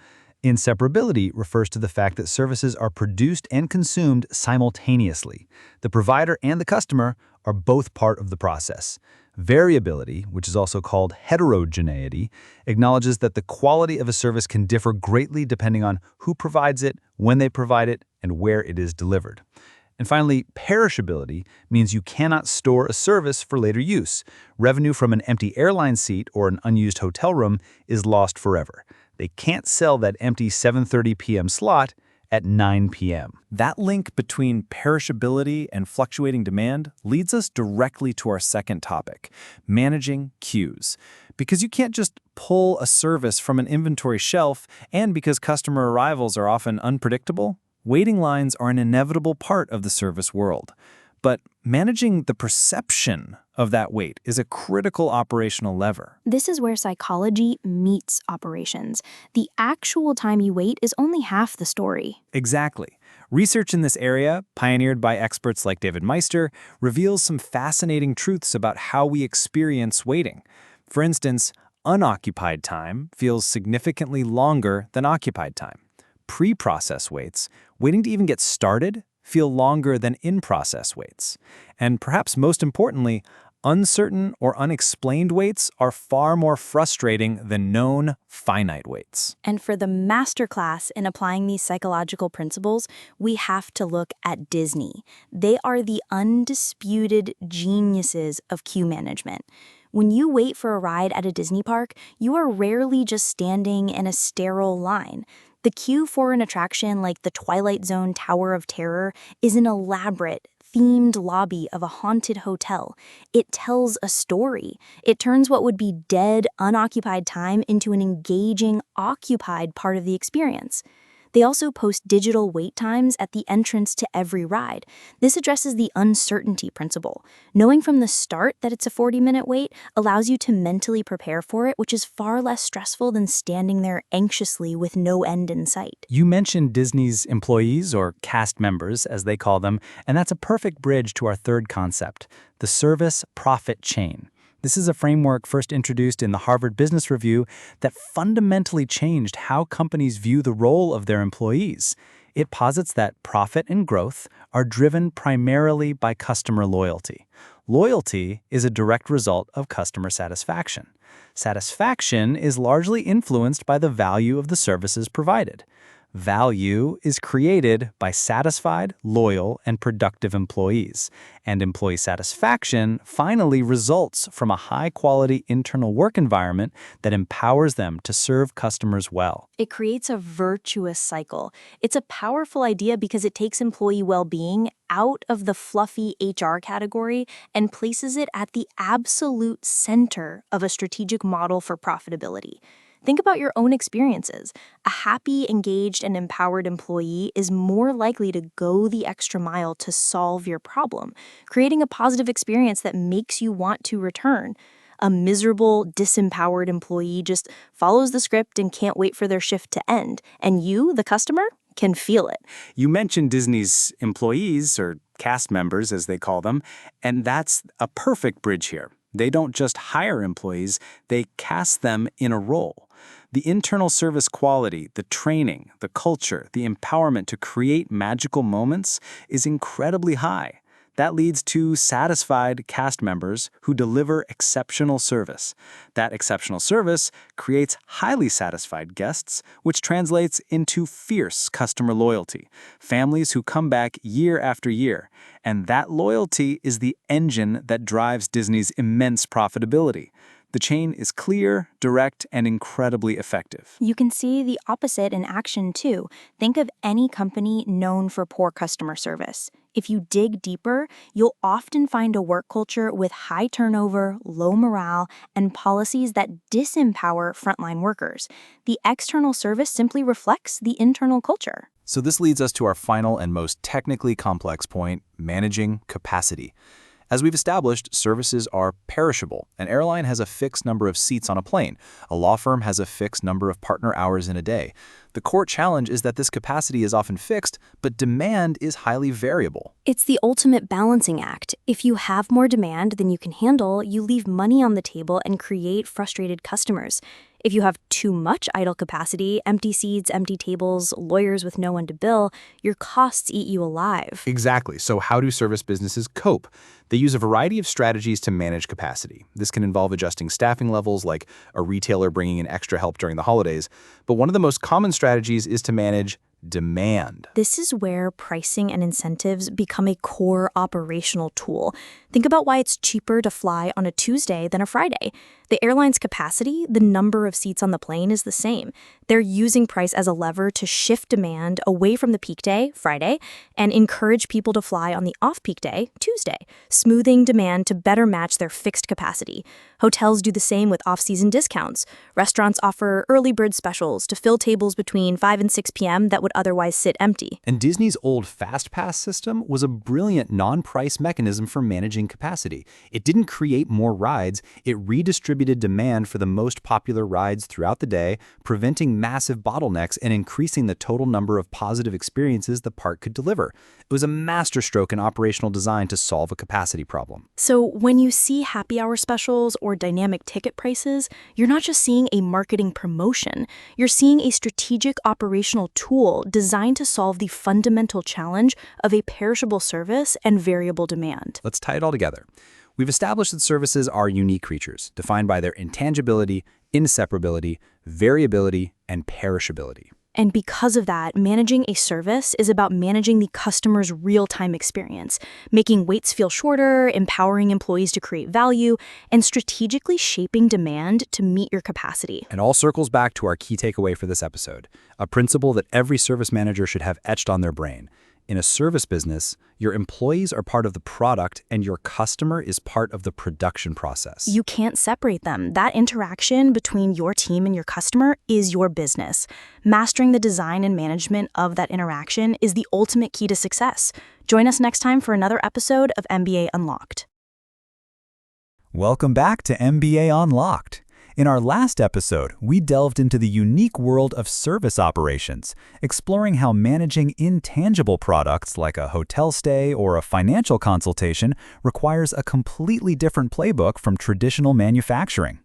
Inseparability refers to the fact that services are produced and consumed simultaneously. The provider and the customer are both part of the process. Variability, which is also called heterogeneity, acknowledges that the quality of a service can differ greatly depending on who provides it, when they provide it, and where it is delivered. And finally, perishability means you cannot store a service for later use. Revenue from an empty airline seat or an unused hotel room is lost forever. They can't sell that empty 7:30 p.m. slot at 9 p.m. That link between perishability and fluctuating demand leads us directly to our second topic, managing queues. Because you can't just pull a service from an inventory shelf, and because customer arrivals are often unpredictable, waiting lines are an inevitable part of the service world. But managing the perception of that wait is a critical operational lever. This is where psychology meets operations. The actual time you wait is only half the story. Exactly. Research in this area, pioneered by experts like David Meister, reveals some fascinating truths about how we experience waiting. For instance, unoccupied time feels significantly longer than occupied time. Pre-process waits, waiting to even get started, feel longer than in-process waits. And perhaps most importantly, uncertain or unexplained waits are far more frustrating than known, finite waits. And for the masterclass in applying these psychological principles, we have to look at Disney. They are the undisputed geniuses of queue management. When you wait for a ride at a Disney park, you are rarely just standing in a sterile line. The queue for an attraction like the Twilight Zone Tower of Terror is an elaborate, themed lobby of a haunted hotel. It tells a story. It turns what would be dead, unoccupied time into an engaging, occupied part of the experience. They also post digital wait times at the entrance to every ride. This addresses the uncertainty principle. Knowing from the start that it's a 40-minute wait allows you to mentally prepare for it, which is far less stressful than standing there anxiously with no end in sight. You mentioned Disney's employees, or cast members, as they call them, and that's a perfect bridge to our third concept, the service profit chain. This is a framework first introduced in the Harvard Business Review that fundamentally changed how companies view the role of their employees. It posits that profit and growth are driven primarily by customer loyalty. Loyalty is a direct result of customer satisfaction. Satisfaction is largely influenced by the value of the services provided. Value is created by satisfied, loyal, and productive employees, and employee satisfaction finally results from a high-quality internal work environment that empowers them to serve customers well. It creates a virtuous cycle. It's a powerful idea because it takes employee well-being out of the fluffy HR category and places it at the absolute center of a strategic model for profitability. Think about your own experiences. A happy, engaged, and empowered employee is more likely to go the extra mile to solve your problem, creating a positive experience that makes you want to return. A miserable, disempowered employee just follows the script and can't wait for their shift to end, and you, the customer, can feel it. You mentioned Disney's employees, or cast members as they call them, and that's a perfect bridge here. They don't just hire employees, they cast them in a role. The internal service quality, the training, the culture, the empowerment to create magical moments is incredibly high. That leads to satisfied cast members who deliver exceptional service. That exceptional service creates highly satisfied guests, which translates into fierce customer loyalty, families who come back year after year. And that loyalty is the engine that drives Disney's immense profitability. The chain is clear, direct, and incredibly effective. You can see the opposite in action, too. Think of any company known for poor customer service. If you dig deeper, you'll often find a work culture with high turnover, low morale, and policies that disempower frontline workers. The external service simply reflects the internal culture. So this leads us to our final and most technically complex point, managing capacity. As we've established, services are perishable. An airline has a fixed number of seats on a plane. A law firm has a fixed number of partner hours in a day. The core challenge is that this capacity is often fixed, but demand is highly variable. It's the ultimate balancing act. If you have more demand than you can handle, you leave money on the table and create frustrated customers. If you have too much idle capacity, empty seats, empty tables, lawyers with no one to bill, your costs eat you alive. Exactly. So how do service businesses cope? They use a variety of strategies to manage capacity. This can involve adjusting staffing levels, like a retailer bringing in extra help during the holidays. But one of the most common strategies is to manage demand. This is where pricing and incentives become a core operational tool. Think about why it's cheaper to fly on a Tuesday than a Friday. The airline's capacity, the number of seats on the plane, is the same. They're using price as a lever to shift demand away from the peak day, Friday, and encourage people to fly on the off-peak day, Tuesday, smoothing demand to better match their fixed capacity. Hotels do the same with off-season discounts. Restaurants offer early bird specials to fill tables between 5 and 6 p.m. that would otherwise sit empty. And Disney's old Fast Pass system was a brilliant non-price mechanism for managing capacity. It didn't create more rides, it redistributed distributed demand for the most popular rides throughout the day, preventing massive bottlenecks and increasing the total number of positive experiences the park could deliver. It was a masterstroke in operational design to solve a capacity problem. So when you see happy hour specials or dynamic ticket prices, you're not just seeing a marketing promotion. You're seeing a strategic operational tool designed to solve the fundamental challenge of a perishable service and variable demand. Let's tie it all together. We've established that services are unique creatures, defined by their intangibility, inseparability, variability, and perishability. And because of that, managing a service is about managing the customer's real-time experience, making waits feel shorter, empowering employees to create value, and strategically shaping demand to meet your capacity. It all circles back to our key takeaway for this episode, a principle that every service manager should have etched on their brain. In a service business, your employees are part of the product and your customer is part of the production process. You can't separate them. That interaction between your team and your customer is your business. Mastering the design and management of that interaction is the ultimate key to success. Join us next time for another episode of MBA Unlocked. Welcome back to MBA Unlocked. In our last episode, we delved into the unique world of service operations, exploring how managing intangible products like a hotel stay or a financial consultation requires a completely different playbook from traditional manufacturing.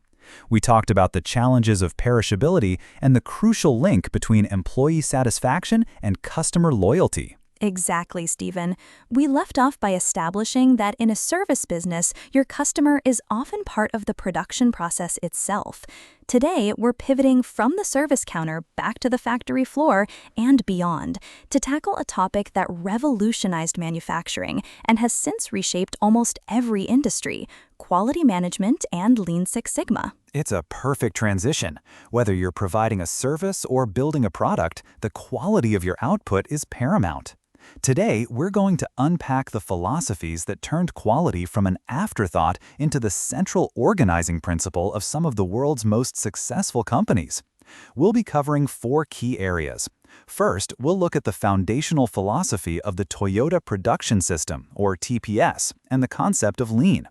We talked about the challenges of perishability and the crucial link between employee satisfaction and customer loyalty. Exactly, Stephen. We left off by establishing that in a service business, your customer is often part of the production process itself. Today, we're pivoting from the service counter back to the factory floor and beyond to tackle a topic that revolutionized manufacturing and has since reshaped almost every industry: quality management and Lean Six Sigma. It's a perfect transition. Whether you're providing a service or building a product, the quality of your output is paramount. Today, we're going to unpack the philosophies that turned quality from an afterthought into the central organizing principle of some of the world's most successful companies. We'll be covering 4 key areas. First, we'll look at the foundational philosophy of the Toyota Production System, or TPS, and the concept of lean.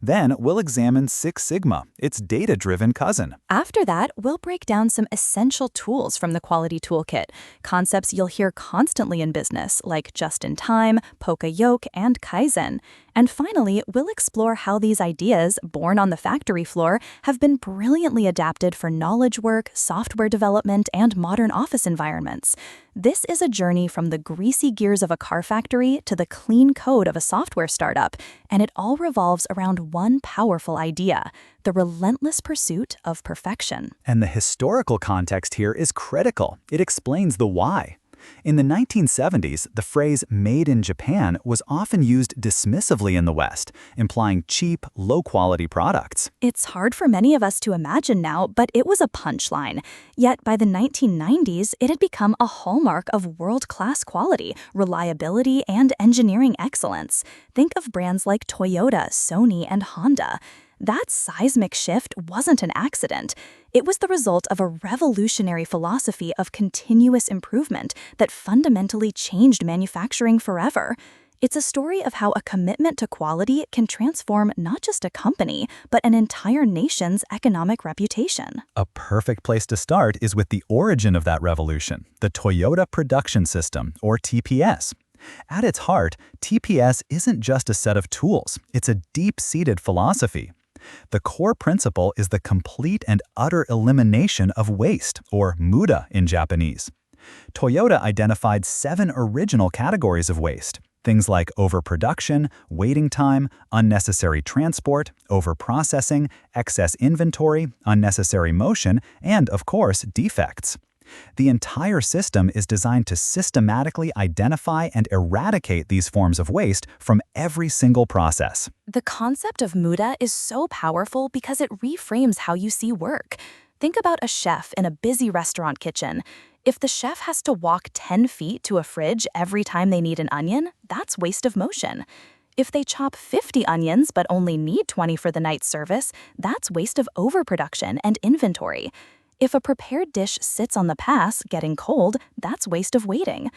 Then we'll examine Six Sigma, its data-driven cousin. After that, we'll break down some essential tools from the Quality Toolkit, concepts you'll hear constantly in business, like just-in-time, Poka-yoke, and Kaizen. And finally, we'll explore how these ideas, born on the factory floor, have been brilliantly adapted for knowledge work, software development, and modern office environments. This is a journey from the greasy gears of a car factory to the clean code of a software startup, and it all revolves around one powerful idea: the relentless pursuit of perfection. And the historical context here is critical. It explains the why. In the 1970s, the phrase "made in Japan" was often used dismissively in the West, implying cheap, low-quality products. It's hard for many of us to imagine now, but it was a punchline. Yet by the 1990s, it had become a hallmark of world-class quality, reliability, and engineering excellence. Think of brands like Toyota, Sony, and Honda. That seismic shift wasn't an accident. It was the result of a revolutionary philosophy of continuous improvement that fundamentally changed manufacturing forever. It's a story of how a commitment to quality can transform not just a company, but an entire nation's economic reputation. A perfect place to start is with the origin of that revolution, the Toyota Production System, or TPS. At its heart, TPS isn't just a set of tools, it's a deep-seated philosophy. The core principle is the complete and utter elimination of waste, or muda in Japanese. Toyota identified 7 original categories of waste, things like overproduction, waiting time, unnecessary transport, overprocessing, excess inventory, unnecessary motion, and, of course, defects. The entire system is designed to systematically identify and eradicate these forms of waste from every single process. The concept of muda is so powerful because it reframes how you see work. Think about a chef in a busy restaurant kitchen. If the chef has to walk 10 feet to a fridge every time they need an onion, that's waste of motion. If they chop 50 onions but only need 20 for the night's service, that's waste of overproduction and inventory. If a prepared dish sits on the pass, getting cold, that's waste of waiting.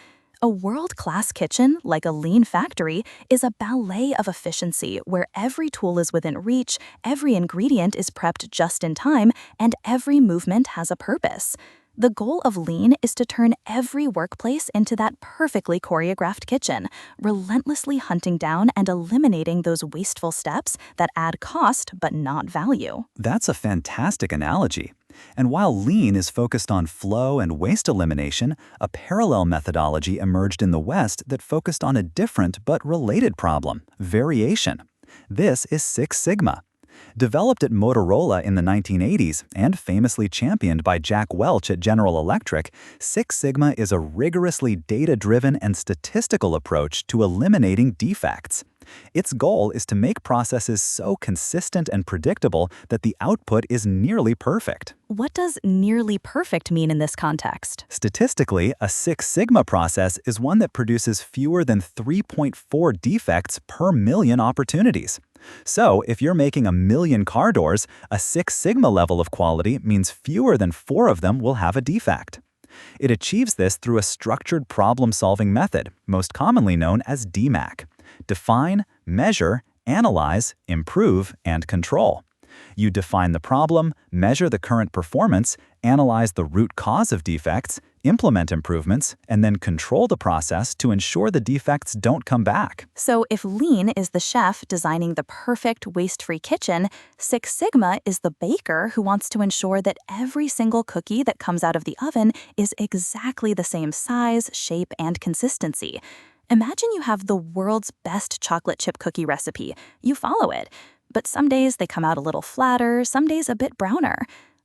A world-class kitchen, like a lean factory, is a ballet of efficiency where every tool is within reach, every ingredient is prepped just in time, and every movement has a purpose. The goal of lean is to turn every workplace into that perfectly choreographed kitchen, relentlessly hunting down and eliminating those wasteful steps that add cost but not value. That's a fantastic analogy. And while lean is focused on flow and waste elimination, a parallel methodology emerged in the West that focused on a different but related problem: variation. This is Six Sigma. Developed at Motorola in the 1980s and famously championed by Jack Welch at General Electric, Six Sigma is a rigorously data-driven and statistical approach to eliminating defects. Its goal is to make processes so consistent and predictable that the output is nearly perfect. What does nearly perfect mean in this context? Statistically, a Six Sigma process is one that produces fewer than 3.4 defects per million opportunities. So, if you're making 1,000,000 car doors, a Six Sigma level of quality means fewer than 4 of them will have a defect. It achieves this through a structured problem-solving method, most commonly known as DMAC: define, measure, analyze, improve, and control. You define the problem, measure the current performance, analyze the root cause of defects, implement improvements, and then control the process to ensure the defects don't come back. So if lean is the chef designing the perfect waste-free kitchen, Six Sigma is the baker who wants to ensure that every single cookie that comes out of the oven is exactly the same size, shape, and consistency. Imagine you have the world's best chocolate chip cookie recipe. You follow it. But some days they come out a little flatter, some days a bit browner.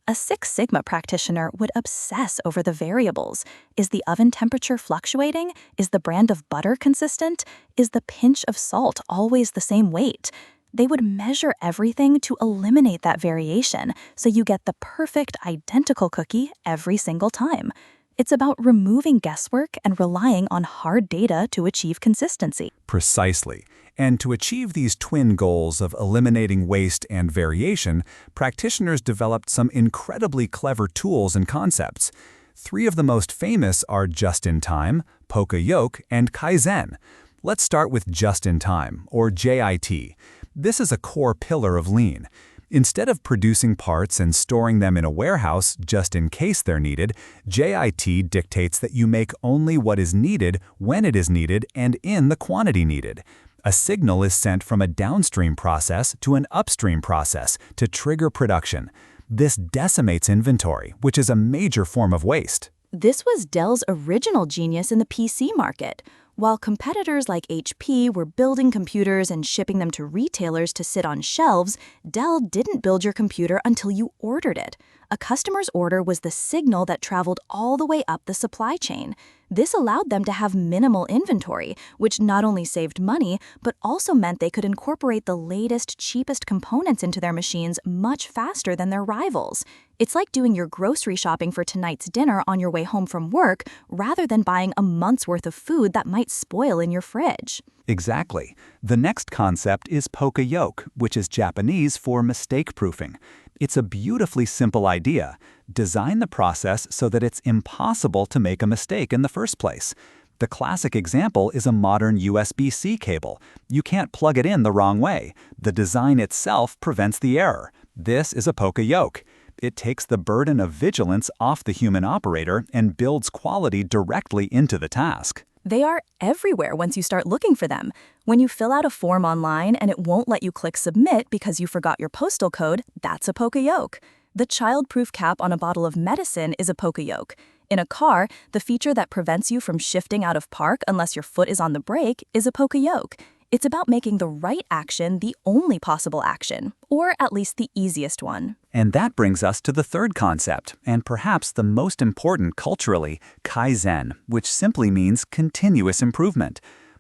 A Six Sigma practitioner would obsess over the variables. Is the oven temperature fluctuating? Is the brand of butter consistent? Is the pinch of salt always the same weight? They would measure everything to eliminate that variation, so you get the perfect identical cookie every single time. It's about removing guesswork and relying on hard data to achieve consistency. Precisely. And to achieve these twin goals of eliminating waste and variation, practitioners developed some incredibly clever tools and concepts. 3 of the most famous are just-in-time, poka-yoke, and kaizen. Let's start with just-in-time, or JIT. This is a core pillar of lean. Instead of producing parts and storing them in a warehouse just in case they're needed, JIT dictates that you make only what is needed when it is needed and in the quantity needed. A signal is sent from a downstream process to an upstream process to trigger production. This decimates inventory, which is a major form of waste. This was Dell's original genius in the PC market. While competitors like HP were building computers and shipping them to retailers to sit on shelves, Dell didn't build your computer until you ordered it. A customer's order was the signal that traveled all the way up the supply chain. This allowed them to have minimal inventory, which not only saved money, but also meant they could incorporate the latest, cheapest components into their machines much faster than their rivals. It's like doing your grocery shopping for tonight's dinner on your way home from work, rather than buying a month's worth of food that might spoil in your fridge. Exactly. The next concept is poka-yoke, which is Japanese for mistake-proofing. It's a beautifully simple idea. Design the process so that it's impossible to make a mistake in the first place. The classic example is a modern USB-C cable. You can't plug it in the wrong way. The design itself prevents the error. This is a poka-yoke. It takes the burden of vigilance off the human operator and builds quality directly into the task. They are everywhere once you start looking for them. When you fill out a form online and it won't let you click submit because you forgot your postal code, that's a poka-yoke. The child-proof cap on a bottle of medicine is a poka-yoke. In a car, the feature that prevents you from shifting out of park unless your foot is on the brake is a poka-yoke. It's about making the right action the only possible action, or at least the easiest one. And that brings us to the third concept, and perhaps the most important culturally, kaizen, which simply means continuous improvement.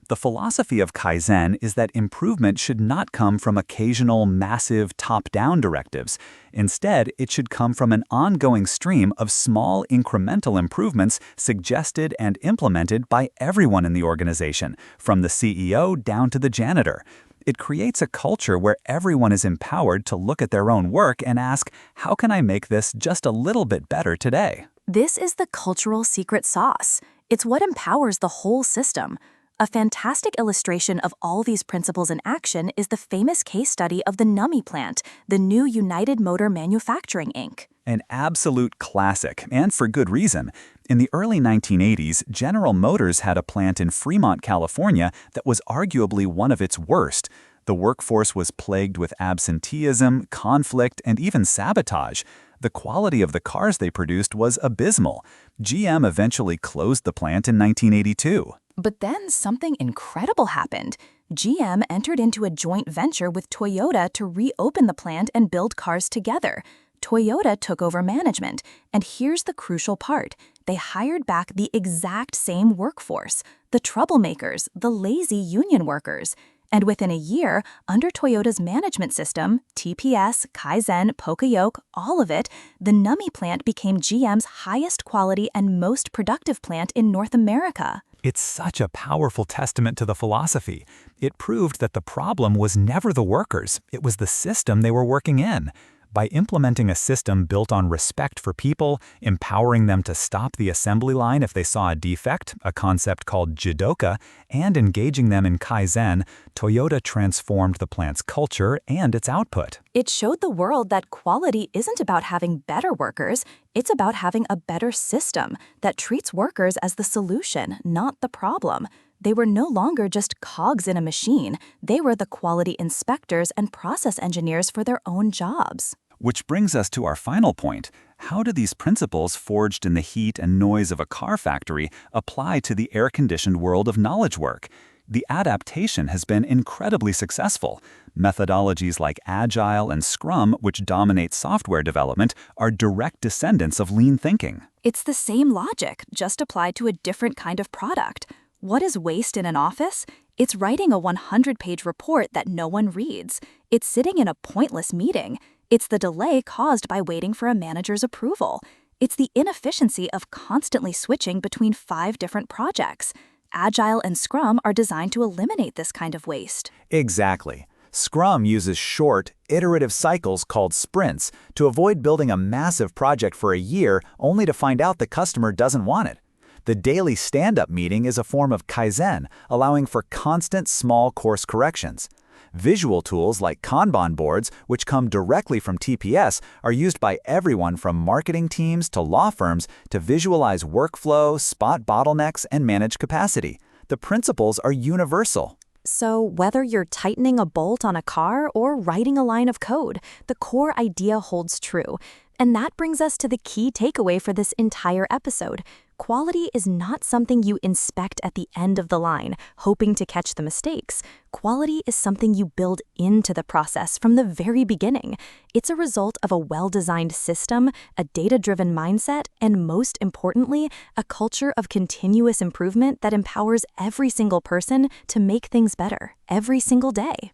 The philosophy of kaizen is that improvement should not come from occasional, massive, top-down directives. Instead, it should come from an ongoing stream of small, incremental improvements suggested and implemented by everyone in the organization, from the CEO down to the janitor. It creates a culture where everyone is empowered to look at their own work and ask, how can I make this just a little bit better today? This is the cultural secret sauce. It's what empowers the whole system. A fantastic illustration of all these principles in action is the famous case study of the Nummi plant, the new United Motor Manufacturing Inc. An absolute classic, and for good reason. In the early 1980s, General Motors had a plant in Fremont, California that was arguably one of its worst. The workforce was plagued with absenteeism, conflict, and even sabotage. The quality of the cars they produced was abysmal. GM eventually closed the plant in 1982. But then something incredible happened. GM entered into a joint venture with Toyota to reopen the plant and build cars together. Toyota took over management, and here's the crucial part. They hired back the exact same workforce, the troublemakers, the lazy union workers. And within a year, under Toyota's management system, TPS, Kaizen, Poka-yoke, all of it, the Nummi plant became GM's highest quality and most productive plant in North America. It's such a powerful testament to the philosophy. It proved that the problem was never the workers, it was the system they were working in. By implementing a system built on respect for people, empowering them to stop the assembly line if they saw a defect, a concept called jidoka, and engaging them in Kaizen, Toyota transformed the plant's culture and its output. It showed the world that quality isn't about having better workers, it's about having a better system that treats workers as the solution, not the problem. They were no longer just cogs in a machine. They were the quality inspectors and process engineers for their own jobs. Which brings us to our final point. How do these principles forged in the heat and noise of a car factory apply to the air-conditioned world of knowledge work? The adaptation has been incredibly successful. Methodologies like Agile and Scrum, which dominate software development, are direct descendants of lean thinking. It's the same logic, just applied to a different kind of product. What is waste in an office? It's writing a 100-page report that no one reads. It's sitting in a pointless meeting. It's the delay caused by waiting for a manager's approval. It's the inefficiency of constantly switching between 5 different projects. Agile and Scrum are designed to eliminate this kind of waste. Exactly. Scrum uses short, iterative cycles called sprints to avoid building a massive project for a year only to find out the customer doesn't want it. The daily stand-up meeting is a form of Kaizen, allowing for constant small course corrections. Visual tools like Kanban boards, which come directly from TPS, are used by everyone from marketing teams to law firms to visualize workflow, spot bottlenecks, and manage capacity. The principles are universal. So whether you're tightening a bolt on a car or writing a line of code, the core idea holds true. And that brings us to the key takeaway for this entire episode. Quality is not something you inspect at the end of the line, hoping to catch the mistakes. Quality is something you build into the process from the very beginning. It's a result of a well-designed system, a data-driven mindset, and most importantly, a culture of continuous improvement that empowers every single person to make things better every single day.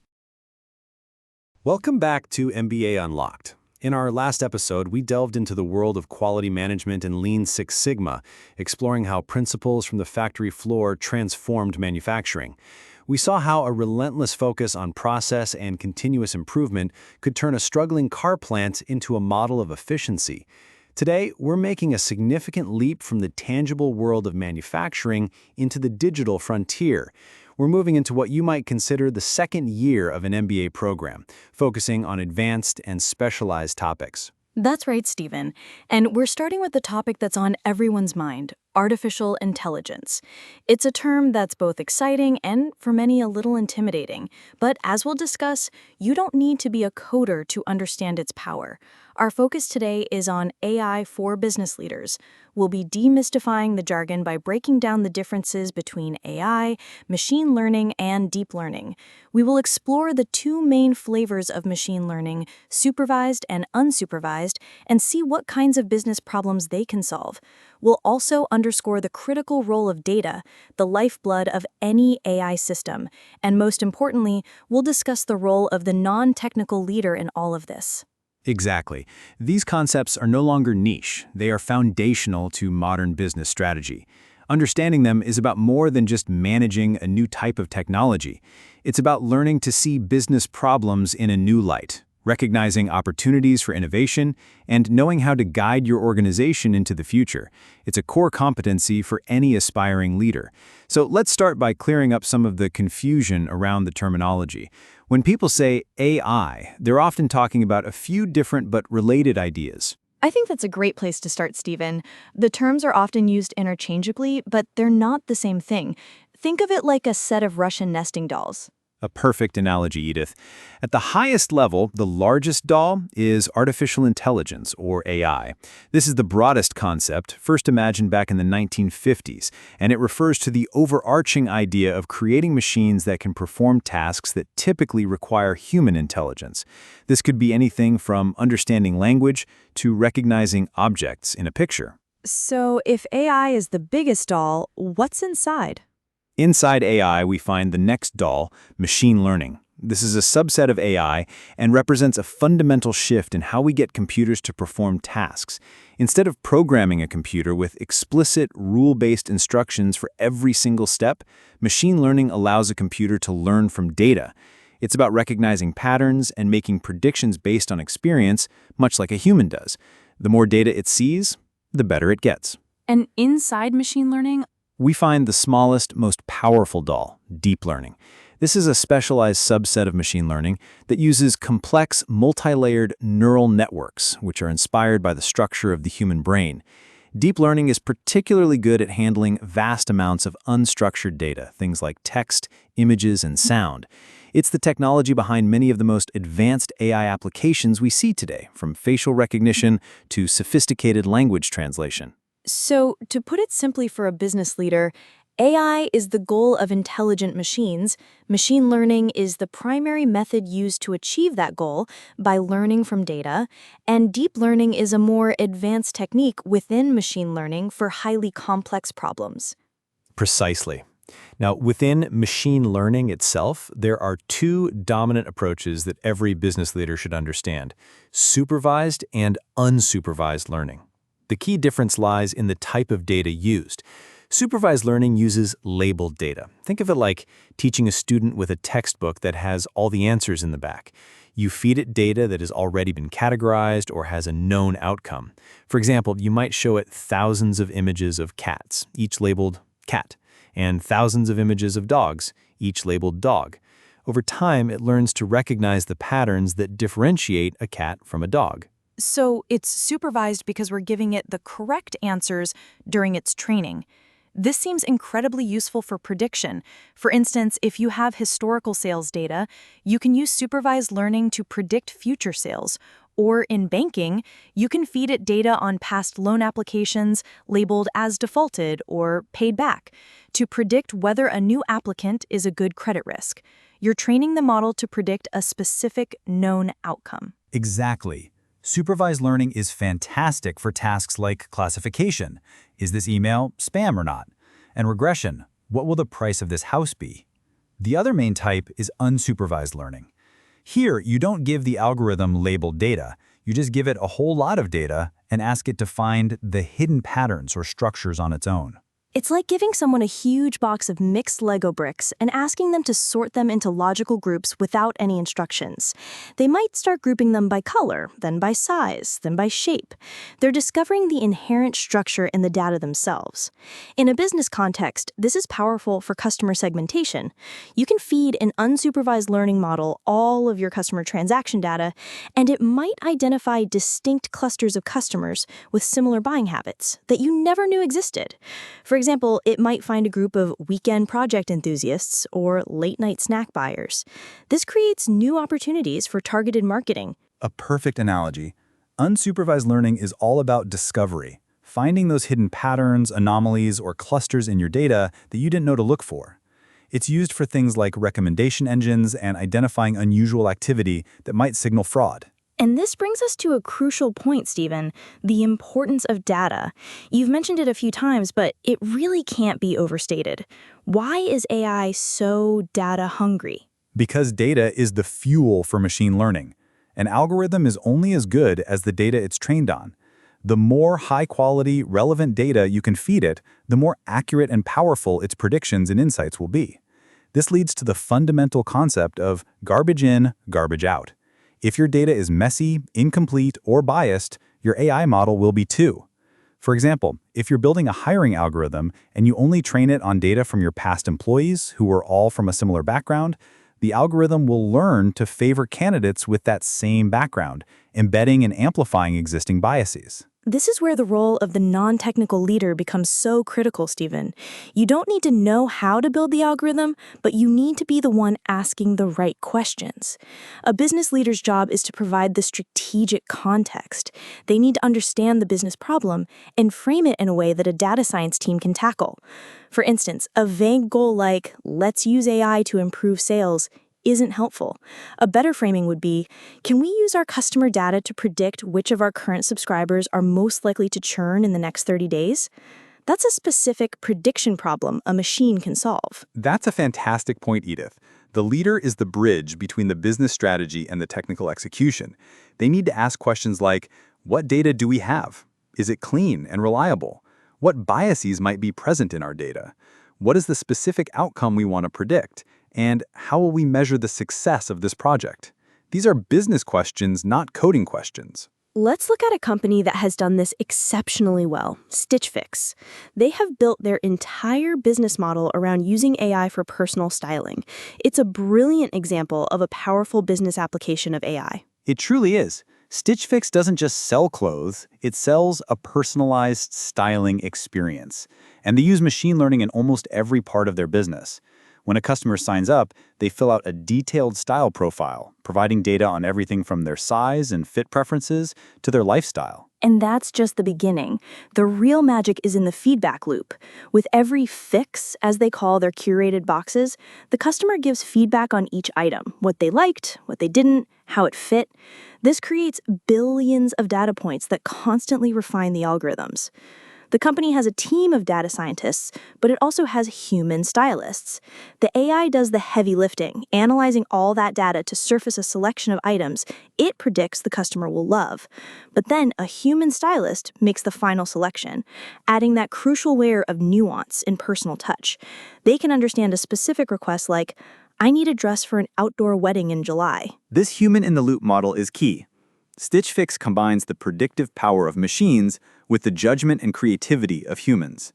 Welcome back to MBA Unlocked. In our last episode, we delved into the world of quality management and Lean Six Sigma, exploring how principles from the factory floor transformed manufacturing. We saw how a relentless focus on process and continuous improvement could turn a struggling car plant into a model of efficiency. Today, we're making a significant leap from the tangible world of manufacturing into the digital frontier. We're moving into what you might consider the second year of an MBA program, focusing on advanced and specialized topics. That's right, Stephen. And we're starting with the topic that's on everyone's mind, artificial intelligence. It's a term that's both exciting and, for many, a little intimidating. But as we'll discuss, you don't need to be a coder to understand its power. Our focus today is on AI for business leaders. We'll be demystifying the jargon by breaking down the differences between AI, machine learning, and deep learning. We will explore the 2 main flavors of machine learning, supervised and unsupervised, and see what kinds of business problems they can solve. We'll also underscore the critical role of data, the lifeblood of any AI system. And most importantly, we'll discuss the role of the non-technical leader in all of this. Exactly. These concepts are no longer niche. They are foundational to modern business strategy. Understanding them is about more than just managing a new type of technology. It's about learning to see business problems in a new light. recognizing opportunities for innovation, and knowing how to guide your organization into the future. It's a core competency for any aspiring leader. So let's start by clearing up some of the confusion around the terminology. When people say AI, they're often talking about a few different but related ideas. I think that's a great place to start, Stephen. The terms are often used interchangeably, but they're not the same thing. Think of it like a set of Russian nesting dolls. A perfect analogy, Edith. At the highest level, the largest doll is artificial intelligence, or AI. This is the broadest concept, first imagined back in the 1950s, and it refers to the overarching idea of creating machines that can perform tasks that typically require human intelligence. This could be anything from understanding language to recognizing objects in a picture. So if AI is the biggest doll, what's inside? Inside AI, we find the next doll, machine learning. This is a subset of AI and represents a fundamental shift in how we get computers to perform tasks. Instead of programming a computer with explicit, rule-based instructions for every single step, machine learning allows a computer to learn from data. It's about recognizing patterns and making predictions based on experience, much like a human does. The more data it sees, the better it gets. And inside machine learning, we find the smallest, most powerful doll, deep learning. This is a specialized subset of machine learning that uses complex, multi-layered neural networks, which are inspired by the structure of the human brain. Deep learning is particularly good at handling vast amounts of unstructured data, things like text, images, and sound. It's the technology behind many of the most advanced AI applications we see today, from facial recognition to sophisticated language translation. So, to put it simply for a business leader, AI is the goal of intelligent machines. Machine learning is the primary method used to achieve that goal by learning from data, and deep learning is a more advanced technique within machine learning for highly complex problems. Precisely. Now, within machine learning itself, there are two dominant approaches that every business leader should understand: supervised and unsupervised learning. The key difference lies in the type of data used. Supervised learning uses labeled data. Think of it like teaching a student with a textbook that has all the answers in the back. You feed it data that has already been categorized or has a known outcome. For example, you might show it thousands of images of cats, each labeled cat, and thousands of images of dogs, each labeled dog. Over time, it learns to recognize the patterns that differentiate a cat from a dog. so it's supervised because we're giving it the correct answers during its training. This seems incredibly useful for prediction. For instance, if you have historical sales data, you can use supervised learning to predict future sales. Or in banking, you can feed it data on past loan applications labeled as defaulted or paid back to predict whether a new applicant is a good credit risk. You're training the model to predict a specific known outcome. Exactly. Supervised learning is fantastic for tasks like classification. Is this email spam or not? And regression. What will the price of this house be? The other main type is unsupervised learning. Here, you don't give the algorithm labeled data. You just give it a whole lot of data and ask it to find the hidden patterns or structures on its own. It's like giving someone a huge box of mixed Lego bricks and asking them to sort them into logical groups without any instructions. They might start grouping them by color, then by size, then by shape. They're discovering the inherent structure in the data themselves. In a business context, this is powerful for customer segmentation. You can feed an unsupervised learning model all of your customer transaction data, and it might identify distinct clusters of customers with similar buying habits that you never knew existed. For example, it might find a group of weekend project enthusiasts or late-night snack buyers. This creates new opportunities for targeted marketing. A perfect analogy. Unsupervised learning is all about discovery, finding those hidden patterns, anomalies, or clusters in your data that you didn't know to look for. It's used for things like recommendation engines and identifying unusual activity that might signal fraud. And this brings us to a crucial point, Stephen, the importance of data. You've mentioned it a few times, but it really can't be overstated. Why is AI so data hungry? Because data is the fuel for machine learning. An algorithm is only as good as the data it's trained on. The more high-quality, relevant data you can feed it, the more accurate and powerful its predictions and insights will be. This leads to the fundamental concept of garbage in, garbage out. If your data is messy, incomplete, or biased, your AI model will be too. For example, if you're building a hiring algorithm and you only train it on data from your past employees who were all from a similar background, the algorithm will learn to favor candidates with that same background, embedding and amplifying existing biases. This is where the role of the non-technical leader becomes so critical, Stephen. You don't need to know how to build the algorithm, but you need to be the one asking the right questions. A business leader's job is to provide the strategic context. They need to understand the business problem and frame it in a way that a data science team can tackle. For instance, a vague goal like, let's use AI to improve sales, isn't helpful. A better framing would be, can we use our customer data to predict which of our current subscribers are most likely to churn in the next 30 days? That's a specific prediction problem a machine can solve. That's a fantastic point, Edith. The leader is the bridge between the business strategy and the technical execution. They need to ask questions like, what data do we have? Is it clean and reliable? What biases might be present in our data? What is the specific outcome we want to predict? And how will we measure the success of this project? These are business questions, not coding questions. Let's look at a company that has done this exceptionally well, Stitch Fix. They have built their entire business model around using AI for personal styling. It's a brilliant example of a powerful business application of AI. It truly is. Stitch Fix doesn't just sell clothes, it sells a personalized styling experience. And they use machine learning in almost every part of their business. When a customer signs up, they fill out a detailed style profile, providing data on everything from their size and fit preferences to their lifestyle. And that's just the beginning. The real magic is in the feedback loop. With every fix, as they call their curated boxes, the customer gives feedback on each item, what they liked, what they didn't, how it fit. This creates billions of data points that constantly refine the algorithms. The company has a team of data scientists, but it also has human stylists. The AI does the heavy lifting, analyzing all that data to surface a selection of items it predicts the customer will love. But then a human stylist makes the final selection, adding that crucial layer of nuance and personal touch. They can understand a specific request like, I need a dress for an outdoor wedding in July. This human-in-the-loop model is key. Stitch Fix combines the predictive power of machines with the judgment and creativity of humans.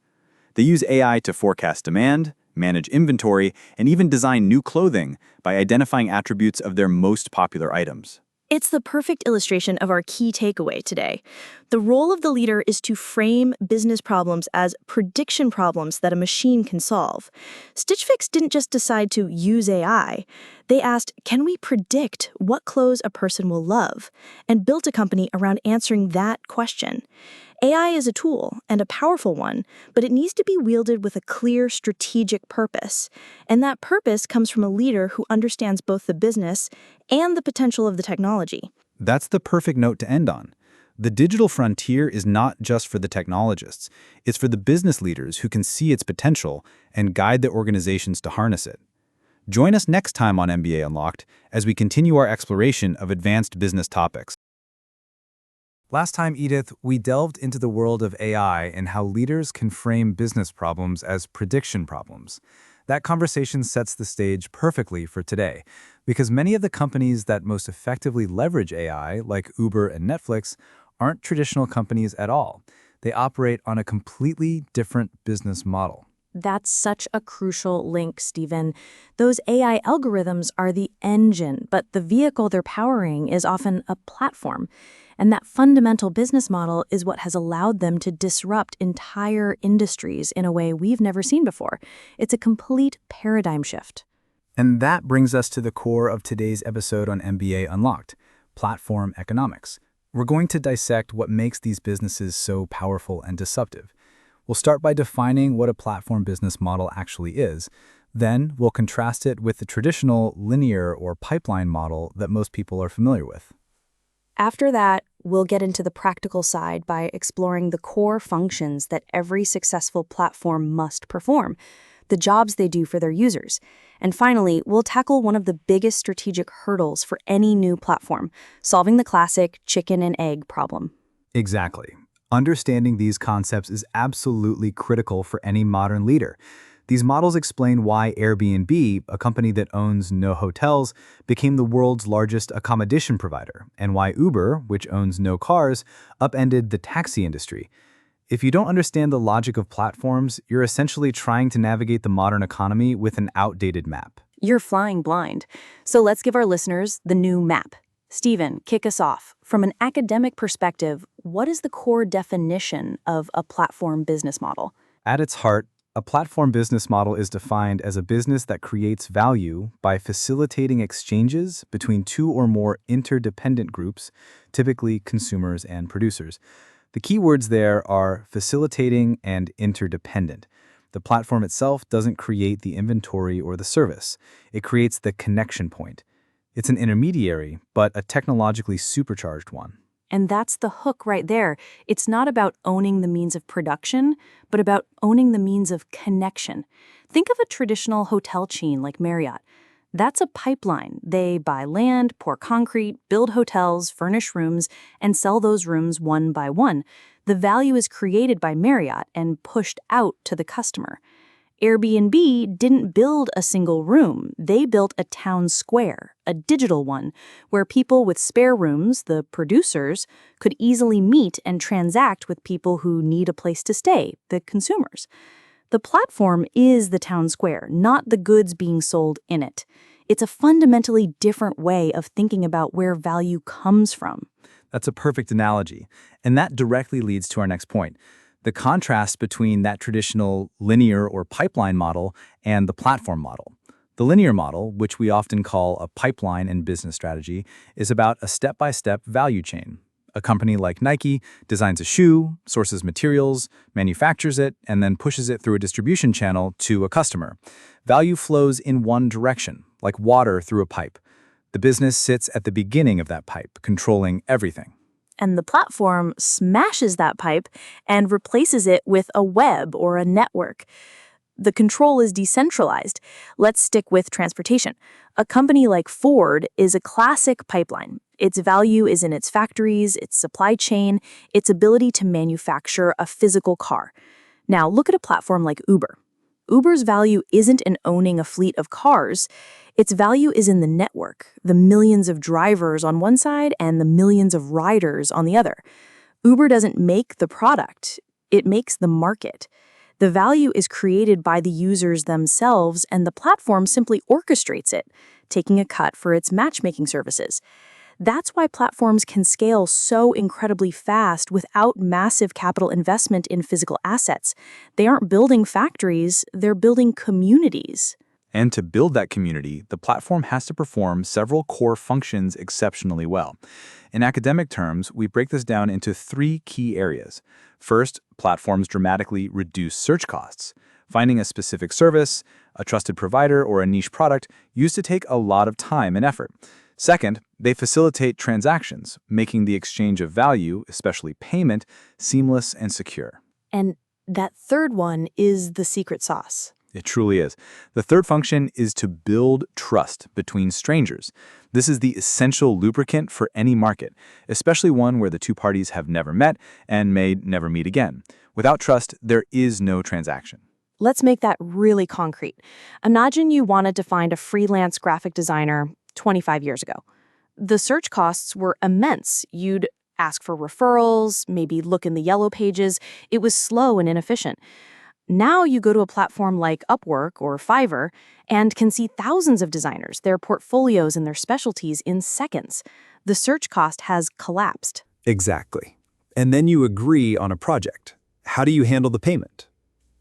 They use AI to forecast demand, manage inventory, and even design new clothing by identifying attributes of their most popular items. It's the perfect illustration of our key takeaway today. The role of the leader is to frame business problems as prediction problems that a machine can solve. Stitch Fix didn't just decide to use AI. They asked, can we predict what clothes a person will love? And built a company around answering that question. AI is a tool, and a powerful one, but it needs to be wielded with a clear strategic purpose. And that purpose comes from a leader who understands both the business and the potential of the technology. That's the perfect note to end on. The digital frontier is not just for the technologists. It's for the business leaders who can see its potential and guide the organizations to harness it. Join us next time on MBA Unlocked as we continue our exploration of advanced business topics. Last time, Edith, we delved into the world of AI and how leaders can frame business problems as prediction problems. That conversation sets the stage perfectly for today, because many of the companies that most effectively leverage AI, like Uber and Netflix, aren't traditional companies at all. They operate on a completely different business model. That's such a crucial link, Stephen. Those AI algorithms are the engine, but the vehicle they're powering is often a platform. And that fundamental business model is what has allowed them to disrupt entire industries in a way we've never seen before. It's a complete paradigm shift. And that brings us to the core of today's episode on MBA Unlocked, platform economics. We're going to dissect what makes these businesses so powerful and disruptive. We'll start by defining what a platform business model actually is. Then we'll contrast it with the traditional linear or pipeline model that most people are familiar with. After that, we'll get into the practical side by exploring the core functions that every successful platform must perform, the jobs they do for their users. And finally, we'll tackle one of the biggest strategic hurdles for any new platform, solving the classic chicken and egg problem. Exactly. Understanding these concepts is absolutely critical for any modern leader. These models explain why Airbnb, a company that owns no hotels, became the world's largest accommodation provider, and why Uber, which owns no cars, upended the taxi industry. If you don't understand the logic of platforms, you're essentially trying to navigate the modern economy with an outdated map. You're flying blind. So let's give our listeners the new map. Stephen, kick us off. From an academic perspective, what is the core definition of a platform business model? At its heart, a platform business model is defined as a business that creates value by facilitating exchanges between two or more interdependent groups, typically consumers and producers. The key words there are facilitating and interdependent. The platform itself doesn't create the inventory or the service. It creates the connection point. It's an intermediary, but a technologically supercharged one. And that's the hook right there. It's not about owning the means of production, but about owning the means of connection. Think of a traditional hotel chain like Marriott. That's a pipeline. They buy land, pour concrete, build hotels, furnish rooms, and sell those rooms one by one. The value is created by Marriott and pushed out to the customer. Airbnb didn't build a single room. They built a town square, a digital one, where people with spare rooms, the producers, could easily meet and transact with people who need a place to stay, the consumers. The platform is the town square, not the goods being sold in it. It's a fundamentally different way of thinking about where value comes from. That's a perfect analogy. And that directly leads to our next point. The contrast between that traditional linear or pipeline model and the platform model. The linear model, which we often call a pipeline in business strategy, is about a step-by-step value chain. A company like Nike designs a shoe, sources materials, manufactures it, and then pushes it through a distribution channel to a customer. Value flows in one direction, like water through a pipe. The business sits at the beginning of that pipe, controlling everything. And the platform smashes that pipe and replaces it with a web or a network. The control is decentralized. Let's stick with transportation. A company like Ford is a classic pipeline. Its value is in its factories, its supply chain, its ability to manufacture a physical car. Now, look at a platform like Uber. Uber's value isn't in owning a fleet of cars. Its value is in the network, the millions of drivers on one side and the millions of riders on the other. Uber doesn't make the product, it makes the market. The value is created by the users themselves, and the platform simply orchestrates it, taking a cut for its matchmaking services. That's why platforms can scale so incredibly fast without massive capital investment in physical assets. They aren't building factories, they're building communities. And to build that community, the platform has to perform several core functions exceptionally well. In academic terms, we break this down into three key areas. First, platforms dramatically reduce search costs. Finding a specific service, a trusted provider, or a niche product used to take a lot of time and effort. Second, they facilitate transactions, making the exchange of value, especially payment, seamless and secure. And that third one is the secret sauce. It truly is. The third function is to build trust between strangers. This is the essential lubricant for any market, especially one where the two parties have never met and may never meet again. Without trust, there is no transaction. Let's make that really concrete. Imagine you wanted to find a freelance graphic designer 25 years ago. The search costs were immense. You'd ask for referrals, maybe look in the yellow pages. It was slow and inefficient. Now you go to a platform like Upwork or Fiverr and can see thousands of designers, their portfolios and their specialties in seconds. The search cost has collapsed. Exactly. And then you agree on a project. How do you handle the payment?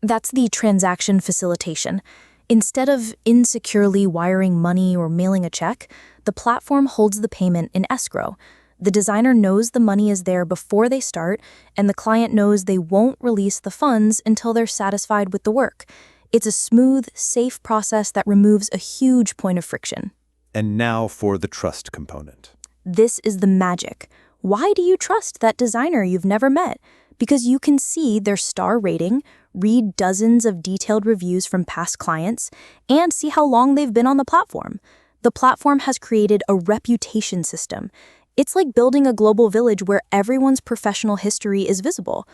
That's the transaction facilitation. Instead of insecurely wiring money or mailing a check, the platform holds the payment in escrow. The designer knows the money is there before they start, and the client knows they won't release the funds until they're satisfied with the work. It's a smooth, safe process that removes a huge point of friction. And now for the trust component. This is the magic. Why do you trust that designer you've never met? Because you can see their star rating, read dozens of detailed reviews from past clients, and see how long they've been on the platform. The platform has created a reputation system. It's like building a global village where everyone's professional history is visible.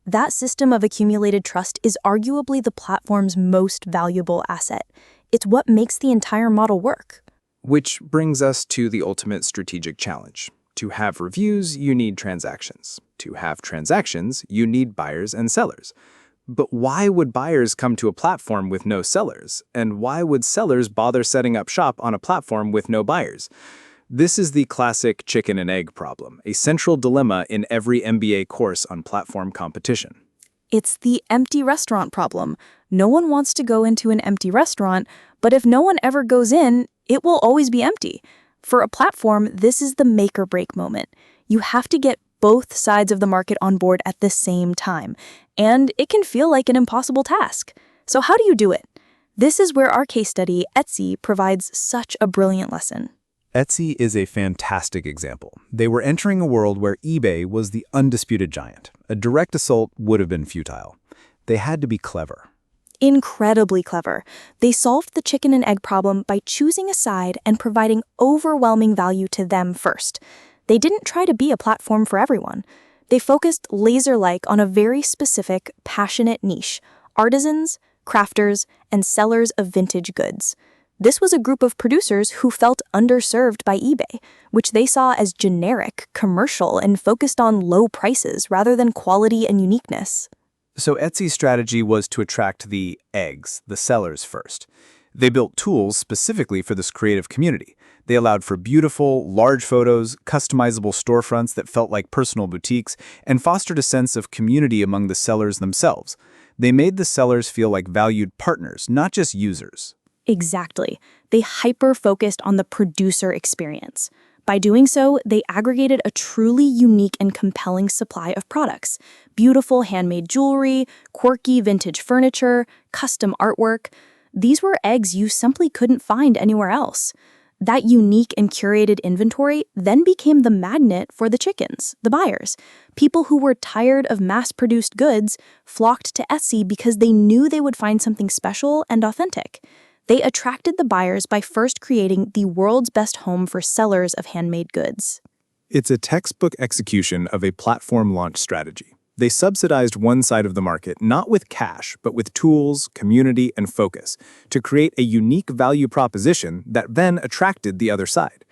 That system of accumulated trust is arguably the platform's most valuable asset. It's what makes the entire model work. Which brings us to the ultimate strategic challenge. To have reviews, you need transactions. To have transactions, you need buyers and sellers. But why would buyers come to a platform with no sellers? And why would sellers bother setting up shop on a platform with no buyers? This is the classic chicken and egg problem, a central dilemma in every MBA course on platform competition. It's the empty restaurant problem. No one wants to go into an empty restaurant, but if no one ever goes in, it will always be empty. For a platform, this is the make or break moment. You have to get both sides of the market on board at the same time, and it can feel like an impossible task. So how do you do it? This is where our case study, Etsy, provides such a brilliant lesson. Etsy is a fantastic example. They were entering a world where eBay was the undisputed giant. A direct assault would have been futile. They had to be clever. Incredibly clever. They solved the chicken and egg problem by choosing a side and providing overwhelming value to them first. They didn't try to be a platform for everyone. They focused laser-like on a very specific, passionate niche: artisans, crafters, and sellers of vintage goods. This was a group of producers who felt underserved by eBay, which they saw as generic, commercial, and focused on low prices rather than quality and uniqueness. So Etsy's strategy was to attract the eggs, the sellers first. They built tools specifically for this creative community. They allowed for beautiful, large photos, customizable storefronts that felt like personal boutiques, and fostered a sense of community among the sellers themselves. They made the sellers feel like valued partners, not just users. Exactly. They hyper-focused on the producer experience. By doing so, they aggregated a truly unique and compelling supply of products: beautiful handmade jewelry, quirky vintage furniture, custom artwork. These were eggs you simply couldn't find anywhere else. That unique and curated inventory then became the magnet for the chickens, the buyers. People who were tired of mass-produced goods flocked to Etsy because they knew they would find something special and authentic. They attracted the buyers by first creating the world's best home for sellers of handmade goods. It's a textbook execution of a platform launch strategy. They subsidized one side of the market, not with cash, but with tools, community, and focus, to create a unique value proposition that then attracted the other side.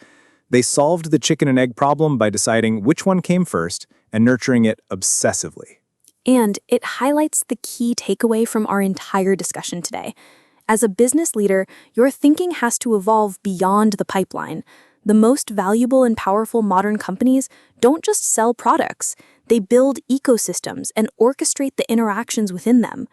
They solved the chicken and egg problem by deciding which one came first and nurturing it obsessively. And it highlights the key takeaway from our entire discussion today. As a business leader, your thinking has to evolve beyond the pipeline. The most valuable and powerful modern companies don't just sell products. They build ecosystems and orchestrate the interactions within them.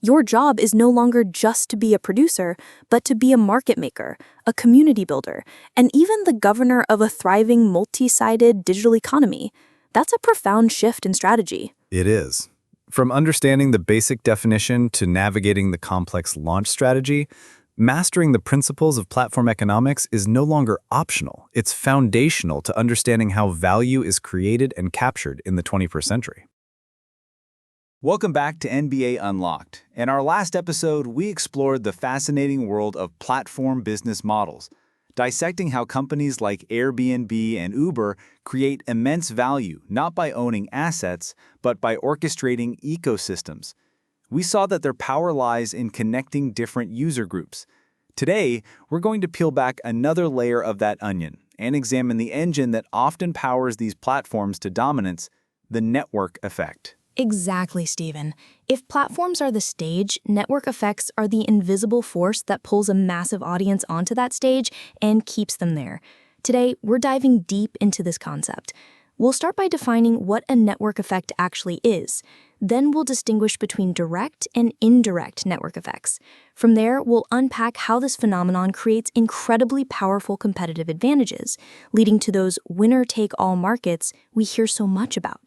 Your job is no longer just to be a producer, but to be a market maker, a community builder, and even the governor of a thriving, multi-sided digital economy. That's a profound shift in strategy. It is. From understanding the basic definition to navigating the complex launch strategy, mastering the principles of platform economics is no longer optional. It's foundational to understanding how value is created and captured in the 21st century. Welcome back to MBA Unlocked. In our last episode, we explored the fascinating world of platform business models, dissecting how companies like Airbnb and Uber create immense value not by owning assets, but by orchestrating ecosystems. We saw that their power lies in connecting different user groups. Today, we're going to peel back another layer of that onion and examine the engine that often powers these platforms to dominance, the network effect. Exactly, Stephen. If platforms are the stage, network effects are the invisible force that pulls a massive audience onto that stage and keeps them there. Today, we're diving deep into this concept. We'll start by defining what a network effect actually is. Then we'll distinguish between direct and indirect network effects. From there, we'll unpack how this phenomenon creates incredibly powerful competitive advantages, leading to those winner-take-all markets we hear so much about.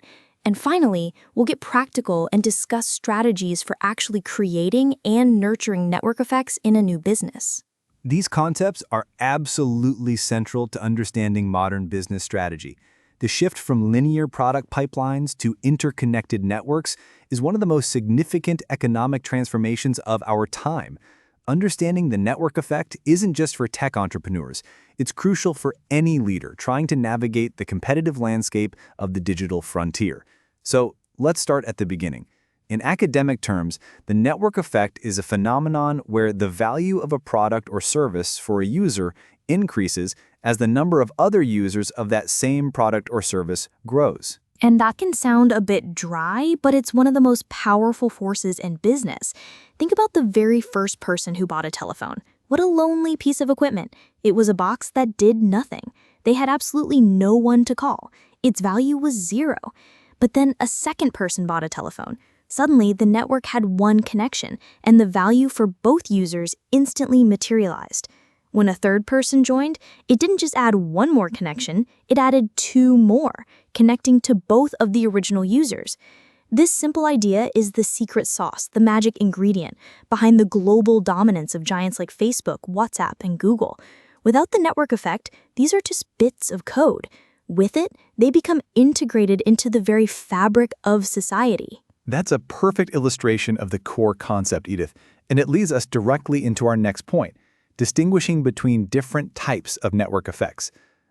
And finally, we'll get practical and discuss strategies for actually creating and nurturing network effects in a new business. These concepts are absolutely central to understanding modern business strategy. The shift from linear product pipelines to interconnected networks is one of the most significant economic transformations of our time. Understanding the network effect isn't just for tech entrepreneurs. It's crucial for any leader trying to navigate the competitive landscape of the digital frontier. So let's start at the beginning. In academic terms, the network effect is a phenomenon where the value of a product or service for a user increases as the number of other users of that same product or service grows. And that can sound a bit dry, but it's one of the most powerful forces in business. Think about the very first person who bought a telephone. What a lonely piece of equipment. It was a box that did nothing. They had absolutely no one to call. Its value was zero. But then a second person bought a telephone. Suddenly, the network had one connection, and the value for both users instantly materialized. When a third person joined, it didn't just add one more connection, it added two more, connecting to both of the original users. This simple idea is the secret sauce, the magic ingredient, behind the global dominance of giants like Facebook, WhatsApp, and Google. Without the network effect, these are just bits of code. With it, they become integrated into the very fabric of society. That's a perfect illustration of the core concept, Edith, and it leads us directly into our next point, distinguishing between different types of network effects.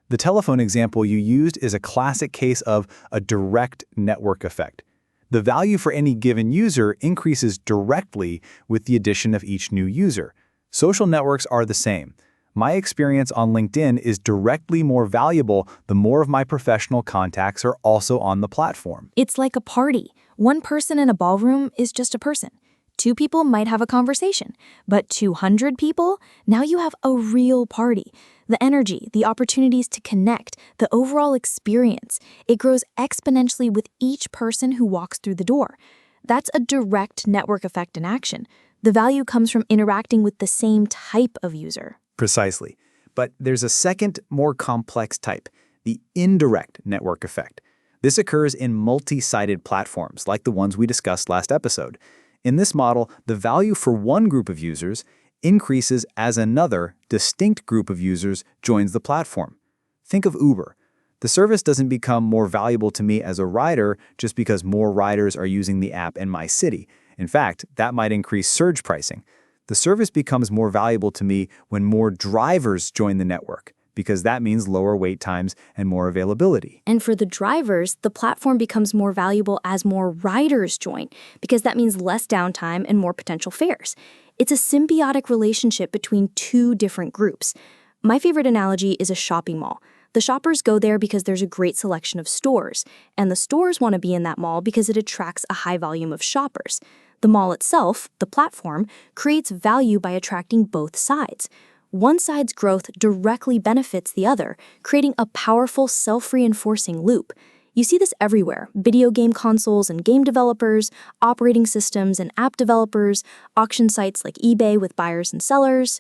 The telephone example you used is a classic case of a direct network effect. The value for any given user increases directly with the addition of each new user. Social networks are the same. My experience on LinkedIn is directly more valuable the more of my professional contacts are also on the platform. It's like a party. One person in a ballroom is just a person. 2 people might have a conversation, but 200 people, now you have a real party. The energy, the opportunities to connect, the overall experience, it grows exponentially with each person who walks through the door. That's a direct network effect in action. The value comes from interacting with the same type of user. Precisely. But there's a second, more complex type, the indirect network effect. This occurs in multi-sided platforms like the ones we discussed last episode. In this model, the value for one group of users increases as another distinct group of users joins the platform. Think of Uber. The service doesn't become more valuable to me as a rider just because more riders are using the app in my city. In fact, that might increase surge pricing. The service becomes more valuable to me when more drivers join the network, because that means lower wait times and more availability. And for the drivers, the platform becomes more valuable as more riders join, because that means less downtime and more potential fares. It's a symbiotic relationship between two different groups. My favorite analogy is a shopping mall. The shoppers go there because there's a great selection of stores, and the stores want to be in that mall because it attracts a high volume of shoppers. The mall itself, the platform, creates value by attracting both sides. One side's growth directly benefits the other, creating a powerful self-reinforcing loop. You see this everywhere: video game consoles and game developers, operating systems and app developers, auction sites like eBay with buyers and sellers.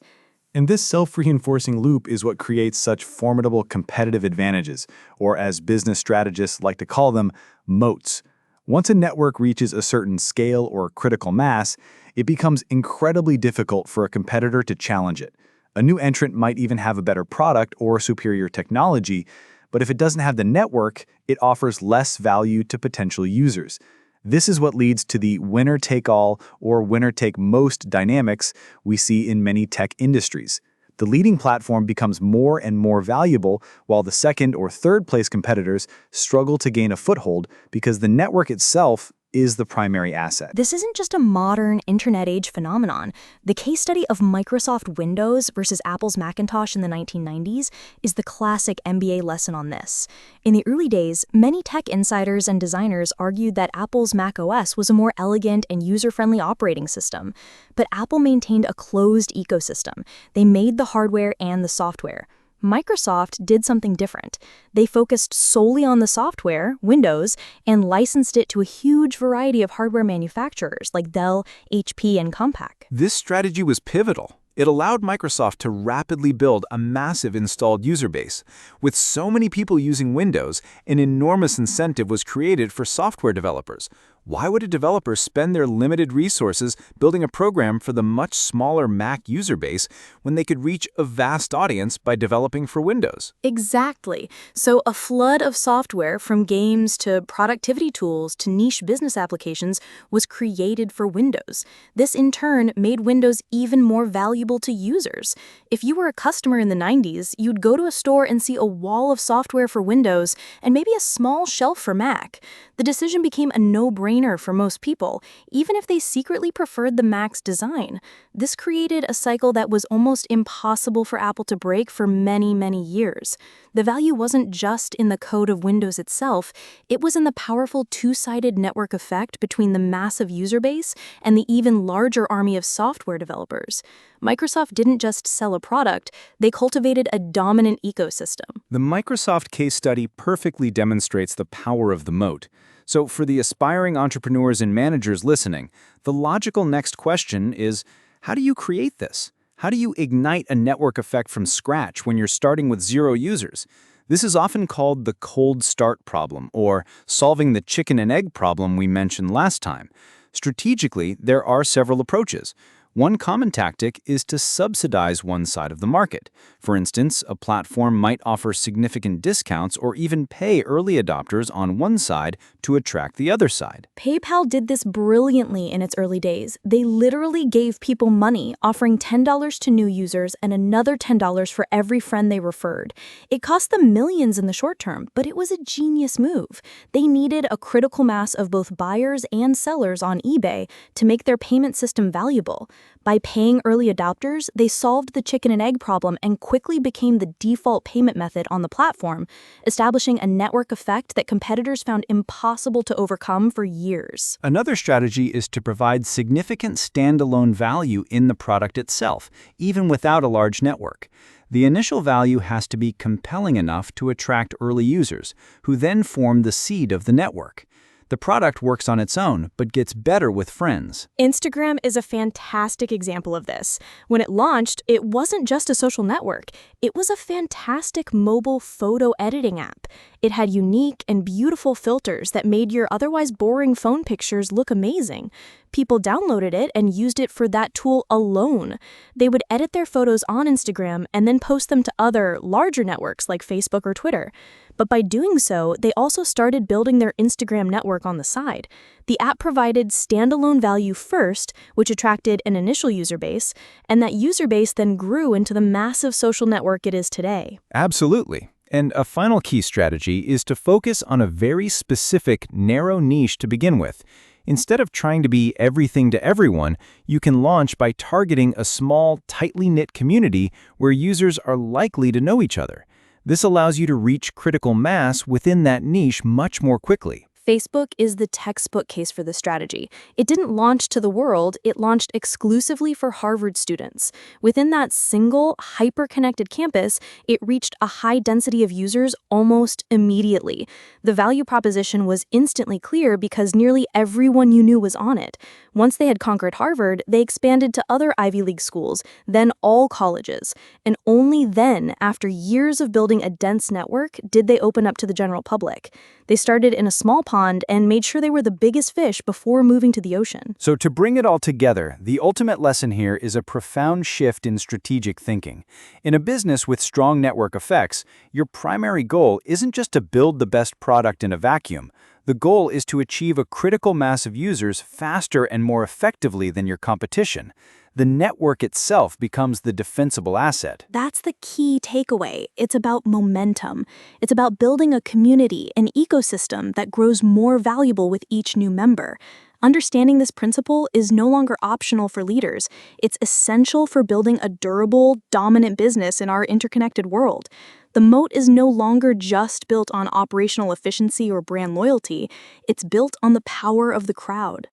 And this self-reinforcing loop is what creates such formidable competitive advantages, or as business strategists like to call them, moats. Once a network reaches a certain scale or critical mass, it becomes incredibly difficult for a competitor to challenge it. A new entrant might even have a better product or superior technology, but if it doesn't have the network, it offers less value to potential users. This is what leads to the winner-take-all or winner-take-most dynamics we see in many tech industries. The leading platform becomes more and more valuable, while the second or third place competitors struggle to gain a foothold because the network itself is the primary asset. This isn't just a modern internet age phenomenon. The case study of Microsoft Windows versus Apple's Macintosh in the 1990s is the classic MBA lesson on this. In the early days, many tech insiders and designers argued that Apple's Mac OS was a more elegant and user-friendly operating system. But Apple maintained a closed ecosystem. They made the hardware and the software. Microsoft did something different. They focused solely on the software, Windows, and licensed it to a huge variety of hardware manufacturers like Dell, HP, and Compaq. This strategy was pivotal. It allowed Microsoft to rapidly build a massive installed user base. With so many people using Windows, an enormous incentive was created for software developers. Why would a developer spend their limited resources building a program for the much smaller Mac user base when they could reach a vast audience by developing for Windows? Exactly. So a flood of software, from games to productivity tools to niche business applications, was created for Windows. This in turn made Windows even more valuable to users. If you were a customer in the 90s, you'd go to a store and see a wall of software for Windows and maybe a small shelf for Mac. The decision became a no-brainer no-brainer for most people, even if they secretly preferred the Mac's design. This created a cycle that was almost impossible for Apple to break for many, many years. The value wasn't just in the code of Windows itself, it was in the powerful two-sided network effect between the massive user base and the even larger army of software developers. Microsoft didn't just sell a product, they cultivated a dominant ecosystem. The Microsoft case study perfectly demonstrates the power of the moat. So for the aspiring entrepreneurs and managers listening, the logical next question is, how do you create this? How do you ignite a network effect from scratch when you're starting with 0 users? This is often called the cold start problem, or solving the chicken and egg problem we mentioned last time. Strategically, there are several approaches. One common tactic is to subsidize one side of the market. For instance, a platform might offer significant discounts or even pay early adopters on one side to attract the other side. PayPal did this brilliantly in its early days. They literally gave people money, offering $10 to new users and another $10 for every friend they referred. It cost them millions in the short term, but it was a genius move. They needed a critical mass of both buyers and sellers on eBay to make their payment system valuable. By paying early adopters, they solved the chicken and egg problem and quickly became the default payment method on the platform, establishing a network effect that competitors found impossible to overcome for years. Another strategy is to provide significant standalone value in the product itself, even without a large network. The initial value has to be compelling enough to attract early users, who then form the seed of the network. The product works on its own, but gets better with friends. Instagram is a fantastic example of this. When it launched, it wasn't just a social network. It was a fantastic mobile photo editing app. It had unique and beautiful filters that made your otherwise boring phone pictures look amazing. People downloaded it and used it for that tool alone. They would edit their photos on Instagram and then post them to other, larger networks like Facebook or Twitter. But by doing so, they also started building their Instagram network on the side. The app provided standalone value first, which attracted an initial user base, and that user base then grew into the massive social network it is today. Absolutely. And a final key strategy is to focus on a very specific, narrow niche to begin with. Instead of trying to be everything to everyone, you can launch by targeting a small, tightly knit community where users are likely to know each other. This allows you to reach critical mass within that niche much more quickly. Facebook is the textbook case for this strategy. It didn't launch to the world, it launched exclusively for Harvard students. Within that single, hyper-connected campus, it reached a high density of users almost immediately. The value proposition was instantly clear because nearly everyone you knew was on it. Once they had conquered Harvard, they expanded to other Ivy League schools, then all colleges. And only then, after years of building a dense network, did they open up to the general public. They started in a small pond and made sure they were the biggest fish before moving to the ocean. So to bring it all together, the ultimate lesson here is a profound shift in strategic thinking. In a business with strong network effects, your primary goal isn't just to build the best product in a vacuum. The goal is to achieve a critical mass of users faster and more effectively than your competition. The network itself becomes the defensible asset. That's the key takeaway. It's about momentum. It's about building a community, an ecosystem that grows more valuable with each new member. Understanding this principle is no longer optional for leaders. It's essential for building a durable, dominant business in our interconnected world. The moat is no longer just built on operational efficiency or brand loyalty. It's built on the power of the crowd.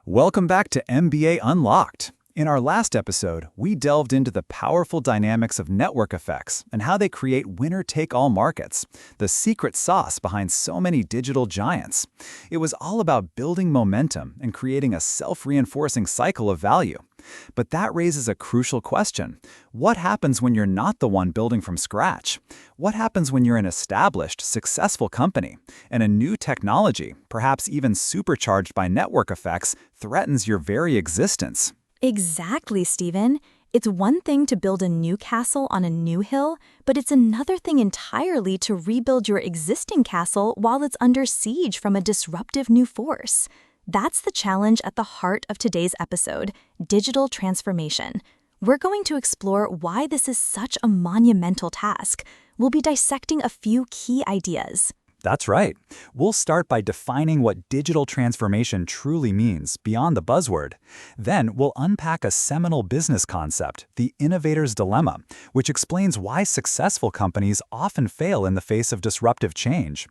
Welcome back to MBA Unlocked. In our last episode, we delved into the powerful dynamics of network effects and how they create winner-take-all markets, the secret sauce behind so many digital giants. It was all about building momentum and creating a self-reinforcing cycle of value. But that raises a crucial question. What happens when you're not the one building from scratch? What happens when you're an established, successful company and a new technology, perhaps even supercharged by network effects, threatens your very existence? Exactly, Stephen. It's one thing to build a new castle on a new hill, but it's another thing entirely to rebuild your existing castle while it's under siege from a disruptive new force. That's the challenge at the heart of today's episode, digital transformation. We're going to explore why this is such a monumental task. We'll be dissecting a few key ideas. That's right. We'll start by defining what digital transformation truly means beyond the buzzword. Then we'll unpack a seminal business concept, the innovator's dilemma, which explains why successful companies often fail in the face of disruptive change.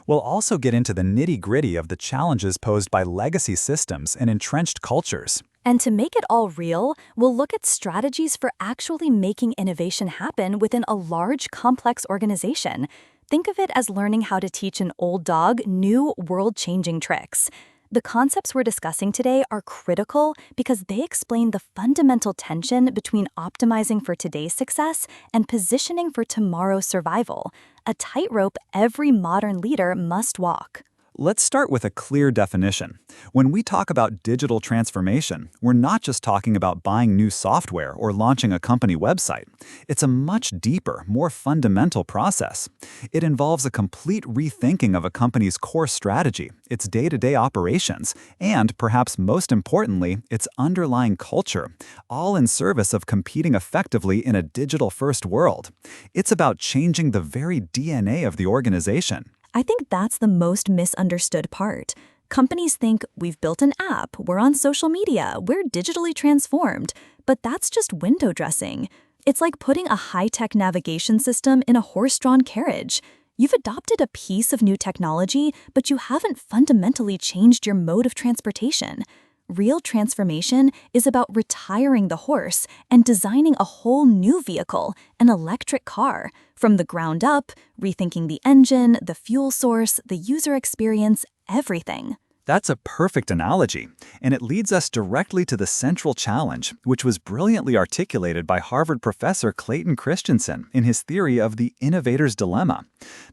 We'll also get into the nitty-gritty of the challenges posed by legacy systems and entrenched cultures. And to make it all real, we'll look at strategies for actually making innovation happen within a large, complex organization. Think of it as learning how to teach an old dog new world-changing tricks. The concepts we're discussing today are critical because they explain the fundamental tension between optimizing for today's success and positioning for tomorrow's survival, a tightrope every modern leader must walk. Let's start with a clear definition. When we talk about digital transformation, we're not just talking about buying new software or launching a company website. It's a much deeper, more fundamental process. It involves a complete rethinking of a company's core strategy, its day-to-day operations, and, perhaps most importantly, its underlying culture, all in service of competing effectively in a digital-first world. It's about changing the very DNA of the organization. I think that's the most misunderstood part. Companies think we've built an app, we're on social media, we're digitally transformed, but that's just window dressing. It's like putting a high-tech navigation system in a horse-drawn carriage. You've adopted a piece of new technology, but you haven't fundamentally changed your mode of transportation. Real transformation is about retiring the horse and designing a whole new vehicle, an electric car, from the ground up, rethinking the engine, the fuel source, the user experience, everything. That's a perfect analogy, and it leads us directly to the central challenge, which was brilliantly articulated by Harvard professor Clayton Christensen in his theory of the innovator's dilemma.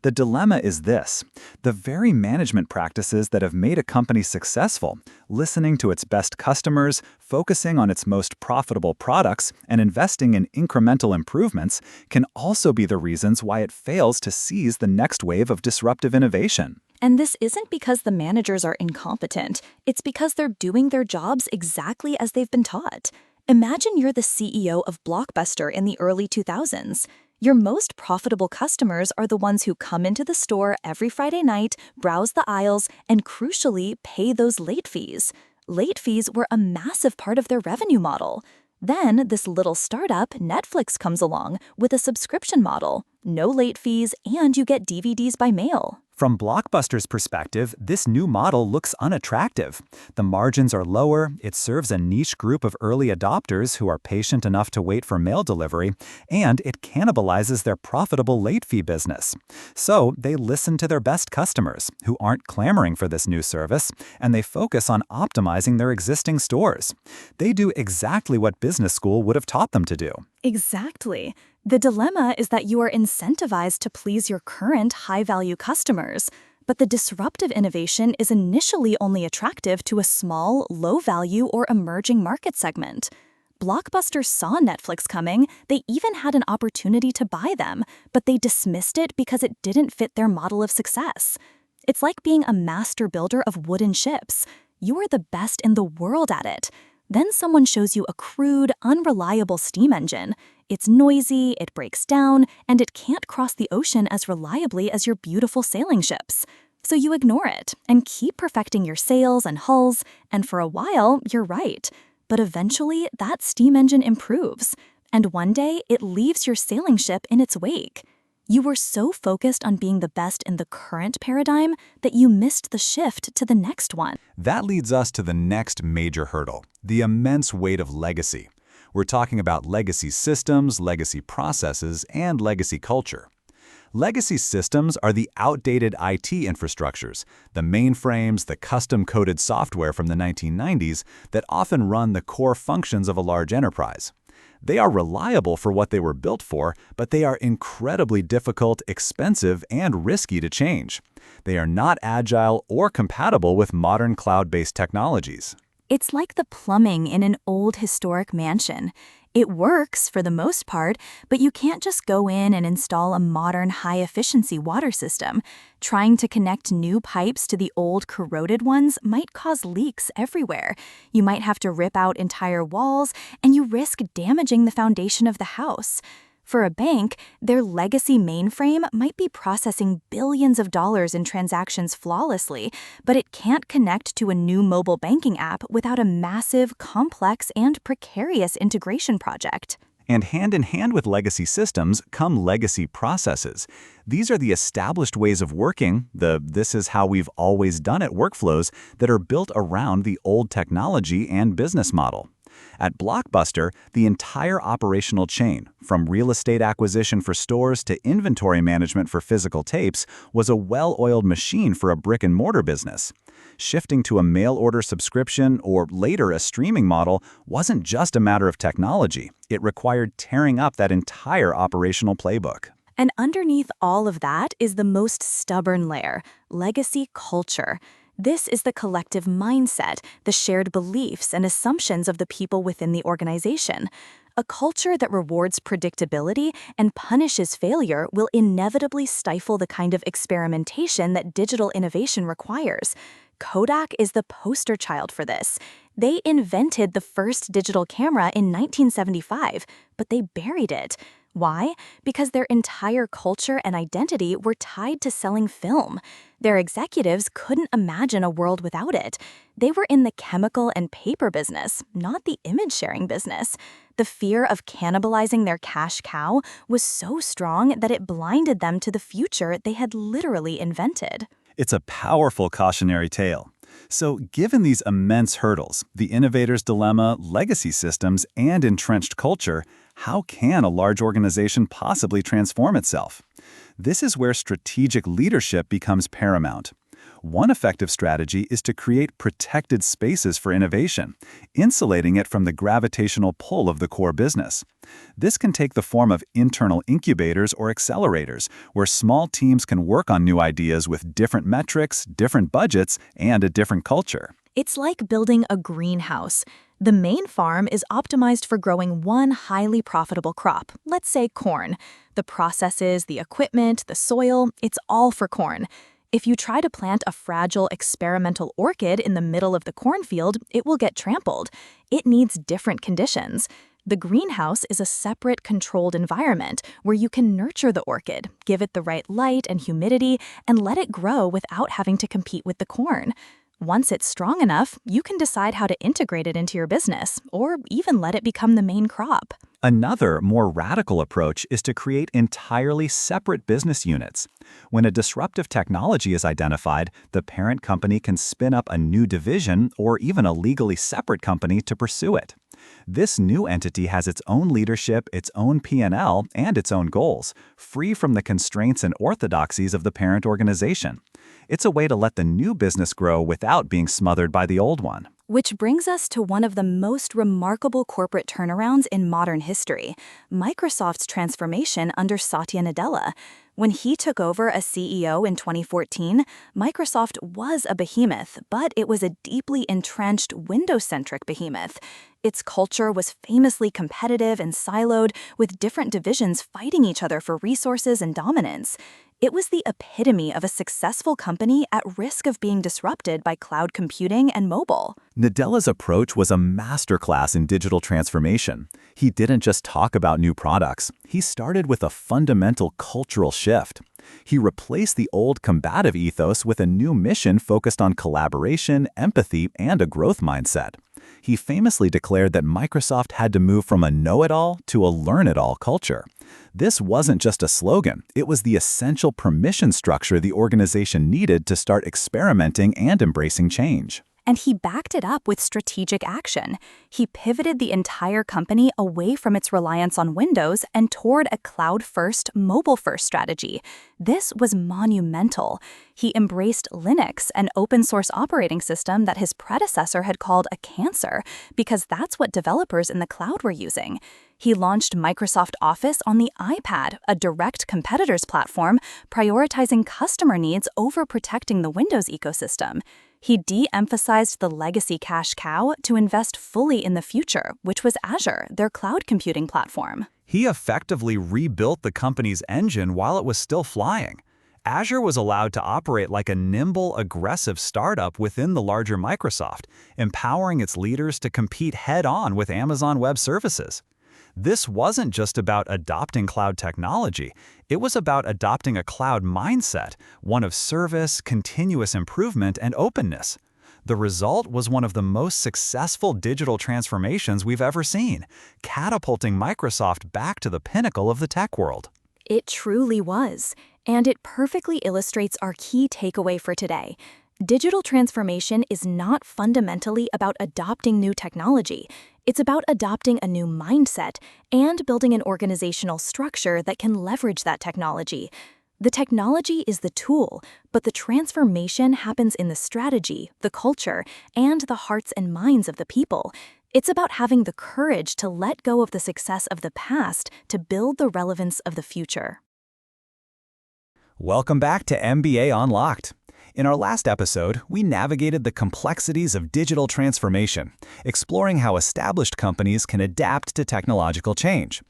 The dilemma is this: the very management practices that have made a company successful, listening to its best customers, focusing on its most profitable products, and investing in incremental improvements, can also be the reasons why it fails to seize the next wave of disruptive innovation. And this isn't because the managers are incompetent. It's because they're doing their jobs exactly as they've been taught. Imagine you're the CEO of Blockbuster in the early 2000s. Your most profitable customers are the ones who come into the store every Friday night, browse the aisles, and crucially, pay those late fees. Late fees were a massive part of their revenue model. Then this little startup, Netflix, comes along with a subscription model. No late fees, and you get DVDs by mail. From Blockbuster's perspective, this new model looks unattractive. The margins are lower, it serves a niche group of early adopters who are patient enough to wait for mail delivery, and it cannibalizes their profitable late fee business. So they listen to their best customers, who aren't clamoring for this new service, and they focus on optimizing their existing stores. They do exactly what business school would have taught them to do. Exactly. The dilemma is that you are incentivized to please your current high-value customers, but the disruptive innovation is initially only attractive to a small, low-value or emerging market segment. Blockbuster saw Netflix coming, they even had an opportunity to buy them, but they dismissed it because it didn't fit their model of success. It's like being a master builder of wooden ships. You are the best in the world at it. Then someone shows you a crude, unreliable steam engine. It's noisy, it breaks down, and it can't cross the ocean as reliably as your beautiful sailing ships. So you ignore it and keep perfecting your sails and hulls, and for a while, you're right. But eventually, that steam engine improves, and one day, it leaves your sailing ship in its wake. You were so focused on being the best in the current paradigm that you missed the shift to the next one. That leads us to the next major hurdle, the immense weight of legacy. We're talking about legacy systems, legacy processes, and legacy culture. Legacy systems are the outdated IT infrastructures, the mainframes, the custom-coded software from the 1990s that often run the core functions of a large enterprise. They are reliable for what they were built for, but they are incredibly difficult, expensive, and risky to change. They are not agile or compatible with modern cloud-based technologies. It's like the plumbing in an old historic mansion. It works for the most part, but you can't just go in and install a modern high-efficiency water system. Trying to connect new pipes to the old corroded ones might cause leaks everywhere. You might have to rip out entire walls, and you risk damaging the foundation of the house. For a bank, their legacy mainframe might be processing billions of dollars in transactions flawlessly, but it can't connect to a new mobile banking app without a massive, complex, and precarious integration project. And hand in hand with legacy systems come legacy processes. These are the established ways of working, the "this is how we've always done it" workflows that are built around the old technology and business model. At Blockbuster, the entire operational chain, from real estate acquisition for stores to inventory management for physical tapes, was a well-oiled machine for a brick-and-mortar business. Shifting to a mail-order subscription or later a streaming model wasn't just a matter of technology. It required tearing up that entire operational playbook. And underneath all of that is the most stubborn layer, legacy culture. This is the collective mindset, the shared beliefs and assumptions of the people within the organization. A culture that rewards predictability and punishes failure will inevitably stifle the kind of experimentation that digital innovation requires. Kodak is the poster child for this. They invented the first digital camera in 1975, but they buried it. Why? Because their entire culture and identity were tied to selling film. Their executives couldn't imagine a world without it. They were in the chemical and paper business, not the image-sharing business. The fear of cannibalizing their cash cow was so strong that it blinded them to the future they had literally invented. It's a powerful cautionary tale. So, given these immense hurdles, the innovator's dilemma, legacy systems, and entrenched culture, how can a large organization possibly transform itself? This is where strategic leadership becomes paramount. One effective strategy is to create protected spaces for innovation, insulating it from the gravitational pull of the core business. This can take the form of internal incubators or accelerators, where small teams can work on new ideas with different metrics, different budgets, and a different culture. It's like building a greenhouse. The main farm is optimized for growing one highly profitable crop, let's say corn. The processes, the equipment, the soil, it's all for corn. If you try to plant a fragile experimental orchid in the middle of the cornfield, it will get trampled. It needs different conditions. The greenhouse is a separate, controlled environment where you can nurture the orchid, give it the right light and humidity, and let it grow without having to compete with the corn. Once it's strong enough, you can decide how to integrate it into your business, or even let it become the main crop. Another, more radical approach is to create entirely separate business units. When a disruptive technology is identified, the parent company can spin up a new division or even a legally separate company to pursue it. This new entity has its own leadership, its own P&L, and its own goals, free from the constraints and orthodoxies of the parent organization. It's a way to let the new business grow without being smothered by the old one. Which brings us to one of the most remarkable corporate turnarounds in modern history, Microsoft's transformation under Satya Nadella. When he took over as CEO in 2014, Microsoft was a behemoth, but it was a deeply entrenched, Windows-centric behemoth. Its culture was famously competitive and siloed, with different divisions fighting each other for resources and dominance. It was the epitome of a successful company at risk of being disrupted by cloud computing and mobile. Nadella's approach was a masterclass in digital transformation. He didn't just talk about new products. He started with a fundamental cultural shift. He replaced the old combative ethos with a new mission focused on collaboration, empathy, and a growth mindset. He famously declared that Microsoft had to move from a know-it-all to a learn-it-all culture. This wasn't just a slogan, it was the essential permission structure the organization needed to start experimenting and embracing change. And he backed it up with strategic action. He pivoted the entire company away from its reliance on Windows and toward a cloud-first, mobile-first strategy. This was monumental. He embraced Linux, an open-source operating system that his predecessor had called a cancer, because that's what developers in the cloud were using. He launched Microsoft Office on the iPad, a direct competitor's platform, prioritizing customer needs over protecting the Windows ecosystem. He de-emphasized the legacy cash cow to invest fully in the future, which was Azure, their cloud computing platform. He effectively rebuilt the company's engine while it was still flying. Azure was allowed to operate like a nimble, aggressive startup within the larger Microsoft, empowering its leaders to compete head-on with Amazon Web Services. This wasn't just about adopting cloud technology. It was about adopting a cloud mindset, one of service, continuous improvement, and openness. The result was one of the most successful digital transformations we've ever seen, catapulting Microsoft back to the pinnacle of the tech world. It truly was, and it perfectly illustrates our key takeaway for today. Digital transformation is not fundamentally about adopting new technology. It's about adopting a new mindset and building an organizational structure that can leverage that technology. The technology is the tool, but the transformation happens in the strategy, the culture, and the hearts and minds of the people. It's about having the courage to let go of the success of the past to build the relevance of the future. Welcome back to MBA Unlocked. In our last episode, we navigated the complexities of digital transformation, exploring how established companies can adapt to technological change.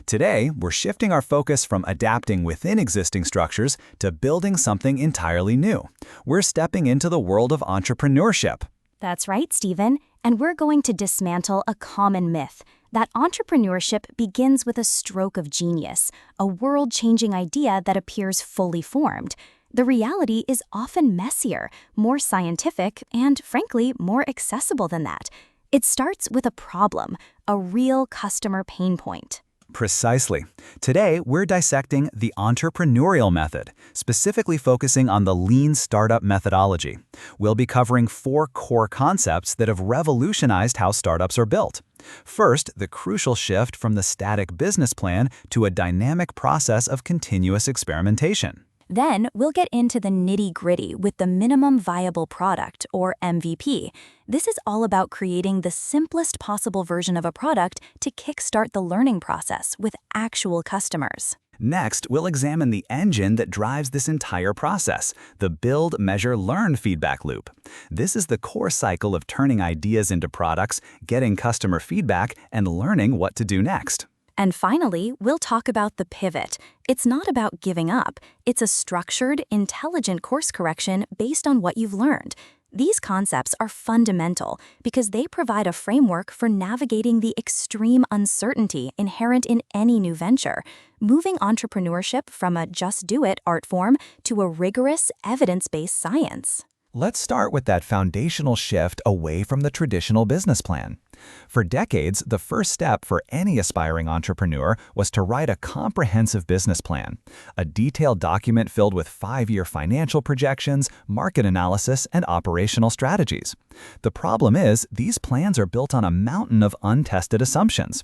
Today, we're shifting our focus from adapting within existing structures to building something entirely new. We're stepping into the world of entrepreneurship. That's right, Stephen. And we're going to dismantle a common myth that entrepreneurship begins with a stroke of genius, a world-changing idea that appears fully formed. The reality is often messier, more scientific, and frankly, more accessible than that. It starts with a problem, a real customer pain point. Precisely. Today, we're dissecting the entrepreneurial method, specifically focusing on the lean startup methodology. We'll be covering 4 core concepts that have revolutionized how startups are built. First, the crucial shift from the static business plan to a dynamic process of continuous experimentation. Then we'll get into the nitty-gritty with the minimum viable product, or MVP. This is all about creating the simplest possible version of a product to kickstart the learning process with actual customers. Next, we'll examine the engine that drives this entire process, the build, measure, learn feedback loop. This is the core cycle of turning ideas into products, getting customer feedback, and learning what to do next. And finally, we'll talk about the pivot. It's not about giving up. It's a structured, intelligent course correction based on what you've learned. These concepts are fundamental because they provide a framework for navigating the extreme uncertainty inherent in any new venture, moving entrepreneurship from a just-do-it art form to a rigorous, evidence-based science. Let's start with that foundational shift away from the traditional business plan. For decades, the first step for any aspiring entrepreneur was to write a comprehensive business plan, a detailed document filled with 5-year financial projections, market analysis, and operational strategies. The problem is, these plans are built on a mountain of untested assumptions.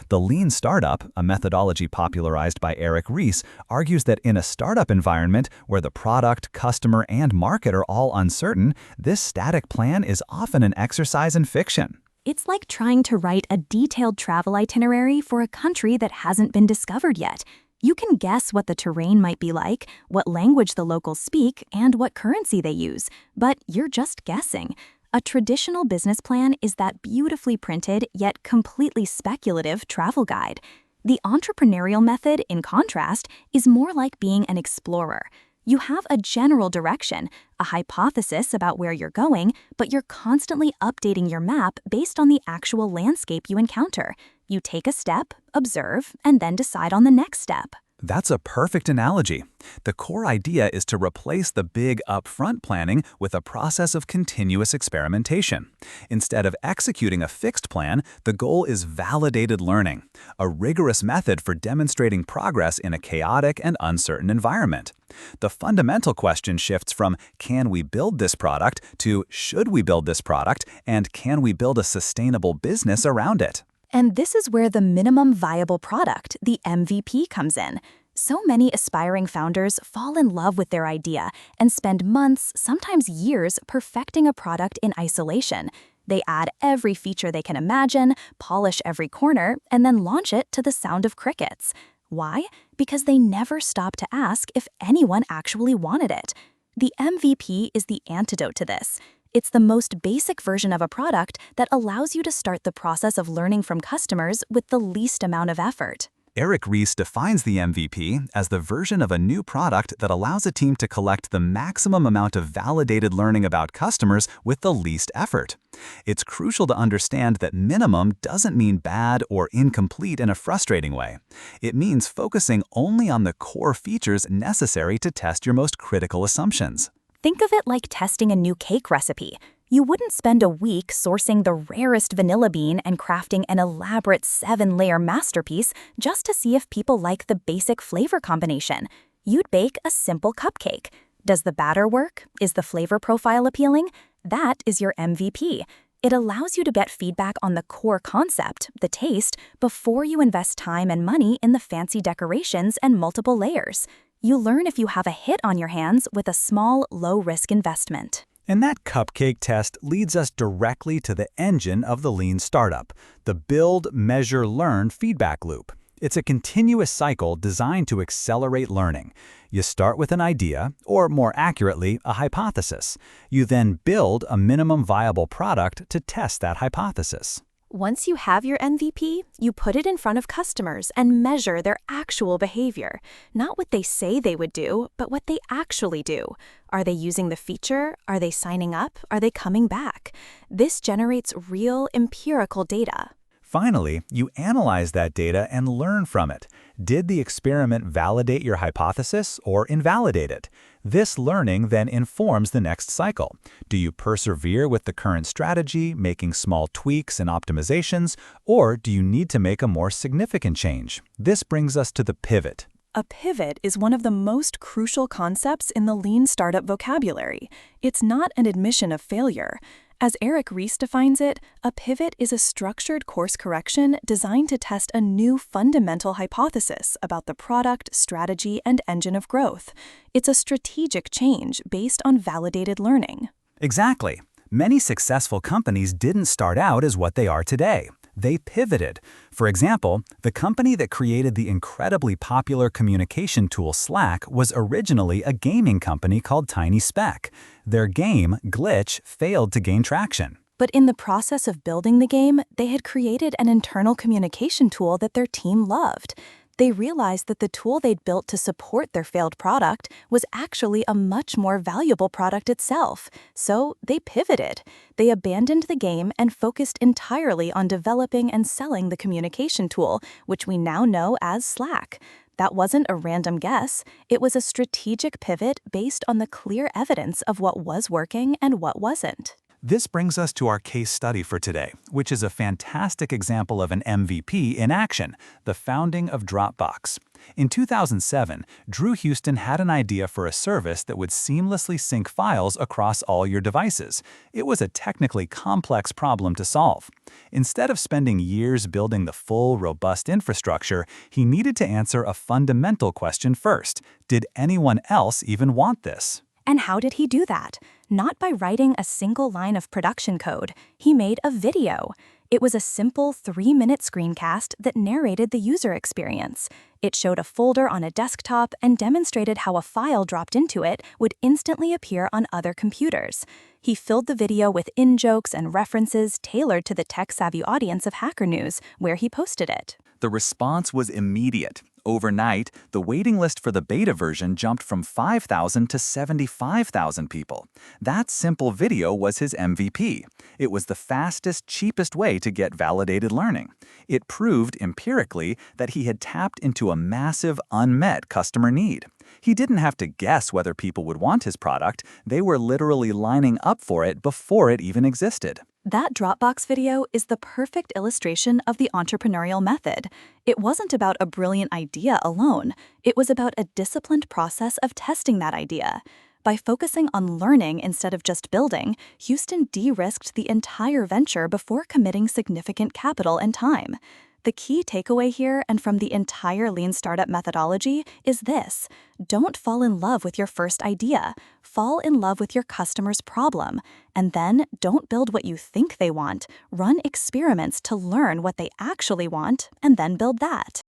The lean startup, a methodology popularized by Eric Ries, argues that in a startup environment where the product, customer, and market are all uncertain, this static plan is often an exercise in fiction. It's like trying to write a detailed travel itinerary for a country that hasn't been discovered yet. You can guess what the terrain might be like, what language the locals speak, and what currency they use, but you're just guessing. A traditional business plan is that beautifully printed yet completely speculative travel guide. The entrepreneurial method, in contrast, is more like being an explorer. You have a general direction, a hypothesis about where you're going, but you're constantly updating your map based on the actual landscape you encounter. You take a step, observe, and then decide on the next step. That's a perfect analogy. The core idea is to replace the big upfront planning with a process of continuous experimentation. Instead of executing a fixed plan, the goal is validated learning, a rigorous method for demonstrating progress in a chaotic and uncertain environment. The fundamental question shifts from can we build this product to should we build this product and can we build a sustainable business around it? And this is where the minimum viable product, the MVP, comes in. So many aspiring founders fall in love with their idea and spend months, sometimes years, perfecting a product in isolation. They add every feature they can imagine, polish every corner, and then launch it to the sound of crickets. Why? Because they never stop to ask if anyone actually wanted it. The MVP is the antidote to this. It's the most basic version of a product that allows you to start the process of learning from customers with the least amount of effort. Eric Ries defines the MVP as the version of a new product that allows a team to collect the maximum amount of validated learning about customers with the least effort. It's crucial to understand that minimum doesn't mean bad or incomplete in a frustrating way. It means focusing only on the core features necessary to test your most critical assumptions. Think of it like testing a new cake recipe. You wouldn't spend a week sourcing the rarest vanilla bean and crafting an elaborate 7-layer masterpiece just to see if people like the basic flavor combination. You'd bake a simple cupcake. Does the batter work? Is the flavor profile appealing? That is your MVP. It allows you to get feedback on the core concept, the taste, before you invest time and money in the fancy decorations and multiple layers. You learn if you have a hit on your hands with a small, low-risk investment. And that cupcake test leads us directly to the engine of the lean startup, the build, measure, learn feedback loop. It's a continuous cycle designed to accelerate learning. You start with an idea, or more accurately, a hypothesis. You then build a minimum viable product to test that hypothesis. Once you have your MVP, you put it in front of customers and measure their actual behavior. Not what they say they would do, but what they actually do. Are they using the feature? Are they signing up? Are they coming back? This generates real empirical data. Finally, you analyze that data and learn from it. Did the experiment validate your hypothesis or invalidate it? This learning then informs the next cycle. Do you persevere with the current strategy, making small tweaks and optimizations, or do you need to make a more significant change? This brings us to the pivot. A pivot is one of the most crucial concepts in the lean startup vocabulary. It's not an admission of failure. As Eric Ries defines it, a pivot is a structured course correction designed to test a new fundamental hypothesis about the product, strategy, and engine of growth. It's a strategic change based on validated learning. Exactly. Many successful companies didn't start out as what they are today. They pivoted. For example, the company that created the incredibly popular communication tool Slack was originally a gaming company called TinySpec. Their game, Glitch, failed to gain traction. But in the process of building the game, they had created an internal communication tool that their team loved. They realized that the tool they'd built to support their failed product was actually a much more valuable product itself. So they pivoted. They abandoned the game and focused entirely on developing and selling the communication tool, which we now know as Slack. That wasn't a random guess. It was a strategic pivot based on the clear evidence of what was working and what wasn't. This brings us to our case study for today, which is a fantastic example of an MVP in action, the founding of Dropbox. In 2007, Drew Houston had an idea for a service that would seamlessly sync files across all your devices. It was a technically complex problem to solve. Instead of spending years building the full, robust infrastructure, he needed to answer a fundamental question first. Did anyone else even want this? And how did he do that? Not by writing a single line of production code. He made a video. It was a simple 3-minute screencast that narrated the user experience. It showed a folder on a desktop and demonstrated how a file dropped into it would instantly appear on other computers. He filled the video with in-jokes and references tailored to the tech-savvy audience of Hacker News, where he posted it. The response was immediate. Overnight, the waiting list for the beta version jumped from 5,000 to 75,000 people. That simple video was his MVP. It was the fastest, cheapest way to get validated learning. It proved empirically that he had tapped into a massive, unmet customer need. He didn't have to guess whether people would want his product. They were literally lining up for it before it even existed. That Dropbox video is the perfect illustration of the entrepreneurial method. It wasn't about a brilliant idea alone. It was about a disciplined process of testing that idea. By focusing on learning instead of just building, Houston de-risked the entire venture before committing significant capital and time. The key takeaway here and from the entire lean startup methodology is this: don't fall in love with your first idea. Fall in love with your customer's problem. And then don't build what you think they want. Run experiments to learn what they actually want, and then build that.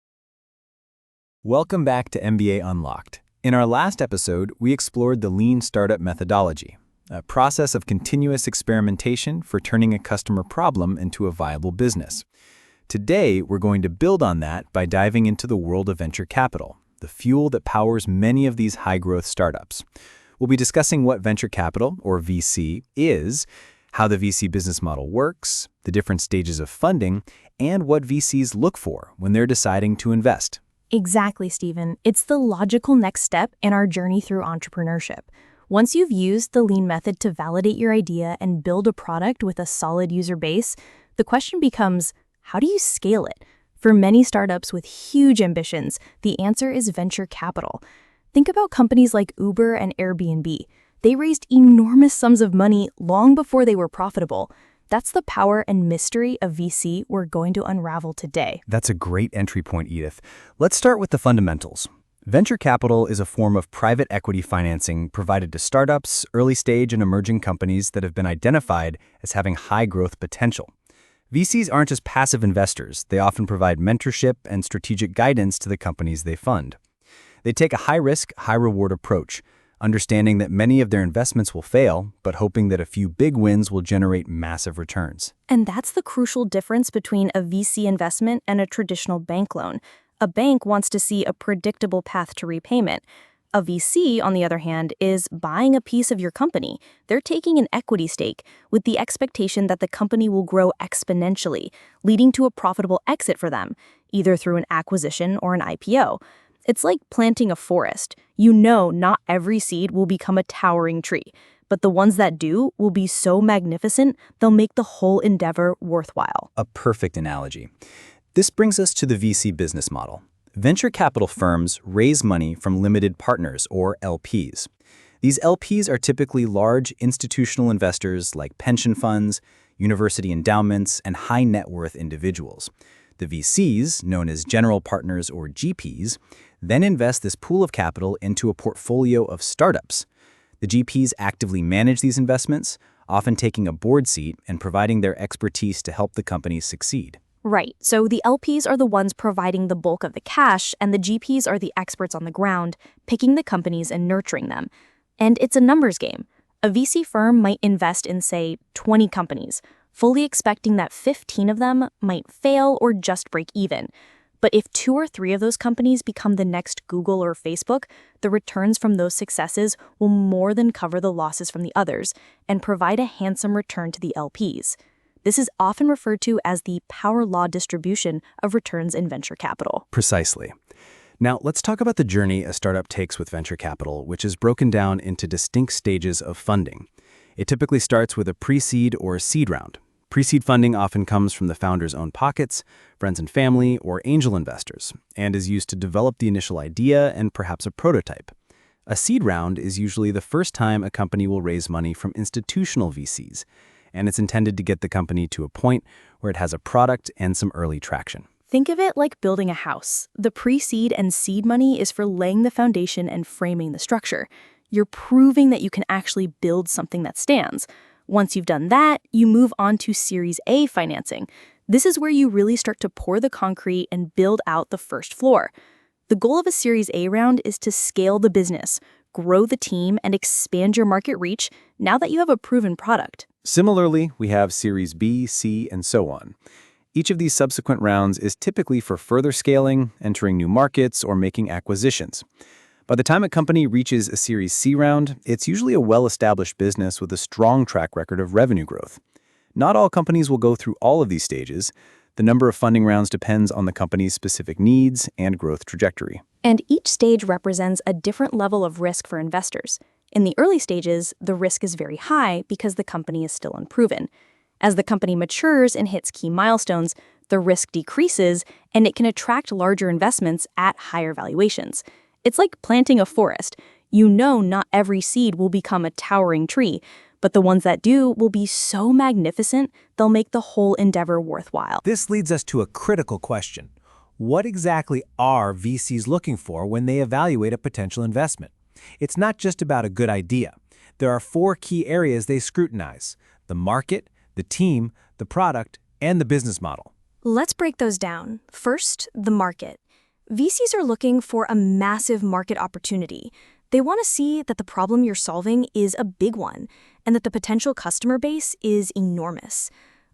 Welcome back to MBA Unlocked. In our last episode, we explored the lean startup methodology, a process of continuous experimentation for turning a customer problem into a viable business. Today, we're going to build on that by diving into the world of venture capital, the fuel that powers many of these high-growth startups. We'll be discussing what venture capital, or VC, is, how the VC business model works, the different stages of funding, and what VCs look for when they're deciding to invest. Exactly, Stephen. It's the logical next step in our journey through entrepreneurship. Once you've used the lean method to validate your idea and build a product with a solid user base, the question becomes, how do you scale it? For many startups with huge ambitions, the answer is venture capital. Think about companies like Uber and Airbnb. They raised enormous sums of money long before they were profitable. That's the power and mystery of VC we're going to unravel today. That's a great entry point, Edith. Let's start with the fundamentals. Venture capital is a form of private equity financing provided to startups, early-stage and emerging companies that have been identified as having high growth potential. VCs aren't just passive investors. They often provide mentorship and strategic guidance to the companies they fund. They take a high-risk, high-reward approach, understanding that many of their investments will fail, but hoping that a few big wins will generate massive returns. And that's the crucial difference between a VC investment and a traditional bank loan. A bank wants to see a predictable path to repayment. A VC, on the other hand, is buying a piece of your company. They're taking an equity stake with the expectation that the company will grow exponentially, leading to a profitable exit for them, either through an acquisition or an IPO. It's like planting a forest. You know not every seed will become a towering tree, but the ones that do will be so magnificent, they'll make the whole endeavor worthwhile. A perfect analogy. This brings us to the VC business model. Venture capital firms raise money from limited partners, or LPs. These LPs are typically large institutional investors like pension funds, university endowments, and high net worth individuals. The VCs, known as general partners or GPs, then invest this pool of capital into a portfolio of startups. The GPs actively manage these investments, often taking a board seat and providing their expertise to help the companies succeed. Right, so the LPs are the ones providing the bulk of the cash, and the GPs are the experts on the ground, picking the companies and nurturing them. And it's a numbers game. A VC firm might invest in, say, 20 companies, fully expecting that 15 of them might fail or just break even. But if 2 or 3 of those companies become the next Google or Facebook, the returns from those successes will more than cover the losses from the others and provide a handsome return to the LPs. This is often referred to as the power law distribution of returns in venture capital. Precisely. Now, let's talk about the journey a startup takes with venture capital, which is broken down into distinct stages of funding. It typically starts with a pre-seed or seed round. Pre-seed funding often comes from the founder's own pockets, friends and family, or angel investors, and is used to develop the initial idea and perhaps a prototype. A seed round is usually the first time a company will raise money from institutional VCs, and it's intended to get the company to a point where it has a product and some early traction. Think of it like building a house. The pre-seed and seed money is for laying the foundation and framing the structure. You're proving that you can actually build something that stands. Once you've done that, you move on to Series A financing. This is where you really start to pour the concrete and build out the first floor. The goal of a Series A round is to scale the business, grow the team, and expand your market reach now that you have a proven product. Similarly, we have Series B, C, and so on. Each of these subsequent rounds is typically for further scaling, entering new markets, or making acquisitions. By the time a company reaches a Series C round, it's usually a well-established business with a strong track record of revenue growth. Not all companies will go through all of these stages. The number of funding rounds depends on the company's specific needs and growth trajectory. And each stage represents a different level of risk for investors. In the early stages, the risk is very high because the company is still unproven. As the company matures and hits key milestones, the risk decreases and it can attract larger investments at higher valuations. It's like planting a forest. You know not every seed will become a towering tree, but the ones that do will be so magnificent, they'll make the whole endeavor worthwhile. This leads us to a critical question. What exactly are VCs looking for when they evaluate a potential investment? It's not just about a good idea. There are 4 key areas they scrutinize: the market, the team, the product, and the business model. Let's break those down. First, the market. VCs are looking for a massive market opportunity. They want to see that the problem you're solving is a big one and that the potential customer base is enormous.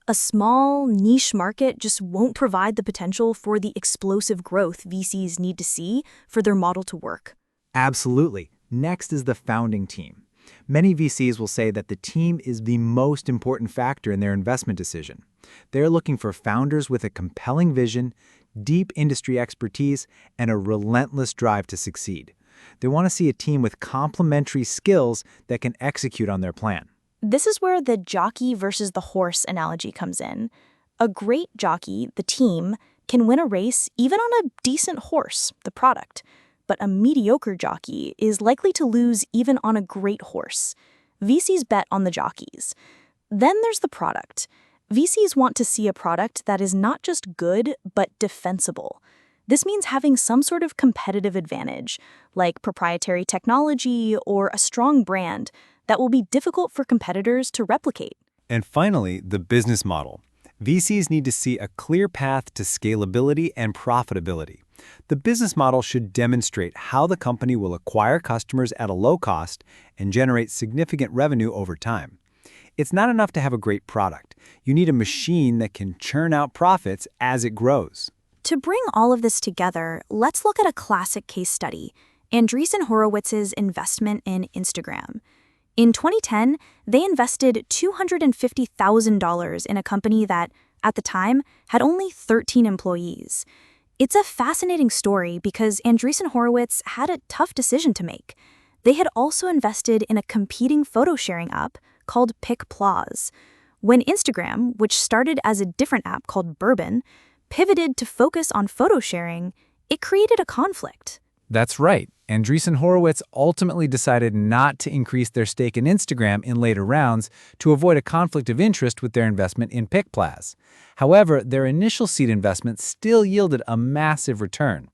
A small, niche market just won't provide the potential for the explosive growth VCs need to see for their model to work. Absolutely. Next is the founding team. Many VCs will say that the team is the most important factor in their investment decision. They're looking for founders with a compelling vision, deep industry expertise, and a relentless drive to succeed. They want to see a team with complementary skills that can execute on their plan. This is where the jockey versus the horse analogy comes in. A great jockey, the team, can win a race even on a decent horse, the product. But a mediocre jockey is likely to lose even on a great horse. VCs bet on the jockeys. Then there's the product. VCs want to see a product that is not just good, but defensible. This means having some sort of competitive advantage, like proprietary technology or a strong brand, that will be difficult for competitors to replicate. And finally, the business model. VCs need to see a clear path to scalability and profitability. The business model should demonstrate how the company will acquire customers at a low cost and generate significant revenue over time. It's not enough to have a great product. You need a machine that can churn out profits as it grows. To bring all of this together, let's look at a classic case study, Andreessen Horowitz's investment in Instagram. In 2010, they invested $250,000 in a company that, at the time, had only 13 employees. It's a fascinating story because Andreessen Horowitz had a tough decision to make. They had also invested in a competing photo-sharing app called PicPlaz. When Instagram, which started as a different app called Bourbon, pivoted to focus on photo-sharing, it created a conflict. That's right. Andreessen Horowitz ultimately decided not to increase their stake in Instagram in later rounds to avoid a conflict of interest with their investment in PicPlaz. However, their initial seed investment still yielded a massive return.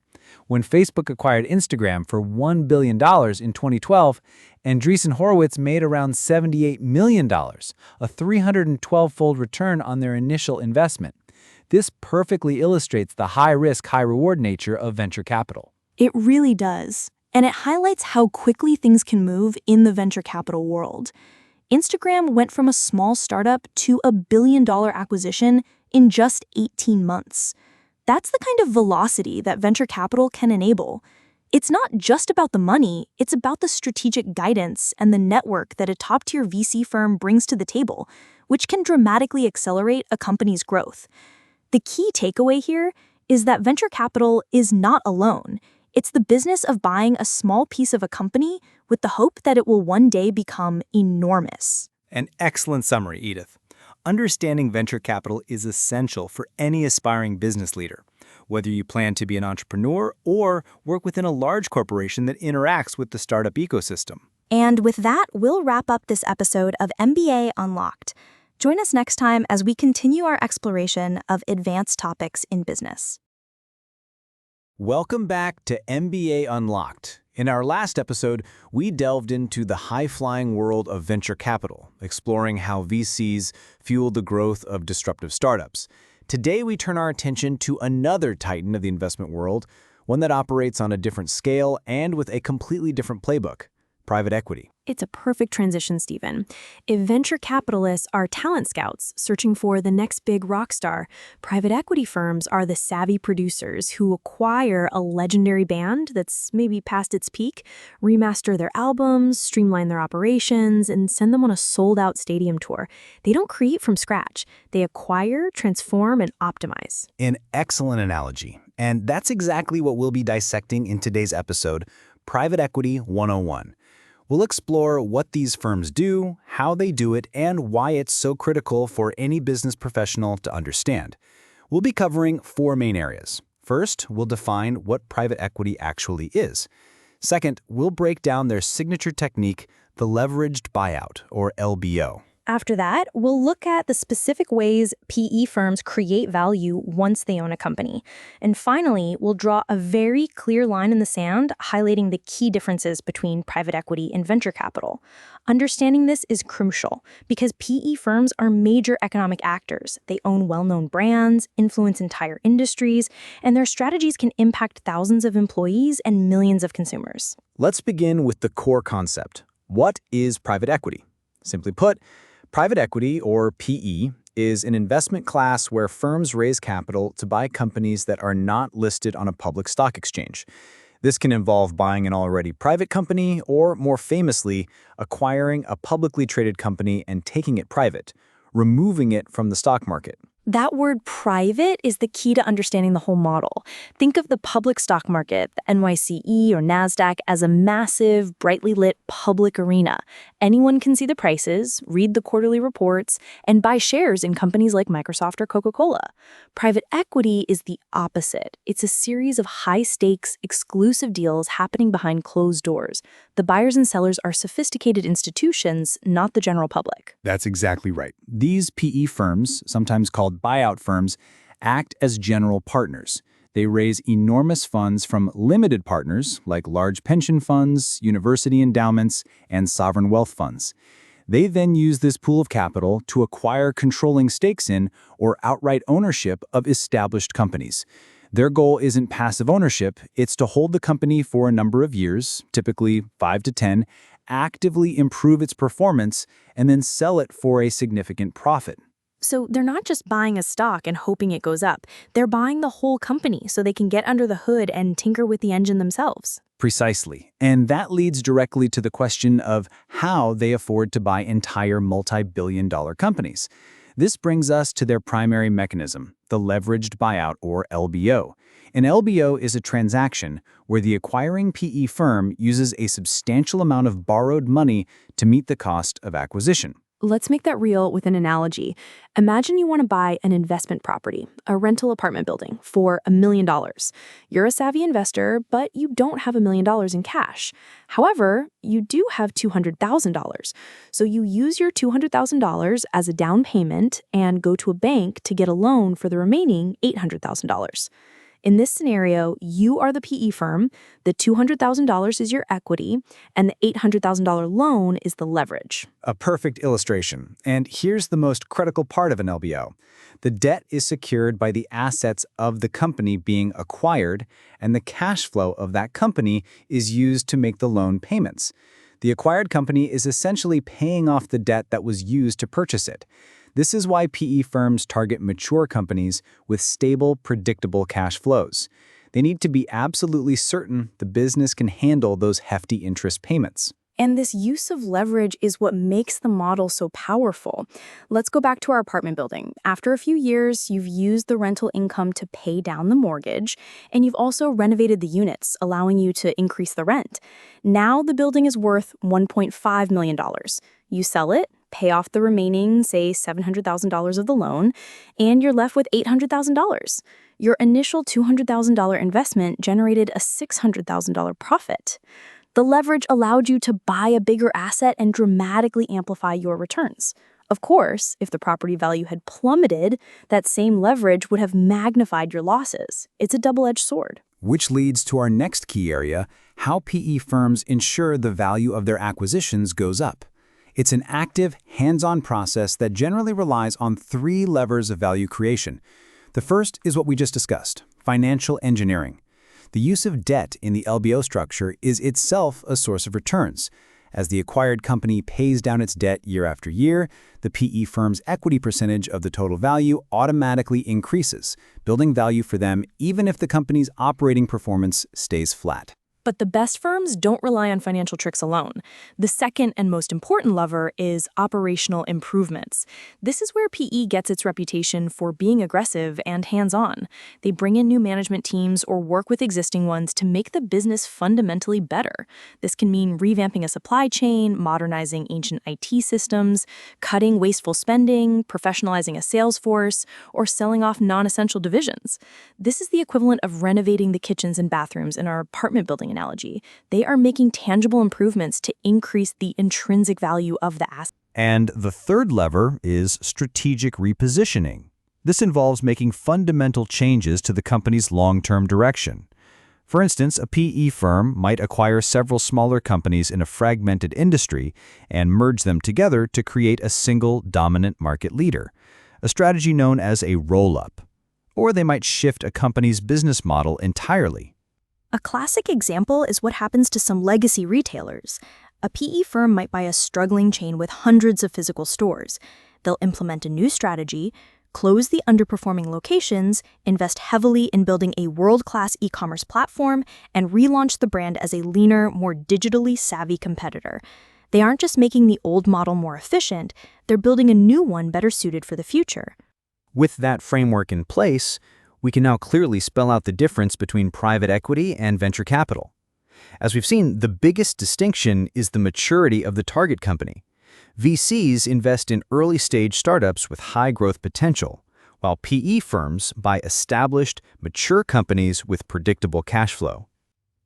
When Facebook acquired Instagram for $1 billion in 2012, Andreessen Horowitz made around $78 million, a 312-fold return on their initial investment. This perfectly illustrates the high-risk, high-reward nature of venture capital. It really does. And it highlights how quickly things can move in the venture capital world. Instagram went from a small startup to a billion-dollar acquisition in just 18 months. That's the kind of velocity that venture capital can enable. It's not just about the money, it's about the strategic guidance and the network that a top-tier VC firm brings to the table, which can dramatically accelerate a company's growth. The key takeaway here is that venture capital is not alone. It's the business of buying a small piece of a company with the hope that it will one day become enormous. An excellent summary, Edith. Understanding venture capital is essential for any aspiring business leader, whether you plan to be an entrepreneur or work within a large corporation that interacts with the startup ecosystem. And with that, we'll wrap up this episode of MBA Unlocked. Join us next time as we continue our exploration of advanced topics in business. Welcome back to MBA Unlocked. In our last episode, we delved into the high-flying world of venture capital, exploring how VCs fuel the growth of disruptive startups. Today, we turn our attention to another titan of the investment world, one that operates on a different scale and with a completely different playbook: private equity. It's a perfect transition, Stephen. If venture capitalists are talent scouts searching for the next big rock star, private equity firms are the savvy producers who acquire a legendary band that's maybe past its peak, remaster their albums, streamline their operations, and send them on a sold-out stadium tour. They don't create from scratch. They acquire, transform, and optimize. An excellent analogy. And that's exactly what we'll be dissecting in today's episode, Private Equity 101. We'll explore what these firms do, how they do it, and why it's so critical for any business professional to understand. We'll be covering four main areas. First, we'll define what private equity actually is. Second, we'll break down their signature technique, the leveraged buyout, or LBO. After that, we'll look at the specific ways PE firms create value once they own a company. And finally, we'll draw a very clear line in the sand, highlighting the key differences between private equity and venture capital. Understanding this is crucial because PE firms are major economic actors. They own well-known brands, influence entire industries, and their strategies can impact thousands of employees and millions of consumers. Let's begin with the core concept. What is private equity? Simply put, private equity, or PE, is an investment class where firms raise capital to buy companies that are not listed on a public stock exchange. This can involve buying an already private company or, more famously, acquiring a publicly traded company and taking it private, removing it from the stock market. That word private is the key to understanding the whole model. Think of the public stock market, the NYSE or NASDAQ, as a massive, brightly lit public arena. Anyone can see the prices, read the quarterly reports, and buy shares in companies like Microsoft or Coca-Cola. Private equity is the opposite. It's a series of high-stakes, exclusive deals happening behind closed doors. The buyers and sellers are sophisticated institutions, not the general public. That's exactly right. These PE firms, sometimes called buyout firms, act as general partners. They raise enormous funds from limited partners like large pension funds, university endowments, and sovereign wealth funds. They then use this pool of capital to acquire controlling stakes in or outright ownership of established companies. Their goal isn't passive ownership, it's to hold the company for a number of years, typically 5 to 10, actively improve its performance, and then sell it for a significant profit. So they're not just buying a stock and hoping it goes up. They're buying the whole company so they can get under the hood and tinker with the engine themselves. Precisely. And that leads directly to the question of how they afford to buy entire multi-billion-dollar companies. This brings us to their primary mechanism, the leveraged buyout, or LBO. An LBO is a transaction where the acquiring PE firm uses a substantial amount of borrowed money to meet the cost of acquisition. Let's make that real with an analogy. Imagine you want to buy an investment property, a rental apartment building, for $1 million. You're a savvy investor, but you don't have $1 million in cash. However, you do have $200,000. So you use your $200,000 as a down payment and go to a bank to get a loan for the remaining $800,000. In this scenario, you are the PE firm, the $200,000 is your equity, and the $800,000 loan is the leverage. A perfect illustration. And here's the most critical part of an LBO. The debt is secured by the assets of the company being acquired, and the cash flow of that company is used to make the loan payments. The acquired company is essentially paying off the debt that was used to purchase it. This is why PE firms target mature companies with stable, predictable cash flows. They need to be absolutely certain the business can handle those hefty interest payments. And this use of leverage is what makes the model so powerful. Let's go back to our apartment building. After a few years, you've used the rental income to pay down the mortgage, and you've also renovated the units, allowing you to increase the rent. Now the building is worth $1.5 million. You sell it, pay off the remaining, say, $700,000 of the loan, and you're left with $800,000. Your initial $200,000 investment generated a $600,000 profit. The leverage allowed you to buy a bigger asset and dramatically amplify your returns. Of course, if the property value had plummeted, that same leverage would have magnified your losses. It's a double-edged sword. Which leads to our next key area, how PE firms ensure the value of their acquisitions goes up. It's an active, hands-on process that generally relies on 3 levers of value creation. The first is what we just discussed, financial engineering. The use of debt in the LBO structure is itself a source of returns. As the acquired company pays down its debt year after year, the PE firm's equity percentage of the total value automatically increases, building value for them even if the company's operating performance stays flat. But the best firms don't rely on financial tricks alone. The second and most important lever is operational improvements. This is where PE gets its reputation for being aggressive and hands-on. They bring in new management teams or work with existing ones to make the business fundamentally better. This can mean revamping a supply chain, modernizing ancient IT systems, cutting wasteful spending, professionalizing a sales force, or selling off non-essential divisions. This is the equivalent of renovating the kitchens and bathrooms in our apartment building analogy. They are making tangible improvements to increase the intrinsic value of the asset. And the third lever is strategic repositioning. This involves making fundamental changes to the company's long-term direction. For instance, a PE firm might acquire several smaller companies in a fragmented industry and merge them together to create a single dominant market leader, a strategy known as a roll-up. Or they might shift a company's business model entirely. A classic example is what happens to some legacy retailers. A PE firm might buy a struggling chain with hundreds of physical stores. They'll implement a new strategy, close the underperforming locations, invest heavily in building a world-class e-commerce platform, and relaunch the brand as a leaner, more digitally savvy competitor. They aren't just making the old model more efficient, they're building a new one better suited for the future. With that framework in place, we can now clearly spell out the difference between private equity and venture capital. As we've seen, the biggest distinction is the maturity of the target company. VCs invest in early-stage startups with high growth potential, while PE firms buy established, mature companies with predictable cash flow.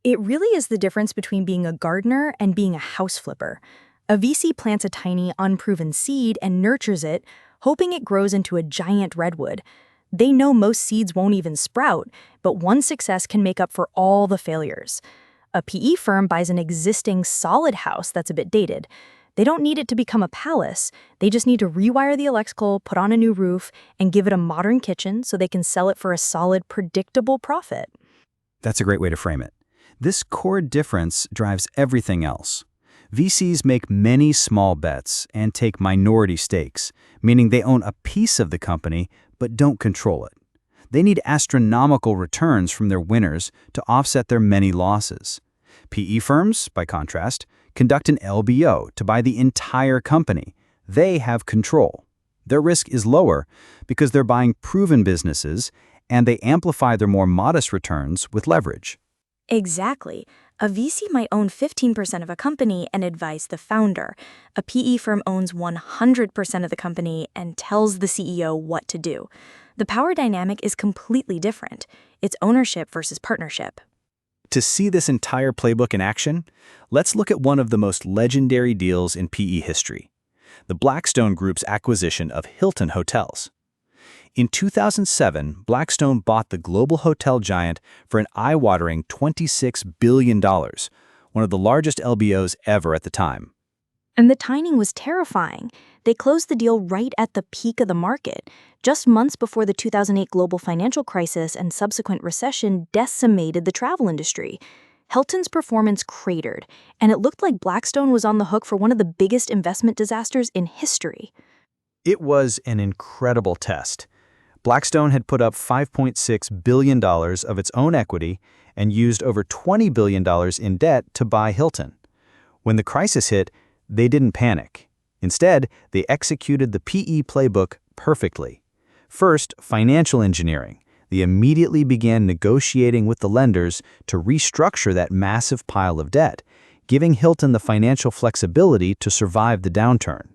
It really is the difference between being a gardener and being a house flipper. A VC plants a tiny, unproven seed and nurtures it, hoping it grows into a giant redwood. They know most seeds won't even sprout, but one success can make up for all the failures. A PE firm buys an existing solid house that's a bit dated. They don't need it to become a palace. They just need to rewire the electrical, put on a new roof, and give it a modern kitchen so they can sell it for a solid, predictable profit. That's a great way to frame it. This core difference drives everything else. VCs make many small bets and take minority stakes, meaning they own a piece of the company but don't control it. They need astronomical returns from their winners to offset their many losses. PE firms, by contrast, conduct an LBO to buy the entire company. They have control. Their risk is lower because they're buying proven businesses, and they amplify their more modest returns with leverage. Exactly. A VC might own 15% of a company and advise the founder. A PE firm owns 100% of the company and tells the CEO what to do. The power dynamic is completely different. It's ownership versus partnership. To see this entire playbook in action, let's look at one of the most legendary deals in PE history, the Blackstone Group's acquisition of Hilton Hotels. In 2007, Blackstone bought the global hotel giant for an eye-watering $26 billion, one of the largest LBOs ever at the time. And the timing was terrifying. They closed the deal right at the peak of the market, just months before the 2008 global financial crisis and subsequent recession decimated the travel industry. Hilton's performance cratered, and it looked like Blackstone was on the hook for one of the biggest investment disasters in history. It was an incredible test. Blackstone had put up $5.6 billion of its own equity and used over $20 billion in debt to buy Hilton. When the crisis hit, they didn't panic. Instead, they executed the PE playbook perfectly. First, financial engineering. They immediately began negotiating with the lenders to restructure that massive pile of debt, giving Hilton the financial flexibility to survive the downturn.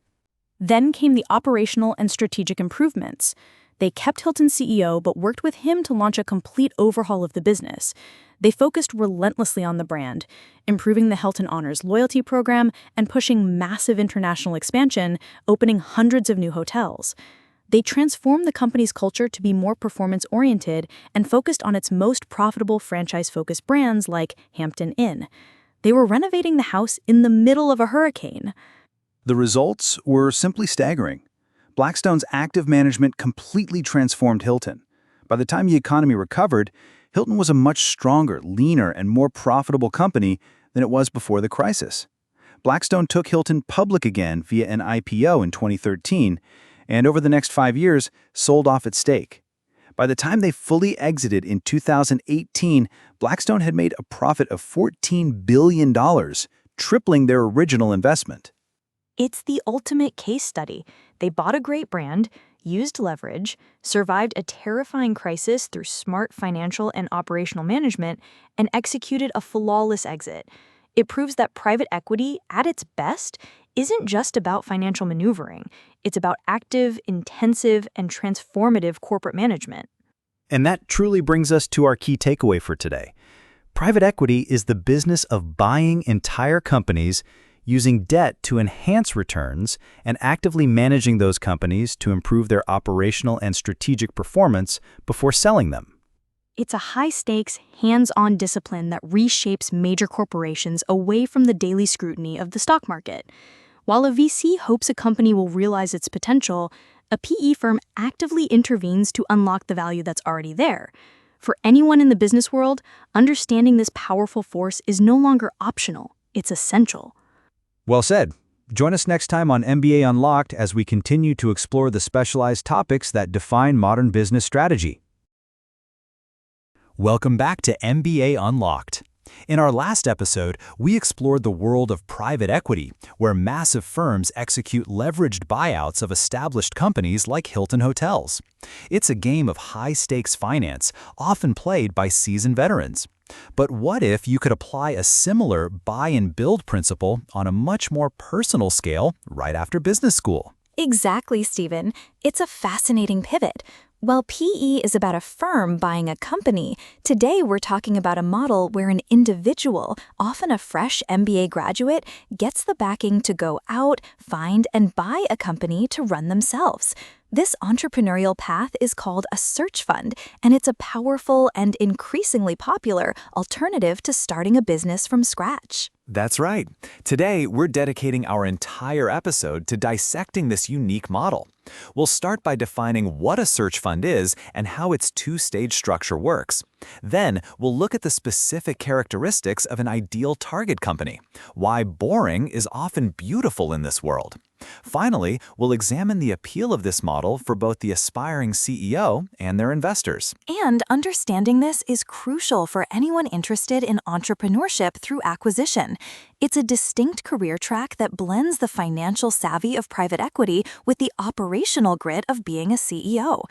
Then came the operational and strategic improvements. They kept Hilton's CEO but worked with him to launch a complete overhaul of the business. They focused relentlessly on the brand, improving the Hilton Honors loyalty program and pushing massive international expansion, opening hundreds of new hotels. They transformed the company's culture to be more performance-oriented and focused on its most profitable franchise-focused brands like Hampton Inn. They were renovating the house in the middle of a hurricane. The results were simply staggering. Blackstone's active management completely transformed Hilton. By the time the economy recovered, Hilton was a much stronger, leaner, and more profitable company than it was before the crisis. Blackstone took Hilton public again via an IPO in 2013, and over the next 5 years, sold off its stake. By the time they fully exited in 2018, Blackstone had made a profit of $14 billion, tripling their original investment. It's the ultimate case study. They bought a great brand, used leverage, survived a terrifying crisis through smart financial and operational management, and executed a flawless exit. It proves that private equity, at its best, isn't just about financial maneuvering. It's about active, intensive, and transformative corporate management. And that truly brings us to our key takeaway for today. Private equity is the business of buying entire companies, using debt to enhance returns, and actively managing those companies to improve their operational and strategic performance before selling them. It's a high-stakes, hands-on discipline that reshapes major corporations away from the daily scrutiny of the stock market. While a VC hopes a company will realize its potential, a PE firm actively intervenes to unlock the value that's already there. For anyone in the business world, understanding this powerful force is no longer optional, it's essential. Well said. Join us next time on MBA Unlocked as we continue to explore the specialized topics that define modern business strategy. Welcome back to MBA Unlocked. In our last episode, we explored the world of private equity, where massive firms execute leveraged buyouts of established companies like Hilton Hotels. It's a game of high-stakes finance, often played by seasoned veterans. But what if you could apply a similar buy-and-build principle on a much more personal scale right after business school? Exactly, Stephen. It's a fascinating pivot. While PE is about a firm buying a company, today we're talking about a model where an individual, often a fresh MBA graduate, gets the backing to go out, find, and buy a company to run themselves. This entrepreneurial path is called a search fund, and it's a powerful and increasingly popular alternative to starting a business from scratch. That's right. Today, we're dedicating our entire episode to dissecting this unique model. We'll start by defining what a search fund is and how its two-stage structure works. Then, we'll look at the specific characteristics of an ideal target company, why boring is often beautiful in this world. Finally, we'll examine the appeal of this model for both the aspiring CEO and their investors. And understanding this is crucial for anyone interested in entrepreneurship through acquisition. It's a distinct career track that blends the financial savvy of private equity with the operational grit of being a CEO.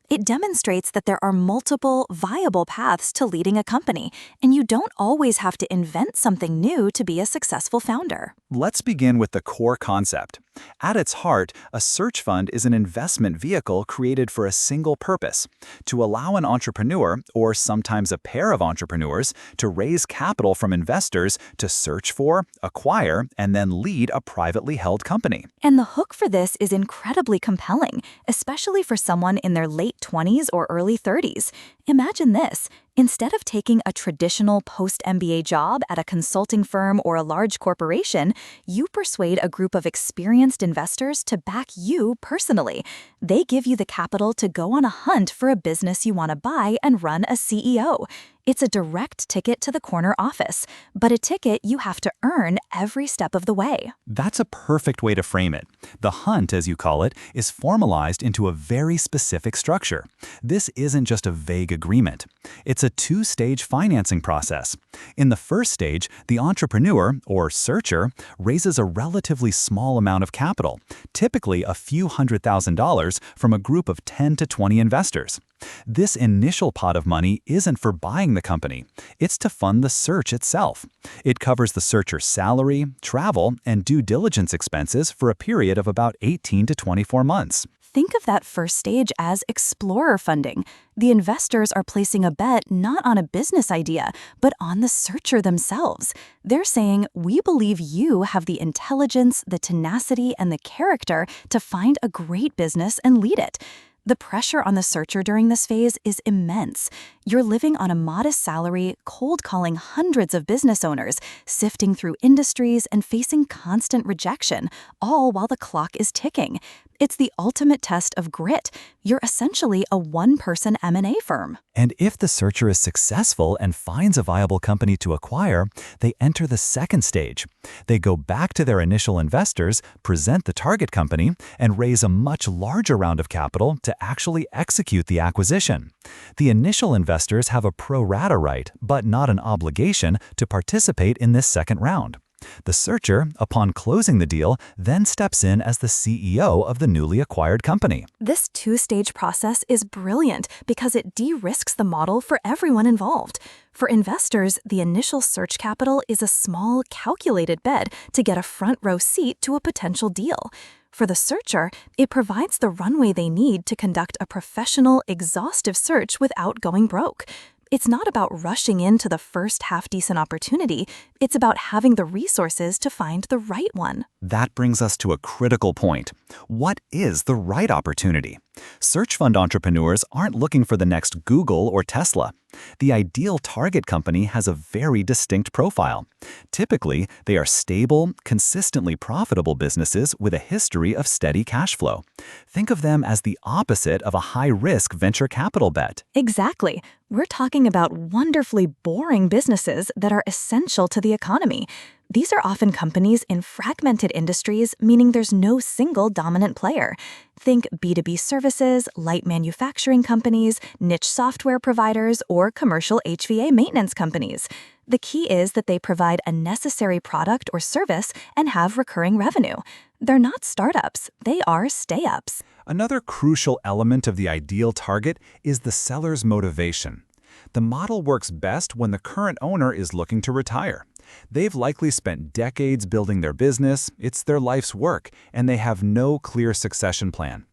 It demonstrates that there are multiple, viable paths to leading a company, and you don't always have to invent something new to be a successful founder. Let's begin with the core concept. At its heart, a search fund is an investment vehicle created for a single purpose: to allow an entrepreneur, or sometimes a pair of entrepreneurs, to raise capital from investors to search for, acquire, and then lead a privately held company. And the hook for this is incredibly compelling, especially for someone in their late 20s or early 30s. Imagine this. Instead of taking a traditional post-MBA job at a consulting firm or a large corporation, you persuade a group of experienced investors to back you personally. They give you the capital to go on a hunt for a business you want to buy and run as CEO. It's a direct ticket to the corner office, but a ticket you have to earn every step of the way. That's a perfect way to frame it. The hunt, as you call it, is formalized into a very specific structure. This isn't just a vague agreement. It's a two-stage financing process. In the first stage, the entrepreneur, or searcher, raises a relatively small amount of capital, typically a few $100,000 from a group of 10 to 20 investors. This initial pot of money isn't for buying the company. It's to fund the search itself. It covers the searcher's salary, travel, and due diligence expenses for a period of about 18 to 24 months. Think of that first stage as explorer funding. The investors are placing a bet not on a business idea, but on the searcher themselves. They're saying, we believe you have the intelligence, the tenacity, and the character to find a great business and lead it. The pressure on the searcher during this phase is immense. You're living on a modest salary, cold calling hundreds of business owners, sifting through industries, and facing constant rejection, all while the clock is ticking. It's the ultimate test of grit. You're essentially a one-person M&A firm. And if the searcher is successful and finds a viable company to acquire, they enter the second stage. They go back to their initial investors, present the target company, and raise a much larger round of capital to actually execute the acquisition. The initial investors have a pro rata right, but not an obligation, to participate in this second round. The searcher, upon closing the deal, then steps in as the CEO of the newly acquired company. This two-stage process is brilliant because it de-risks the model for everyone involved. For investors, the initial search capital is a small, calculated bet to get a front-row seat to a potential deal. For the searcher, it provides the runway they need to conduct a professional, exhaustive search without going broke. It's not about rushing into the first half-decent opportunity. It's about having the resources to find the right one. That brings us to a critical point. What is the right opportunity? Search fund entrepreneurs aren't looking for the next Google or Tesla. The ideal target company has a very distinct profile. Typically, they are stable, consistently profitable businesses with a history of steady cash flow. Think of them as the opposite of a high-risk venture capital bet. Exactly. We're talking about wonderfully boring businesses that are essential to the economy. These are often companies in fragmented industries, meaning there's no single dominant player. Think B2B services, light manufacturing companies, niche software providers, or commercial HVA maintenance companies. The key is that they provide a necessary product or service and have recurring revenue. They're not startups, they are stay-ups. Another crucial element of the ideal target is the seller's motivation. The model works best when the current owner is looking to retire. They've likely spent decades building their business, it's their life's work, and they have no clear succession plan.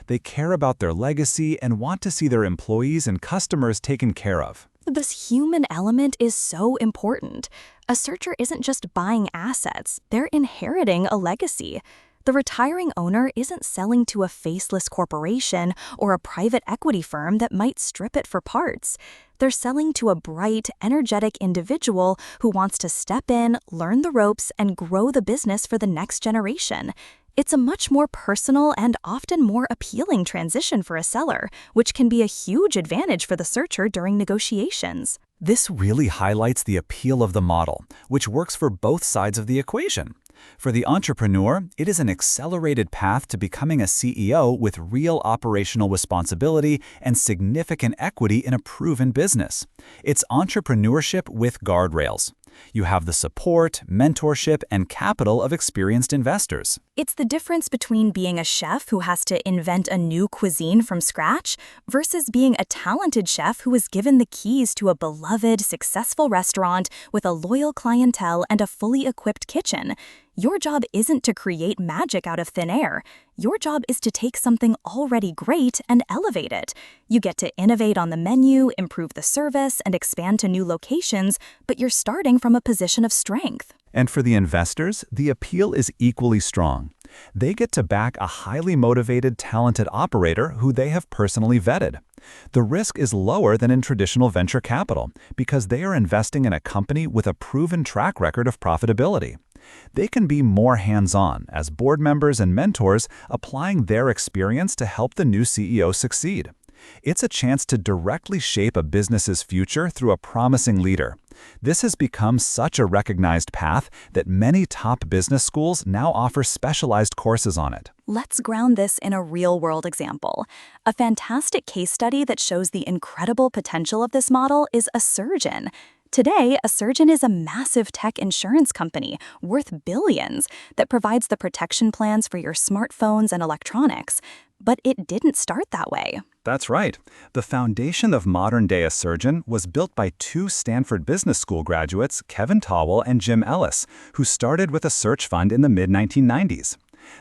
They care about their legacy and want to see their employees and customers taken care of. This human element is so important. A searcher isn't just buying assets, they're inheriting a legacy. The retiring owner isn't selling to a faceless corporation or a private equity firm that might strip it for parts. They're selling to a bright, energetic individual who wants to step in, learn the ropes, and grow the business for the next generation. It's a much more personal and often more appealing transition for a seller, which can be a huge advantage for the searcher during negotiations. This really highlights the appeal of the model, which works for both sides of the equation. For the entrepreneur, it is an accelerated path to becoming a CEO with real operational responsibility and significant equity in a proven business. It's entrepreneurship with guardrails. You have the support, mentorship, and capital of experienced investors. It's the difference between being a chef who has to invent a new cuisine from scratch versus being a talented chef who is given the keys to a beloved, successful restaurant with a loyal clientele and a fully equipped kitchen. Your job isn't to create magic out of thin air. Your job is to take something already great and elevate it. You get to innovate on the menu, improve the service, and expand to new locations, but you're starting from a position of strength. And for the investors, the appeal is equally strong. They get to back a highly motivated, talented operator who they have personally vetted. The risk is lower than in traditional venture capital because they are investing in a company with a proven track record of profitability. They can be more hands-on as board members and mentors, applying their experience to help the new CEO succeed. It's a chance to directly shape a business's future through a promising leader. This has become such a recognized path that many top business schools now offer specialized courses on it. Let's ground this in a real-world example. A fantastic case study that shows the incredible potential of this model is a surgeon. Today, a surgeon is a massive tech insurance company worth billions that provides the protection plans for your smartphones and electronics. But it didn't start that way. That's right. The foundation of modern-day a surgeon was built by two Stanford Business School graduates, Kevin Towell and Jim Ellis, who started with a search fund in the mid-1990s.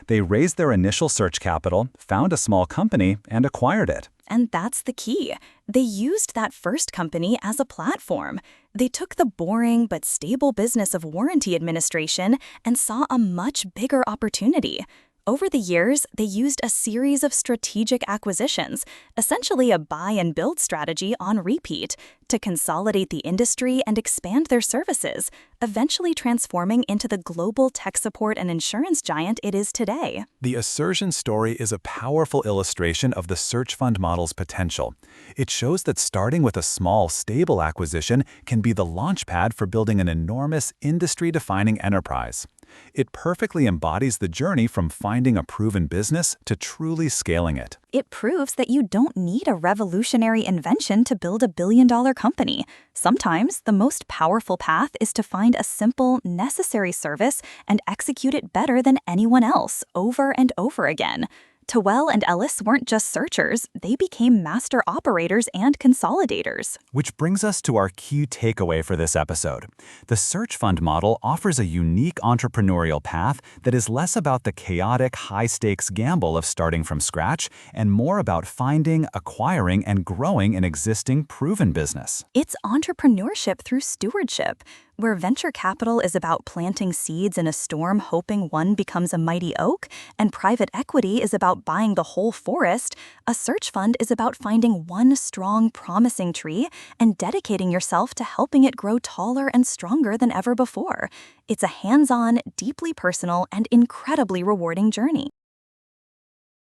They raised their initial search capital, found a small company, and acquired it. And that's the key. They used that first company as a platform. They took the boring but stable business of warranty administration and saw a much bigger opportunity. Over the years, they used a series of strategic acquisitions, essentially a buy and build strategy on repeat, to consolidate the industry and expand their services, eventually transforming into the global tech support and insurance giant it is today. The Assertion story is a powerful illustration of the search fund model's potential. It shows that starting with a small, stable acquisition can be the launchpad for building an enormous, industry-defining enterprise. It perfectly embodies the journey from finding a proven business to truly scaling it. It proves that you don't need a revolutionary invention to build a billion-dollar company. Sometimes, the most powerful path is to find a simple, necessary service and execute it better than anyone else, over and over again. Towell and Ellis weren't just searchers, they became master operators and consolidators. Which brings us to our key takeaway for this episode. The search fund model offers a unique entrepreneurial path that is less about the chaotic, high-stakes gamble of starting from scratch and more about finding, acquiring, and growing an existing, proven business. It's entrepreneurship through stewardship. Where venture capital is about planting seeds in a storm hoping one becomes a mighty oak, and private equity is about buying the whole forest, a search fund is about finding one strong, promising tree and dedicating yourself to helping it grow taller and stronger than ever before. It's a hands-on, deeply personal, and incredibly rewarding journey.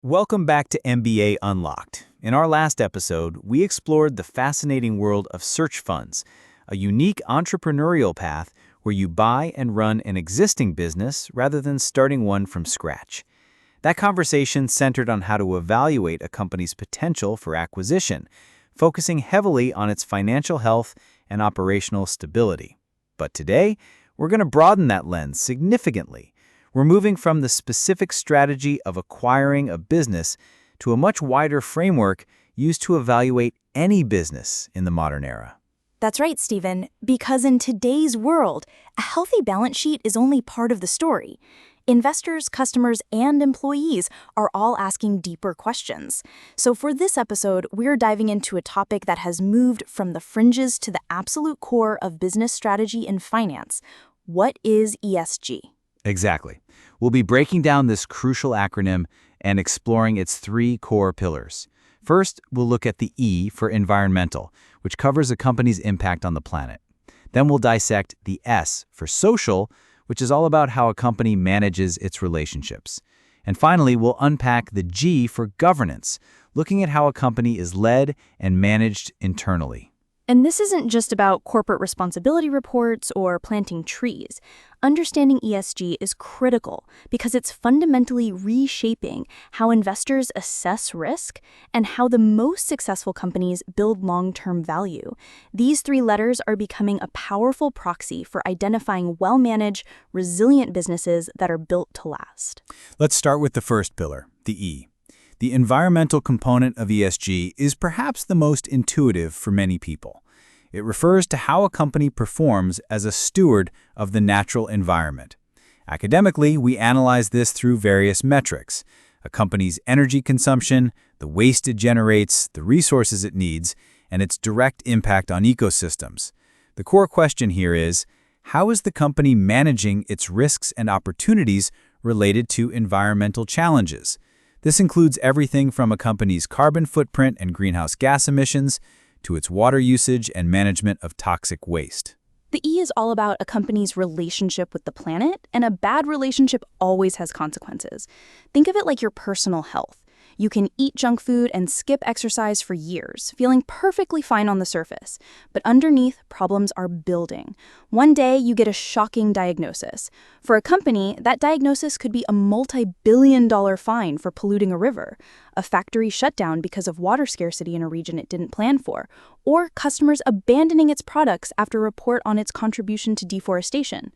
Welcome back to MBA Unlocked. In our last episode, we explored the fascinating world of search funds, a unique entrepreneurial path where you buy and run an existing business rather than starting one from scratch. That conversation centered on how to evaluate a company's potential for acquisition, focusing heavily on its financial health and operational stability. But today, we're going to broaden that lens significantly. We're moving from the specific strategy of acquiring a business to a much wider framework used to evaluate any business in the modern era. That's right, Stephen, because in today's world, a healthy balance sheet is only part of the story. Investors, customers, and employees are all asking deeper questions. So for this episode, we're diving into a topic that has moved from the fringes to the absolute core of business strategy and finance. What is ESG? Exactly. We'll be breaking down this crucial acronym and exploring its three core pillars. First, we'll look at the E for environmental, which covers a company's impact on the planet. Then we'll dissect the S for social, which is all about how a company manages its relationships. And finally, we'll unpack the G for governance, looking at how a company is led and managed internally. And this isn't just about corporate responsibility reports or planting trees. Understanding ESG is critical because it's fundamentally reshaping how investors assess risk and how the most successful companies build long-term value. These three letters are becoming a powerful proxy for identifying well-managed, resilient businesses that are built to last. Let's start with the first pillar, the E. The environmental component of ESG is perhaps the most intuitive for many people. It refers to how a company performs as a steward of the natural environment. Academically, we analyze this through various metrics: a company's energy consumption, the waste it generates, the resources it needs, and its direct impact on ecosystems. The core question here is, how is the company managing its risks and opportunities related to environmental challenges? This includes everything from a company's carbon footprint and greenhouse gas emissions to its water usage and management of toxic waste. The E is all about a company's relationship with the planet, and a bad relationship always has consequences. Think of it like your personal health. You can eat junk food and skip exercise for years, feeling perfectly fine on the surface. But underneath, problems are building. One day, you get a shocking diagnosis. For a company, that diagnosis could be a multi-billion-dollar fine for polluting a river, a factory shutdown because of water scarcity in a region it didn't plan for, or customers abandoning its products after a report on its contribution to deforestation.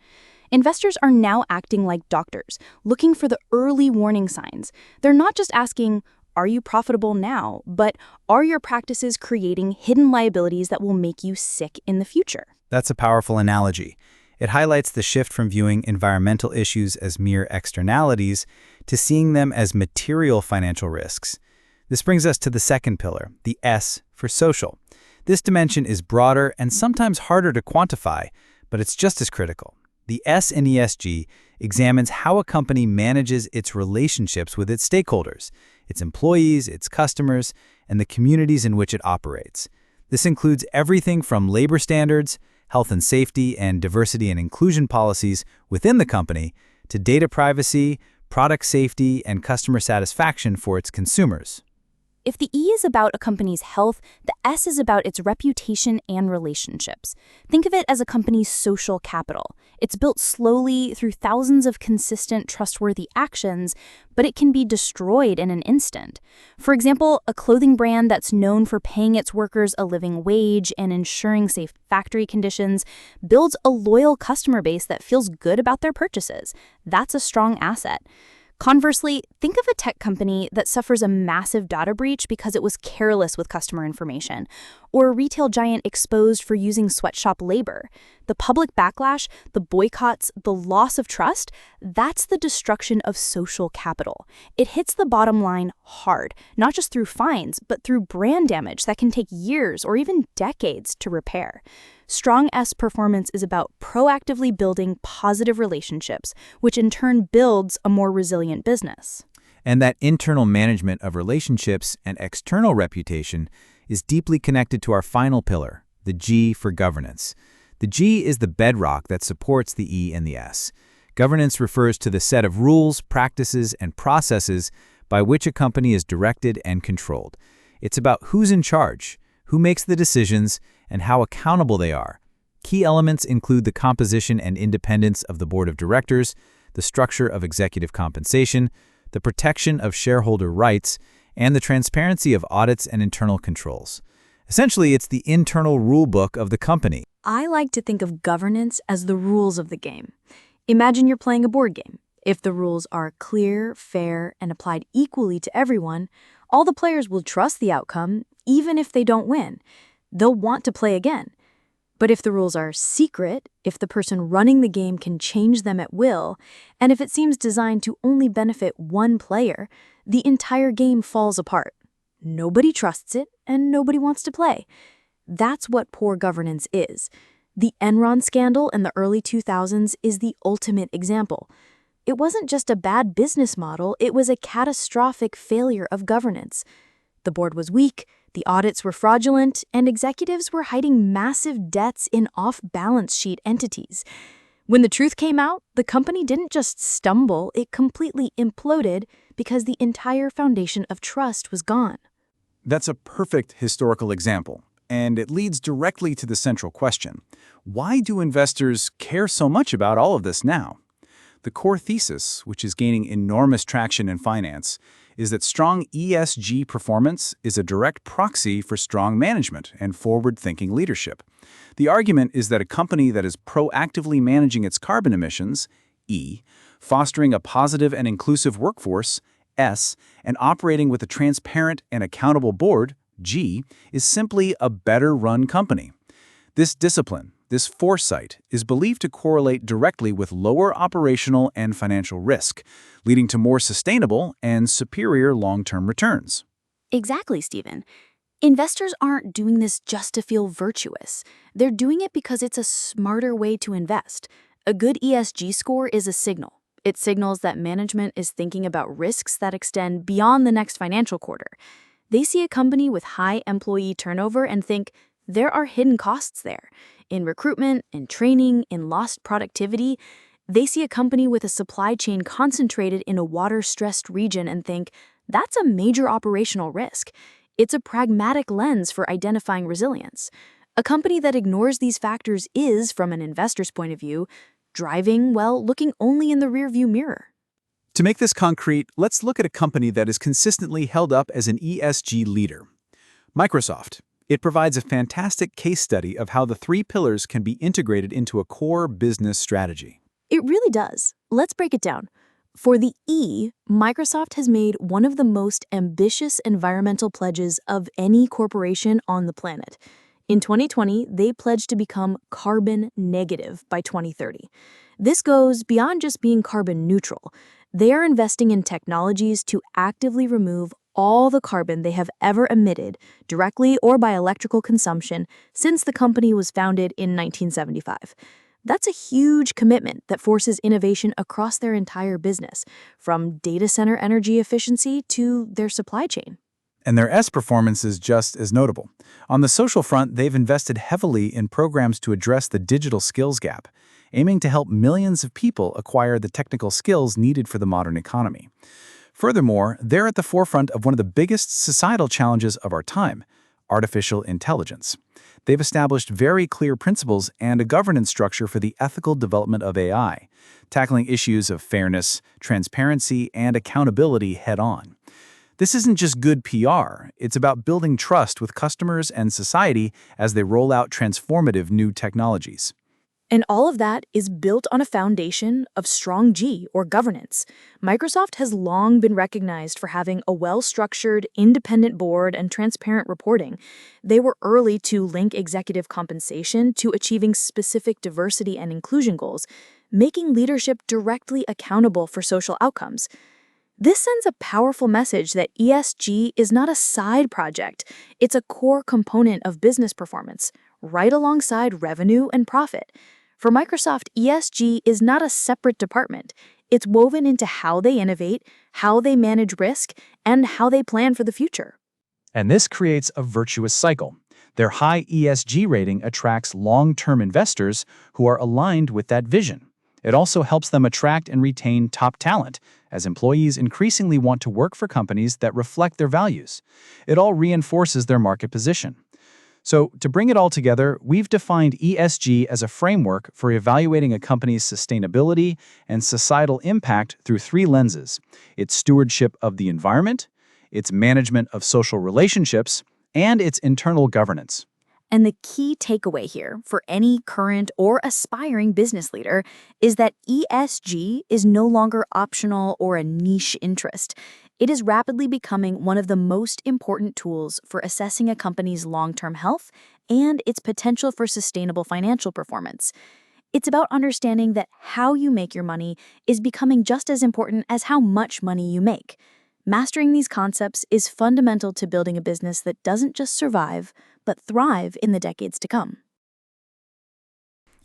Investors are now acting like doctors, looking for the early warning signs. They're not just asking, are you profitable now? But are your practices creating hidden liabilities that will make you sick in the future? That's a powerful analogy. It highlights the shift from viewing environmental issues as mere externalities to seeing them as material financial risks. This brings us to the second pillar, the S for social. This dimension is broader and sometimes harder to quantify, but it's just as critical. The S in ESG examines how a company manages its relationships with its stakeholders, its employees, its customers, and the communities in which it operates. This includes everything from labor standards, health and safety, and diversity and inclusion policies within the company, to data privacy, product safety, and customer satisfaction for its consumers. If the E is about a company's health, the S is about its reputation and relationships. Think of it as a company's social capital. It's built slowly through thousands of consistent, trustworthy actions, but it can be destroyed in an instant. For example, a clothing brand that's known for paying its workers a living wage and ensuring safe factory conditions builds a loyal customer base that feels good about their purchases. That's a strong asset. Conversely, think of a tech company that suffers a massive data breach because it was careless with customer information, or a retail giant exposed for using sweatshop labor. The public backlash, the boycotts, the loss of trust, that's the destruction of social capital. It hits the bottom line hard, not just through fines, but through brand damage that can take years or even decades to repair. Strong S performance is about proactively building positive relationships, which in turn builds a more resilient business. And that internal management of relationships and external reputation is deeply connected to our final pillar, the G for governance. The G is the bedrock that supports the E and the S. Governance refers to the set of rules, practices, and processes by which a company is directed and controlled. It's about who's in charge, who makes the decisions, and how accountable they are. Key elements include the composition and independence of the board of directors, the structure of executive compensation, the protection of shareholder rights, and the transparency of audits and internal controls. Essentially, it's the internal rule book of the company. I like to think of governance as the rules of the game. Imagine you're playing a board game. If the rules are clear, fair, and applied equally to everyone, all the players will trust the outcome, even if they don't win. They'll want to play again. But if the rules are secret, if the person running the game can change them at will, and if it seems designed to only benefit one player, the entire game falls apart. Nobody trusts it, and nobody wants to play. That's what poor governance is. The Enron scandal in the early 2000s is the ultimate example. It wasn't just a bad business model, it was a catastrophic failure of governance. The board was weak, the audits were fraudulent, and executives were hiding massive debts in off-balance sheet entities. When the truth came out, the company didn't just stumble, it completely imploded because the entire foundation of trust was gone. That's a perfect historical example, and it leads directly to the central question. Why do investors care so much about all of this now? The core thesis, which is gaining enormous traction in finance, is that strong ESG performance is a direct proxy for strong management and forward-thinking leadership. The argument is that a company that is proactively managing its carbon emissions, E, fostering a positive and inclusive workforce, S, and operating with a transparent and accountable board, G, is simply a better-run company. This discipline, this foresight, is believed to correlate directly with lower operational and financial risk, leading to more sustainable and superior long-term returns. Exactly, Stephen. Investors aren't doing this just to feel virtuous. They're doing it because it's a smarter way to invest. A good ESG score is a signal. It signals that management is thinking about risks that extend beyond the next financial quarter. They see a company with high employee turnover and think, there are hidden costs there. In recruitment, in training, in lost productivity, they see a company with a supply chain concentrated in a water-stressed region and think, that's a major operational risk. It's a pragmatic lens for identifying resilience. A company that ignores these factors is, from an investor's point of view, driving, well, looking only in the rearview mirror. To make this concrete, let's look at a company that is consistently held up as an ESG leader. Microsoft. It provides a fantastic case study of how the three pillars can be integrated into a core business strategy. It really does. Let's break it down. For the E, Microsoft has made one of the most ambitious environmental pledges of any corporation on the planet. In 2020, they pledged to become carbon negative by 2030. This goes beyond just being carbon neutral. They are investing in technologies to actively remove all the carbon they have ever emitted, directly or by electrical consumption, since the company was founded in 1975. That's a huge commitment that forces innovation across their entire business, from data center energy efficiency to their supply chain. And their S performance is just as notable. On the social front, they've invested heavily in programs to address the digital skills gap, aiming to help millions of people acquire the technical skills needed for the modern economy. Furthermore, they're at the forefront of one of the biggest societal challenges of our time, artificial intelligence. They've established very clear principles and a governance structure for the ethical development of AI, tackling issues of fairness, transparency, and accountability head-on. This isn't just good PR, it's about building trust with customers and society as they roll out transformative new technologies. And all of that is built on a foundation of strong G, or governance. Microsoft has long been recognized for having a well-structured, independent board and transparent reporting. They were early to link executive compensation to achieving specific diversity and inclusion goals, making leadership directly accountable for social outcomes. This sends a powerful message that ESG is not a side project. It's a core component of business performance, right alongside revenue and profit. For Microsoft, ESG is not a separate department. It's woven into how they innovate, how they manage risk, and how they plan for the future. And this creates a virtuous cycle. Their high ESG rating attracts long-term investors who are aligned with that vision. It also helps them attract and retain top talent, as employees increasingly want to work for companies that reflect their values. It all reinforces their market position. So, to bring it all together, we've defined ESG as a framework for evaluating a company's sustainability and societal impact through three lenses: its stewardship of the environment, its management of social relationships, and its internal governance. And the key takeaway here for any current or aspiring business leader is that ESG is no longer optional or a niche interest. It is rapidly becoming one of the most important tools for assessing a company's long-term health and its potential for sustainable financial performance. It's about understanding that how you make your money is becoming just as important as how much money you make. Mastering these concepts is fundamental to building a business that doesn't just survive, but thrive in the decades to come.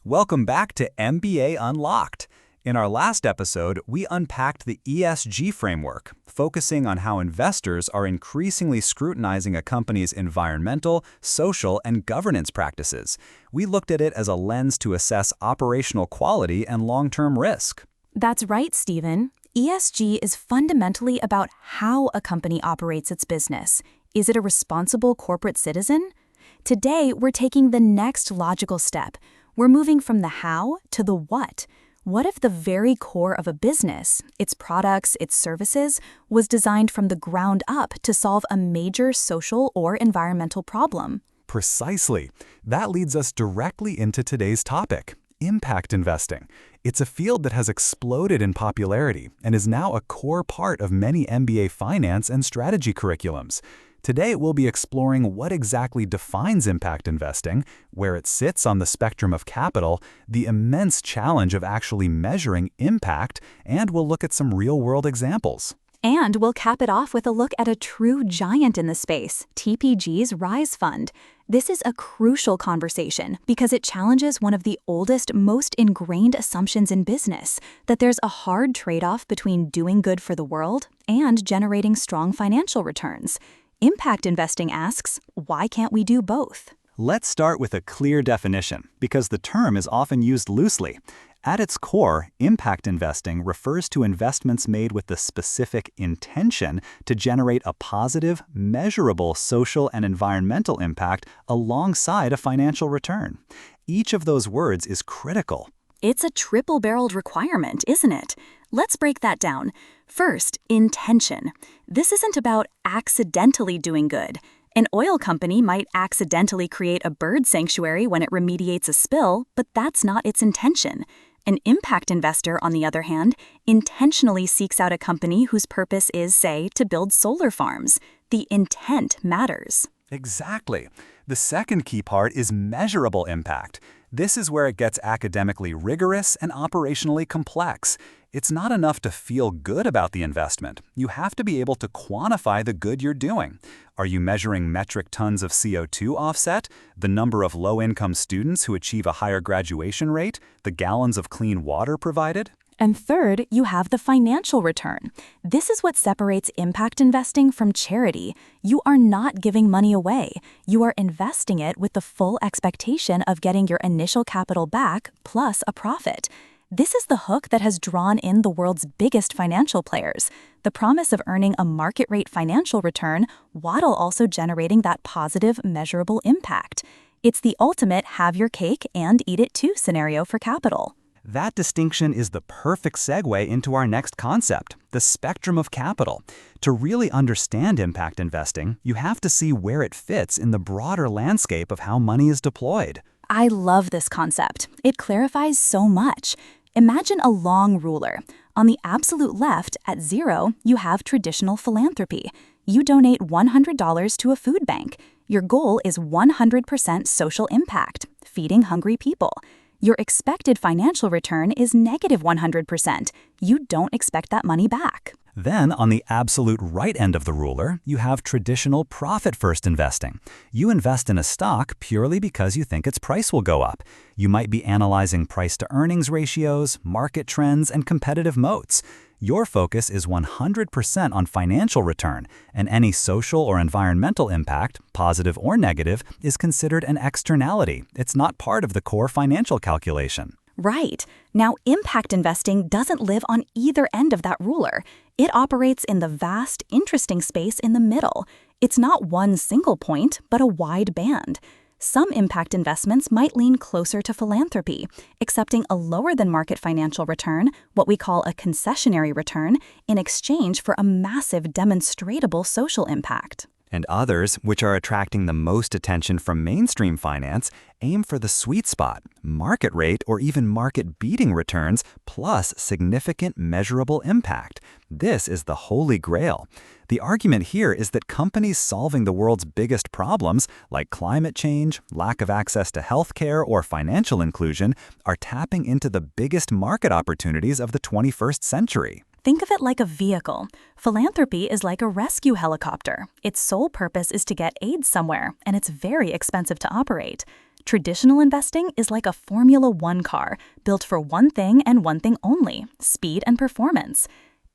Welcome back to MBA Unlocked. In our last episode, we unpacked the ESG framework, focusing on how investors are increasingly scrutinizing a company's environmental, social, and governance practices. We looked at it as a lens to assess operational quality and long-term risk. That's right, Stephen. ESG is fundamentally about how a company operates its business. Is it a responsible corporate citizen? Today, we're taking the next logical step. We're moving from the how to the what. What if the very core of a business, its products, its services, was designed from the ground up to solve a major social or environmental problem? Precisely. That leads us directly into today's topic: impact investing. It's a field that has exploded in popularity and is now a core part of many MBA finance and strategy curriculums. Today, we'll be exploring what exactly defines impact investing, where it sits on the spectrum of capital, the immense challenge of actually measuring impact, and we'll look at some real-world examples. And we'll cap it off with a look at a true giant in the space, TPG's Rise Fund. This is a crucial conversation because it challenges one of the oldest, most ingrained assumptions in business, that there's a hard trade-off between doing good for the world and generating strong financial returns. Impact investing asks, why can't we do both? Let's start with a clear definition, because the term is often used loosely. At its core, impact investing refers to investments made with the specific intention to generate a positive, measurable social and environmental impact alongside a financial return. Each of those words is critical. It's a triple-barreled requirement, isn't it? Let's break that down. First, intention. This isn't about accidentally doing good. An oil company might accidentally create a bird sanctuary when it remediates a spill, but that's not its intention. An impact investor, on the other hand, intentionally seeks out a company whose purpose is, say, to build solar farms. The intent matters. Exactly. The second key part is measurable impact. This is where it gets academically rigorous and operationally complex. It's not enough to feel good about the investment. You have to be able to quantify the good you're doing. Are you measuring metric tons of CO2 offset, the number of low-income students who achieve a higher graduation rate, the gallons of clean water provided? And third, you have the financial return. This is what separates impact investing from charity. You are not giving money away. You are investing it with the full expectation of getting your initial capital back plus a profit. This is the hook that has drawn in the world's biggest financial players. The promise of earning a market rate financial return while also generating that positive, measurable impact. It's the ultimate have your cake and eat it too scenario for capital. That distinction is the perfect segue into our next concept, the spectrum of capital. To really understand impact investing, you have to see where it fits in the broader landscape of how money is deployed. I love this concept. It clarifies so much. Imagine a long ruler. On the absolute left, at 0, you have traditional philanthropy. You donate $100 to a food bank. Your goal is 100% social impact, feeding hungry people. Your expected financial return is negative 100%. You don't expect that money back. Then, on the absolute right end of the ruler, you have traditional profit-first investing. You invest in a stock purely because you think its price will go up. You might be analyzing price-to-earnings ratios, market trends, and competitive moats. Your focus is 100% on financial return, and any social or environmental impact, positive or negative, is considered an externality. It's not part of the core financial calculation. Right. Now, impact investing doesn't live on either end of that ruler. It operates in the vast, interesting space in the middle. It's not one single point, but a wide band. Some impact investments might lean closer to philanthropy, accepting a lower-than-market financial return, what we call a concessionary return, in exchange for a massive demonstrable social impact. And others, which are attracting the most attention from mainstream finance, aim for the sweet spot, market rate or even market-beating returns, plus significant measurable impact. This is the holy grail. The argument here is that companies solving the world's biggest problems, like climate change, lack of access to healthcare, or financial inclusion, are tapping into the biggest market opportunities of the 21st century. Think of it like a vehicle. Philanthropy is like a rescue helicopter. Its sole purpose is to get aid somewhere, and it's very expensive to operate. Traditional investing is like a Formula One car, built for one thing and one thing only: speed and performance.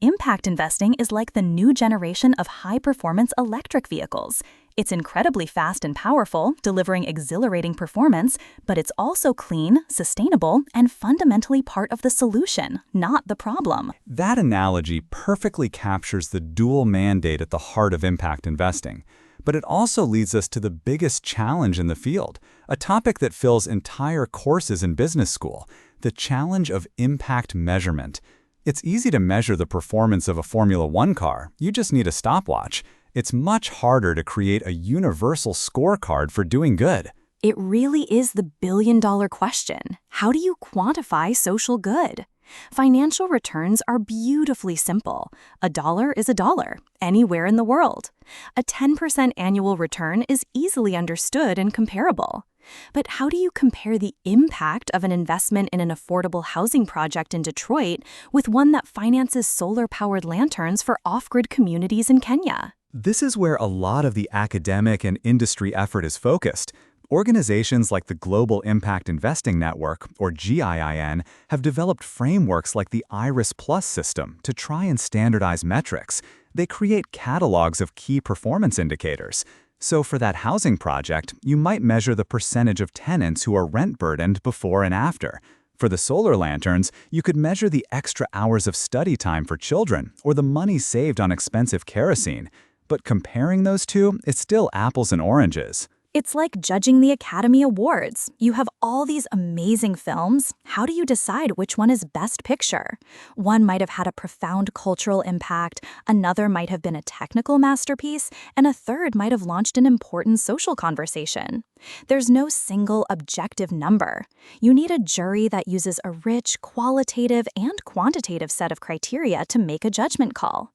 Impact investing is like the new generation of high-performance electric vehicles. It's incredibly fast and powerful, delivering exhilarating performance, but it's also clean, sustainable, and fundamentally part of the solution, not the problem. That analogy perfectly captures the dual mandate at the heart of impact investing. But it also leads us to the biggest challenge in the field, a topic that fills entire courses in business school: the challenge of impact measurement. It's easy to measure the performance of a Formula One car. You just need a stopwatch. It's much harder to create a universal scorecard for doing good. It really is the billion-dollar question. How do you quantify social good? Financial returns are beautifully simple. A dollar is a dollar, anywhere in the world. A 10% annual return is easily understood and comparable. But how do you compare the impact of an investment in an affordable housing project in Detroit with one that finances solar-powered lanterns for off-grid communities in Kenya? This is where a lot of the academic and industry effort is focused. Organizations like the Global Impact Investing Network, or GIIN, have developed frameworks like the IRIS Plus system to try and standardize metrics. They create catalogs of key performance indicators. So for that housing project, you might measure the percentage of tenants who are rent-burdened before and after. For the solar lanterns, you could measure the extra hours of study time for children or the money saved on expensive kerosene. But comparing those two, it's still apples and oranges. It's like judging the Academy Awards. You have all these amazing films. How do you decide which one is Best Picture? One might have had a profound cultural impact, another might have been a technical masterpiece, and a third might have launched an important social conversation. There's no single objective number. You need a jury that uses a rich, qualitative, and quantitative set of criteria to make a judgment call.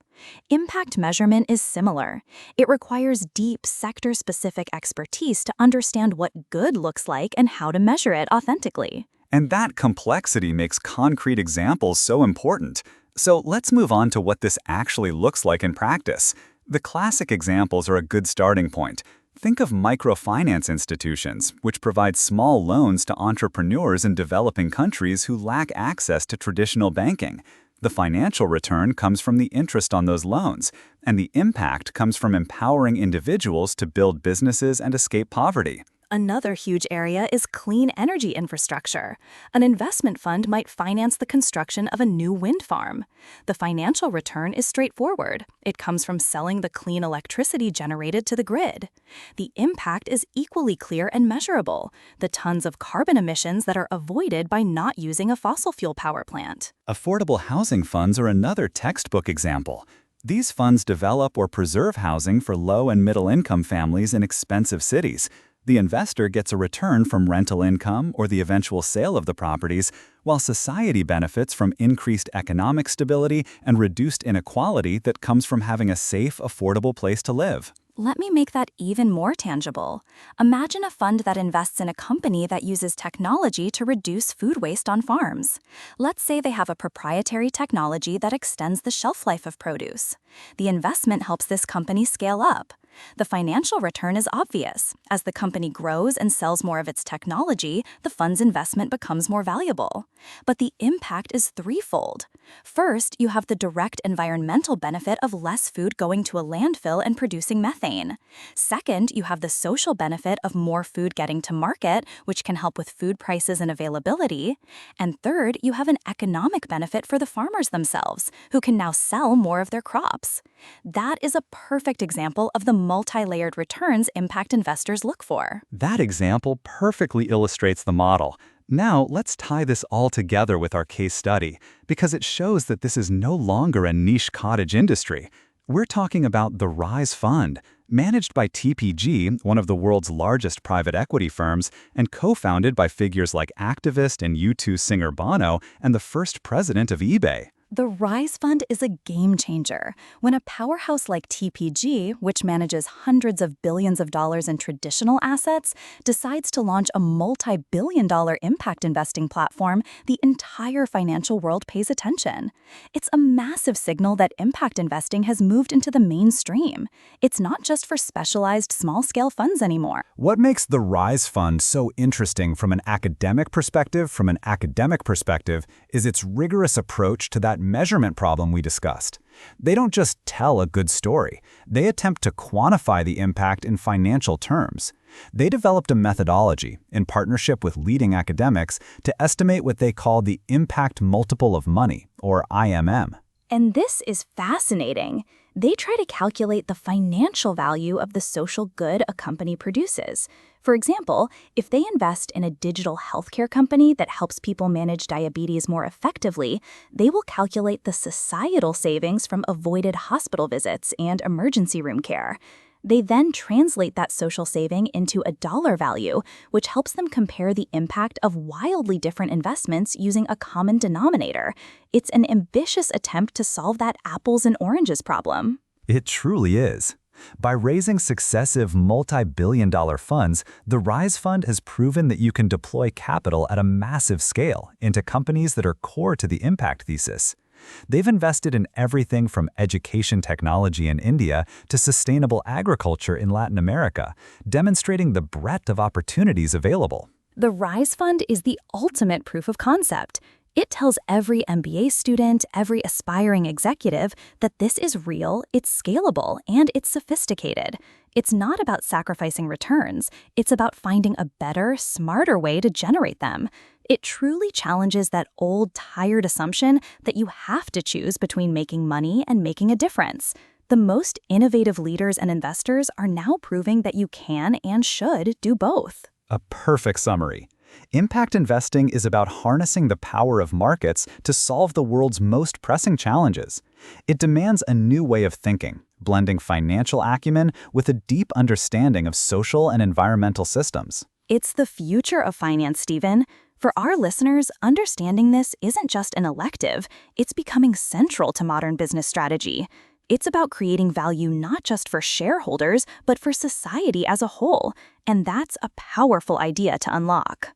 Impact measurement is similar. It requires deep sector-specific expertise to understand what good looks like and how to measure it authentically. And that complexity makes concrete examples so important. So let's move on to what this actually looks like in practice. The classic examples are a good starting point. Think of microfinance institutions, which provide small loans to entrepreneurs in developing countries who lack access to traditional banking. The financial return comes from the interest on those loans, and the impact comes from empowering individuals to build businesses and escape poverty. Another huge area is clean energy infrastructure. An investment fund might finance the construction of a new wind farm. The financial return is straightforward. It comes from selling the clean electricity generated to the grid. The impact is equally clear and measurable: the tons of carbon emissions that are avoided by not using a fossil fuel power plant. Affordable housing funds are another textbook example. These funds develop or preserve housing for low and middle-income families in expensive cities. The investor gets a return from rental income or the eventual sale of the properties, while society benefits from increased economic stability and reduced inequality that comes from having a safe, affordable place to live. Let me make that even more tangible. Imagine a fund that invests in a company that uses technology to reduce food waste on farms. Let's say they have a proprietary technology that extends the shelf life of produce. The investment helps this company scale up. The financial return is obvious. As the company grows and sells more of its technology, the fund's investment becomes more valuable. But the impact is threefold. First, you have the direct environmental benefit of less food going to a landfill and producing methane. Second, you have the social benefit of more food getting to market, which can help with food prices and availability. And third, you have an economic benefit for the farmers themselves, who can now sell more of their crops. That is a perfect example of the multi-layered returns impact investors look for. That example perfectly illustrates the model. Now, let's tie this all together with our case study, because it shows that this is no longer a niche cottage industry. We're talking about the Rise Fund, managed by TPG, one of the world's largest private equity firms, and co-founded by figures like activist and U2 singer Bono and the first president of eBay. The Rise Fund is a game changer. When a powerhouse like TPG, which manages hundreds of billions of dollars in traditional assets, decides to launch a multi-billion-dollar impact investing platform, the entire financial world pays attention. It's a massive signal that impact investing has moved into the mainstream. It's not just for specialized small-scale funds anymore. What makes the Rise Fund so interesting from an academic perspective, is its rigorous approach to that measurement problem we discussed. They don't just tell a good story. They attempt to quantify the impact in financial terms. They developed a methodology, in partnership with leading academics, to estimate what they call the impact multiple of money, or IMM. And this is fascinating. They try to calculate the financial value of the social good a company produces. For example, if they invest in a digital healthcare company that helps people manage diabetes more effectively, they will calculate the societal savings from avoided hospital visits and emergency room care. They then translate that social saving into a dollar value, which helps them compare the impact of wildly different investments using a common denominator. It's an ambitious attempt to solve that apples and oranges problem. It truly is. By raising successive multi-billion-dollar funds, the Rise Fund has proven that you can deploy capital at a massive scale into companies that are core to the impact thesis. They've invested in everything from education technology in India to sustainable agriculture in Latin America, demonstrating the breadth of opportunities available. The Rise Fund is the ultimate proof of concept. It tells every MBA student, every aspiring executive, that this is real, it's scalable, and it's sophisticated. It's not about sacrificing returns. It's about finding a better, smarter way to generate them. It truly challenges that old, tired assumption that you have to choose between making money and making a difference. The most innovative leaders and investors are now proving that you can and should do both. A perfect summary. Impact investing is about harnessing the power of markets to solve the world's most pressing challenges. It demands a new way of thinking, blending financial acumen with a deep understanding of social and environmental systems. It's the future of finance, Stephen. For our listeners, understanding this isn't just an elective, it's becoming central to modern business strategy. It's about creating value not just for shareholders, but for society as a whole. And that's a powerful idea to unlock.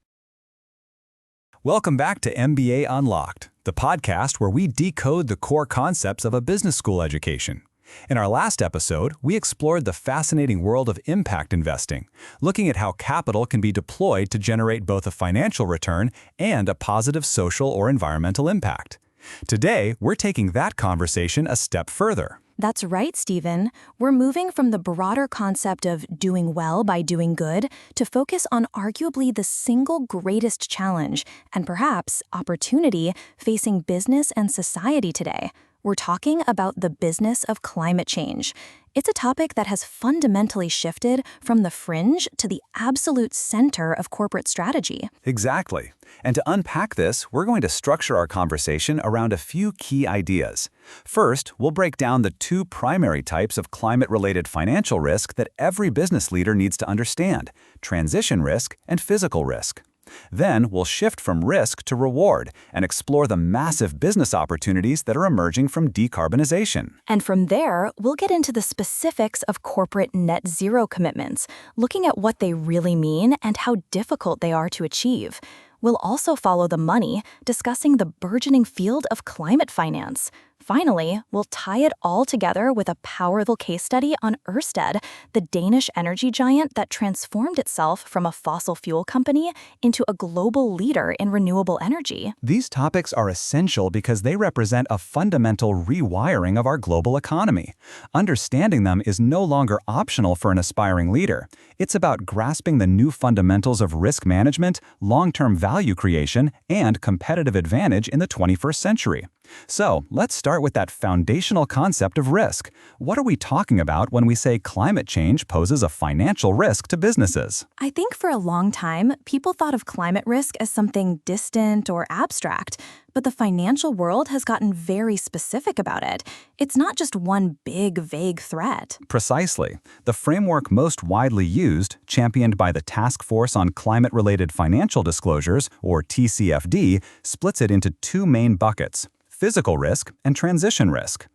Welcome back to MBA Unlocked, the podcast where we decode the core concepts of a business school education. In our last episode, we explored the fascinating world of impact investing, looking at how capital can be deployed to generate both a financial return and a positive social or environmental impact. Today, we're taking that conversation a step further. That's right, Stephen. We're moving from the broader concept of doing well by doing good to focus on arguably the single greatest challenge and perhaps opportunity facing business and society today. We're talking about the business of climate change. It's a topic that has fundamentally shifted from the fringe to the absolute center of corporate strategy. Exactly. And to unpack this, we're going to structure our conversation around a few key ideas. First, we'll break down the two primary types of climate-related financial risk that every business leader needs to understand: transition risk and physical risk. Then we'll shift from risk to reward and explore the massive business opportunities that are emerging from decarbonization. And from there, we'll get into the specifics of corporate net zero commitments, looking at what they really mean and how difficult they are to achieve. We'll also follow the money, discussing the burgeoning field of climate finance. Finally, we'll tie it all together with a powerful case study on Ørsted, the Danish energy giant that transformed itself from a fossil fuel company into a global leader in renewable energy. These topics are essential because they represent a fundamental rewiring of our global economy. Understanding them is no longer optional for an aspiring leader. It's about grasping the new fundamentals of risk management, long-term value creation, and competitive advantage in the 21st century. So, let's start with that foundational concept of risk. What are we talking about when we say climate change poses a financial risk to businesses? I think for a long time, people thought of climate risk as something distant or abstract, but the financial world has gotten very specific about it. It's not just one big, vague threat. Precisely. The framework most widely used, championed by the Task Force on Climate-Related Financial Disclosures, or TCFD, splits it into two main buckets: physical risk and transition risk.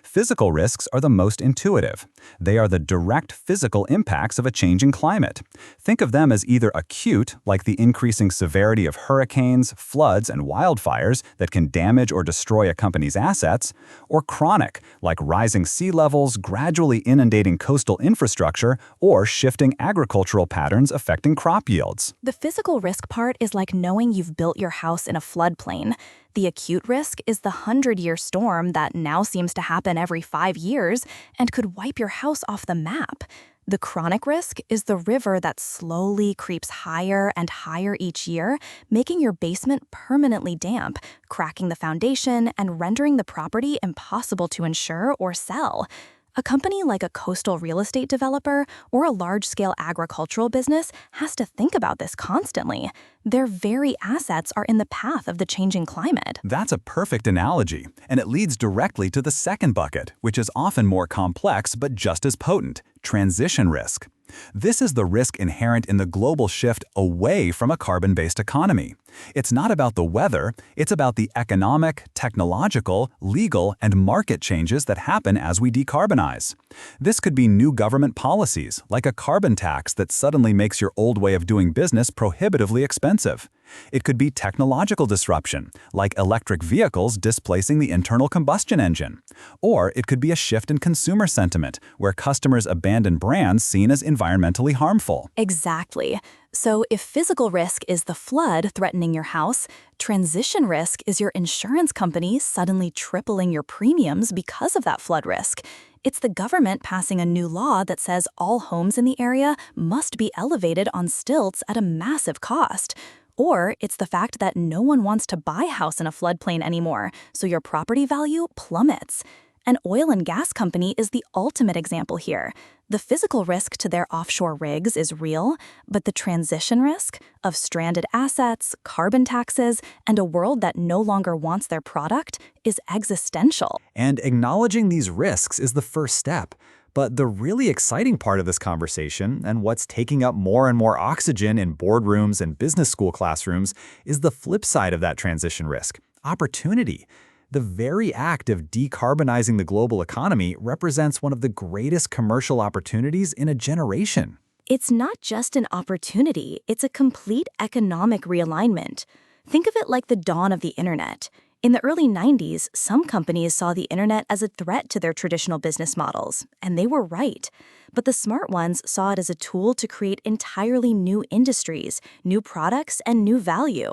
Physical risks are the most intuitive. They are the direct physical impacts of a changing climate. Think of them as either acute, like the increasing severity of hurricanes, floods, and wildfires that can damage or destroy a company's assets, or chronic, like rising sea levels gradually inundating coastal infrastructure or shifting agricultural patterns affecting crop yields. The physical risk part is like knowing you've built your house in a floodplain. The acute risk is the 100-year storm that now seems to happen every 5 years and could wipe your house off the map. The chronic risk is the river that slowly creeps higher and higher each year, making your basement permanently damp, cracking the foundation, and rendering the property impossible to insure or sell. A company like a coastal real estate developer or a large-scale agricultural business has to think about this constantly. Their very assets are in the path of the changing climate. That's a perfect analogy, and it leads directly to the second bucket, which is often more complex but just as potent: transition risk. This is the risk inherent in the global shift away from a carbon-based economy. It's not about the weather, it's about the economic, technological, legal, and market changes that happen as we decarbonize. This could be new government policies, like a carbon tax that suddenly makes your old way of doing business prohibitively expensive. It could be technological disruption, like electric vehicles displacing the internal combustion engine. Or it could be a shift in consumer sentiment, where customers abandon brands seen as environmentally harmful. Exactly. So if physical risk is the flood threatening your house, transition risk is your insurance company suddenly tripling your premiums because of that flood risk. It's the government passing a new law that says all homes in the area must be elevated on stilts at a massive cost. Or it's the fact that no one wants to buy a house in a floodplain anymore, so your property value plummets. An oil and gas company is the ultimate example here. The physical risk to their offshore rigs is real, but the transition risk of stranded assets, carbon taxes, and a world that no longer wants their product is existential. And acknowledging these risks is the first step. But the really exciting part of this conversation, and what's taking up more and more oxygen in boardrooms and business school classrooms, is the flip side of that transition risk: opportunity. The very act of decarbonizing the global economy represents one of the greatest commercial opportunities in a generation. It's not just an opportunity, it's a complete economic realignment. Think of it like the dawn of the internet. In the early 90s, some companies saw the internet as a threat to their traditional business models, and they were right. But the smart ones saw it as a tool to create entirely new industries, new products, and new value.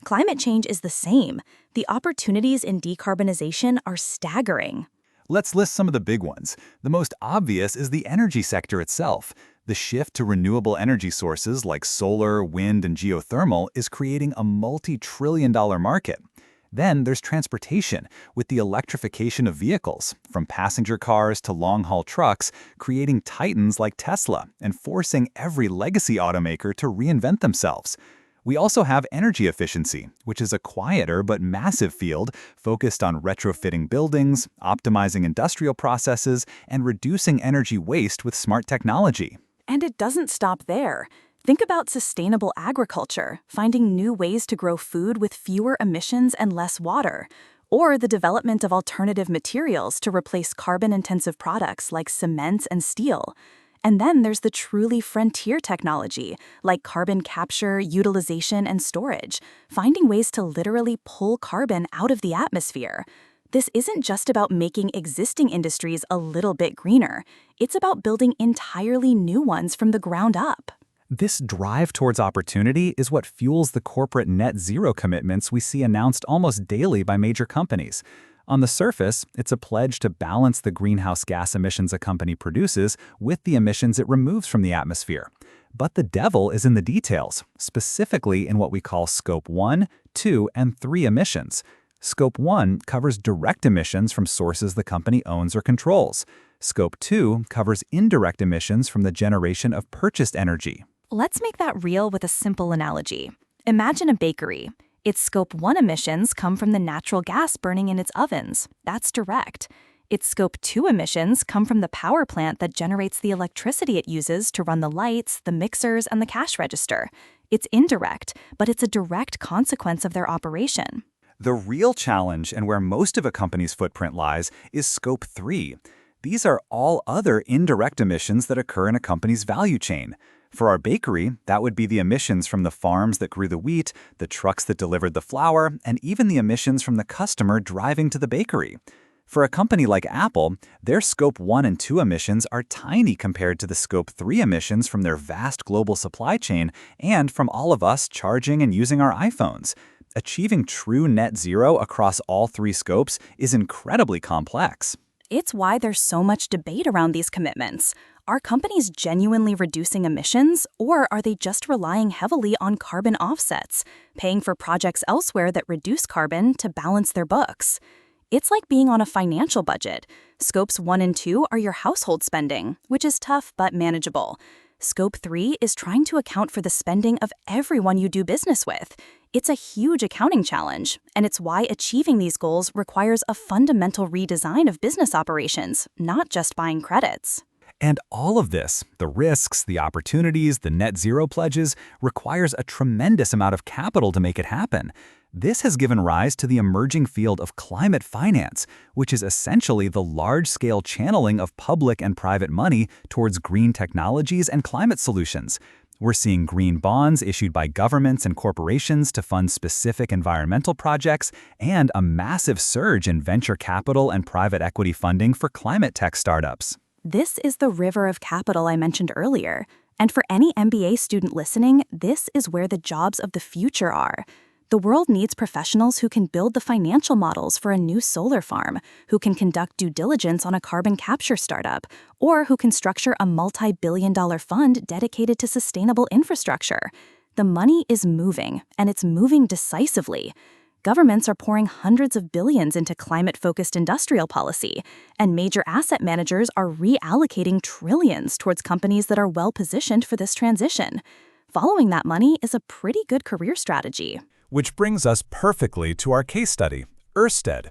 Climate change is the same. The opportunities in decarbonization are staggering. Let's list some of the big ones. The most obvious is the energy sector itself. The shift to renewable energy sources like solar, wind, and geothermal is creating a multi-trillion-dollar market. Then there's transportation, with the electrification of vehicles, from passenger cars to long-haul trucks, creating titans like Tesla and forcing every legacy automaker to reinvent themselves. We also have energy efficiency, which is a quieter but massive field focused on retrofitting buildings, optimizing industrial processes, and reducing energy waste with smart technology. And it doesn't stop there. Think about sustainable agriculture, finding new ways to grow food with fewer emissions and less water, or the development of alternative materials to replace carbon-intensive products like cement and steel. And then there's the truly frontier technology, like carbon capture, utilization, and storage, finding ways to literally pull carbon out of the atmosphere. This isn't just about making existing industries a little bit greener. It's about building entirely new ones from the ground up. This drive towards opportunity is what fuels the corporate net zero commitments we see announced almost daily by major companies. On the surface, it's a pledge to balance the greenhouse gas emissions a company produces with the emissions it removes from the atmosphere. But the devil is in the details, specifically in what we call Scope 1, 2, and 3 emissions. Scope 1 covers direct emissions from sources the company owns or controls. Scope 2 covers indirect emissions from the generation of purchased energy. Let's make that real with a simple analogy. Imagine a bakery. Its Scope 1 emissions come from the natural gas burning in its ovens. That's direct. Its Scope 2 emissions come from the power plant that generates the electricity it uses to run the lights, the mixers, and the cash register. It's indirect, but it's a direct consequence of their operation. The real challenge, and where most of a company's footprint lies, is Scope 3. These are all other indirect emissions that occur in a company's value chain. For our bakery, that would be the emissions from the farms that grew the wheat, the trucks that delivered the flour, and even the emissions from the customer driving to the bakery. For a company like Apple, their Scope 1 and 2 emissions are tiny compared to the Scope 3 emissions from their vast global supply chain and from all of us charging and using our iPhones. Achieving true net zero across all three scopes is incredibly complex. It's why there's so much debate around these commitments. Are companies genuinely reducing emissions, or are they just relying heavily on carbon offsets, paying for projects elsewhere that reduce carbon to balance their books? It's like being on a financial budget. Scopes 1 and 2 are your household spending, which is tough but manageable. Scope 3 is trying to account for the spending of everyone you do business with. It's a huge accounting challenge, and it's why achieving these goals requires a fundamental redesign of business operations, not just buying credits. And all of this, the risks, the opportunities, the net zero pledges, requires a tremendous amount of capital to make it happen. This has given rise to the emerging field of climate finance, which is essentially the large-scale channeling of public and private money towards green technologies and climate solutions. We're seeing green bonds issued by governments and corporations to fund specific environmental projects, and a massive surge in venture capital and private equity funding for climate tech startups. This is the river of capital I mentioned earlier. And for any MBA student listening, this is where the jobs of the future are. The world needs professionals who can build the financial models for a new solar farm, who can conduct due diligence on a carbon capture startup, or who can structure a multi-billion-dollar fund dedicated to sustainable infrastructure. The money is moving, and it's moving decisively. Governments are pouring hundreds of billions into climate-focused industrial policy, and major asset managers are reallocating trillions towards companies that are well-positioned for this transition. Following that money is a pretty good career strategy. Which brings us perfectly to our case study, Ørsted.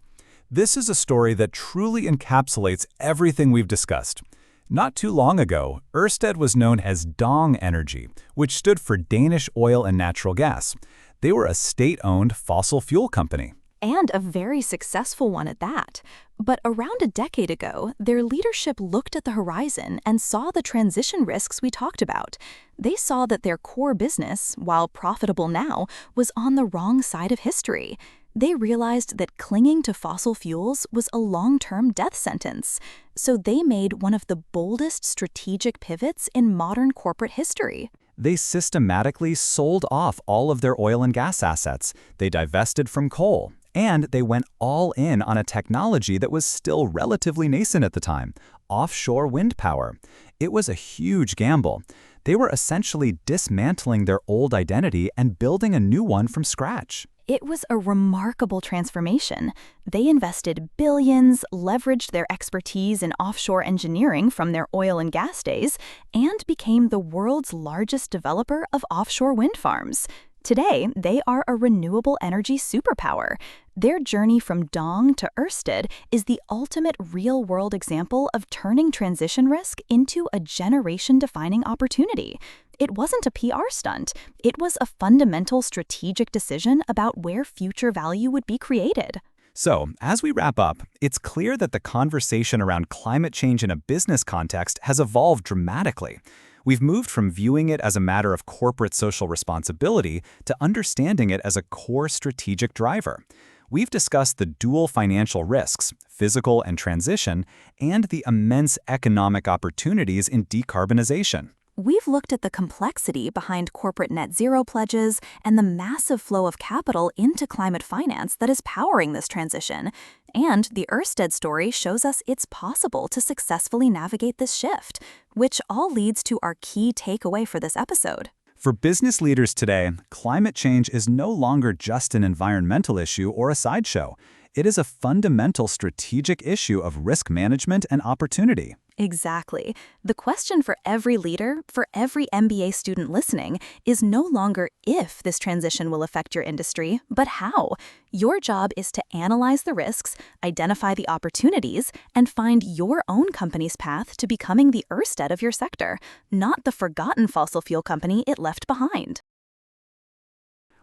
This is a story that truly encapsulates everything we've discussed. Not too long ago, Ørsted was known as Dong Energy, which stood for Danish Oil and Natural Gas. They were a state-owned fossil fuel company. And a very successful one at that. But around a decade ago, their leadership looked at the horizon and saw the transition risks we talked about. They saw that their core business, while profitable now, was on the wrong side of history. They realized that clinging to fossil fuels was a long-term death sentence. So they made one of the boldest strategic pivots in modern corporate history. They systematically sold off all of their oil and gas assets. They divested from coal. And they went all in on a technology that was still relatively nascent at the time, offshore wind power. It was a huge gamble. They were essentially dismantling their old identity and building a new one from scratch. It was a remarkable transformation. They invested billions, leveraged their expertise in offshore engineering from their oil and gas days, and became the world's largest developer of offshore wind farms. Today, they are a renewable energy superpower. Their journey from Dong to Ørsted is the ultimate real-world example of turning transition risk into a generation-defining opportunity. It wasn't a PR stunt. It was a fundamental strategic decision about where future value would be created. So, as we wrap up, it's clear that the conversation around climate change in a business context has evolved dramatically. We've moved from viewing it as a matter of corporate social responsibility to understanding it as a core strategic driver. We've discussed the dual financial risks, physical and transition, and the immense economic opportunities in decarbonization. We've looked at the complexity behind corporate net zero pledges and the massive flow of capital into climate finance that is powering this transition. And the Ørsted story shows us it's possible to successfully navigate this shift, which all leads to our key takeaway for this episode. For business leaders today, climate change is no longer just an environmental issue or a sideshow. It is a fundamental strategic issue of risk management and opportunity. Exactly. The question for every leader, for every MBA student listening, is no longer if this transition will affect your industry, but how. Your job is to analyze the risks, identify the opportunities, and find your own company's path to becoming the Ørsted of your sector, not the forgotten fossil fuel company it left behind.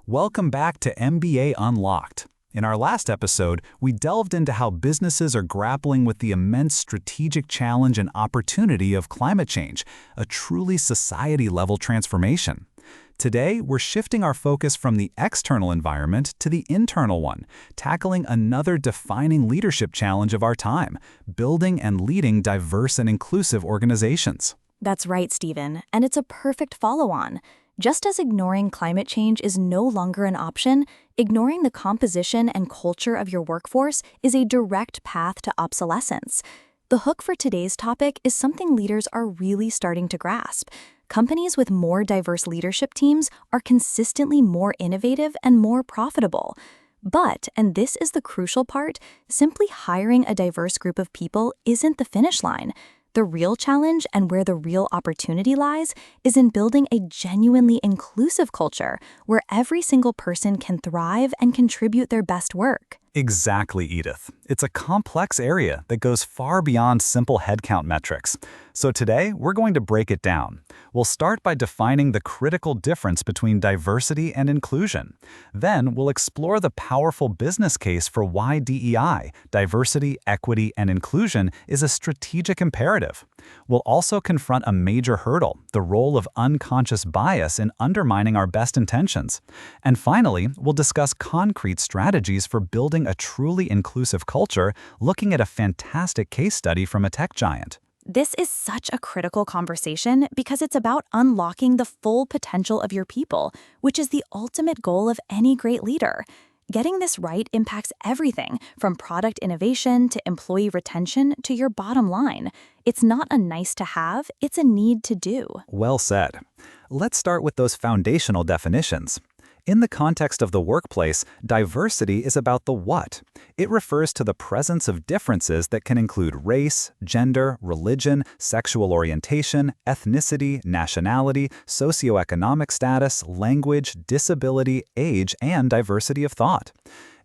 Welcome back to MBA Unlocked. In our last episode, we delved into how businesses are grappling with the immense strategic challenge and opportunity of climate change, a truly society-level transformation. Today, we're shifting our focus from the external environment to the internal one, tackling another defining leadership challenge of our time, building and leading diverse and inclusive organizations. That's right, Stephen, and it's a perfect follow-on. Just as ignoring climate change is no longer an option, ignoring the composition and culture of your workforce is a direct path to obsolescence. The hook for today's topic is something leaders are really starting to grasp. Companies with more diverse leadership teams are consistently more innovative and more profitable. But, and this is the crucial part, simply hiring a diverse group of people isn't the finish line. The real challenge and where the real opportunity lies is in building a genuinely inclusive culture where every single person can thrive and contribute their best work. Exactly, Edith. It's a complex area that goes far beyond simple headcount metrics. So today, we're going to break it down. We'll start by defining the critical difference between diversity and inclusion. Then, we'll explore the powerful business case for why DEI, diversity, equity, and inclusion, is a strategic imperative. We'll also confront a major hurdle, the role of unconscious bias in undermining our best intentions. And finally, we'll discuss concrete strategies for building a truly inclusive culture, looking at a fantastic case study from a tech giant. This is such a critical conversation because it's about unlocking the full potential of your people, which is the ultimate goal of any great leader. Getting this right impacts everything, from product innovation to employee retention to your bottom line. It's not a nice to have, it's a need to do. Well said. Let's start with those foundational definitions. In the context of the workplace, diversity is about the what. It refers to the presence of differences that can include race, gender, religion, sexual orientation, ethnicity, nationality, socioeconomic status, language, disability, age, and diversity of thought.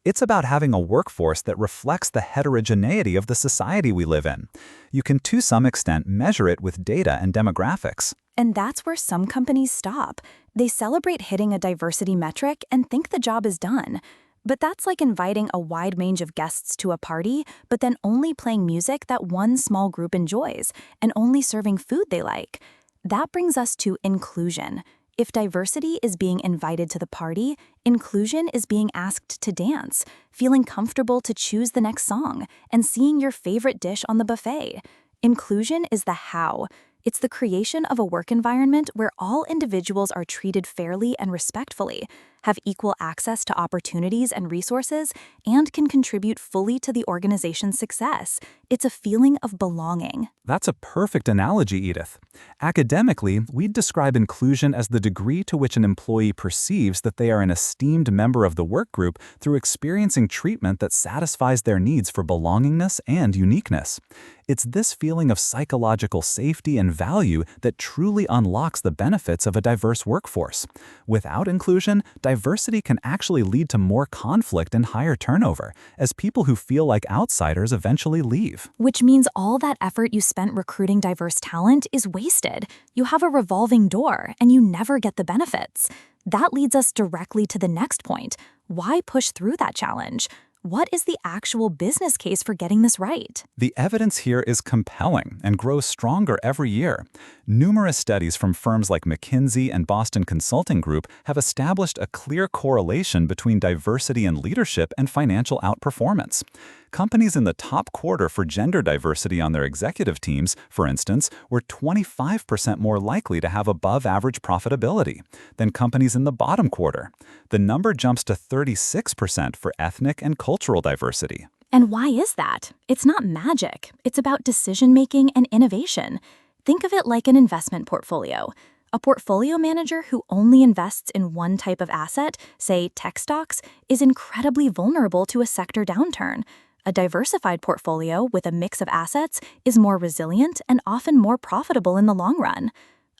It's about having a workforce that reflects the heterogeneity of the society we live in. You can, to some extent, measure it with data and demographics. And that's where some companies stop. They celebrate hitting a diversity metric and think the job is done. But that's like inviting a wide range of guests to a party, but then only playing music that one small group enjoys, and only serving food they like. That brings us to inclusion. If diversity is being invited to the party, inclusion is being asked to dance, feeling comfortable to choose the next song, and seeing your favorite dish on the buffet. Inclusion is the how. It's the creation of a work environment where all individuals are treated fairly and respectfully, have equal access to opportunities and resources, and can contribute fully to the organization's success. It's a feeling of belonging. That's a perfect analogy, Edith. Academically, we'd describe inclusion as the degree to which an employee perceives that they are an esteemed member of the work group through experiencing treatment that satisfies their needs for belongingness and uniqueness. It's this feeling of psychological safety and value that truly unlocks the benefits of a diverse workforce. Without inclusion, diversity can actually lead to more conflict and higher turnover, as people who feel like outsiders eventually leave. Which means all that effort you spent recruiting diverse talent is wasted. You have a revolving door, and you never get the benefits. That leads us directly to the next point. Why push through that challenge? What is the actual business case for getting this right? The evidence here is compelling and grows stronger every year. Numerous studies from firms like McKinsey and Boston Consulting Group have established a clear correlation between diversity in leadership and financial outperformance. Companies in the top quarter for gender diversity on their executive teams, for instance, were 25% more likely to have above-average profitability than companies in the bottom quarter. The number jumps to 36% for ethnic and cultural diversity. And why is that? It's not magic. It's about decision-making and innovation. Think of it like an investment portfolio. A portfolio manager who only invests in one type of asset, say tech stocks, is incredibly vulnerable to a sector downturn. A diversified portfolio with a mix of assets is more resilient and often more profitable in the long run.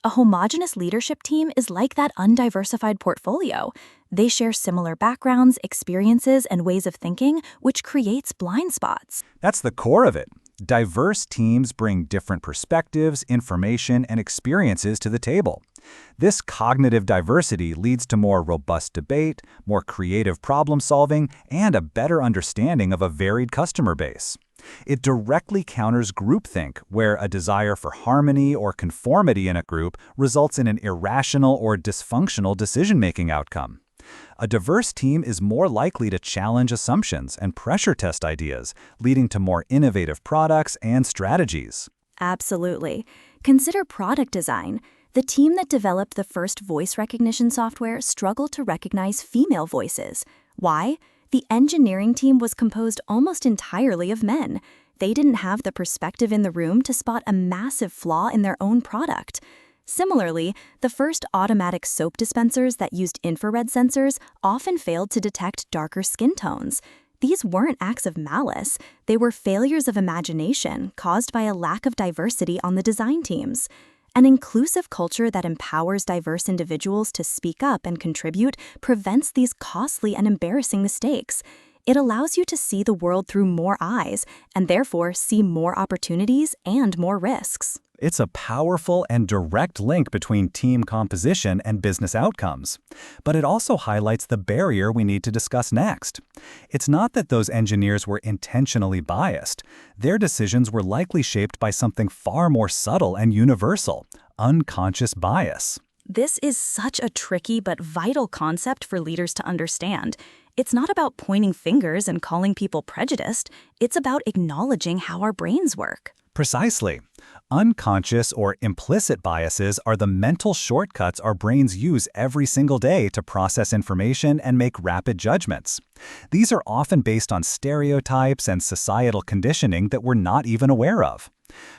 A homogeneous leadership team is like that undiversified portfolio. They share similar backgrounds, experiences, and ways of thinking, which creates blind spots. That's the core of it. Diverse teams bring different perspectives, information, and experiences to the table. This cognitive diversity leads to more robust debate, more creative problem solving, and a better understanding of a varied customer base. It directly counters groupthink, where a desire for harmony or conformity in a group results in an irrational or dysfunctional decision-making outcome. A diverse team is more likely to challenge assumptions and pressure test ideas, leading to more innovative products and strategies. Absolutely. Consider product design. The team that developed the first voice recognition software struggled to recognize female voices. Why? The engineering team was composed almost entirely of men. They didn't have the perspective in the room to spot a massive flaw in their own product. Similarly, the first automatic soap dispensers that used infrared sensors often failed to detect darker skin tones. These weren't acts of malice, they were failures of imagination caused by a lack of diversity on the design teams. An inclusive culture that empowers diverse individuals to speak up and contribute prevents these costly and embarrassing mistakes. It allows you to see the world through more eyes, and therefore see more opportunities and more risks. It's a powerful and direct link between team composition and business outcomes. But it also highlights the barrier we need to discuss next. It's not that those engineers were intentionally biased. Their decisions were likely shaped by something far more subtle and universal: unconscious bias. This is such a tricky but vital concept for leaders to understand. It's not about pointing fingers and calling people prejudiced. It's about acknowledging how our brains work. Precisely. Unconscious or implicit biases are the mental shortcuts our brains use every single day to process information and make rapid judgments. These are often based on stereotypes and societal conditioning that we're not even aware of.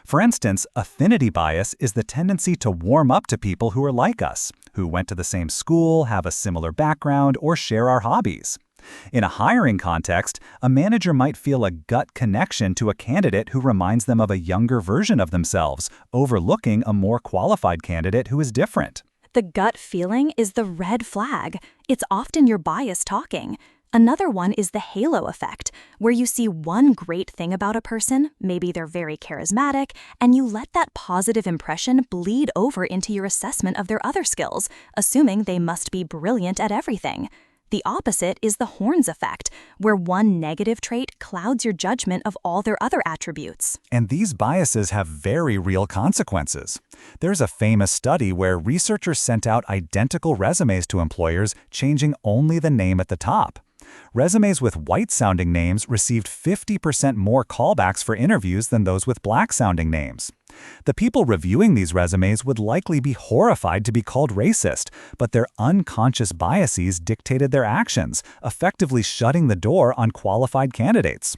For instance, affinity bias is the tendency to warm up to people who are like us, who went to the same school, have a similar background, or share our hobbies. In a hiring context, a manager might feel a gut connection to a candidate who reminds them of a younger version of themselves, overlooking a more qualified candidate who is different. The gut feeling is the red flag. It's often your bias talking. Another one is the halo effect, where you see one great thing about a person, maybe they're very charismatic, and you let that positive impression bleed over into your assessment of their other skills, assuming they must be brilliant at everything. The opposite is the horns effect, where one negative trait clouds your judgment of all their other attributes. And these biases have very real consequences. There's a famous study where researchers sent out identical resumes to employers, changing only the name at the top. Resumes with white-sounding names received 50% more callbacks for interviews than those with black-sounding names. The people reviewing these resumes would likely be horrified to be called racist, but their unconscious biases dictated their actions, effectively shutting the door on qualified candidates.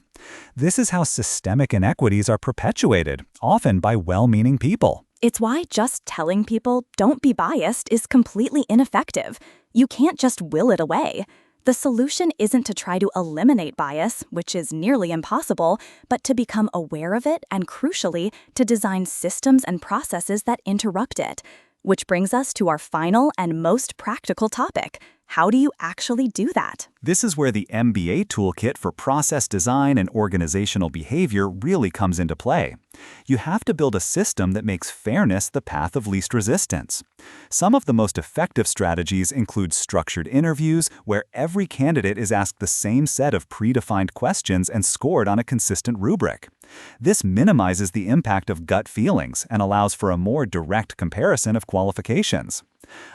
This is how systemic inequities are perpetuated, often by well-meaning people. It's why just telling people don't be biased is completely ineffective. You can't just will it away. The solution isn't to try to eliminate bias, which is nearly impossible, but to become aware of it and, crucially, to design systems and processes that interrupt it. Which brings us to our final and most practical topic. How do you actually do that? This is where the MBA toolkit for process design and organizational behavior really comes into play. You have to build a system that makes fairness the path of least resistance. Some of the most effective strategies include structured interviews, where every candidate is asked the same set of predefined questions and scored on a consistent rubric. This minimizes the impact of gut feelings and allows for a more direct comparison of qualifications.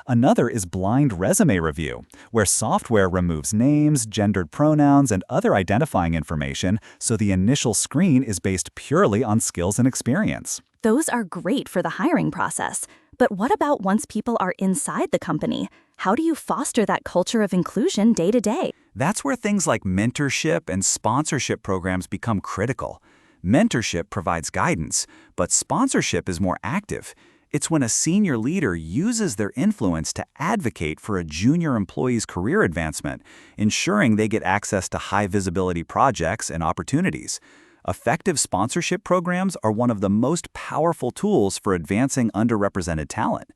Another is blind resume review, where software removes names, gendered pronouns, and other identifying information, so the initial screen is based purely on skills and experience. Those are great for the hiring process. But what about once people are inside the company? How do you foster that culture of inclusion day to day? That's where things like mentorship and sponsorship programs become critical. Mentorship provides guidance, but sponsorship is more active. It's when a senior leader uses their influence to advocate for a junior employee's career advancement, ensuring they get access to high-visibility projects and opportunities. Effective sponsorship programs are one of the most powerful tools for advancing underrepresented talent.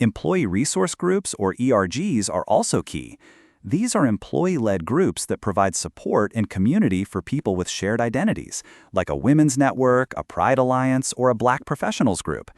Employee resource groups, or ERGs, are also key. These are employee-led groups that provide support and community for people with shared identities, like a women's network, a Pride Alliance, or a Black professionals group.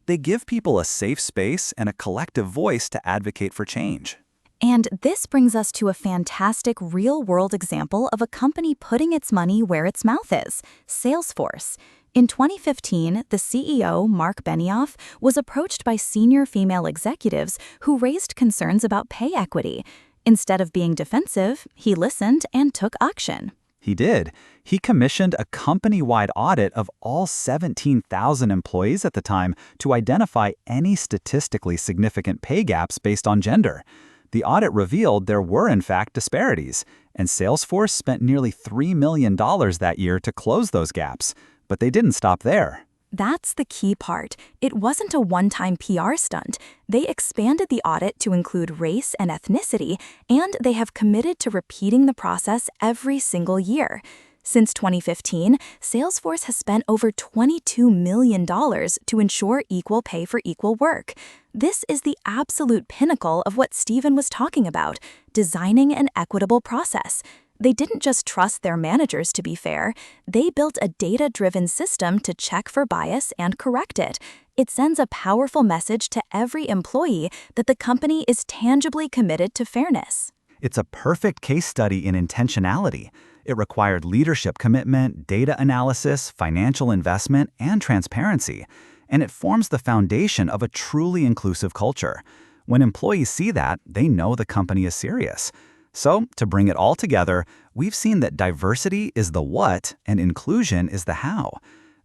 They give people a safe space and a collective voice to advocate for change. And this brings us to a fantastic real-world example of a company putting its money where its mouth is, Salesforce. In 2015, the CEO, Mark Benioff, was approached by senior female executives who raised concerns about pay equity. Instead of being defensive, he listened and took action. He did. He commissioned a company-wide audit of all 17,000 employees at the time to identify any statistically significant pay gaps based on gender. The audit revealed there were, in fact, disparities, and Salesforce spent nearly $3 million that year to close those gaps. But they didn't stop there. That's the key part. It wasn't a one-time PR stunt. They expanded the audit to include race and ethnicity, and they have committed to repeating the process every single year. Since 2015, Salesforce has spent over $22 million to ensure equal pay for equal work. This is the absolute pinnacle of what Stephen was talking about, designing an equitable process. They didn't just trust their managers to be fair, they built a data-driven system to check for bias and correct it. It sends a powerful message to every employee that the company is tangibly committed to fairness. It's a perfect case study in intentionality. It required leadership commitment, data analysis, financial investment, and transparency. And it forms the foundation of a truly inclusive culture. When employees see that, they know the company is serious. So, to bring it all together, we've seen that diversity is the what and inclusion is the how.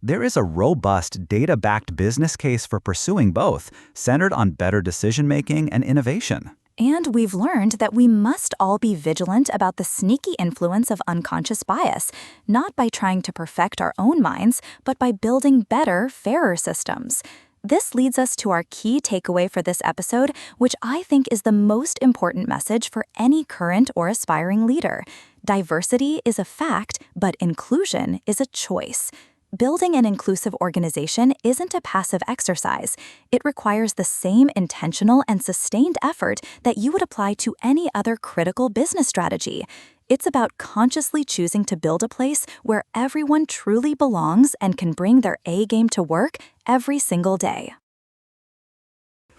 There is a robust, data-backed business case for pursuing both, centered on better decision-making and innovation. And we've learned that we must all be vigilant about the sneaky influence of unconscious bias, not by trying to perfect our own minds, but by building better, fairer systems. This leads us to our key takeaway for this episode, which I think is the most important message for any current or aspiring leader. Diversity is a fact, but inclusion is a choice. Building an inclusive organization isn't a passive exercise. It requires the same intentional and sustained effort that you would apply to any other critical business strategy. It's about consciously choosing to build a place where everyone truly belongs and can bring their A game to work every single day.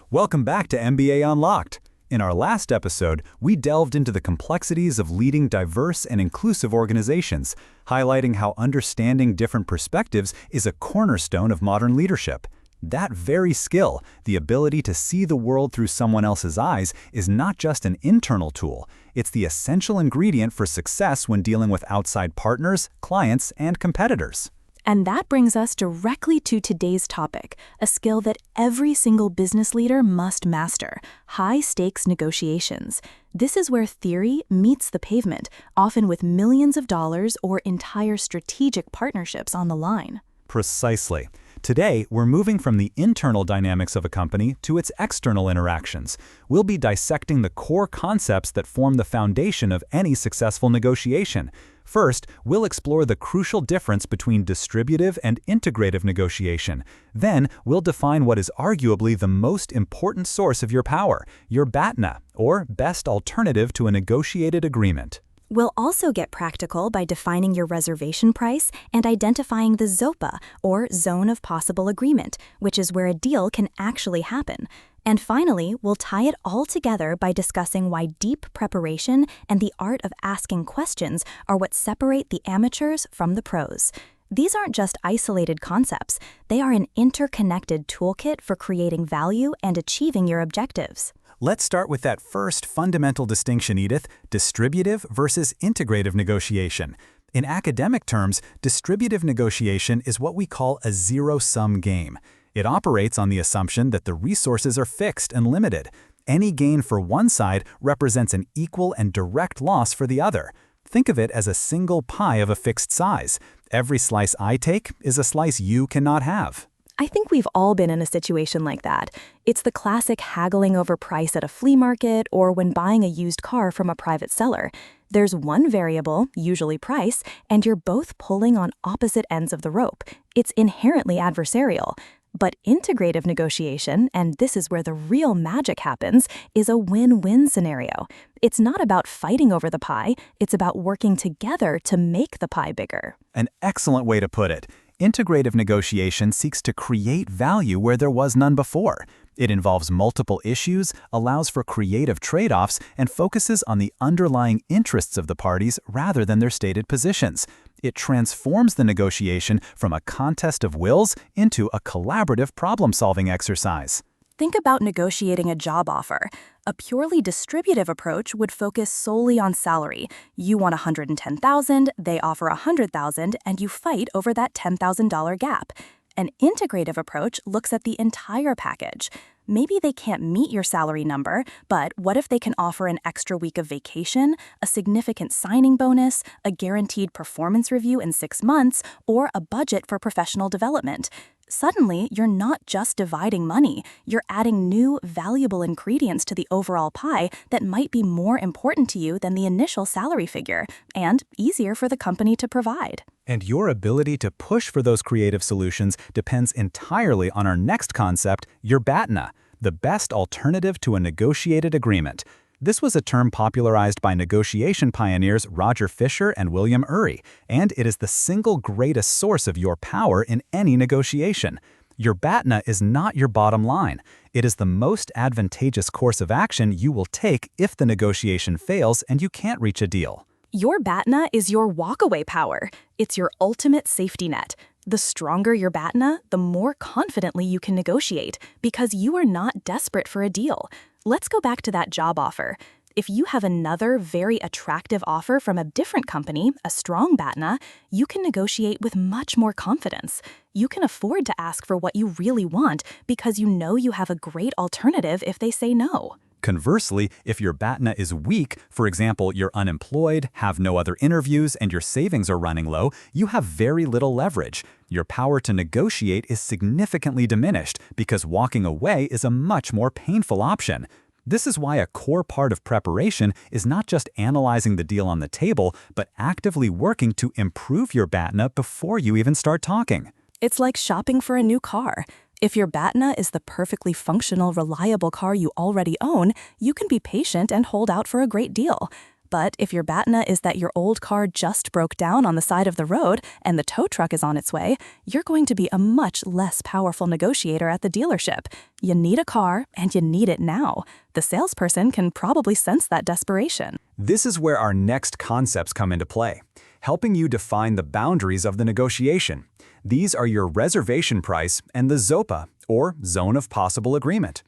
Welcome back to MBA Unlocked. In our last episode, we delved into the complexities of leading diverse and inclusive organizations, highlighting how understanding different perspectives is a cornerstone of modern leadership. That very skill, the ability to see the world through someone else's eyes, is not just an internal tool. It's the essential ingredient for success when dealing with outside partners, clients, and competitors. And that brings us directly to today's topic, a skill that every single business leader must master: high-stakes negotiations. This is where theory meets the pavement, often with millions of dollars or entire strategic partnerships on the line. Precisely. Today, we're moving from the internal dynamics of a company to its external interactions. We'll be dissecting the core concepts that form the foundation of any successful negotiation. First, we'll explore the crucial difference between distributive and integrative negotiation. Then, we'll define what is arguably the most important source of your power, your BATNA, or best alternative to a negotiated agreement. We'll also get practical by defining your reservation price and identifying the ZOPA, or Zone of Possible Agreement, which is where a deal can actually happen. And finally, we'll tie it all together by discussing why deep preparation and the art of asking questions are what separate the amateurs from the pros. These aren't just isolated concepts, they are an interconnected toolkit for creating value and achieving your objectives. Let's start with that first fundamental distinction, Edith: distributive versus integrative negotiation. In academic terms, distributive negotiation is what we call a zero-sum game. It operates on the assumption that the resources are fixed and limited. Any gain for one side represents an equal and direct loss for the other. Think of it as a single pie of a fixed size. Every slice I take is a slice you cannot have. I think we've all been in a situation like that. It's the classic haggling over price at a flea market or when buying a used car from a private seller. There's one variable, usually price, and you're both pulling on opposite ends of the rope. It's inherently adversarial. But integrative negotiation, and this is where the real magic happens, is a win-win scenario. It's not about fighting over the pie, it's about working together to make the pie bigger. An excellent way to put it. Integrative negotiation seeks to create value where there was none before. It involves multiple issues, allows for creative trade-offs, and focuses on the underlying interests of the parties rather than their stated positions. It transforms the negotiation from a contest of wills into a collaborative problem-solving exercise. Think about negotiating a job offer. A purely distributive approach would focus solely on salary. You want $110,000, they offer $100,000, and you fight over that $10,000 gap. An integrative approach looks at the entire package. Maybe they can't meet your salary number, but what if they can offer an extra week of vacation, a significant signing bonus, a guaranteed performance review in 6 months, or a budget for professional development? Suddenly, you're not just dividing money, you're adding new, valuable ingredients to the overall pie that might be more important to you than the initial salary figure, and easier for the company to provide. And your ability to push for those creative solutions depends entirely on our next concept, your BATNA, the best alternative to a negotiated agreement. This was a term popularized by negotiation pioneers Roger Fisher and William Ury, and it is the single greatest source of your power in any negotiation. Your BATNA is not your bottom line. It is the most advantageous course of action you will take if the negotiation fails and you can't reach a deal. Your BATNA is your walkaway power. It's your ultimate safety net. The stronger your BATNA, the more confidently you can negotiate because you are not desperate for a deal. Let's go back to that job offer. If you have another very attractive offer from a different company, a strong BATNA, you can negotiate with much more confidence. You can afford to ask for what you really want because you know you have a great alternative if they say no. Conversely, if your BATNA is weak, for example, you're unemployed, have no other interviews, and your savings are running low, you have very little leverage. Your power to negotiate is significantly diminished because walking away is a much more painful option. This is why a core part of preparation is not just analyzing the deal on the table, but actively working to improve your BATNA before you even start talking. It's like shopping for a new car. If your BATNA is the perfectly functional, reliable car you already own, you can be patient and hold out for a great deal. But if your BATNA is that your old car just broke down on the side of the road and the tow truck is on its way, you're going to be a much less powerful negotiator at the dealership. You need a car, and you need it now. The salesperson can probably sense that desperation. This is where our next concepts come into play, helping you define the boundaries of the negotiation. These are your reservation price and the ZOPA, or Zone of Possible Agreement.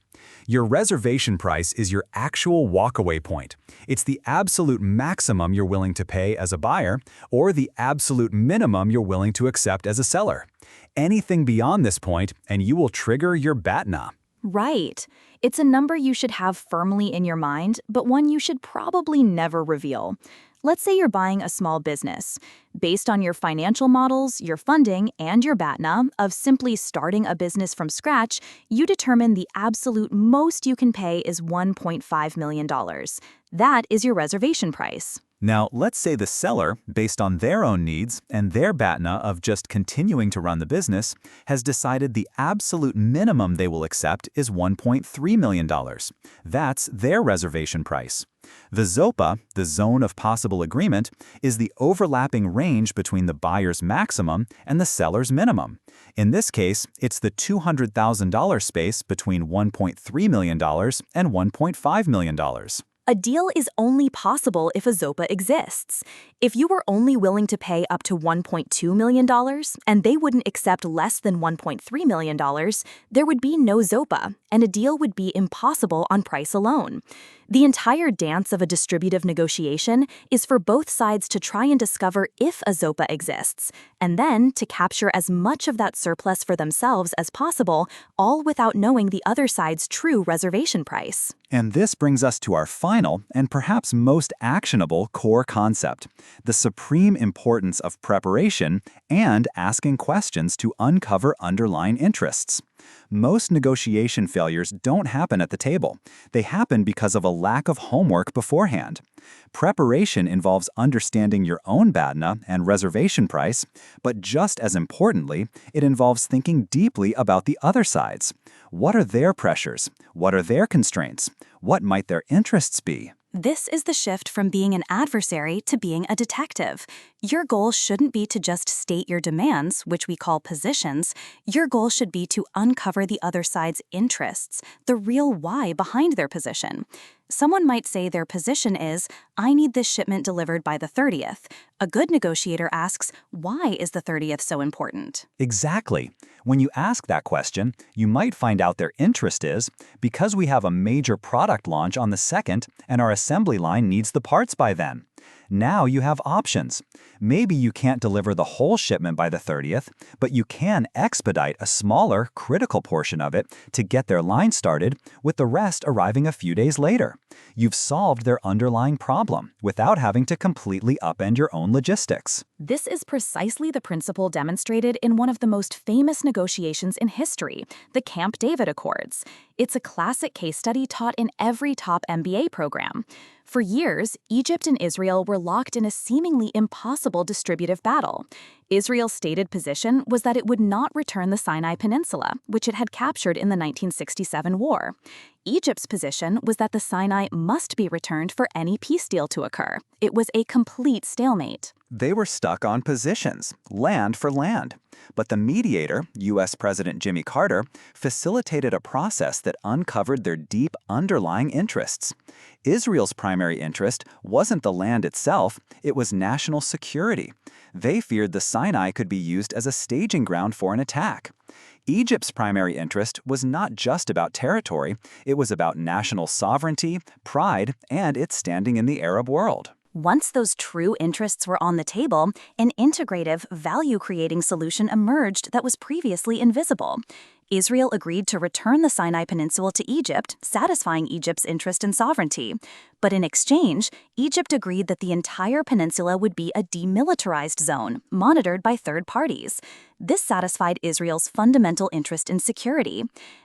Your reservation price is your actual walkaway point. It's the absolute maximum you're willing to pay as a buyer, or the absolute minimum you're willing to accept as a seller. Anything beyond this point, and you will trigger your BATNA. Right. It's a number you should have firmly in your mind, but one you should probably never reveal. Let's say you're buying a small business. Based on your financial models, your funding, and your BATNA of simply starting a business from scratch, you determine the absolute most you can pay is $1.5 million. That is your reservation price. Now, let's say the seller, based on their own needs and their BATNA of just continuing to run the business, has decided the absolute minimum they will accept is $1.3 million. That's their reservation price. The ZOPA, the Zone of Possible Agreement, is the overlapping range between the buyer's maximum and the seller's minimum. In this case, it's the $200,000 space between $1.3 million and $1.5 million. A deal is only possible if a ZOPA exists. If you were only willing to pay up to $1.2 million and they wouldn't accept less than $1.3 million, there would be no ZOPA, and a deal would be impossible on price alone. The entire dance of a distributive negotiation is for both sides to try and discover if a ZOPA exists, and then to capture as much of that surplus for themselves as possible, all without knowing the other side's true reservation price. And this brings us to our final and perhaps most actionable core concept, the supreme importance of preparation and asking questions to uncover underlying interests. Most negotiation failures don't happen at the table. They happen because of a lack of homework beforehand. Preparation involves understanding your own BATNA and reservation price, but just as importantly, it involves thinking deeply about the other sides. What are their pressures? What are their constraints? What might their interests be? This is the shift from being an adversary to being a detective. Your goal shouldn't be to just state your demands, which we call positions. Your goal should be to uncover the other side's interests, the real why behind their position. Someone might say their position is, I need this shipment delivered by the 30th. A good negotiator asks, why is the 30th so important? Exactly. When you ask that question, you might find out their interest is, because we have a major product launch on the 2nd and our assembly line needs the parts by then. Now you have options. Maybe you can't deliver the whole shipment by the 30th, but you can expedite a smaller, critical portion of it to get their line started, with the rest arriving a few days later. You've solved their underlying problem without having to completely upend your own logistics. This is precisely the principle demonstrated in one of the most famous negotiations in history, the Camp David Accords. It's a classic case study taught in every top MBA program. For years, Egypt and Israel were locked in a seemingly impossible distributive battle. Israel's stated position was that it would not return the Sinai Peninsula, which it had captured in the 1967 war. Egypt's position was that the Sinai must be returned for any peace deal to occur. It was a complete stalemate. They were stuck on positions, land for land. But the mediator, U.S. President Jimmy Carter, facilitated a process that uncovered their deep underlying interests. Israel's primary interest wasn't the land itself, it was national security. They feared the Sinai could be used as a staging ground for an attack. Egypt's primary interest was not just about territory, it was about national sovereignty, pride, and its standing in the Arab world. Once those true interests were on the table, an integrative, value-creating solution emerged that was previously invisible. Israel agreed to return the Sinai Peninsula to Egypt, satisfying Egypt's interest in sovereignty. But in exchange, Egypt agreed that the entire peninsula would be a demilitarized zone, monitored by third parties. This satisfied Israel's fundamental interest in security.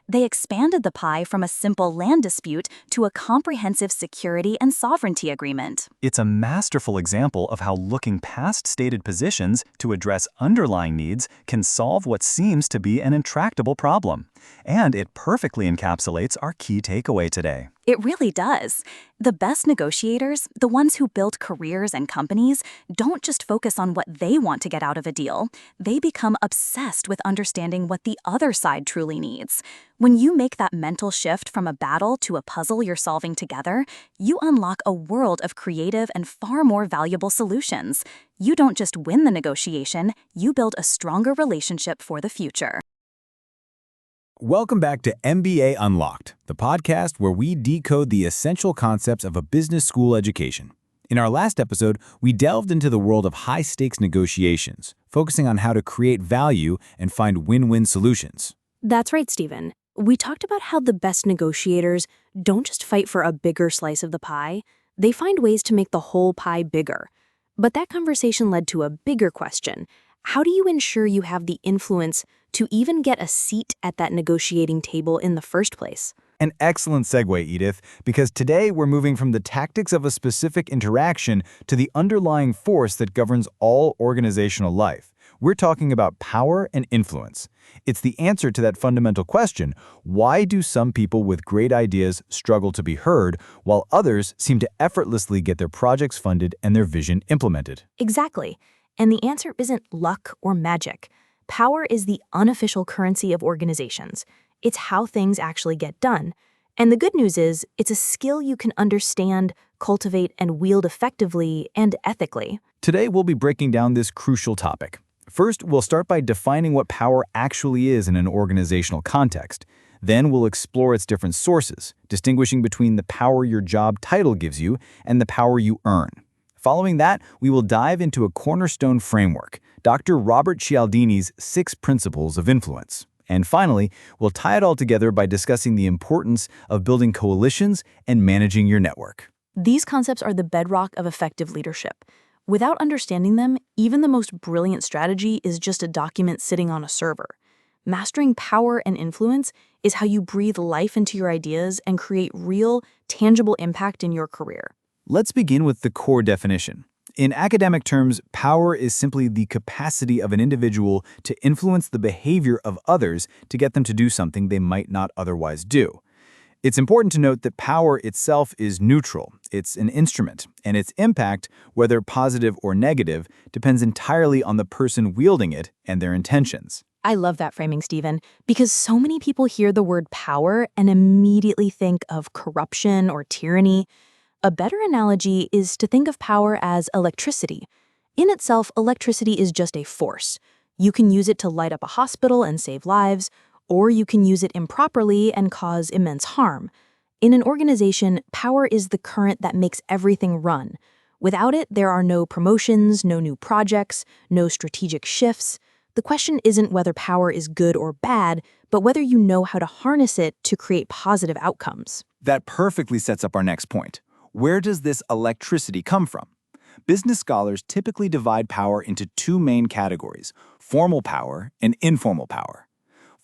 They expanded the pie from a simple land dispute to a comprehensive security and sovereignty agreement. It's a masterful example of how looking past stated positions to address underlying needs can solve what seems to be an intractable problem. And it perfectly encapsulates our key takeaway today. It really does. The best negotiators, the ones who build careers and companies, don't just focus on what they want to get out of a deal. They become obsessed with understanding what the other side truly needs. When you make that mental shift from a battle to a puzzle you're solving together, you unlock a world of creative and far more valuable solutions. You don't just win the negotiation, you build a stronger relationship for the future. Welcome back to MBA Unlocked, the podcast where we decode the essential concepts of a business school education. In our last episode, we delved into the world of high-stakes negotiations, focusing on how to create value and find win-win solutions. That's right, Stephen. We talked about how the best negotiators don't just fight for a bigger slice of the pie, they find ways to make the whole pie bigger. But that conversation led to a bigger question. How do you ensure you have the influence to even get a seat at that negotiating table in the first place? An excellent segue, Edith, because today we're moving from the tactics of a specific interaction to the underlying force that governs all organizational life. We're talking about power and influence. It's the answer to that fundamental question: why do some people with great ideas struggle to be heard, while others seem to effortlessly get their projects funded and their vision implemented? Exactly. And the answer isn't luck or magic. Power is the unofficial currency of organizations. It's how things actually get done. And the good news is, it's a skill you can understand, cultivate, and wield effectively and ethically. Today, we'll be breaking down this crucial topic. First, we'll start by defining what power actually is in an organizational context. Then we'll explore its different sources, distinguishing between the power your job title gives you and the power you earn. Following that, we will dive into a cornerstone framework, Dr. Robert Cialdini's 6 Principles of Influence. And finally, we'll tie it all together by discussing the importance of building coalitions and managing your network. These concepts are the bedrock of effective leadership. Without understanding them, even the most brilliant strategy is just a document sitting on a server. Mastering power and influence is how you breathe life into your ideas and create real, tangible impact in your career. Let's begin with the core definition. In academic terms, power is simply the capacity of an individual to influence the behavior of others to get them to do something they might not otherwise do. It's important to note that power itself is neutral. It's an instrument, and its impact, whether positive or negative, depends entirely on the person wielding it and their intentions. I love that framing, Stephen, because so many people hear the word power and immediately think of corruption or tyranny. A better analogy is to think of power as electricity. In itself, electricity is just a force. You can use it to light up a hospital and save lives, or you can use it improperly and cause immense harm. In an organization, power is the current that makes everything run. Without it, there are no promotions, no new projects, no strategic shifts. The question isn't whether power is good or bad, but whether you know how to harness it to create positive outcomes. That perfectly sets up our next point. Where does this electricity come from? Business scholars typically divide power into two main categories: formal power and informal power.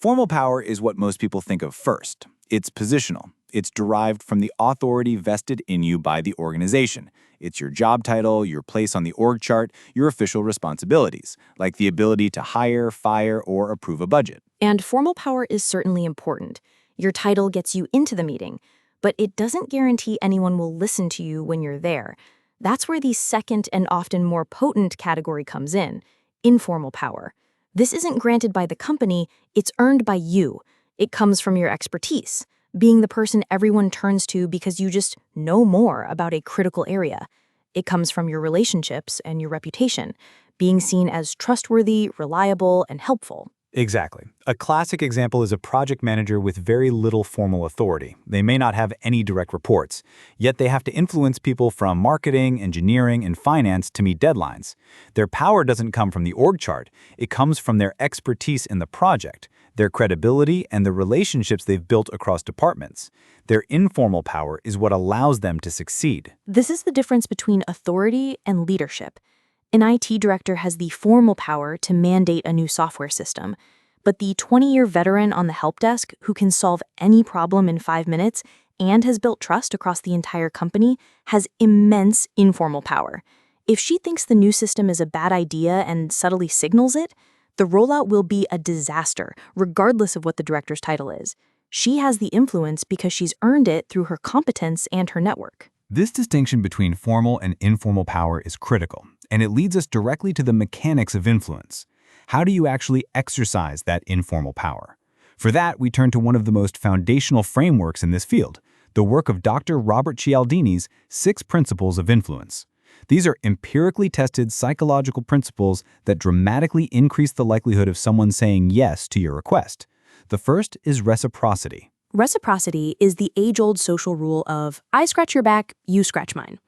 Formal power is what most people think of first. It's positional. It's derived from the authority vested in you by the organization. It's your job title, your place on the org chart, your official responsibilities, like the ability to hire, fire, or approve a budget. And formal power is certainly important. Your title gets you into the meeting, but it doesn't guarantee anyone will listen to you when you're there. That's where the second and often more potent category comes in: informal power. This isn't granted by the company, it's earned by you. It comes from your expertise, being the person everyone turns to because you just know more about a critical area. It comes from your relationships and your reputation, being seen as trustworthy, reliable, and helpful. Exactly. A classic example is a project manager with very little formal authority. They may not have any direct reports, yet they have to influence people from marketing, engineering, and finance to meet deadlines. Their power doesn't come from the org chart. It comes from their expertise in the project, their credibility, and the relationships they've built across departments. Their informal power is what allows them to succeed. This is the difference between authority and leadership. An IT director has the formal power to mandate a new software system, but the 20-year veteran on the help desk who can solve any problem in 5 minutes and has built trust across the entire company has immense informal power. If she thinks the new system is a bad idea and subtly signals it, the rollout will be a disaster, regardless of what the director's title is. She has the influence because she's earned it through her competence and her network. This distinction between formal and informal power is critical, and it leads us directly to the mechanics of influence. How do you actually exercise that informal power? For that, we turn to one of the most foundational frameworks in this field, the work of Dr. Robert Cialdini's 6 Principles of Influence. These are empirically tested psychological principles that dramatically increase the likelihood of someone saying yes to your request. The first is reciprocity. Reciprocity is the age-old social rule of, I scratch your back, you scratch mine.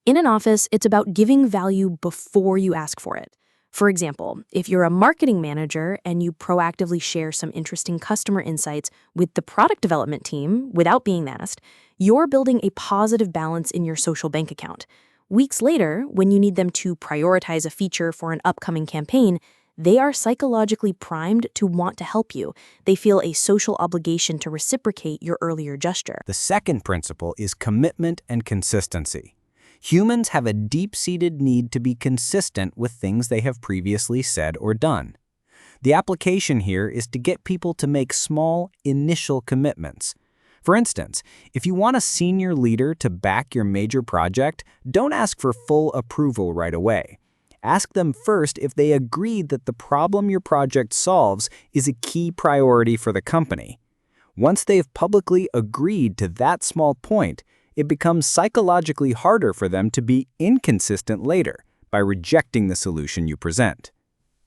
In an office, it's about giving value before you ask for it. For example, if you're a marketing manager and you proactively share some interesting customer insights with the product development team without being asked, you're building a positive balance in your social bank account. Weeks later, when you need them to prioritize a feature for an upcoming campaign, they are psychologically primed to want to help you. They feel a social obligation to reciprocate your earlier gesture. The second principle is commitment and consistency. Humans have a deep-seated need to be consistent with things they have previously said or done. The application here is to get people to make small, initial commitments. For instance, if you want a senior leader to back your major project, don't ask for full approval right away. Ask them first if they agreed that the problem your project solves is a key priority for the company. Once they've publicly agreed to that small point, it becomes psychologically harder for them to be inconsistent later by rejecting the solution you present.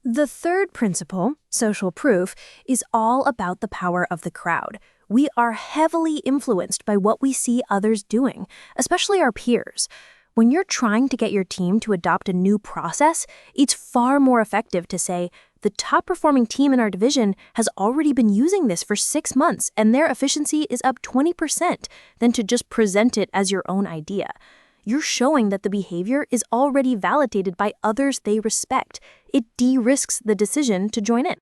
The third principle, social proof, is all about the power of the crowd. We are heavily influenced by what we see others doing, especially our peers. When you're trying to get your team to adopt a new process, it's far more effective to say, The top-performing team in our division has already been using this for 6 months, and their efficiency is up 20% than to just present it as your own idea. You're showing that the behavior is already validated by others they respect. It de-risks the decision to join in.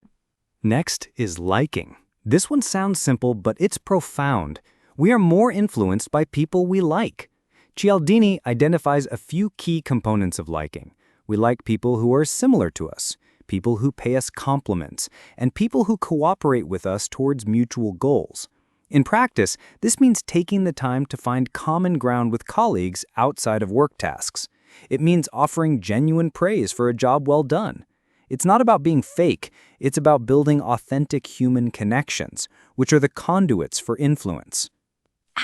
Next is liking. This one sounds simple, but it's profound. We are more influenced by people we like. Cialdini identifies a few key components of liking. We like people who are similar to us, people who pay us compliments, and people who cooperate with us towards mutual goals. In practice, this means taking the time to find common ground with colleagues outside of work tasks. It means offering genuine praise for a job well done. It's not about being fake, it's about building authentic human connections, which are the conduits for influence.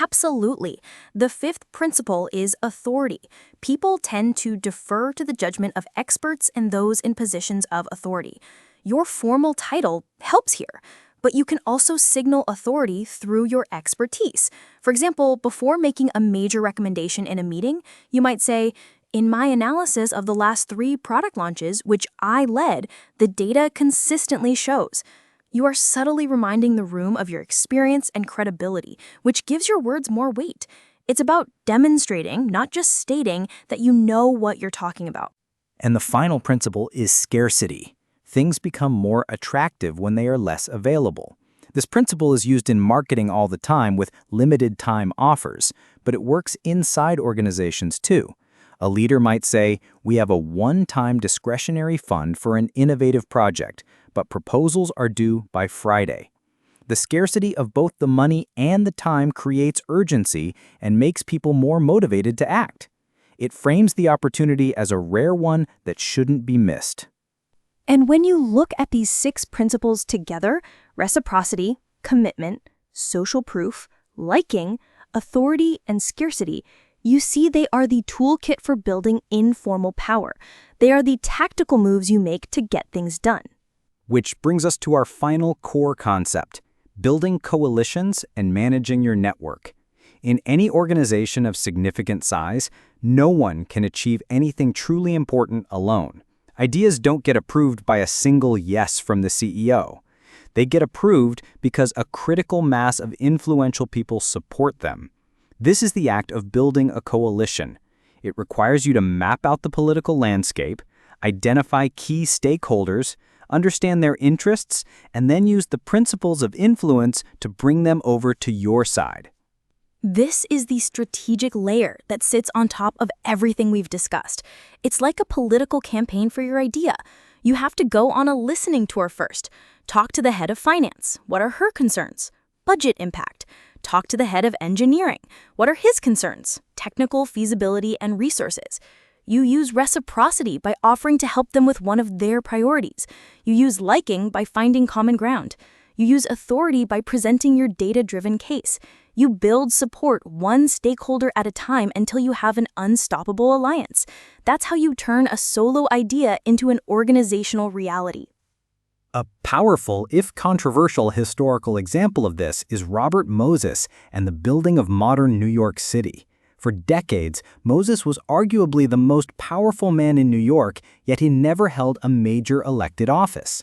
Absolutely. The fifth principle is authority. People tend to defer to the judgment of experts and those in positions of authority. Your formal title helps here, but you can also signal authority through your expertise. For example, before making a major recommendation in a meeting, you might say, "In my analysis of the last 3 product launches, which I led, the data consistently shows." You are subtly reminding the room of your experience and credibility, which gives your words more weight. It's about demonstrating, not just stating, that you know what you're talking about. And the final principle is scarcity. Things become more attractive when they are less available. This principle is used in marketing all the time with limited time offers, but it works inside organizations too. A leader might say, "We have a one-time discretionary fund for an innovative project, but proposals are due by Friday." The scarcity of both the money and the time creates urgency and makes people more motivated to act. It frames the opportunity as a rare one that shouldn't be missed. And when you look at these 6 principles together, reciprocity, commitment, social proof, liking, authority, and scarcity, you see they are the toolkit for building informal power. They are the tactical moves you make to get things done. Which brings us to our final core concept, building coalitions and managing your network. In any organization of significant size, no one can achieve anything truly important alone. Ideas don't get approved by a single yes from the CEO. They get approved because a critical mass of influential people support them. This is the act of building a coalition. It requires you to map out the political landscape, identify key stakeholders, understand their interests, and then use the principles of influence to bring them over to your side. This is the strategic layer that sits on top of everything we've discussed. It's like a political campaign for your idea. You have to go on a listening tour first. Talk to the head of finance. What are her concerns? Budget impact. Talk to the head of engineering. What are his concerns? Technical feasibility and resources. You use reciprocity by offering to help them with one of their priorities. You use liking by finding common ground. You use authority by presenting your data-driven case. You build support one stakeholder at a time until you have an unstoppable alliance. That's how you turn a solo idea into an organizational reality. A powerful, if controversial, historical example of this is Robert Moses and the building of modern New York City. For decades, Moses was arguably the most powerful man in New York, yet he never held a major elected office.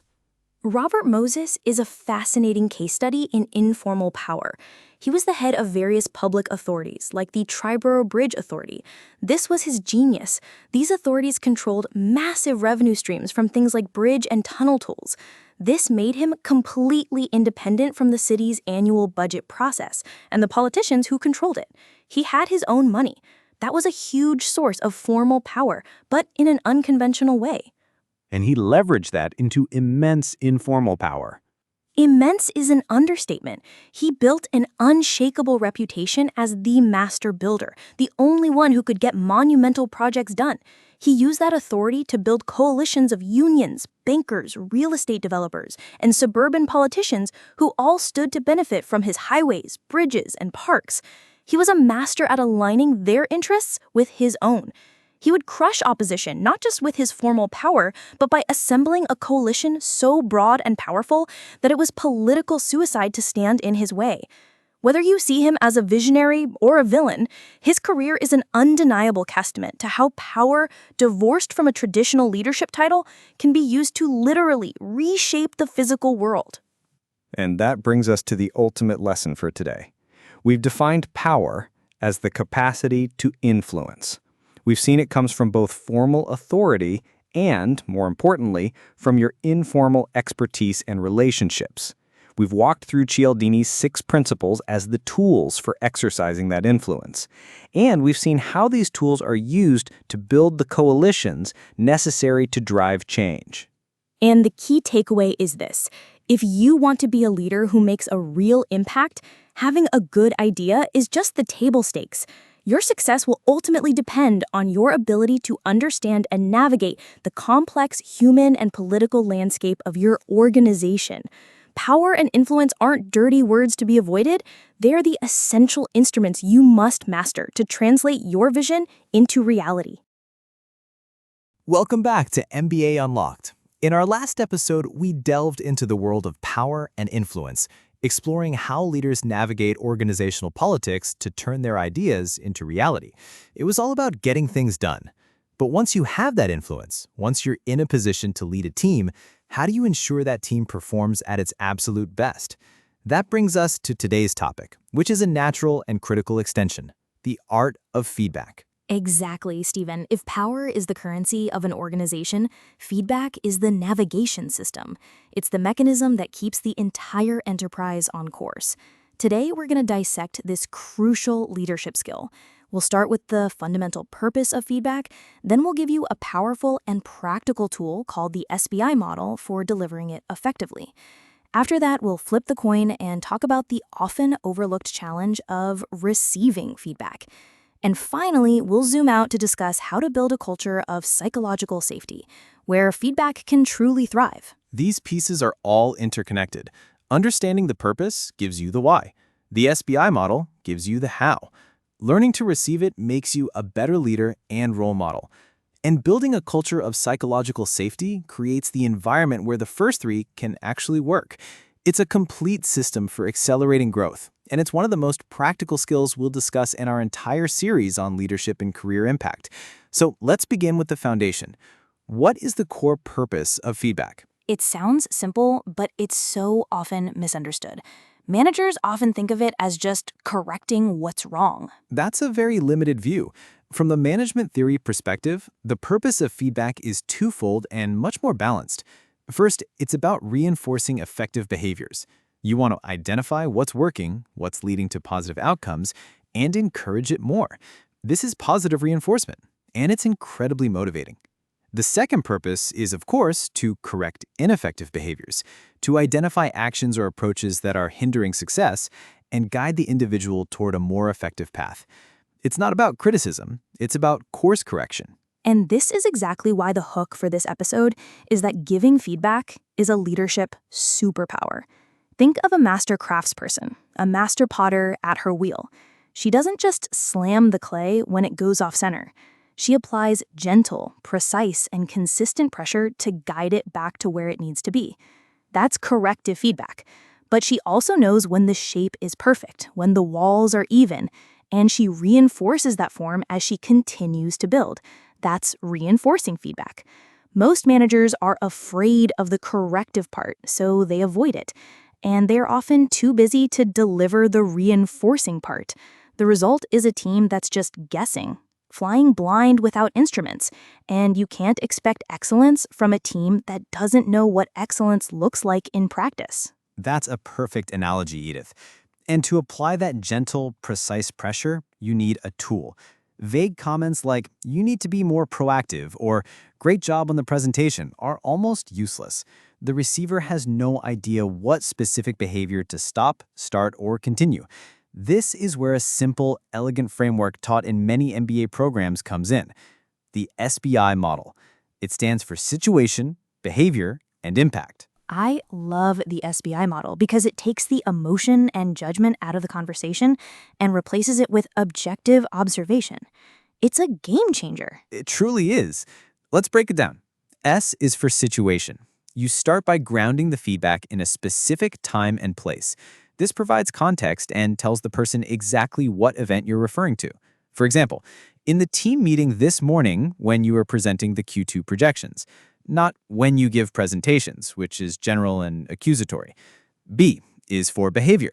Robert Moses is a fascinating case study in informal power. He was the head of various public authorities, like the Triborough Bridge Authority. This was his genius. These authorities controlled massive revenue streams from things like bridge and tunnel tolls. This made him completely independent from the city's annual budget process and the politicians who controlled it. He had his own money. That was a huge source of formal power, but in an unconventional way. And he leveraged that into immense informal power. Immense is an understatement. He built an unshakable reputation as the master builder, the only one who could get monumental projects done. He used that authority to build coalitions of unions, bankers, real estate developers, and suburban politicians who all stood to benefit from his highways, bridges, and parks. He was a master at aligning their interests with his own. He would crush opposition, not just with his formal power, but by assembling a coalition so broad and powerful that it was political suicide to stand in his way. Whether you see him as a visionary or a villain, his career is an undeniable testament to how power, divorced from a traditional leadership title, can be used to literally reshape the physical world. And that brings us to the ultimate lesson for today. We've defined power as the capacity to influence. We've seen it comes from both formal authority and, more importantly, from your informal expertise and relationships. We've walked through Cialdini's 6 principles as the tools for exercising that influence. And we've seen how these tools are used to build the coalitions necessary to drive change. And the key takeaway is this. If you want to be a leader who makes a real impact, having a good idea is just the table stakes. Your success will ultimately depend on your ability to understand and navigate the complex human and political landscape of your organization. Power and influence aren't dirty words to be avoided. They're the essential instruments you must master to translate your vision into reality. Welcome back to MBA Unlocked. In our last episode, we delved into the world of power and influence, exploring how leaders navigate organizational politics to turn their ideas into reality. It was all about getting things done. But once you have that influence, once you're in a position to lead a team, how do you ensure that team performs at its absolute best? That brings us to today's topic, which is a natural and critical extension, the art of feedback. Exactly, Stephen. If power is the currency of an organization, feedback is the navigation system. It's the mechanism that keeps the entire enterprise on course. Today, we're going to dissect this crucial leadership skill. We'll start with the fundamental purpose of feedback, then we'll give you a powerful and practical tool called the SBI model for delivering it effectively. After that, we'll flip the coin and talk about the often overlooked challenge of receiving feedback. And finally, we'll zoom out to discuss how to build a culture of psychological safety, where feedback can truly thrive. These pieces are all interconnected. Understanding the purpose gives you the why. The SBI model gives you the how. Learning to receive it makes you a better leader and role model. And building a culture of psychological safety creates the environment where the first 3 can actually work. It's a complete system for accelerating growth, and it's one of the most practical skills we'll discuss in our entire series on leadership and career impact. So let's begin with the foundation. What is the core purpose of feedback? It sounds simple, but it's so often misunderstood. Managers often think of it as just correcting what's wrong. That's a very limited view. From the management theory perspective, the purpose of feedback is twofold and much more balanced. First, it's about reinforcing effective behaviors. You want to identify what's working, what's leading to positive outcomes, and encourage it more. This is positive reinforcement, and it's incredibly motivating. The second purpose is, of course, to correct ineffective behaviors, to identify actions or approaches that are hindering success and guide the individual toward a more effective path. It's not about criticism, it's about course correction. And this is exactly why the hook for this episode is that giving feedback is a leadership superpower. Think of a master craftsperson, a master potter at her wheel. She doesn't just slam the clay when it goes off center. She applies gentle, precise, and consistent pressure to guide it back to where it needs to be. That's corrective feedback. But she also knows when the shape is perfect, when the walls are even, and she reinforces that form as she continues to build. That's reinforcing feedback. Most managers are afraid of the corrective part, so they avoid it. And they're often too busy to deliver the reinforcing part. The result is a team that's just guessing, flying blind without instruments, and you can't expect excellence from a team that doesn't know what excellence looks like in practice. That's a perfect analogy, Edith. And to apply that gentle, precise pressure, you need a tool. Vague comments like, "You need to be more proactive," or "Great job on the presentation," are almost useless. The receiver has no idea what specific behavior to stop, start, or continue. This is where a simple, elegant framework taught in many MBA programs comes in. The SBI model. It stands for situation, behavior, and impact. I love the SBI model because it takes the emotion and judgment out of the conversation and replaces it with objective observation. It's a game changer. It truly is. Let's break it down. S is for situation. You start by grounding the feedback in a specific time and place. This provides context and tells the person exactly what event you're referring to. For example, in the team meeting this morning when you were presenting the Q2 projections, not when you give presentations, which is general and accusatory. B is for behavior.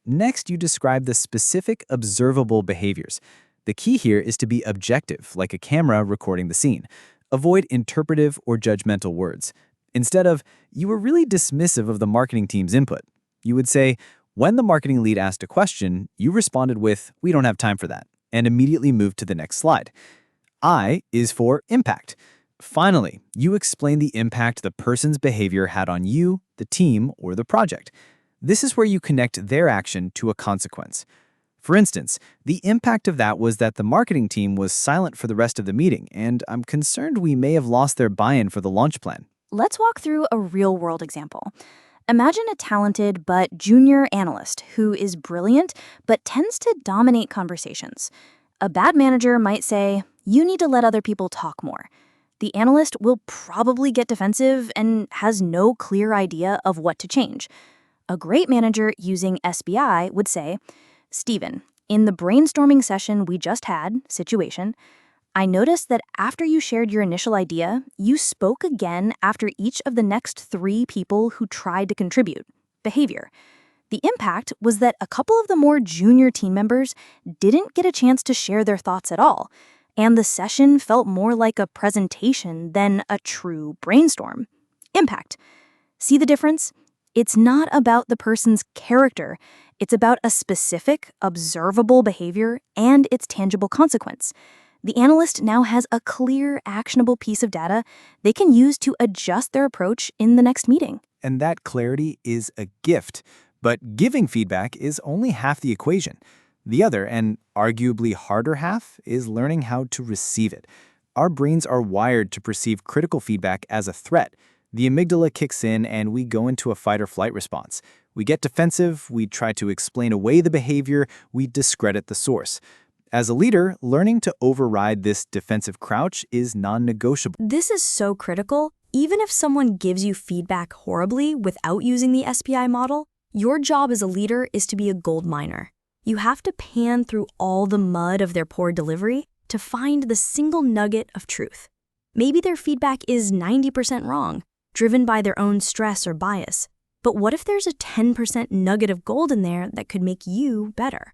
Next, you describe the specific observable behaviors. The key here is to be objective, like a camera recording the scene. Avoid interpretive or judgmental words. Instead of, you were really dismissive of the marketing team's input, you would say, when the marketing lead asked a question, you responded with, we don't have time for that, and immediately moved to the next slide. I is for impact. Finally, you explain the impact the person's behavior had on you, the team, or the project. This is where you connect their action to a consequence. For instance, the impact of that was that the marketing team was silent for the rest of the meeting, and I'm concerned we may have lost their buy-in for the launch plan. Let's walk through a real-world example. Imagine a talented but junior analyst who is brilliant but tends to dominate conversations. A bad manager might say, you need to let other people talk more. The analyst will probably get defensive and has no clear idea of what to change. A great manager using SBI would say, Stephen, in the brainstorming session we just had, situation, I noticed that after you shared your initial idea, you spoke again after each of the next 3 people who tried to contribute, behavior. The impact was that a couple of the more junior team members didn't get a chance to share their thoughts at all, and the session felt more like a presentation than a true brainstorm. Impact. See the difference? It's not about the person's character. It's about a specific, observable behavior and its tangible consequence. The analyst now has a clear, actionable piece of data they can use to adjust their approach in the next meeting. And that clarity is a gift. But giving feedback is only half the equation. The other, and arguably harder half, is learning how to receive it. Our brains are wired to perceive critical feedback as a threat. The amygdala kicks in and we go into a fight or flight response. We get defensive, we try to explain away the behavior, we discredit the source. As a leader, learning to override this defensive crouch is non-negotiable. This is so critical. Even if someone gives you feedback horribly without using the SPI model, your job as a leader is to be a gold miner. You have to pan through all the mud of their poor delivery to find the single nugget of truth. Maybe their feedback is 90% wrong, driven by their own stress or bias. But what if there's a 10% nugget of gold in there that could make you better?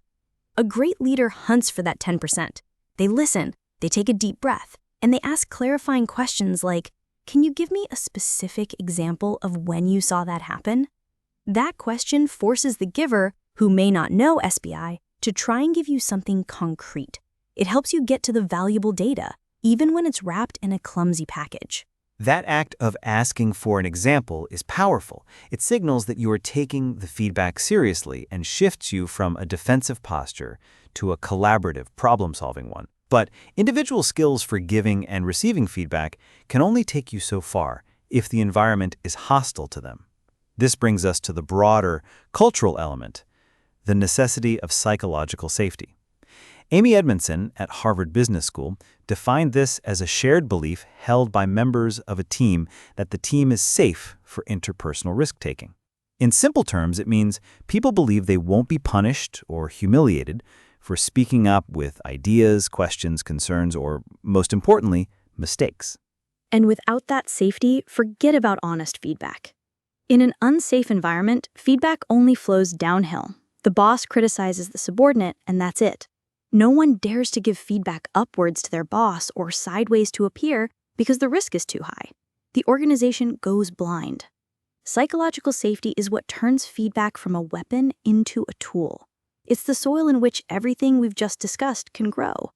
A great leader hunts for that 10%. They listen, they take a deep breath, and they ask clarifying questions like, can you give me a specific example of when you saw that happen? That question forces the giver, who may not know SBI, to try and give you something concrete. It helps you get to the valuable data, even when it's wrapped in a clumsy package. That act of asking for an example is powerful. It signals that you are taking the feedback seriously and shifts you from a defensive posture to a collaborative, problem-solving one. But individual skills for giving and receiving feedback can only take you so far if the environment is hostile to them. This brings us to the broader cultural element, the necessity of psychological safety. Amy Edmondson at Harvard Business School defined this as a shared belief held by members of a team that the team is safe for interpersonal risk-taking. In simple terms, it means people believe they won't be punished or humiliated for speaking up with ideas, questions, concerns, or, most importantly, mistakes. And without that safety, forget about honest feedback. In an unsafe environment, feedback only flows downhill. The boss criticizes the subordinate, and that's it. No one dares to give feedback upwards to their boss or sideways to a peer because the risk is too high. The organization goes blind. Psychological safety is what turns feedback from a weapon into a tool. It's the soil in which everything we've just discussed can grow.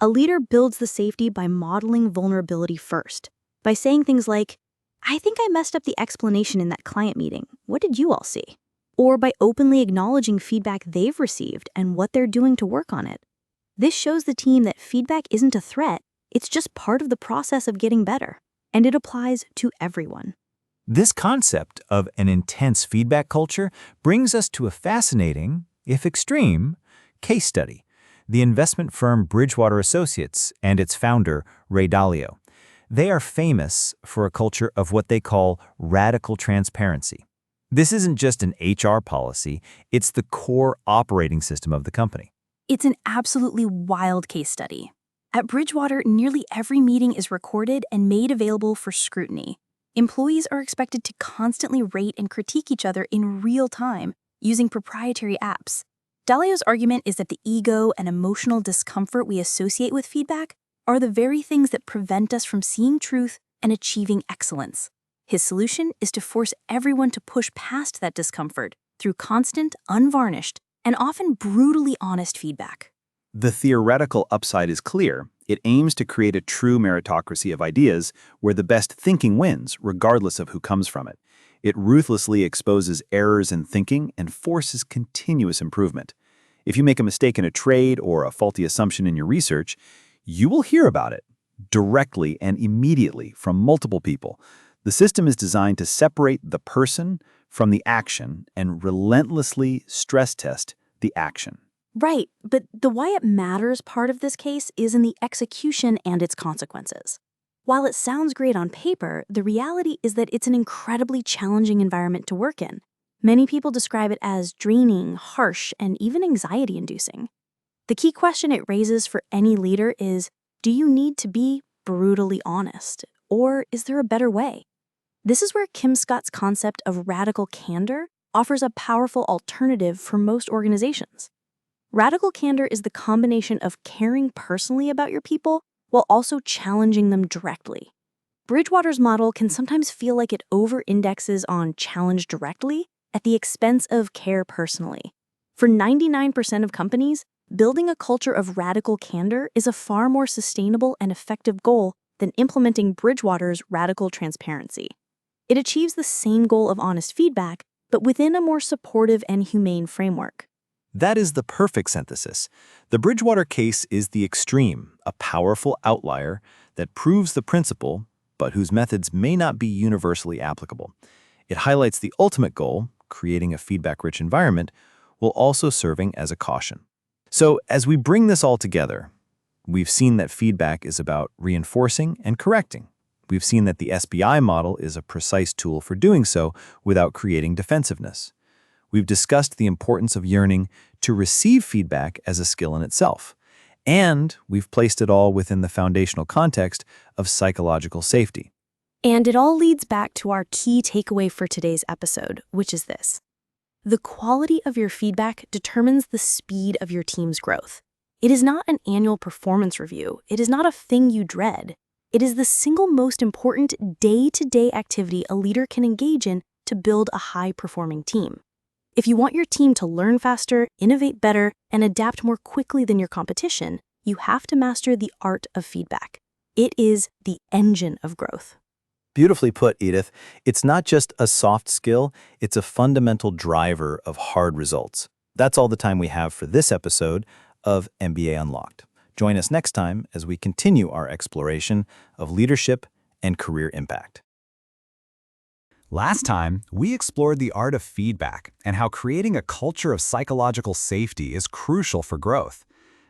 A leader builds the safety by modeling vulnerability first, by saying things like, I think I messed up the explanation in that client meeting. What did you all see? Or by openly acknowledging feedback they've received and what they're doing to work on it. This shows the team that feedback isn't a threat, it's just part of the process of getting better, and it applies to everyone. This concept of an intense feedback culture brings us to a fascinating, if extreme, case study, the investment firm Bridgewater Associates and its founder, Ray Dalio. They are famous for a culture of what they call radical transparency. This isn't just an HR policy, it's the core operating system of the company. It's an absolutely wild case study. At Bridgewater, nearly every meeting is recorded and made available for scrutiny. Employees are expected to constantly rate and critique each other in real time using proprietary apps. Dalio's argument is that the ego and emotional discomfort we associate with feedback are the very things that prevent us from seeing truth and achieving excellence. His solution is to force everyone to push past that discomfort through constant, unvarnished, and often brutally honest feedback. The theoretical upside is clear. It aims to create a true meritocracy of ideas where the best thinking wins, regardless of who comes from it. It ruthlessly exposes errors in thinking and forces continuous improvement. If you make a mistake in a trade or a faulty assumption in your research, you will hear about it directly and immediately from multiple people. The system is designed to separate the person from the action and relentlessly stress test the action. Right, but the why it matters part of this case is in the execution and its consequences. While it sounds great on paper, the reality is that it's an incredibly challenging environment to work in. Many people describe it as draining, harsh, and even anxiety-inducing. The key question it raises for any leader is, do you need to be brutally honest, or is there a better way? This is where Kim Scott's concept of radical candor offers a powerful alternative for most organizations. Radical candor is the combination of caring personally about your people while also challenging them directly. Bridgewater's model can sometimes feel like it over-indexes on challenge directly at the expense of care personally. For 99% of companies, building a culture of radical candor is a far more sustainable and effective goal than implementing Bridgewater's radical transparency. It achieves the same goal of honest feedback, but within a more supportive and humane framework. That is the perfect synthesis. The Bridgewater case is the extreme, a powerful outlier that proves the principle, but whose methods may not be universally applicable. It highlights the ultimate goal, creating a feedback-rich environment, while also serving as a caution. So, as we bring this all together, we've seen that feedback is about reinforcing and correcting. We've seen that the SBI model is a precise tool for doing so without creating defensiveness. We've discussed the importance of yearning to receive feedback as a skill in itself. And we've placed it all within the foundational context of psychological safety. And it all leads back to our key takeaway for today's episode, which is this. The quality of your feedback determines the speed of your team's growth. It is not an annual performance review. It is not a thing you dread. It is the single most important day-to-day activity a leader can engage in to build a high-performing team. If you want your team to learn faster, innovate better, and adapt more quickly than your competition, you have to master the art of feedback. It is the engine of growth. Beautifully put, Edith. It's not just a soft skill, it's a fundamental driver of hard results. That's all the time we have for this episode of MBA Unlocked. Join us next time as we continue our exploration of leadership and career impact. Last time, we explored the art of feedback and how creating a culture of psychological safety is crucial for growth.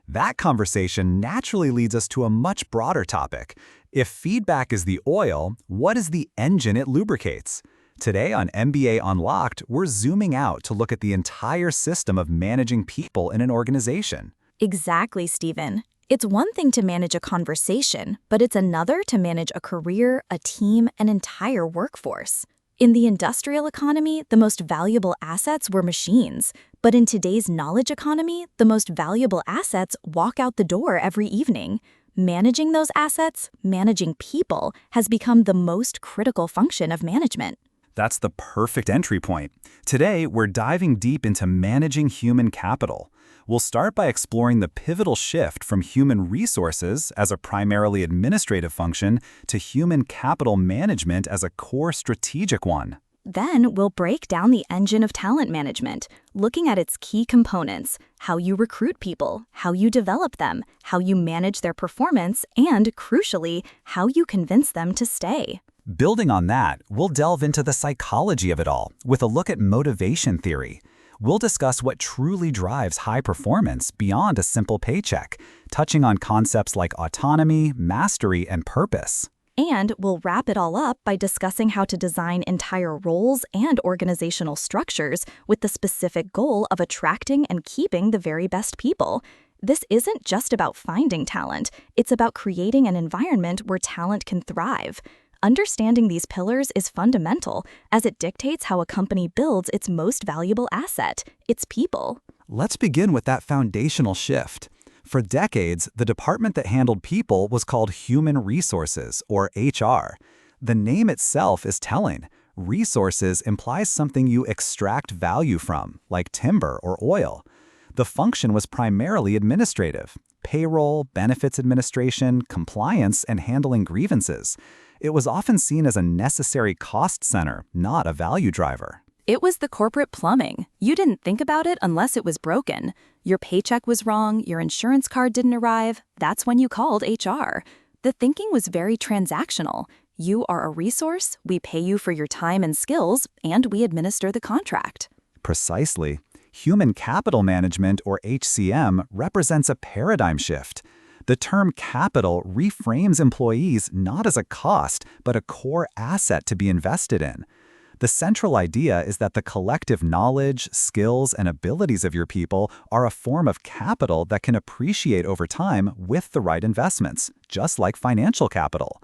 That conversation naturally leads us to a much broader topic. If feedback is the oil, what is the engine it lubricates? Today on MBA Unlocked, we're zooming out to look at the entire system of managing people in an organization. Exactly, Stephen. It's one thing to manage a conversation, but it's another to manage a career, a team, an entire workforce. In the industrial economy, the most valuable assets were machines. But in today's knowledge economy, the most valuable assets walk out the door every evening. Managing those assets, managing people, has become the most critical function of management. That's the perfect entry point. Today, we're diving deep into managing human capital. We'll start by exploring the pivotal shift from human resources as a primarily administrative function to human capital management as a core strategic one. Then we'll break down the engine of talent management, looking at its key components, how you recruit people, how you develop them, how you manage their performance, and, crucially, how you convince them to stay. Building on that, we'll delve into the psychology of it all with a look at motivation theory. We'll discuss what truly drives high performance beyond a simple paycheck, touching on concepts like autonomy, mastery, and purpose. And we'll wrap it all up by discussing how to design entire roles and organizational structures with the specific goal of attracting and keeping the very best people. This isn't just about finding talent, it's about creating an environment where talent can thrive. Understanding these pillars is fundamental, as it dictates how a company builds its most valuable asset, its people. Let's begin with that foundational shift. For decades, the department that handled people was called Human Resources, or HR. The name itself is telling. Resources implies something you extract value from, like timber or oil. The function was primarily administrative: payroll, benefits administration, compliance, and handling grievances. It was often seen as a necessary cost center, not a value driver. It was the corporate plumbing. You didn't think about it unless it was broken. Your paycheck was wrong, your insurance card didn't arrive. That's when you called HR. The thinking was very transactional. You are a resource, we pay you for your time and skills, and we administer the contract. Precisely. Human capital management, or HCM, represents a paradigm shift. The term capital reframes employees not as a cost, but a core asset to be invested in. The central idea is that the collective knowledge, skills, and abilities of your people are a form of capital that can appreciate over time with the right investments, just like financial capital.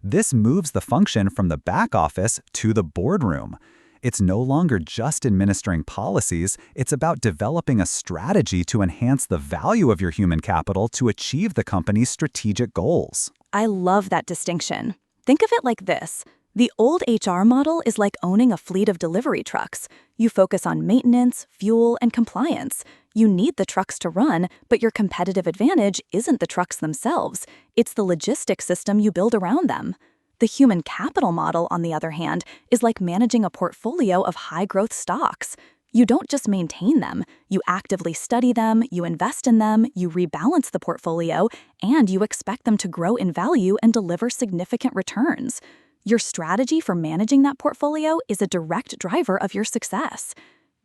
This moves the function from the back office to the boardroom. It's no longer just administering policies, it's about developing a strategy to enhance the value of your human capital to achieve the company's strategic goals. I love that distinction. Think of it like this. The old HR model is like owning a fleet of delivery trucks. You focus on maintenance, fuel, and compliance. You need the trucks to run, but your competitive advantage isn't the trucks themselves. It's the logistics system you build around them. The human capital model, on the other hand, is like managing a portfolio of high-growth stocks. You don't just maintain them. You actively study them, you invest in them, you rebalance the portfolio, and you expect them to grow in value and deliver significant returns. Your strategy for managing that portfolio is a direct driver of your success.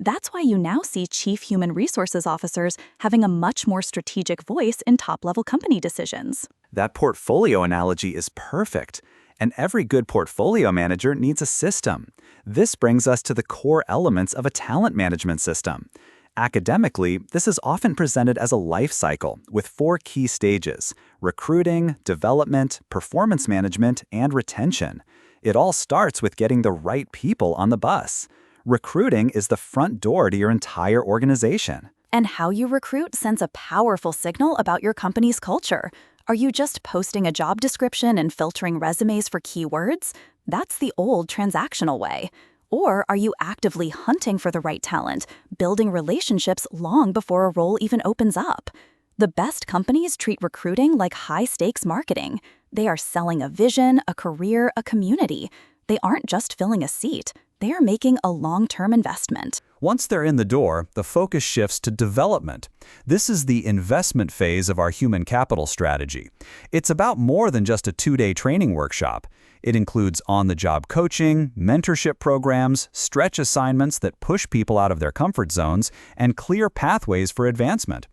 That's why you now see Chief Human Resources Officers having a much more strategic voice in top-level company decisions. That portfolio analogy is perfect. And every good portfolio manager needs a system. This brings us to the core elements of a talent management system. Academically, this is often presented as a life cycle with 4 key stages: recruiting, development, performance management, and retention. It all starts with getting the right people on the bus. Recruiting is the front door to your entire organization. And how you recruit sends a powerful signal about your company's culture. Are you just posting a job description and filtering resumes for keywords? That's the old transactional way. Or are you actively hunting for the right talent, building relationships long before a role even opens up? The best companies treat recruiting like high-stakes marketing. They are selling a vision, a career, a community. They aren't just filling a seat. They are making a long-term investment. Once they're in the door, the focus shifts to development. This is the investment phase of our human capital strategy. It's about more than just a 2-day training workshop. It includes on-the-job coaching, mentorship programs, stretch assignments that push people out of their comfort zones, and clear pathways for advancement.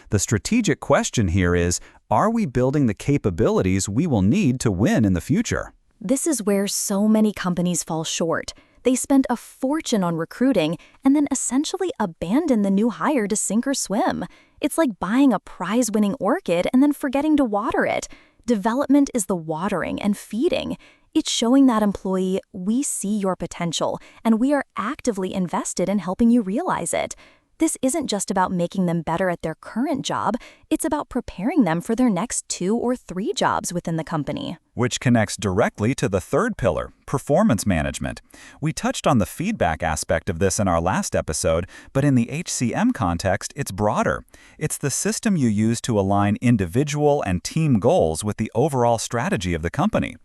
The strategic question here is, are we building the capabilities we will need to win in the future? This is where so many companies fall short. They spend a fortune on recruiting and then essentially abandon the new hire to sink or swim. It's like buying a prize-winning orchid and then forgetting to water it. Development is the watering and feeding. It's showing that employee, we see your potential, and we are actively invested in helping you realize it. This isn't just about making them better at their current job, it's about preparing them for their next 2 or 3 jobs within the company. Which connects directly to the third pillar, performance management. We touched on the feedback aspect of this in our last episode, but in the HCM context, it's broader. It's the system you use to align individual and team goals with the overall strategy of the company.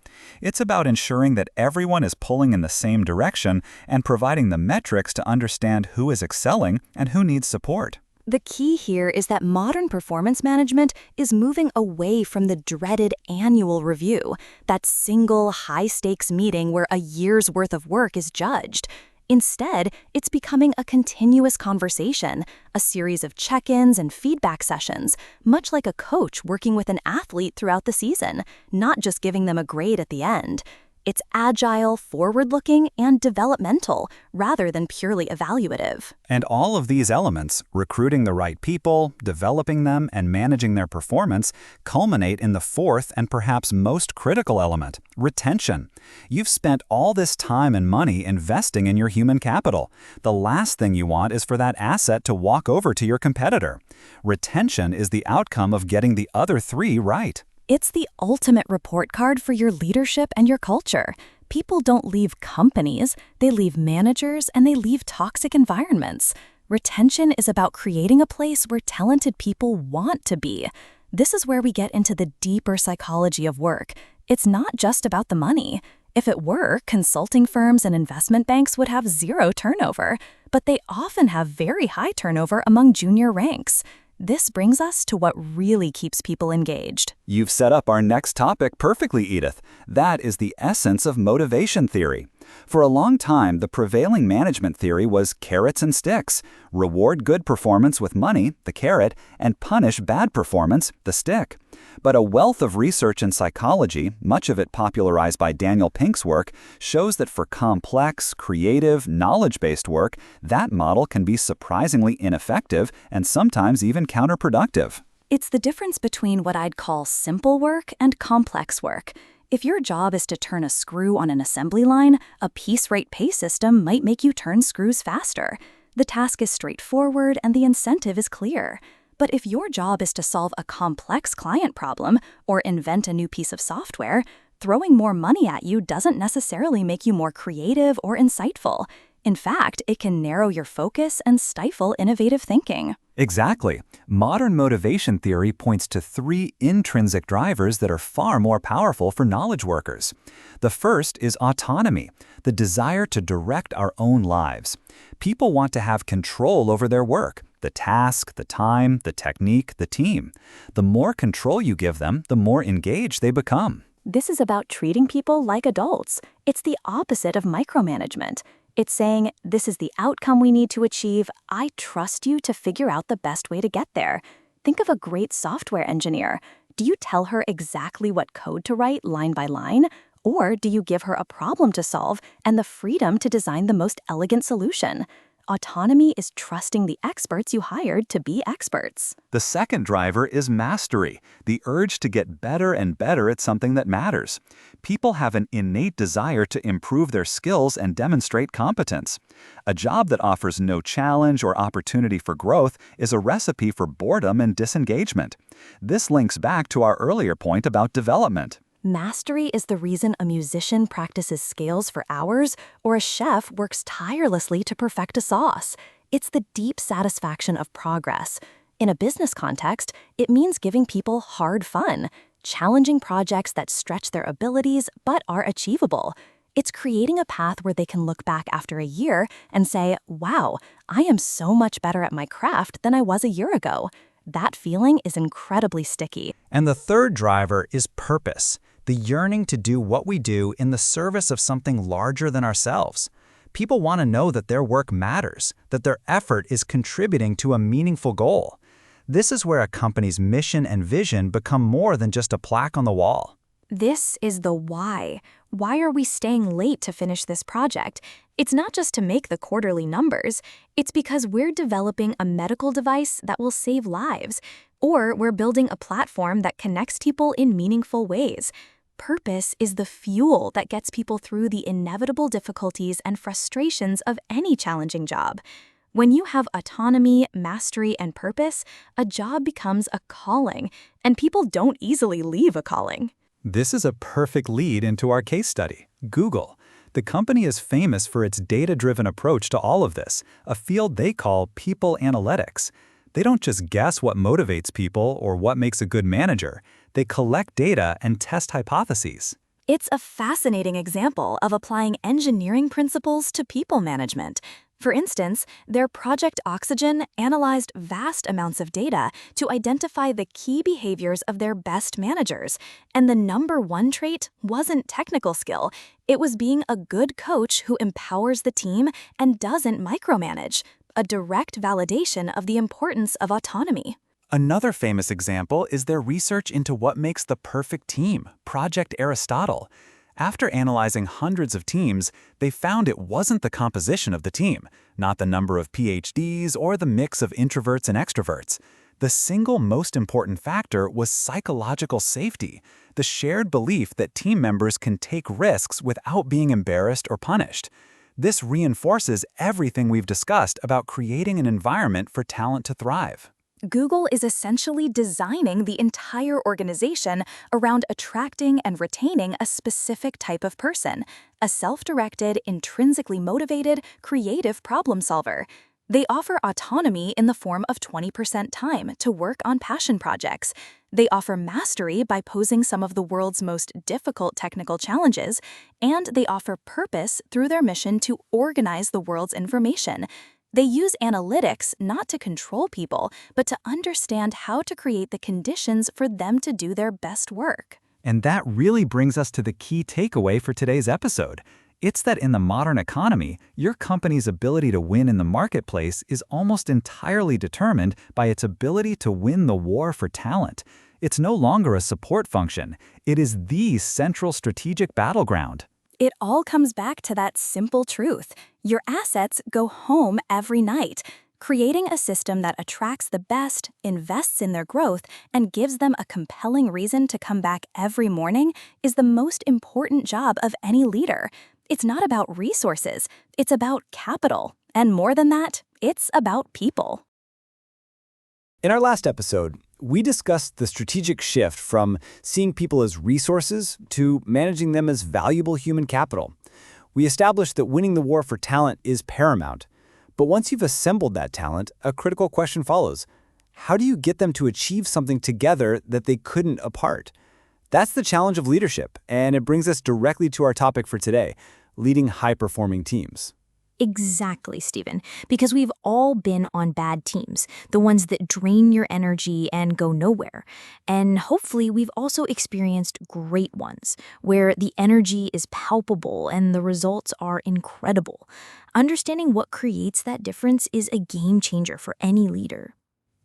It's about ensuring that everyone is pulling in the same direction and providing the metrics to understand who is excelling and who needs support. The key here is that modern performance management is moving away from the dreaded annual review, that single high-stakes meeting where a year's worth of work is judged. Instead, it's becoming a continuous conversation, a series of check-ins and feedback sessions, much like a coach working with an athlete throughout the season, not just giving them a grade at the end. It's agile, forward-looking, and developmental, rather than purely evaluative. And all of these elements, recruiting the right people, developing them, and managing their performance, culminate in the fourth and perhaps most critical element, retention. You've spent all this time and money investing in your human capital. The last thing you want is for that asset to walk over to your competitor. Retention is the outcome of getting the other three right. It's the ultimate report card for your leadership and your culture. People don't leave companies, they leave managers, and they leave toxic environments. Retention is about creating a place where talented people want to be. This is where we get into the deeper psychology of work. It's not just about the money. If it were, consulting firms and investment banks would have zero turnover, but they often have very high turnover among junior ranks. This brings us to what really keeps people engaged. You've set up our next topic perfectly, Edith. That is the essence of motivation theory. For a long time, the prevailing management theory was carrots and sticks. Reward good performance with money, the carrot, and punish bad performance, the stick. But a wealth of research in psychology, much of it popularized by Daniel Pink's work, shows that for complex, creative, knowledge-based work, that model can be surprisingly ineffective and sometimes even counterproductive. It's the difference between what I'd call simple work and complex work. If your job is to turn a screw on an assembly line, a piece rate pay system might make you turn screws faster. The task is straightforward and the incentive is clear. But if your job is to solve a complex client problem or invent a new piece of software, throwing more money at you doesn't necessarily make you more creative or insightful. In fact, it can narrow your focus and stifle innovative thinking. Exactly. Modern motivation theory points to three intrinsic drivers that are far more powerful for knowledge workers. The first is autonomy, the desire to direct our own lives. People want to have control over their work, the task, the time, the technique, the team. The more control you give them, the more engaged they become. This is about treating people like adults. It's the opposite of micromanagement. It's saying, this is the outcome we need to achieve. I trust you to figure out the best way to get there. Think of a great software engineer. Do you tell her exactly what code to write line by line? Or do you give her a problem to solve and the freedom to design the most elegant solution? Autonomy is trusting the experts you hired to be experts. The second driver is mastery, the urge to get better and better at something that matters. People have an innate desire to improve their skills and demonstrate competence. A job that offers no challenge or opportunity for growth is a recipe for boredom and disengagement. This links back to our earlier point about development. Mastery is the reason a musician practices scales for hours or a chef works tirelessly to perfect a sauce. It's the deep satisfaction of progress. In a business context, it means giving people hard fun, challenging projects that stretch their abilities but are achievable. It's creating a path where they can look back after a year and say, wow, I am so much better at my craft than I was a year ago. That feeling is incredibly sticky. And the third driver is purpose, the yearning to do what we do in the service of something larger than ourselves. People want to know that their work matters, that their effort is contributing to a meaningful goal. This is where a company's mission and vision become more than just a plaque on the wall. This is the why. Why are we staying late to finish this project? It's not just to make the quarterly numbers. It's because we're developing a medical device that will save lives, or we're building a platform that connects people in meaningful ways. Purpose is the fuel that gets people through the inevitable difficulties and frustrations of any challenging job. When you have autonomy, mastery, and purpose, a job becomes a calling, and people don't easily leave a calling. This is a perfect lead into our case study, Google. The company is famous for its data-driven approach to all of this, a field they call people analytics. They don't just guess what motivates people or what makes a good manager. They collect data and test hypotheses. It's a fascinating example of applying engineering principles to people management. For instance, their Project Oxygen analyzed vast amounts of data to identify the key behaviors of their best managers, and the number one trait wasn't technical skill, it was being a good coach who empowers the team and doesn't micromanage, a direct validation of the importance of autonomy. Another famous example is their research into what makes the perfect team, Project Aristotle. After analyzing hundreds of teams, they found it wasn't the composition of the team, not the number of PhDs or the mix of introverts and extroverts. The single most important factor was psychological safety, the shared belief that team members can take risks without being embarrassed or punished. This reinforces everything we've discussed about creating an environment for talent to thrive. Google is essentially designing the entire organization around attracting and retaining a specific type of person, a self-directed, intrinsically motivated, creative problem solver. They offer autonomy in the form of 20% time to work on passion projects. They offer mastery by posing some of the world's most difficult technical challenges, and they offer purpose through their mission to organize the world's information. They use analytics not to control people, but to understand how to create the conditions for them to do their best work. And that really brings us to the key takeaway for today's episode. It's that in the modern economy, your company's ability to win in the marketplace is almost entirely determined by its ability to win the war for talent. It's no longer a support function. It is the central strategic battleground. It all comes back to that simple truth. Your assets go home every night. Creating a system that attracts the best, invests in their growth, and gives them a compelling reason to come back every morning is the most important job of any leader. It's not about resources, it's about capital. And more than that, it's about people. In our last episode, we discussed the strategic shift from seeing people as resources to managing them as valuable human capital. We established that winning the war for talent is paramount. But once you've assembled that talent, a critical question follows. How do you get them to achieve something together that they couldn't apart? That's the challenge of leadership, and it brings us directly to our topic for today, leading high-performing teams. Exactly, Stephen, because we've all been on bad teams, the ones that drain your energy and go nowhere. And hopefully we've also experienced great ones, where the energy is palpable and the results are incredible. Understanding what creates that difference is a game changer for any leader.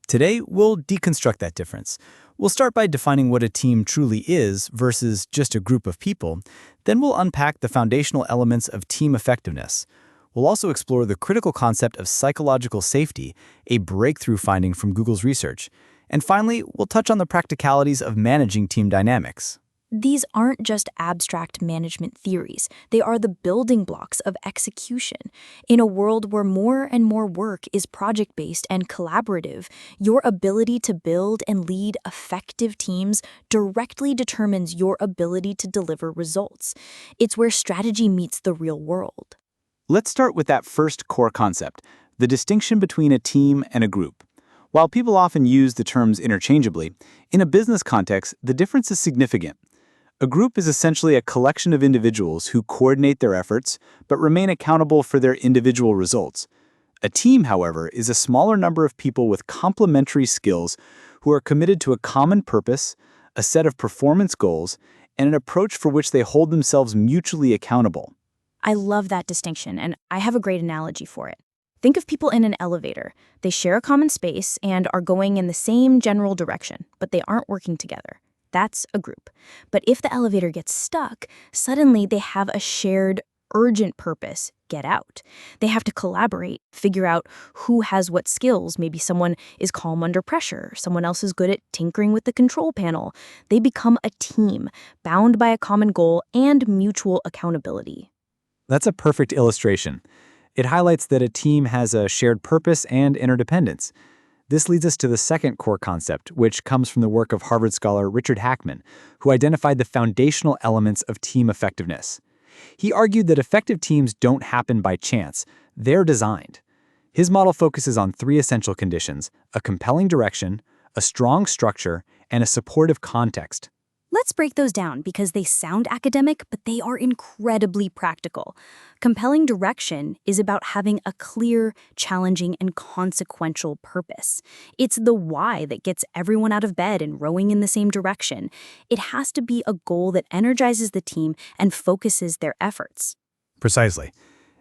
Today, we'll deconstruct that difference. We'll start by defining what a team truly is versus just a group of people. Then we'll unpack the foundational elements of team effectiveness. We'll also explore the critical concept of psychological safety, a breakthrough finding from Google's research. And finally, we'll touch on the practicalities of managing team dynamics. These aren't just abstract management theories. They are the building blocks of execution. In a world where more and more work is project-based and collaborative, your ability to build and lead effective teams directly determines your ability to deliver results. It's where strategy meets the real world. Let's start with that first core concept, the distinction between a team and a group. While people often use the terms interchangeably, in a business context, the difference is significant. A group is essentially a collection of individuals who coordinate their efforts but remain accountable for their individual results. A team, however, is a smaller number of people with complementary skills who are committed to a common purpose, a set of performance goals, and an approach for which they hold themselves mutually accountable. I love that distinction, and I have a great analogy for it. Think of people in an elevator. They share a common space and are going in the same general direction, but they aren't working together. That's a group. But if the elevator gets stuck, suddenly they have a shared, urgent purpose: get out. They have to collaborate, figure out who has what skills. Maybe someone is calm under pressure, someone else is good at tinkering with the control panel. They become a team, bound by a common goal and mutual accountability. That's a perfect illustration. It highlights that a team has a shared purpose and interdependence. This leads us to the second core concept, which comes from the work of Harvard scholar Richard Hackman, who identified the foundational elements of team effectiveness. He argued that effective teams don't happen by chance, they're designed. His model focuses on three essential conditions: a compelling direction, a strong structure, and a supportive context. Let's break those down because they sound academic, but they are incredibly practical. Compelling direction is about having a clear, challenging, and consequential purpose. It's the why that gets everyone out of bed and rowing in the same direction. It has to be a goal that energizes the team and focuses their efforts. Precisely.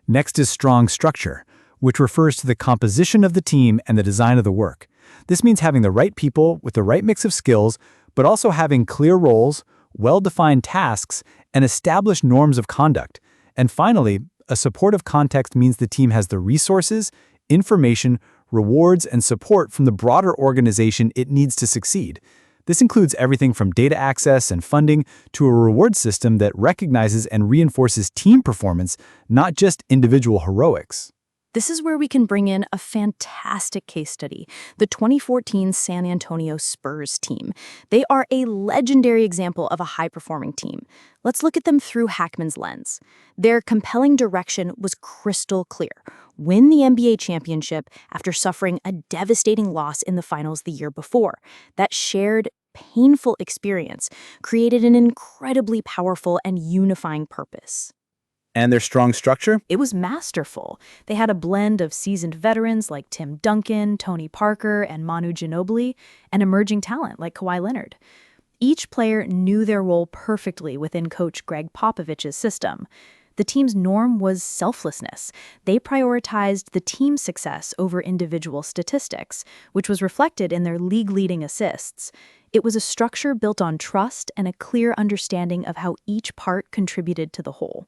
Next is strong structure, which refers to the composition of the team and the design of the work. This means having the right people with the right mix of skills, but also having clear roles, well-defined tasks, and established norms of conduct. And finally, a supportive context means the team has the resources, information, rewards, and support from the broader organization it needs to succeed. This includes everything from data access and funding to a reward system that recognizes and reinforces team performance, not just individual heroics. This is where we can bring in a fantastic case study, the 2014 San Antonio Spurs team. They are a legendary example of a high-performing team. Let's look at them through Hackman's lens. Their compelling direction was crystal clear. Win the NBA championship after suffering a devastating loss in the finals the year before. That shared, painful experience created an incredibly powerful and unifying purpose. And their strong structure? It was masterful. They had a blend of seasoned veterans like Tim Duncan, Tony Parker, and Manu Ginobili, and emerging talent like Kawhi Leonard. Each player knew their role perfectly within Coach Greg Popovich's system. The team's norm was selflessness. They prioritized the team's success over individual statistics, which was reflected in their league-leading assists. It was a structure built on trust and a clear understanding of how each part contributed to the whole.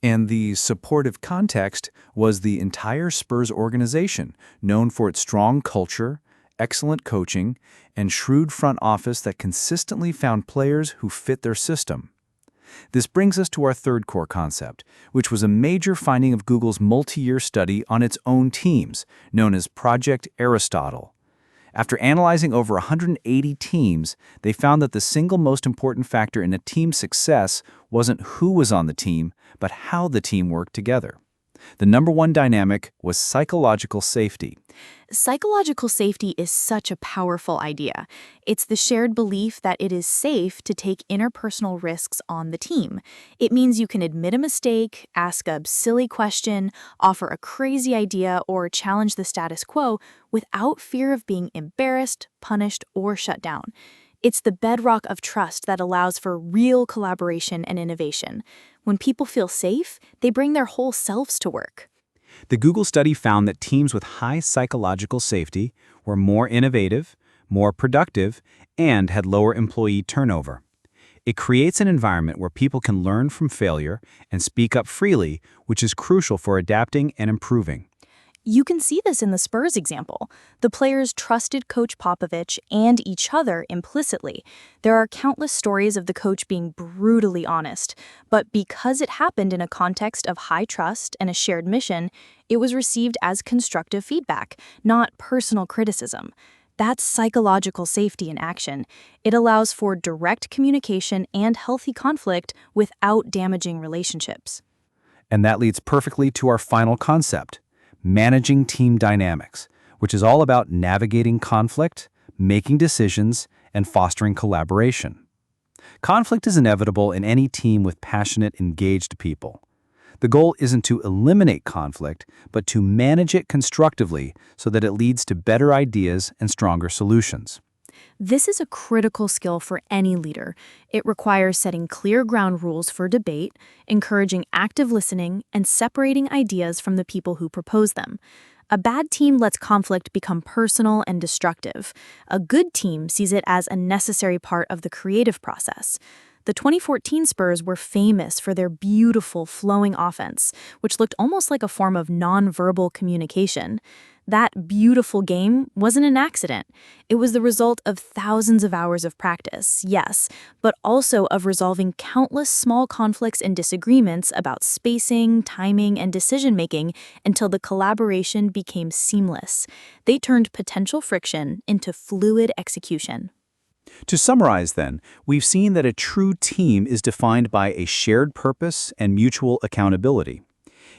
And the supportive context was the entire Spurs organization, known for its strong culture, excellent coaching, and shrewd front office that consistently found players who fit their system. This brings us to our third core concept, which was a major finding of Google's multi-year study on its own teams, known as Project Aristotle. After analyzing over 180 teams, they found that the single most important factor in a team's success wasn't who was on the team, but how the team worked together. The number one dynamic was psychological safety. Psychological safety is such a powerful idea. It's the shared belief that it is safe to take interpersonal risks on the team. It means you can admit a mistake, ask a silly question, offer a crazy idea, or challenge the status quo without fear of being embarrassed, punished, or shut down. It's the bedrock of trust that allows for real collaboration and innovation. When people feel safe, they bring their whole selves to work. The Google study found that teams with high psychological safety were more innovative, more productive, and had lower employee turnover. It creates an environment where people can learn from failure and speak up freely, which is crucial for adapting and improving. You can see this in the Spurs example. The players trusted Coach Popovich and each other implicitly. There are countless stories of the coach being brutally honest, but because it happened in a context of high trust and a shared mission, it was received as constructive feedback, not personal criticism. That's psychological safety in action. It allows for direct communication and healthy conflict without damaging relationships. And that leads perfectly to our final concept: managing team dynamics, which is all about navigating conflict, making decisions, and fostering collaboration. Conflict is inevitable in any team with passionate, engaged people. The goal isn't to eliminate conflict, but to manage it constructively so that it leads to better ideas and stronger solutions. This is a critical skill for any leader. It requires setting clear ground rules for debate, encouraging active listening, and separating ideas from the people who propose them. A bad team lets conflict become personal and destructive. A good team sees it as a necessary part of the creative process. The 2014 Spurs were famous for their beautiful, flowing offense, which looked almost like a form of nonverbal communication. That beautiful game wasn't an accident. It was the result of thousands of hours of practice, yes, but also of resolving countless small conflicts and disagreements about spacing, timing, and decision-making until the collaboration became seamless. They turned potential friction into fluid execution. To summarize then, we've seen that a true team is defined by a shared purpose and mutual accountability.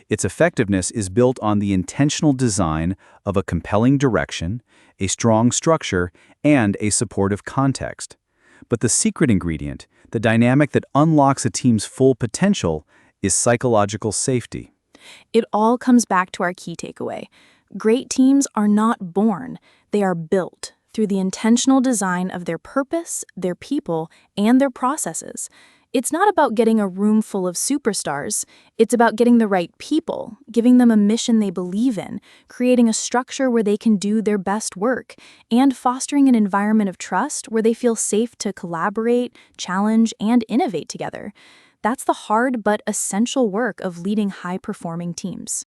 Its effectiveness is built on the intentional design of a compelling direction, a strong structure, and a supportive context. But the secret ingredient, the dynamic that unlocks a team's full potential, is psychological safety. It all comes back to our key takeaway. Great teams are not born, they are built through the intentional design of their purpose, their people, and their processes. It's not about getting a room full of superstars. It's about getting the right people, giving them a mission they believe in, creating a structure where they can do their best work, and fostering an environment of trust where they feel safe to collaborate, challenge, and innovate together. That's the hard but essential work of leading high-performing teams.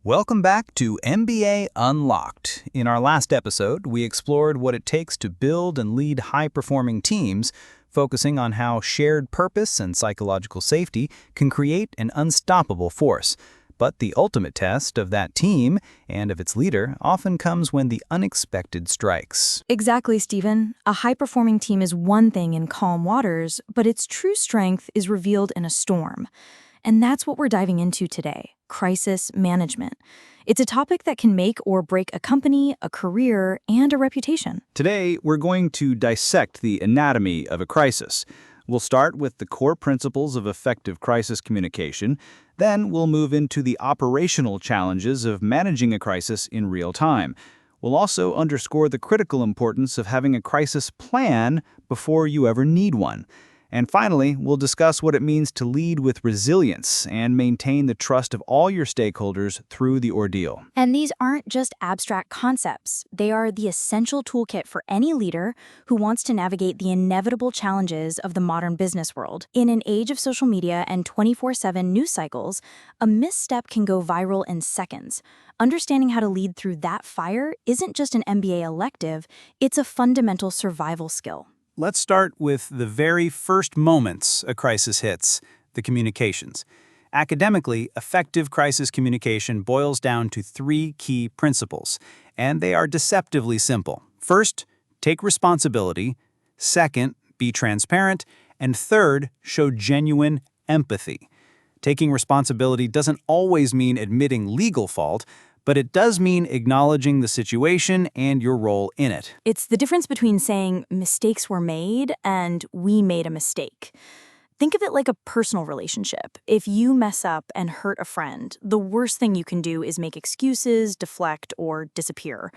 Welcome back to MBA Unlocked. In our last episode, we explored what it takes to build and lead high-performing teams, focusing on how shared purpose and psychological safety can create an unstoppable force. But the ultimate test of that team and of its leader often comes when the unexpected strikes. Exactly, Stephen. A high-performing team is one thing in calm waters, but its true strength is revealed in a storm. And that's what we're diving into today, crisis management. It's a topic that can make or break a company, a career, and a reputation. Today, we're going to dissect the anatomy of a crisis. We'll start with the core principles of effective crisis communication. Then we'll move into the operational challenges of managing a crisis in real time. We'll also underscore the critical importance of having a crisis plan before you ever need one. And finally, we'll discuss what it means to lead with resilience and maintain the trust of all your stakeholders through the ordeal. And these aren't just abstract concepts. They are the essential toolkit for any leader who wants to navigate the inevitable challenges of the modern business world. In an age of social media and 24/7 news cycles, a misstep can go viral in seconds. Understanding how to lead through that fire isn't just an MBA elective, it's a fundamental survival skill. Let's start with the very first moments a crisis hits, the communications. Academically, effective crisis communication boils down to 3 key principles, and they are deceptively simple. First, take responsibility. Second, be transparent. And third, show genuine empathy. Taking responsibility doesn't always mean admitting legal fault, but it does mean acknowledging the situation and your role in it. It's the difference between saying mistakes were made and we made a mistake. Think of it like a personal relationship. If you mess up and hurt a friend, the worst thing you can do is make excuses, deflect, or disappear.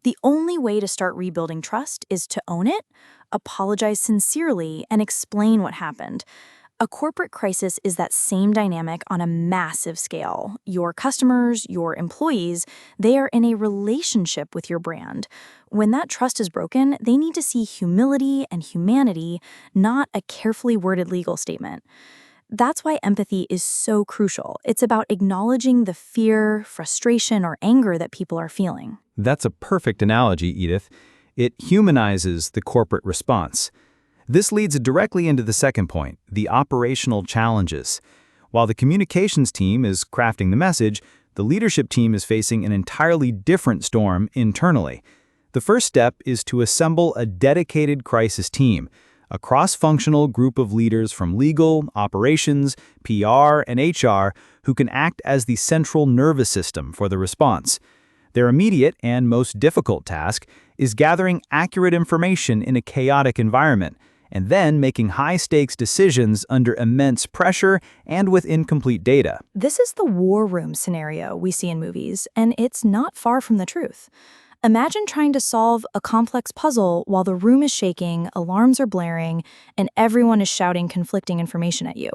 The only way to start rebuilding trust is to own it, apologize sincerely, and explain what happened. A corporate crisis is that same dynamic on a massive scale. Your customers, your employees, they are in a relationship with your brand. When that trust is broken, they need to see humility and humanity, not a carefully worded legal statement. That's why empathy is so crucial. It's about acknowledging the fear, frustration, or anger that people are feeling. That's a perfect analogy, Edith. It humanizes the corporate response. This leads directly into the second point, the operational challenges. While the communications team is crafting the message, the leadership team is facing an entirely different storm internally. The first step is to assemble a dedicated crisis team, a cross-functional group of leaders from legal, operations, PR, and HR who can act as the central nervous system for the response. Their immediate and most difficult task is gathering accurate information in a chaotic environment, and then making high-stakes decisions under immense pressure and with incomplete data. This is the war room scenario we see in movies, and it's not far from the truth. Imagine trying to solve a complex puzzle while the room is shaking, alarms are blaring, and everyone is shouting conflicting information at you.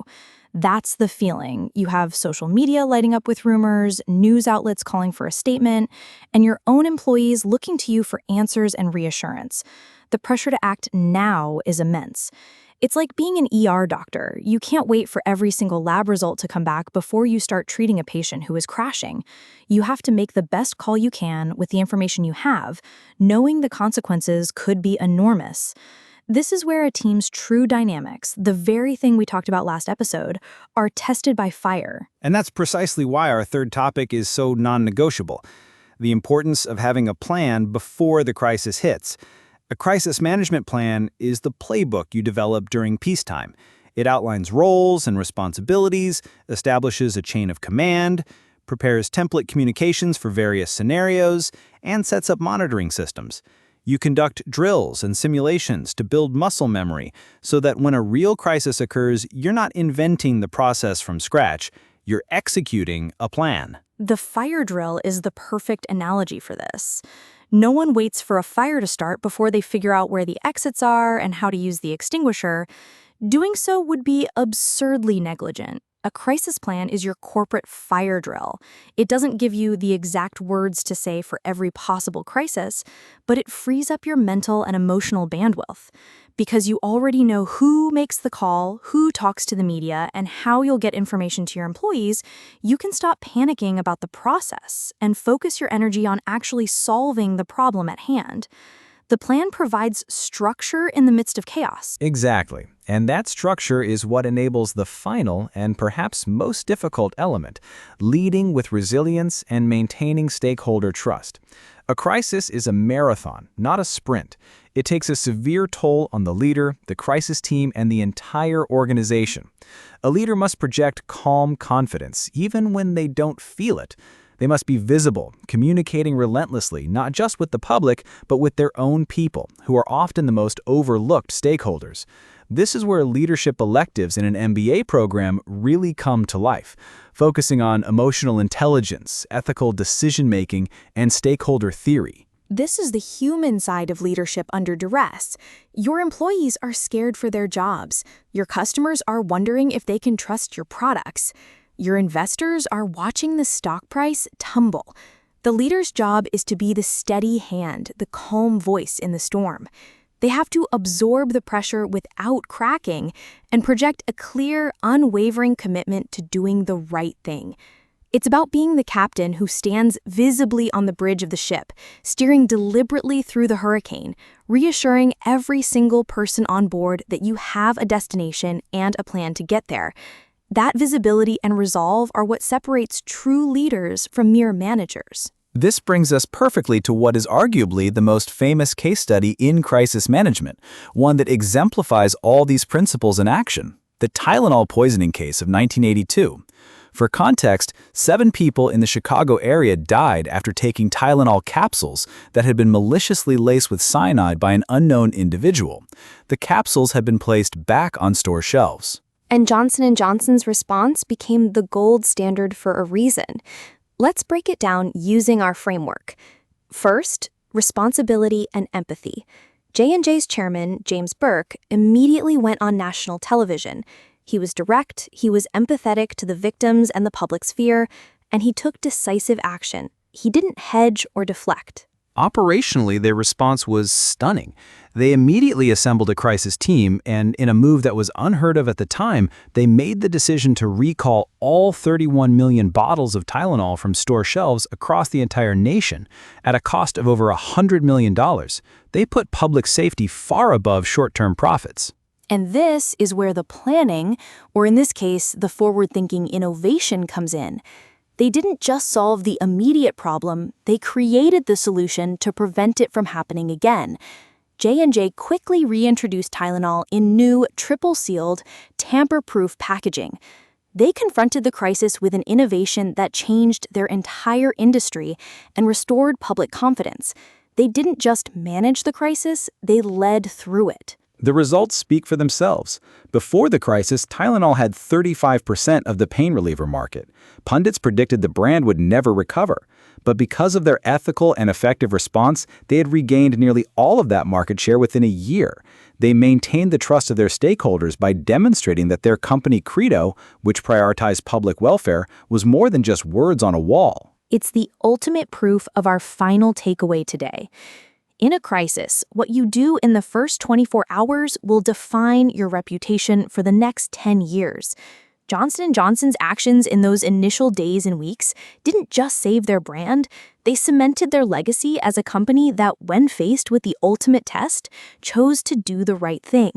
That's the feeling. You have social media lighting up with rumors, news outlets calling for a statement, and your own employees looking to you for answers and reassurance. The pressure to act now is immense. It's like being an ER doctor. You can't wait for every single lab result to come back before you start treating a patient who is crashing. You have to make the best call you can with the information you have, knowing the consequences could be enormous. This is where a team's true dynamics, the very thing we talked about last episode, are tested by fire. And that's precisely why our third topic is so non-negotiable: the importance of having a plan before the crisis hits. A crisis management plan is the playbook you develop during peacetime. It outlines roles and responsibilities, establishes a chain of command, prepares template communications for various scenarios, and sets up monitoring systems. You conduct drills and simulations to build muscle memory so that when a real crisis occurs, you're not inventing the process from scratch, you're executing a plan. The fire drill is the perfect analogy for this. No one waits for a fire to start before they figure out where the exits are and how to use the extinguisher. Doing so would be absurdly negligent. A crisis plan is your corporate fire drill. It doesn't give you the exact words to say for every possible crisis, but it frees up your mental and emotional bandwidth. Because you already know who makes the call, who talks to the media, and how you'll get information to your employees, you can stop panicking about the process and focus your energy on actually solving the problem at hand. The plan provides structure in the midst of chaos. Exactly. And that structure is what enables the final and perhaps most difficult element, leading with resilience and maintaining stakeholder trust. A crisis is a marathon, not a sprint. It takes a severe toll on the leader, the crisis team, and the entire organization. A leader must project calm confidence, even when they don't feel it. They must be visible, communicating relentlessly, not just with the public, but with their own people, who are often the most overlooked stakeholders. This is where leadership electives in an MBA program really come to life, focusing on emotional intelligence, ethical decision-making, and stakeholder theory. This is the human side of leadership under duress. Your employees are scared for their jobs. Your customers are wondering if they can trust your products. Your investors are watching the stock price tumble. The leader's job is to be the steady hand, the calm voice in the storm. They have to absorb the pressure without cracking and project a clear, unwavering commitment to doing the right thing. It's about being the captain who stands visibly on the bridge of the ship, steering deliberately through the hurricane, reassuring every single person on board that you have a destination and a plan to get there. That visibility and resolve are what separates true leaders from mere managers. This brings us perfectly to what is arguably the most famous case study in crisis management, one that exemplifies all these principles in action, the Tylenol poisoning case of 1982. For context, 7 people in the Chicago area died after taking Tylenol capsules that had been maliciously laced with cyanide by an unknown individual. The capsules had been placed back on store shelves. And Johnson & Johnson's response became the gold standard for a reason. Let's break it down using our framework. First, responsibility and empathy. J&J's chairman, James Burke, immediately went on national television. He was direct, he was empathetic to the victims and the public's fear, and he took decisive action. He didn't hedge or deflect. Operationally, their response was stunning. They immediately assembled a crisis team, and in a move that was unheard of at the time, they made the decision to recall all 31 million bottles of Tylenol from store shelves across the entire nation at a cost of over $100 million. They put public safety far above short-term profits. And this is where the planning, or in this case, the forward-thinking innovation comes in. They didn't just solve the immediate problem, they created the solution to prevent it from happening again. J&J quickly reintroduced Tylenol in new, triple-sealed, tamper-proof packaging. They confronted the crisis with an innovation that changed their entire industry and restored public confidence. They didn't just manage the crisis, they led through it. The results speak for themselves. Before the crisis, Tylenol had 35% of the pain reliever market. Pundits predicted the brand would never recover. But because of their ethical and effective response, they had regained nearly all of that market share within a year. They maintained the trust of their stakeholders by demonstrating that their company credo, which prioritized public welfare, was more than just words on a wall. It's the ultimate proof of our final takeaway today. In a crisis, what you do in the first 24 hours will define your reputation for the next 10 years. Johnson & Johnson's actions in those initial days and weeks didn't just save their brand, they cemented their legacy as a company that, when faced with the ultimate test, chose to do the right thing.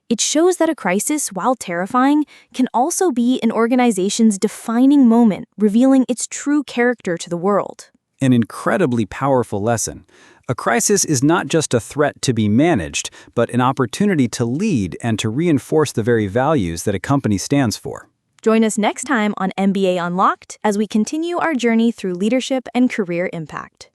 It shows that a crisis, while terrifying, can also be an organization's defining moment, revealing its true character to the world. An incredibly powerful lesson. A crisis is not just a threat to be managed, but an opportunity to lead and to reinforce the very values that a company stands for. Join us next time on MBA Unlocked as we continue our journey through leadership and career impact.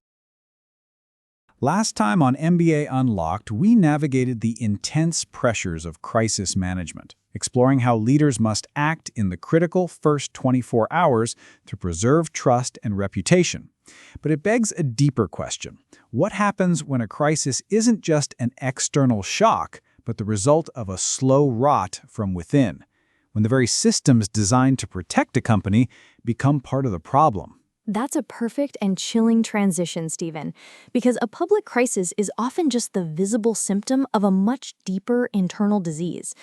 Last time on MBA Unlocked, we navigated the intense pressures of crisis management, exploring how leaders must act in the critical first 24 hours to preserve trust and reputation. But it begs a deeper question. What happens when a crisis isn't just an external shock, but the result of a slow rot from within? When the very systems designed to protect a company become part of the problem? That's a perfect and chilling transition, Stephen, because a public crisis is often just the visible symptom of a much deeper internal disease.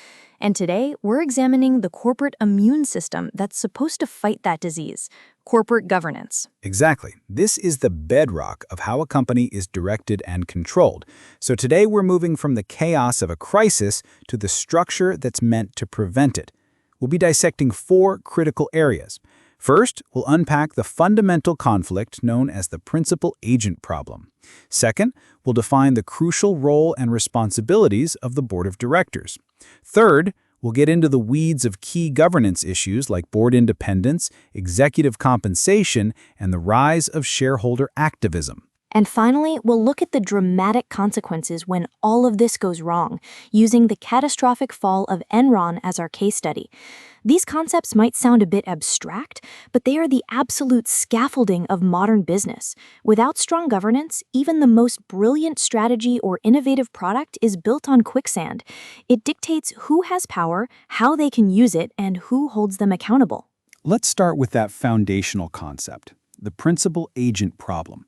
And today, we're examining the corporate immune system that's supposed to fight that disease, corporate governance. Exactly. This is the bedrock of how a company is directed and controlled. So today we're moving from the chaos of a crisis to the structure that's meant to prevent it. We'll be dissecting 4 critical areas. First, we'll unpack the fundamental conflict known as the principal-agent problem. Second, we'll define the crucial role and responsibilities of the board of directors. Third, we'll get into the weeds of key governance issues like board independence, executive compensation, and the rise of shareholder activism. And finally, we'll look at the dramatic consequences when all of this goes wrong, using the catastrophic fall of Enron as our case study. These concepts might sound a bit abstract, but they are the absolute scaffolding of modern business. Without strong governance, even the most brilliant strategy or innovative product is built on quicksand. It dictates who has power, how they can use it, and who holds them accountable. Let's start with that foundational concept, the principal-agent problem.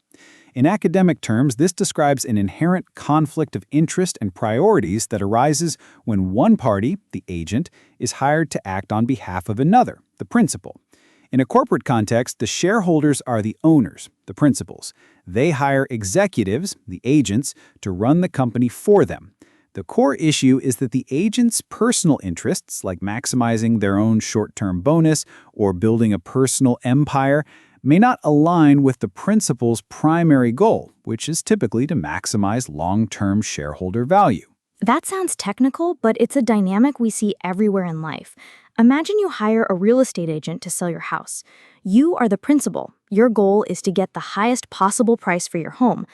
In academic terms, this describes an inherent conflict of interest and priorities that arises when one party, the agent, is hired to act on behalf of another, the principal. In a corporate context, the shareholders are the owners, the principals. They hire executives, the agents, to run the company for them. The core issue is that the agent's personal interests, like maximizing their own short-term bonus or building a personal empire, may not align with the principal's primary goal, which is typically to maximize long-term shareholder value. That sounds technical, but it's a dynamic we see everywhere in life. Imagine you hire a real estate agent to sell your house. You are the principal. Your goal is to get the highest possible price for your home.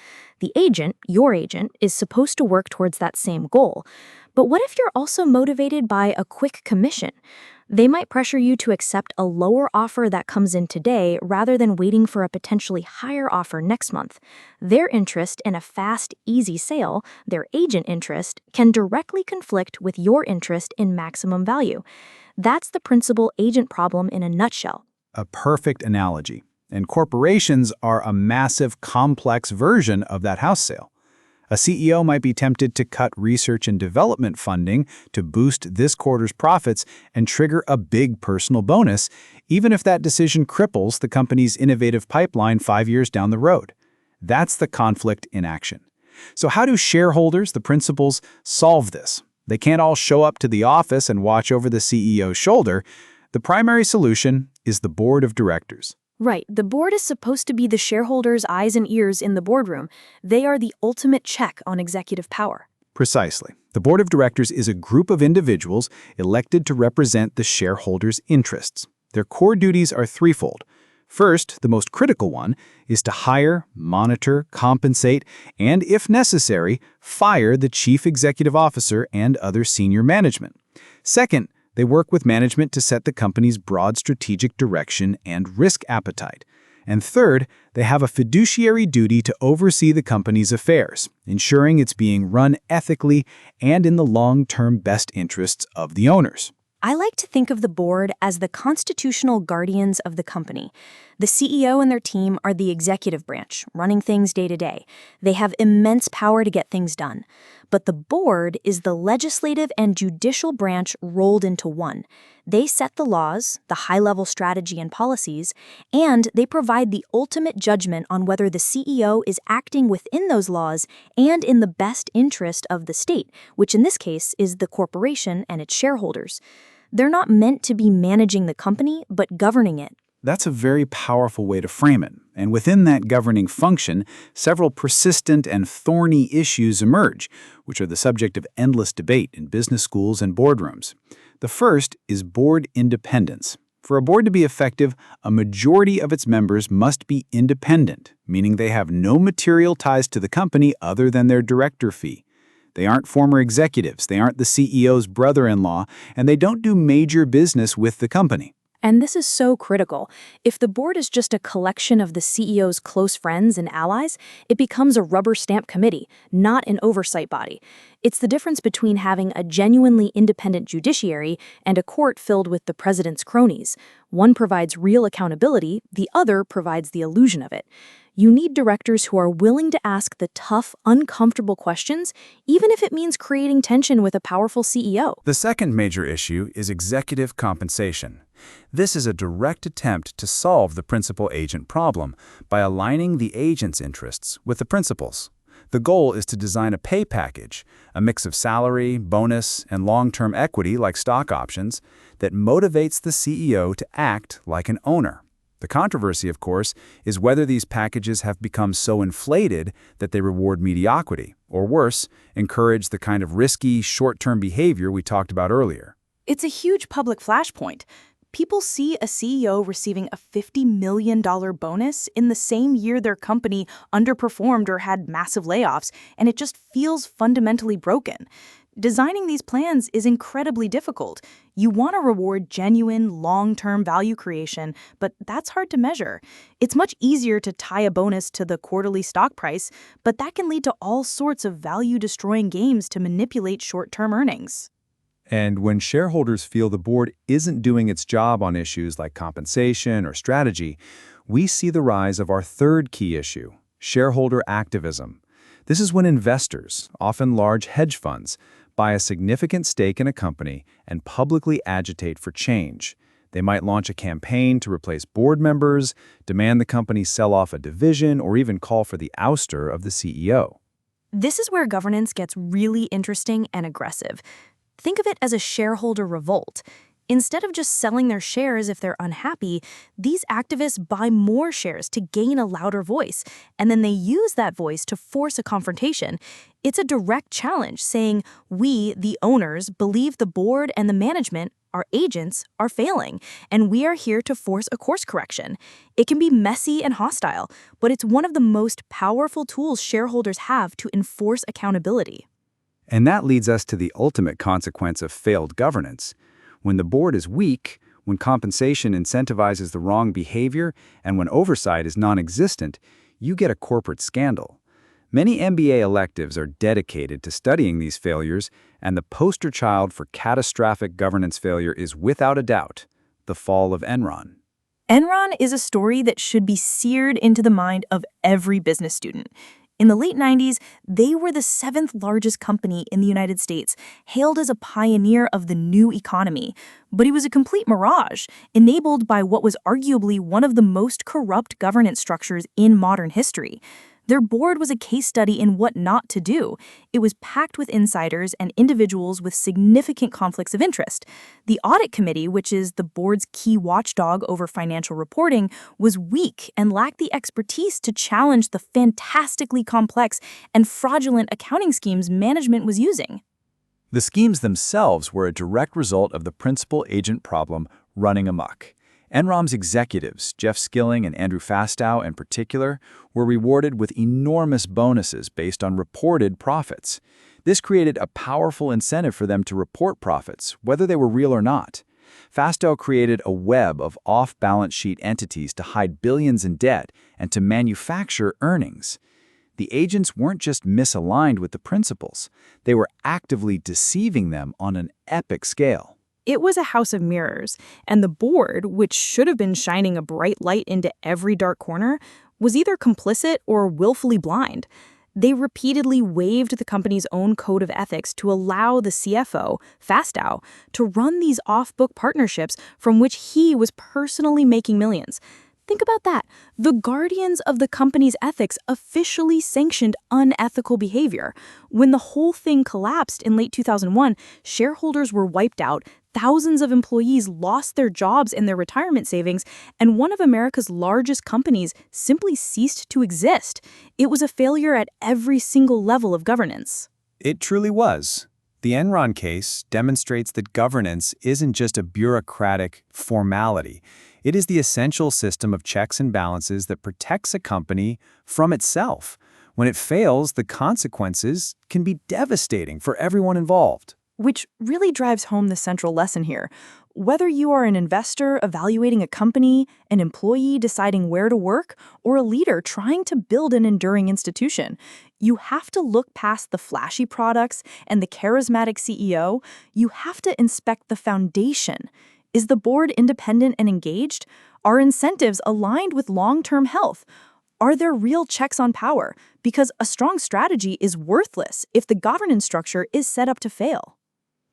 The agent, your agent, is supposed to work towards that same goal. But what if you're also motivated by a quick commission? They might pressure you to accept a lower offer that comes in today rather than waiting for a potentially higher offer next month. Their interest in a fast, easy sale, their agent interest, can directly conflict with your interest in maximum value. That's the principal-agent problem in a nutshell. A perfect analogy. And corporations are a massive, complex version of that house sale. A CEO might be tempted to cut research and development funding to boost this quarter's profits and trigger a big personal bonus, even if that decision cripples the company's innovative pipeline 5 years down the road. That's the conflict in action. So how do shareholders, the principals, solve this? They can't all show up to the office and watch over the CEO's shoulder. The primary solution is the board of directors. Right. The board is supposed to be the shareholders' eyes and ears in the boardroom. They are the ultimate check on executive power. Precisely. The board of directors is a group of individuals elected to represent the shareholders' interests. Their core duties are threefold. First, the most critical one, is to hire, monitor, compensate, and, if necessary, fire the chief executive officer and other senior management. Second, they work with management to set the company's broad strategic direction and risk appetite. And third, they have a fiduciary duty to oversee the company's affairs, ensuring it's being run ethically and in the long-term best interests of the owners. I like to think of the board as the constitutional guardians of the company. The CEO and their team are the executive branch, running things day to day. They have immense power to get things done. But the board is the legislative and judicial branch rolled into one. They set the laws, the high-level strategy and policies, and they provide the ultimate judgment on whether the CEO is acting within those laws and in the best interest of the state, which in this case is the corporation and its shareholders. They're not meant to be managing the company, but governing it. That's a very powerful way to frame it. And within that governing function, several persistent and thorny issues emerge, which are the subject of endless debate in business schools and boardrooms. The first is board independence. For a board to be effective, a majority of its members must be independent, meaning they have no material ties to the company other than their director fee. They aren't former executives, they aren't the CEO's brother-in-law, and they don't do major business with the company. And this is so critical. If the board is just a collection of the CEO's close friends and allies, it becomes a rubber stamp committee, not an oversight body. It's the difference between having a genuinely independent judiciary and a court filled with the president's cronies. One provides real accountability, the other provides the illusion of it. You need directors who are willing to ask the tough, uncomfortable questions, even if it means creating tension with a powerful CEO. The second major issue is executive compensation. This is a direct attempt to solve the principal-agent problem by aligning the agent's interests with the principal's. The goal is to design a pay package, a mix of salary, bonus, and long-term equity like stock options, that motivates the CEO to act like an owner. The controversy, of course, is whether these packages have become so inflated that they reward mediocrity, or worse, encourage the kind of risky, short-term behavior we talked about earlier. It's a huge public flashpoint. People see a CEO receiving a $50 million bonus in the same year their company underperformed or had massive layoffs, and it just feels fundamentally broken. Designing these plans is incredibly difficult. You want to reward genuine, long-term value creation, but that's hard to measure. It's much easier to tie a bonus to the quarterly stock price, but that can lead to all sorts of value-destroying games to manipulate short-term earnings. And when shareholders feel the board isn't doing its job on issues like compensation or strategy, we see the rise of our third key issue, shareholder activism. This is when investors, often large hedge funds, buy a significant stake in a company and publicly agitate for change. They might launch a campaign to replace board members, demand the company sell off a division, or even call for the ouster of the CEO. This is where governance gets really interesting and aggressive. Think of it as a shareholder revolt. Instead of just selling their shares if they're unhappy, these activists buy more shares to gain a louder voice, and then they use that voice to force a confrontation. It's a direct challenge saying, we, the owners, believe the board and the management, our agents, are failing, and we are here to force a course correction. It can be messy and hostile, but it's one of the most powerful tools shareholders have to enforce accountability. And that leads us to the ultimate consequence of failed governance. When the board is weak, when compensation incentivizes the wrong behavior, and when oversight is non-existent, you get a corporate scandal. Many MBA electives are dedicated to studying these failures, and the poster child for catastrophic governance failure is without a doubt the fall of Enron. Enron is a story that should be seared into the mind of every business student. In the late 90s, they were the 7th largest company in the United States, hailed as a pioneer of the new economy. But it was a complete mirage, enabled by what was arguably one of the most corrupt governance structures in modern history. Their board was a case study in what not to do. It was packed with insiders and individuals with significant conflicts of interest. The audit committee, which is the board's key watchdog over financial reporting, was weak and lacked the expertise to challenge the fantastically complex and fraudulent accounting schemes management was using. The schemes themselves were a direct result of the principal-agent problem running amok. Enron's executives, Jeff Skilling and Andrew Fastow in particular, were rewarded with enormous bonuses based on reported profits. This created a powerful incentive for them to report profits, whether they were real or not. Fastow created a web of off-balance sheet entities to hide billions in debt and to manufacture earnings. The agents weren't just misaligned with the principals, they were actively deceiving them on an epic scale. It was a house of mirrors, and the board, which should have been shining a bright light into every dark corner, was either complicit or willfully blind. They repeatedly waived the company's own code of ethics to allow the CFO, Fastow, to run these off-book partnerships from which he was personally making millions. Think about that. The guardians of the company's ethics officially sanctioned unethical behavior. When the whole thing collapsed in late 2001, shareholders were wiped out, thousands of employees lost their jobs and their retirement savings, and one of America's largest companies simply ceased to exist. It was a failure at every single level of governance. It truly was. The Enron case demonstrates that governance isn't just a bureaucratic formality. It is the essential system of checks and balances that protects a company from itself. When it fails, the consequences can be devastating for everyone involved. Which really drives home the central lesson here. Whether you are an investor evaluating a company, an employee deciding where to work, or a leader trying to build an enduring institution, you have to look past the flashy products and the charismatic CEO. You have to inspect the foundation. Is the board independent and engaged? Are incentives aligned with long-term health? Are there real checks on power? Because a strong strategy is worthless if the governance structure is set up to fail.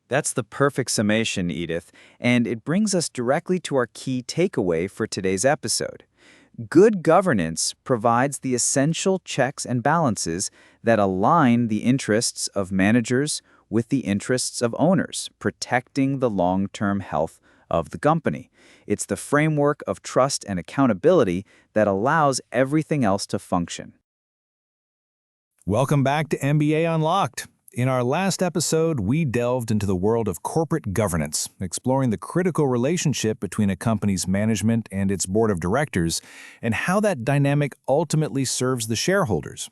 That's the perfect summation, Edith, and it brings us directly to our key takeaway for today's episode. Good governance provides the essential checks and balances that align the interests of managers with the interests of owners, protecting the long-term health of the company. It's the framework of trust and accountability that allows everything else to function. Welcome back to MBA Unlocked. In our last episode, we delved into the world of corporate governance, exploring the critical relationship between a company's management and its board of directors, and how that dynamic ultimately serves the shareholders.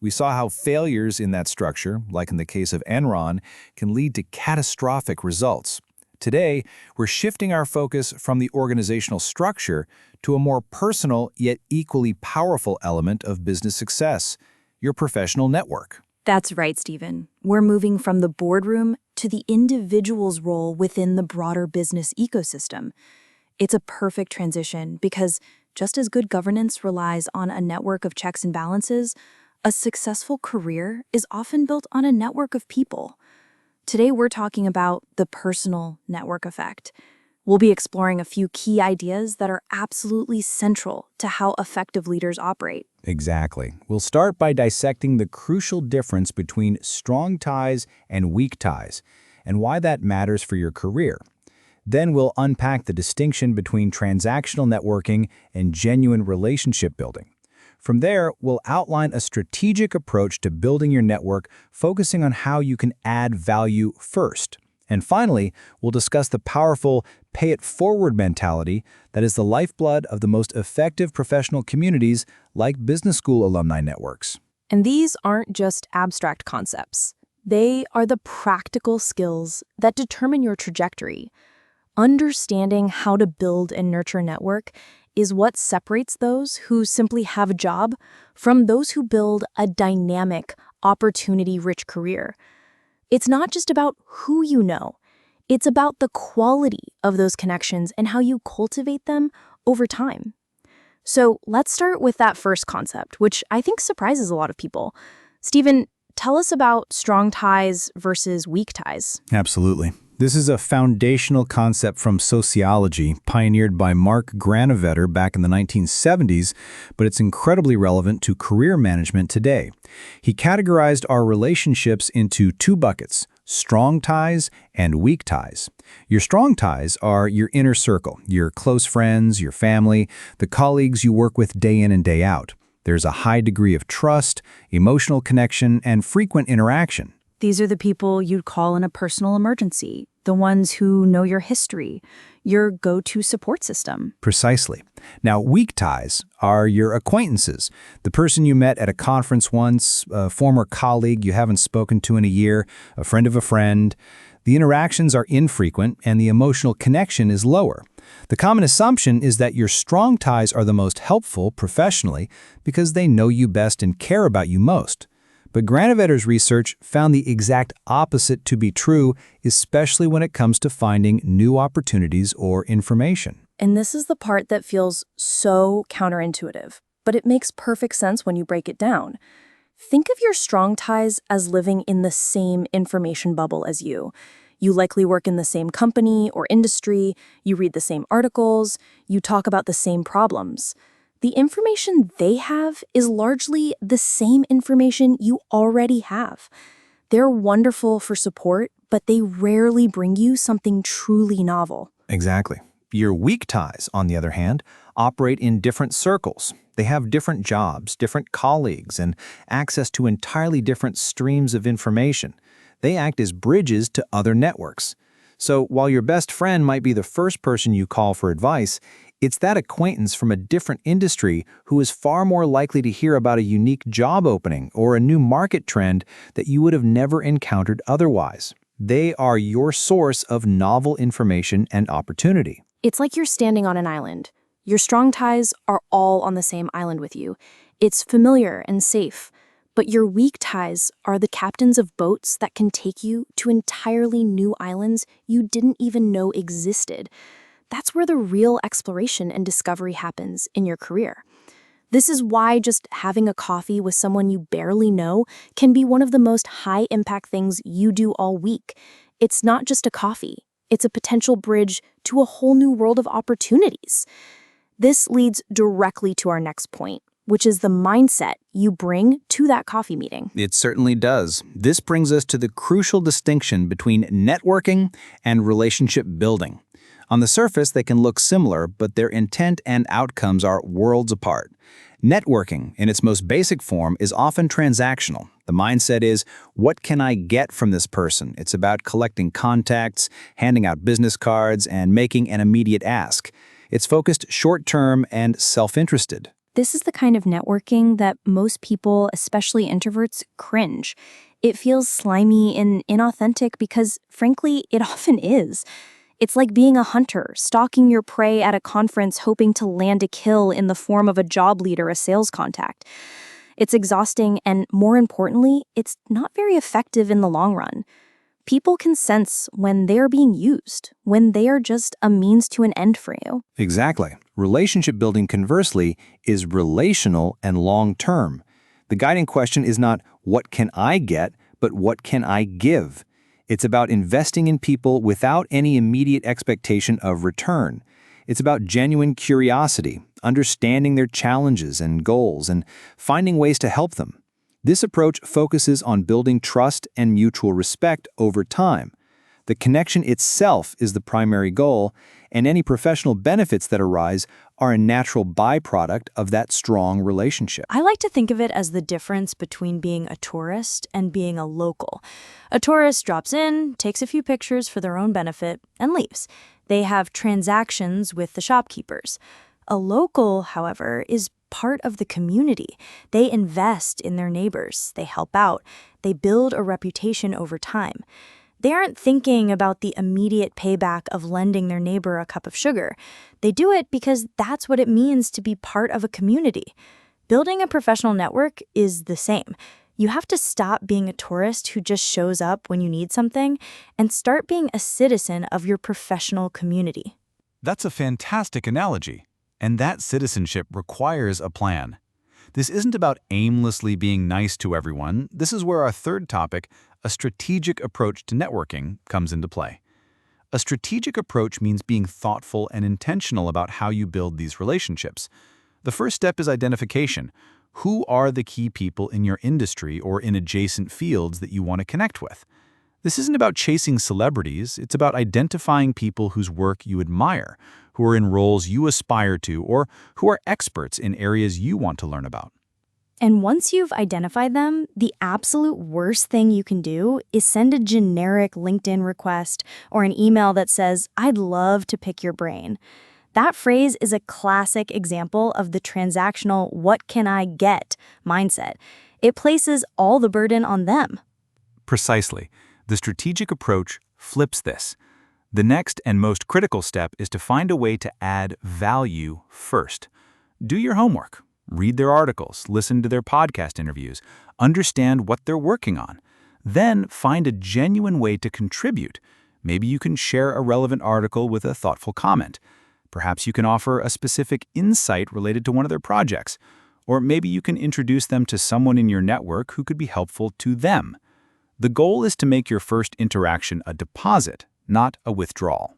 We saw how failures in that structure, like in the case of Enron, can lead to catastrophic results. Today, we're shifting our focus from the organizational structure to a more personal yet equally powerful element of business success, your professional network. That's right, Stephen. We're moving from the boardroom to the individual's role within the broader business ecosystem. It's a perfect transition because just as good governance relies on a network of checks and balances, a successful career is often built on a network of people. Today, we're talking about the personal network effect. We'll be exploring a few key ideas that are absolutely central to how effective leaders operate. Exactly. We'll start by dissecting the crucial difference between strong ties and weak ties, and why that matters for your career. Then we'll unpack the distinction between transactional networking and genuine relationship building. From there, we'll outline a strategic approach to building your network, focusing on how you can add value first. And finally, we'll discuss the powerful pay-it-forward mentality that is the lifeblood of the most effective professional communities like business school alumni networks. And these aren't just abstract concepts. They are the practical skills that determine your trajectory. Understanding how to build and nurture a network is what separates those who simply have a job from those who build a dynamic, opportunity-rich career. It's not just about who you know. It's about the quality of those connections and how you cultivate them over time. So let's start with that first concept, which I think surprises a lot of people. Stephen, tell us about strong ties versus weak ties. Absolutely. This is a foundational concept from sociology, pioneered by Mark Granovetter back in the 1970s, but it's incredibly relevant to career management today. He categorized our relationships into two buckets: strong ties and weak ties. Your strong ties are your inner circle, your close friends, your family, the colleagues you work with day in and day out. There's a high degree of trust, emotional connection, and frequent interaction. These are the people you'd call in a personal emergency, the ones who know your history, your go-to support system. Precisely. Now, weak ties are your acquaintances, the person you met at a conference once, a former colleague you haven't spoken to in a year, a friend of a friend. The interactions are infrequent and the emotional connection is lower. The common assumption is that your strong ties are the most helpful professionally because they know you best and care about you most. But Granovetter's research found the exact opposite to be true, especially when it comes to finding new opportunities or information. And this is the part that feels so counterintuitive, but it makes perfect sense when you break it down. Think of your strong ties as living in the same information bubble as you. You likely work in the same company or industry, you read the same articles, you talk about the same problems. The information they have is largely the same information you already have. They're wonderful for support, but they rarely bring you something truly novel. Exactly. Your weak ties, on the other hand, operate in different circles. They have different jobs, different colleagues, and access to entirely different streams of information. They act as bridges to other networks. So while your best friend might be the first person you call for advice, it's that acquaintance from a different industry who is far more likely to hear about a unique job opening or a new market trend that you would have never encountered otherwise. They are your source of novel information and opportunity. It's like you're standing on an island. Your strong ties are all on the same island with you. It's familiar and safe. But your weak ties are the captains of boats that can take you to entirely new islands you didn't even know existed. That's where the real exploration and discovery happens in your career. This is why just having a coffee with someone you barely know can be one of the most high-impact things you do all week. It's not just a coffee. It's a potential bridge to a whole new world of opportunities. This leads directly to our next point, which is the mindset you bring to that coffee meeting. It certainly does. This brings us to the crucial distinction between networking and relationship building. On the surface, they can look similar, but their intent and outcomes are worlds apart. Networking, in its most basic form, is often transactional. The mindset is, what can I get from this person? It's about collecting contacts, handing out business cards, and making an immediate ask. It's focused short-term and self-interested. This is the kind of networking that most people, especially introverts, cringe. It feels slimy and inauthentic because, frankly, it often is. It's like being a hunter, stalking your prey at a conference hoping to land a kill in the form of a job lead or a sales contact. It's exhausting and, more importantly, it's not very effective in the long run. People can sense when they are being used, when they are just a means to an end for you. Exactly. Relationship building, conversely, is relational and long-term. The guiding question is not, what can I get, but what can I give? It's about investing in people without any immediate expectation of return. It's about genuine curiosity, understanding their challenges and goals, and finding ways to help them. This approach focuses on building trust and mutual respect over time. The connection itself is the primary goal, and any professional benefits that arise are a natural byproduct of that strong relationship. I like to think of it as the difference between being a tourist and being a local. A tourist drops in, takes a few pictures for their own benefit, and leaves. They have transactions with the shopkeepers. A local, however, is part of the community. They invest in their neighbors. They help out. They build a reputation over time. They aren't thinking about the immediate payback of lending their neighbor a cup of sugar. They do it because that's what it means to be part of a community. Building a professional network is the same. You have to stop being a tourist who just shows up when you need something and start being a citizen of your professional community. That's a fantastic analogy. And that citizenship requires a plan. This isn't about aimlessly being nice to everyone. This is where our third topic, a strategic approach to networking, comes into play. A strategic approach means being thoughtful and intentional about how you build these relationships. The first step is identification. Who are the key people in your industry or in adjacent fields that you want to connect with? This isn't about chasing celebrities. It's about identifying people whose work you admire, who are in roles you aspire to, or who are experts in areas you want to learn about. And once you've identified them, the absolute worst thing you can do is send a generic LinkedIn request or an email that says, "I'd love to pick your brain." That phrase is a classic example of the transactional "what can I get" mindset. It places all the burden on them. Precisely. The strategic approach flips this. The next and most critical step is to find a way to add value first. Do your homework. Read their articles, listen to their podcast interviews, understand what they're working on. Then find a genuine way to contribute. Maybe you can share a relevant article with a thoughtful comment. Perhaps you can offer a specific insight related to one of their projects. Or maybe you can introduce them to someone in your network who could be helpful to them. The goal is to make your first interaction a deposit, not a withdrawal.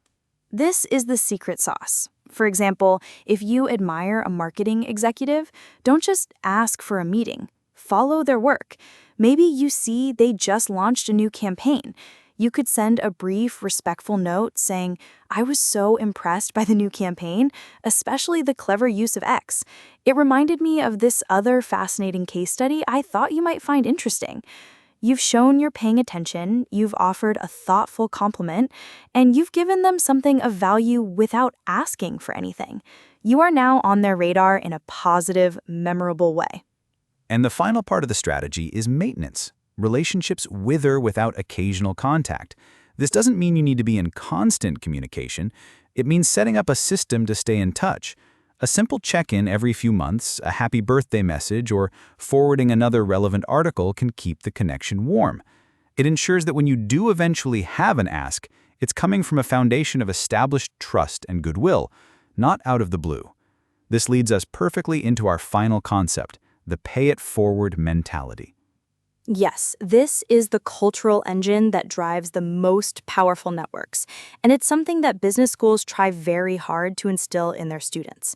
This is the secret sauce. For example, if you admire a marketing executive, don't just ask for a meeting. Follow their work. Maybe you see they just launched a new campaign. You could send a brief, respectful note saying, "I was so impressed by the new campaign, especially the clever use of X. It reminded me of this other fascinating case study I thought you might find interesting." You've shown you're paying attention, you've offered a thoughtful compliment, and you've given them something of value without asking for anything. You are now on their radar in a positive, memorable way. And the final part of the strategy is maintenance. Relationships wither without occasional contact. This doesn't mean you need to be in constant communication. It means setting up a system to stay in touch. A simple check-in every few months, a happy birthday message, or forwarding another relevant article can keep the connection warm. It ensures that when you do eventually have an ask, it's coming from a foundation of established trust and goodwill, not out of the blue. This leads us perfectly into our final concept, the pay-it-forward mentality. Yes, this is the cultural engine that drives the most powerful networks, and it's something that business schools try very hard to instill in their students.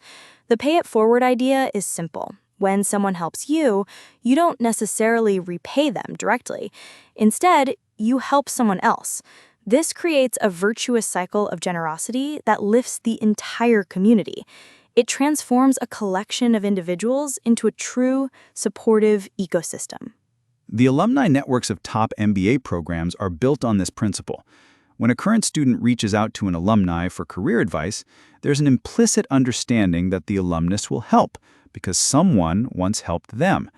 The pay-it-forward idea is simple. When someone helps you, you don't necessarily repay them directly. Instead, you help someone else. This creates a virtuous cycle of generosity that lifts the entire community. It transforms a collection of individuals into a true, supportive ecosystem. The alumni networks of top MBA programs are built on this principle. When a current student reaches out to an alumni for career advice, there's an implicit understanding that the alumnus will help because someone once helped them.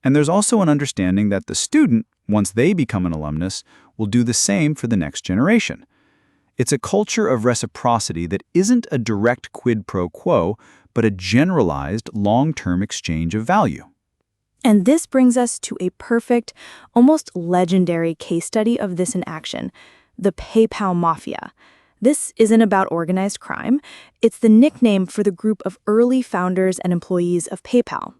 And there's also an understanding that the student, once they become an alumnus, will do the same for the next generation. It's a culture of reciprocity that isn't a direct quid pro quo, but a generalized long-term exchange of value. And this brings us to a perfect, almost legendary case study of this in action, the PayPal Mafia. This isn't about organized crime. It's the nickname for the group of early founders and employees of PayPal.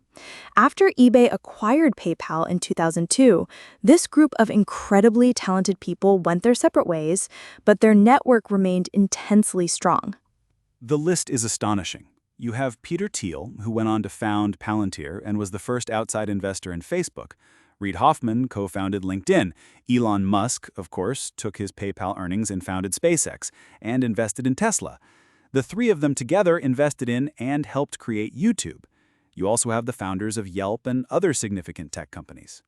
After eBay acquired PayPal in 2002, this group of incredibly talented people went their separate ways, but their network remained intensely strong. The list is astonishing. You have Peter Thiel, who went on to found Palantir and was the first outside investor in Facebook. Reid Hoffman co-founded LinkedIn. Elon Musk, of course, took his PayPal earnings and founded SpaceX and invested in Tesla. The three of them together invested in and helped create YouTube. You also have the founders of Yelp and other significant tech companies.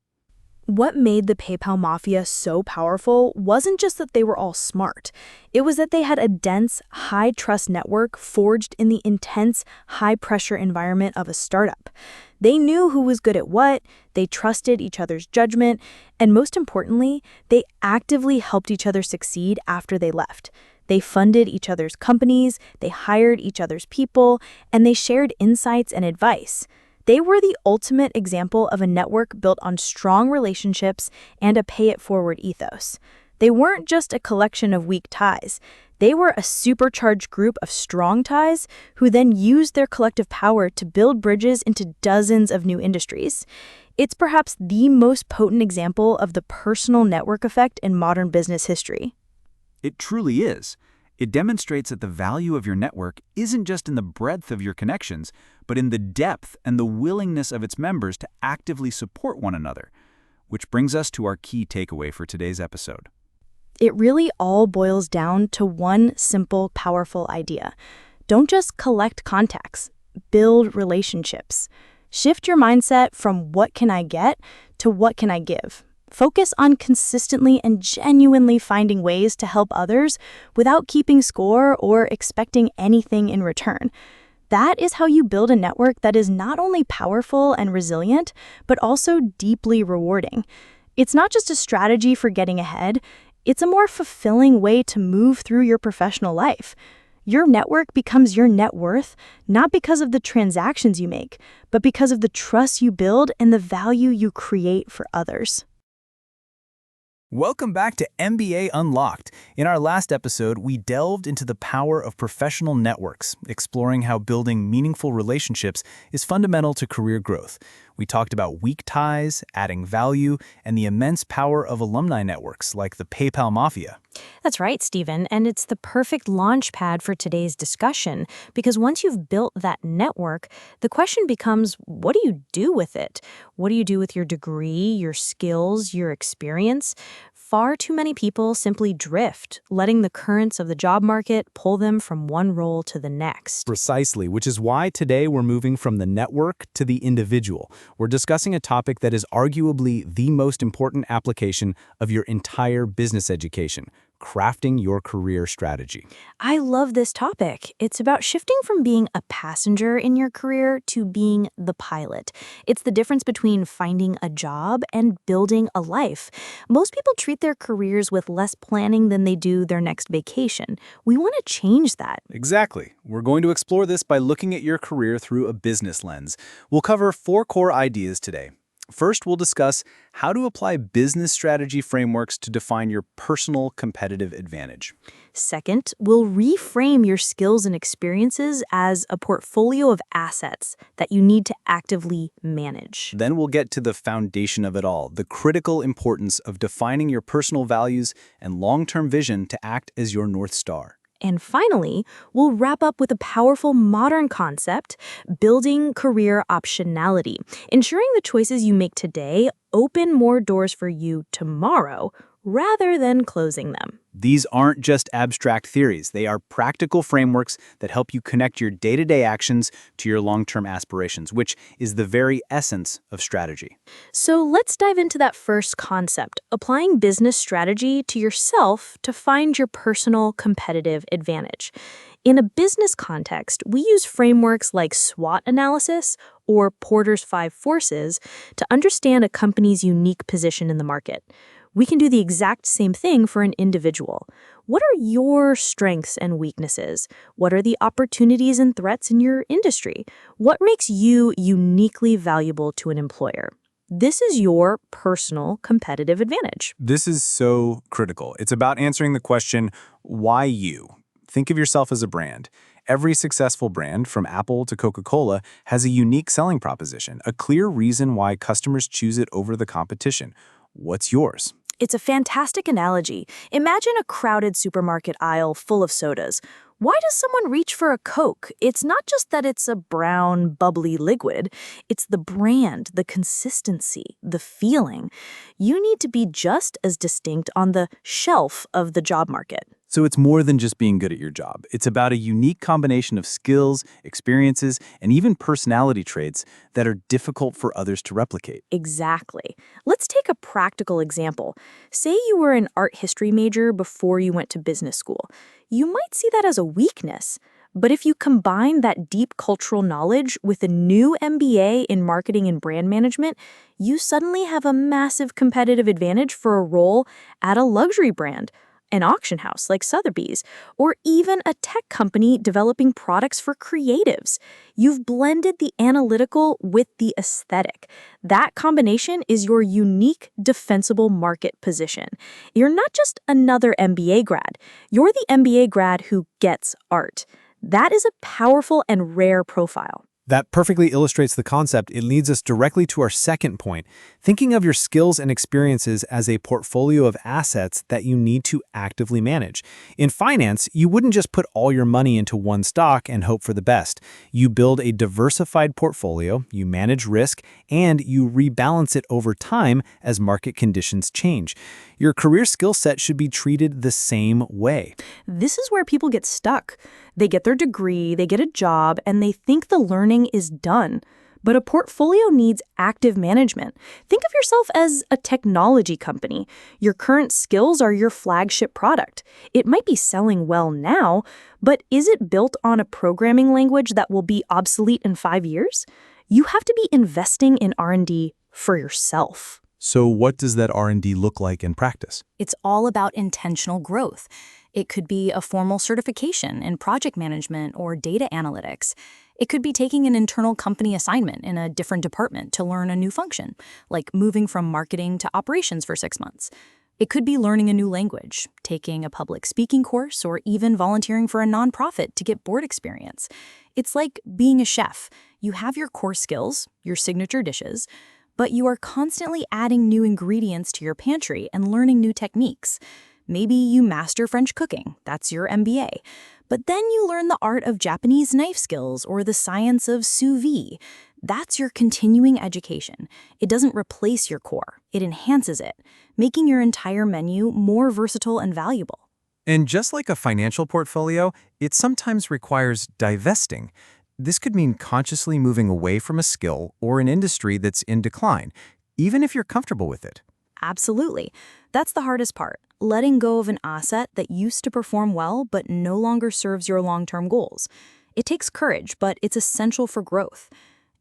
What made the PayPal Mafia so powerful wasn't just that they were all smart. It was that they had a dense, high-trust network forged in the intense, high-pressure environment of a startup. They knew who was good at what, they trusted each other's judgment, and most importantly, they actively helped each other succeed after they left. They funded each other's companies, they hired each other's people, and they shared insights and advice. They were the ultimate example of a network built on strong relationships and a pay-it-forward ethos. They weren't just a collection of weak ties. They were a supercharged group of strong ties who then used their collective power to build bridges into dozens of new industries. It's perhaps the most potent example of the personal network effect in modern business history. It truly is. It demonstrates that the value of your network isn't just in the breadth of your connections, but in the depth and the willingness of its members to actively support one another. Which brings us to our key takeaway for today's episode. It really all boils down to one simple, powerful idea. Don't just collect contacts, build relationships. Shift your mindset from what can I get to what can I give. Focus on consistently and genuinely finding ways to help others without keeping score or expecting anything in return. That is how you build a network that is not only powerful and resilient, but also deeply rewarding. It's not just a strategy for getting ahead, it's a more fulfilling way to move through your professional life. Your network becomes your net worth, not because of the transactions you make, but because of the trust you build and the value you create for others. Welcome back to MBA Unlocked. In our last episode, we delved into the power of professional networks, exploring how building meaningful relationships is fundamental to career growth. We talked about weak ties, adding value, and the immense power of alumni networks like the PayPal Mafia. That's right, Stephen, and it's the perfect launch pad for today's discussion, because once you've built that network, the question becomes, what do you do with it? What do you do with your degree, your skills, your experience? far too many people simply drift, letting the currents of the job market pull them from one role to the next. Precisely, which is why today we're moving from the network to the individual. We're discussing a topic that is arguably the most important application of your entire business education: crafting your career strategy. I love this topic. It's about shifting from being a passenger in your career to being the pilot. It's the difference between finding a job and building a life. Most people treat their careers with less planning than they do their next vacation. We want to change that. Exactly. We're going to explore this by looking at your career through a business lens. We'll cover 4 core ideas today. First, we'll discuss how to apply business strategy frameworks to define your personal competitive advantage. Second, we'll reframe your skills and experiences as a portfolio of assets that you need to actively manage. Then we'll get to the foundation of it all, the critical importance of defining your personal values and long-term vision to act as your North Star. And finally, we'll wrap up with a powerful modern concept: building career optionality, ensuring the choices you make today open more doors for you tomorrow rather than closing them. These aren't just abstract theories. They are practical frameworks that help you connect your day-to-day actions to your long-term aspirations, which is the very essence of strategy. So let's dive into that first concept: applying business strategy to yourself to find your personal competitive advantage. In a business context, we use frameworks like SWOT analysis or Porter's 5 Forces to understand a company's unique position in the market. We can do the exact same thing for an individual. What are your strengths and weaknesses? What are the opportunities and threats in your industry? What makes you uniquely valuable to an employer? This is your personal competitive advantage. This is so critical. It's about answering the question, why you? Think of yourself as a brand. Every successful brand, from Apple to Coca-Cola, has a unique selling proposition, a clear reason why customers choose it over the competition. What's yours? It's a fantastic analogy. Imagine a crowded supermarket aisle full of sodas. Why does someone reach for a Coke? It's not just that it's a brown, bubbly liquid. It's the brand, the consistency, the feeling. You need to be just as distinct on the shelf of the job market. So it's more than just being good at your job. It's about a unique combination of skills, experiences, and even personality traits that are difficult for others to replicate. Exactly. Let's take a practical example. Say you were an art history major before you went to business school. You might see that as a weakness. But if you combine that deep cultural knowledge with a new MBA in marketing and brand management, you suddenly have a massive competitive advantage for a role at a luxury brand, an auction house like Sotheby's, or even a tech company developing products for creatives. You've blended the analytical with the aesthetic. That combination is your unique, defensible market position. You're not just another MBA grad. You're the MBA grad who gets art. That is a powerful and rare profile. That perfectly illustrates the concept. It leads us directly to our second point, thinking of your skills and experiences as a portfolio of assets that you need to actively manage. In finance, you wouldn't just put all your money into one stock and hope for the best. You build a diversified portfolio, you manage risk, and you rebalance it over time as market conditions change. Your career skill set should be treated the same way. This is where people get stuck. They get their degree, they get a job, and they think the learning is done. But a portfolio needs active management. Think of yourself as a technology company. Your current skills are your flagship product. It might be selling well now, but is it built on a programming language that will be obsolete in 5 years? You have to be investing in R&D for yourself. So what does that R&D look like in practice? It's all about intentional growth. It could be a formal certification in project management or data analytics. It could be taking an internal company assignment in a different department to learn a new function, like moving from marketing to operations for 6 months. It could be learning a new language, taking a public speaking course, or even volunteering for a nonprofit to get board experience. It's like being a chef. You have your core skills, your signature dishes, but you are constantly adding new ingredients to your pantry and learning new techniques. Maybe you master French cooking, that's your MBA. But then you learn the art of Japanese knife skills or the science of sous vide. That's your continuing education. It doesn't replace your core. It enhances it, making your entire menu more versatile and valuable. And just like a financial portfolio, it sometimes requires divesting. This could mean consciously moving away from a skill or an industry that's in decline, even if you're comfortable with it. Absolutely. That's the hardest part, letting go of an asset that used to perform well but no longer serves your long-term goals. It takes courage, but it's essential for growth.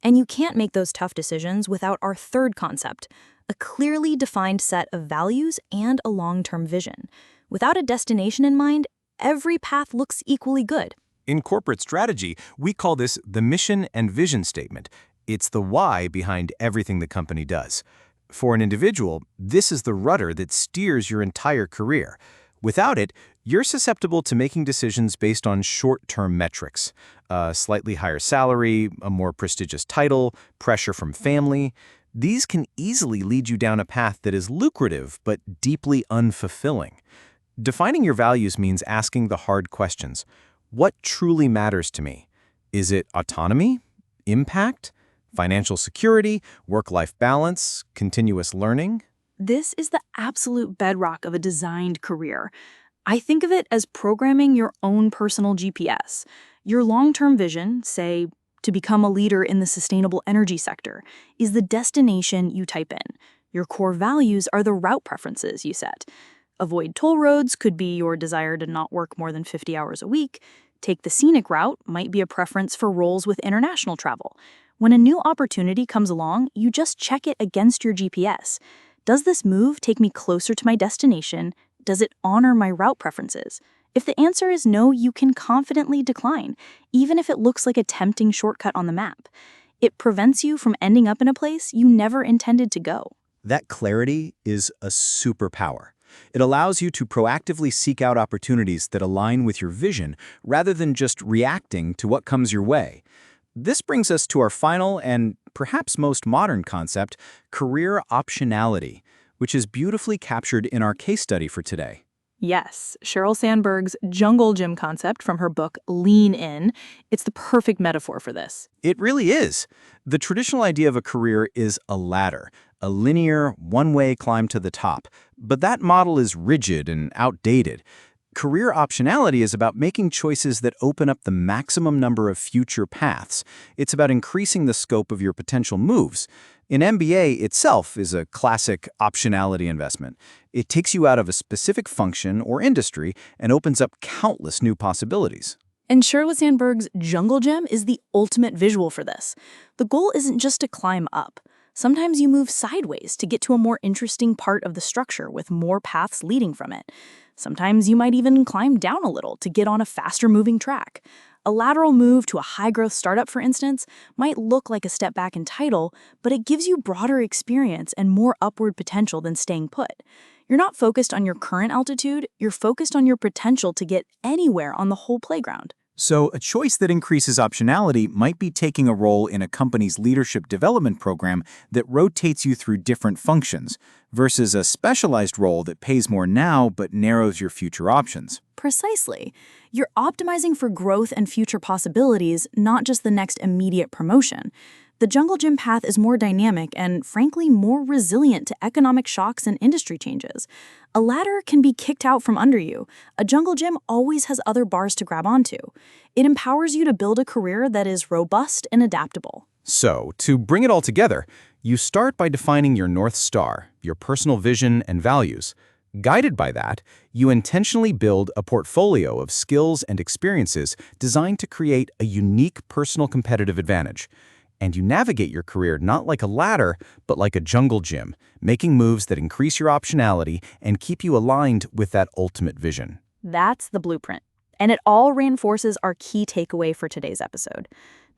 And you can't make those tough decisions without our third concept, a clearly defined set of values and a long-term vision. Without a destination in mind, every path looks equally good. In corporate strategy, we call this the mission and vision statement. It's the why behind everything the company does. For an individual, this is the rudder that steers your entire career. Without it, you're susceptible to making decisions based on short-term metrics. A slightly higher salary, a more prestigious title, pressure from family. These can easily lead you down a path that is lucrative but deeply unfulfilling. Defining your values means asking the hard questions. What truly matters to me? Is it autonomy? Impact? Financial security? Work-life balance? Continuous learning? This is the absolute bedrock of a designed career. I think of it as programming your own personal GPS. Your long-term vision, say, to become a leader in the sustainable energy sector, is the destination you type in. Your core values are the route preferences you set. Avoid toll roads could be your desire to not work more than 50 hours a week. Take the scenic route might be a preference for roles with international travel. When a new opportunity comes along, you just check it against your GPS. Does this move take me closer to my destination? Does it honor my route preferences? If the answer is no, you can confidently decline, even if it looks like a tempting shortcut on the map. It prevents you from ending up in a place you never intended to go. That clarity is a superpower. It allows you to proactively seek out opportunities that align with your vision rather than just reacting to what comes your way. This brings us to our final and perhaps most modern concept, career optionality, which is beautifully captured in our case study for today. Yes, Sheryl Sandberg's jungle gym concept from her book Lean In. It's the perfect metaphor for this. It really is. The traditional idea of a career is a ladder, a linear, one-way climb to the top. But that model is rigid and outdated. Career optionality is about making choices that open up the maximum number of future paths. It's about increasing the scope of your potential moves. An MBA itself is a classic optionality investment. It takes you out of a specific function or industry and opens up countless new possibilities. And Sheryl Sandberg's jungle gym is the ultimate visual for this. The goal isn't just to climb up. Sometimes you move sideways to get to a more interesting part of the structure with more paths leading from it. Sometimes you might even climb down a little to get on a faster-moving track. A lateral move to a high-growth startup, for instance, might look like a step back in title, but it gives you broader experience and more upward potential than staying put. You're not focused on your current altitude, you're focused on your potential to get anywhere on the whole playground. So, a choice that increases optionality might be taking a role in a company's leadership development program that rotates you through different functions, versus a specialized role that pays more now but narrows your future options. Precisely. You're optimizing for growth and future possibilities, not just the next immediate promotion. The jungle gym path is more dynamic and, frankly, more resilient to economic shocks and industry changes. A ladder can be kicked out from under you. A jungle gym always has other bars to grab onto. It empowers you to build a career that is robust and adaptable. So, to bring it all together, you start by defining your North Star, your personal vision and values. Guided by that, you intentionally build a portfolio of skills and experiences designed to create a unique personal competitive advantage. And you navigate your career not like a ladder, but like a jungle gym, making moves that increase your optionality and keep you aligned with that ultimate vision. That's the blueprint. And it all reinforces our key takeaway for today's episode.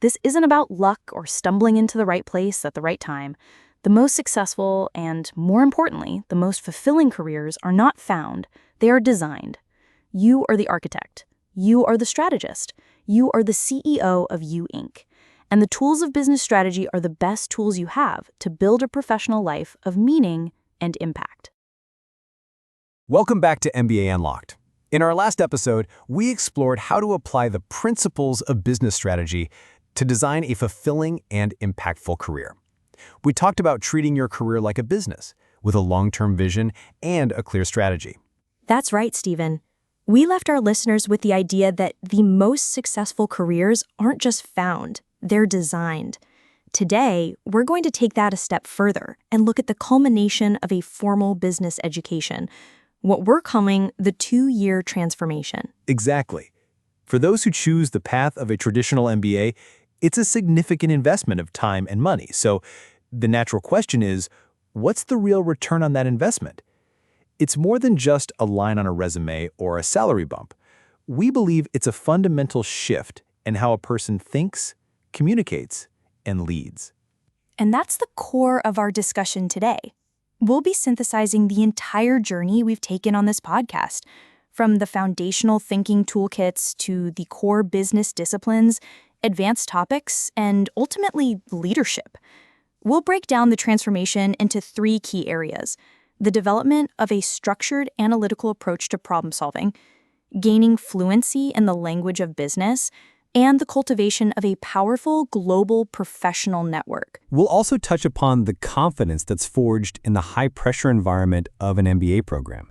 This isn't about luck or stumbling into the right place at the right time. The most successful and, more importantly, the most fulfilling careers are not found, they are designed. You are the architect. You are the strategist. You are the CEO of You Inc. And the tools of business strategy are the best tools you have to build a professional life of meaning and impact. Welcome back to MBA Unlocked. In our last episode, we explored how to apply the principles of business strategy to design a fulfilling and impactful career. We talked about treating your career like a business, with a long-term vision and a clear strategy. That's right, Stephen. We left our listeners with the idea that the most successful careers aren't just found, they're designed. Today, we're going to take that a step further and look at the culmination of a formal business education, what we're calling the 2-year transformation. Exactly. For those who choose the path of a traditional MBA, it's a significant investment of time and money. So the natural question is, what's the real return on that investment? It's more than just a line on a resume or a salary bump. We believe it's a fundamental shift in how a person thinks, communicates, and leads. And that's the core of our discussion today. We'll be synthesizing the entire journey we've taken on this podcast, from the foundational thinking toolkits to the core business disciplines, advanced topics, and ultimately leadership. We'll break down the transformation into 3 key areas: the development of a structured analytical approach to problem solving, gaining fluency in the language of business, and the cultivation of a powerful global professional network. We'll also touch upon the confidence that's forged in the high-pressure environment of an MBA program.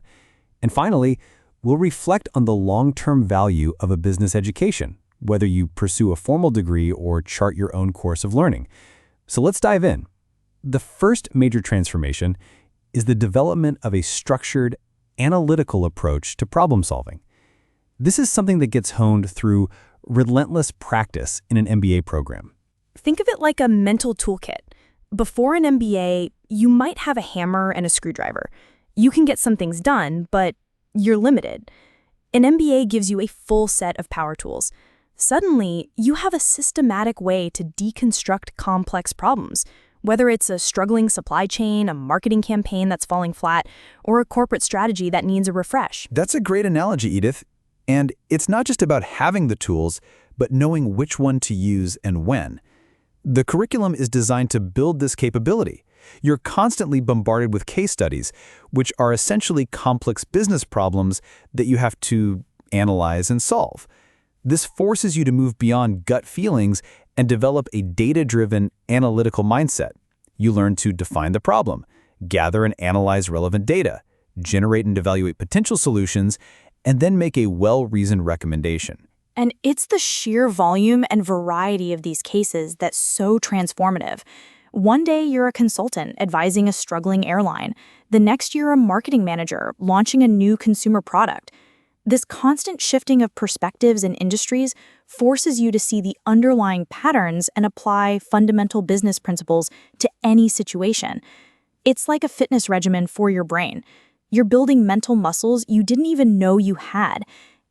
And finally, we'll reflect on the long-term value of a business education, whether you pursue a formal degree or chart your own course of learning. So let's dive in. The first major transformation is the development of a structured, analytical approach to problem solving. This is something that gets honed through relentless practice in an MBA program. Think of it like a mental toolkit. Before an MBA, you might have a hammer and a screwdriver. You can get some things done, but you're limited. An MBA gives you a full set of power tools. Suddenly, you have a systematic way to deconstruct complex problems, whether it's a struggling supply chain, a marketing campaign that's falling flat, or a corporate strategy that needs a refresh. That's a great analogy, Edith. And it's not just about having the tools, but knowing which one to use and when. The curriculum is designed to build this capability. You're constantly bombarded with case studies, which are essentially complex business problems that you have to analyze and solve. This forces you to move beyond gut feelings and develop a data-driven, analytical mindset. You learn to define the problem, gather and analyze relevant data, generate and evaluate potential solutions, and then make a well-reasoned recommendation. And it's the sheer volume and variety of these cases that's so transformative. One day you're a consultant advising a struggling airline. The next you're a marketing manager launching a new consumer product. This constant shifting of perspectives and industries forces you to see the underlying patterns and apply fundamental business principles to any situation. It's like a fitness regimen for your brain. You're building mental muscles you didn't even know you had.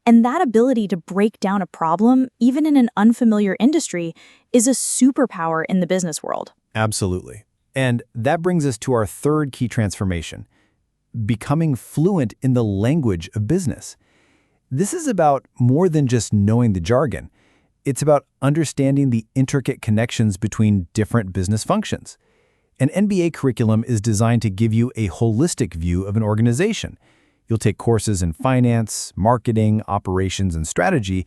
And that ability to break down a problem, even in an unfamiliar industry, is a superpower in the business world. Absolutely. And that brings us to our third key transformation, becoming fluent in the language of business. This is about more than just knowing the jargon. It's about understanding the intricate connections between different business functions. An MBA curriculum is designed to give you a holistic view of an organization. You'll take courses in finance, marketing, operations, and strategy,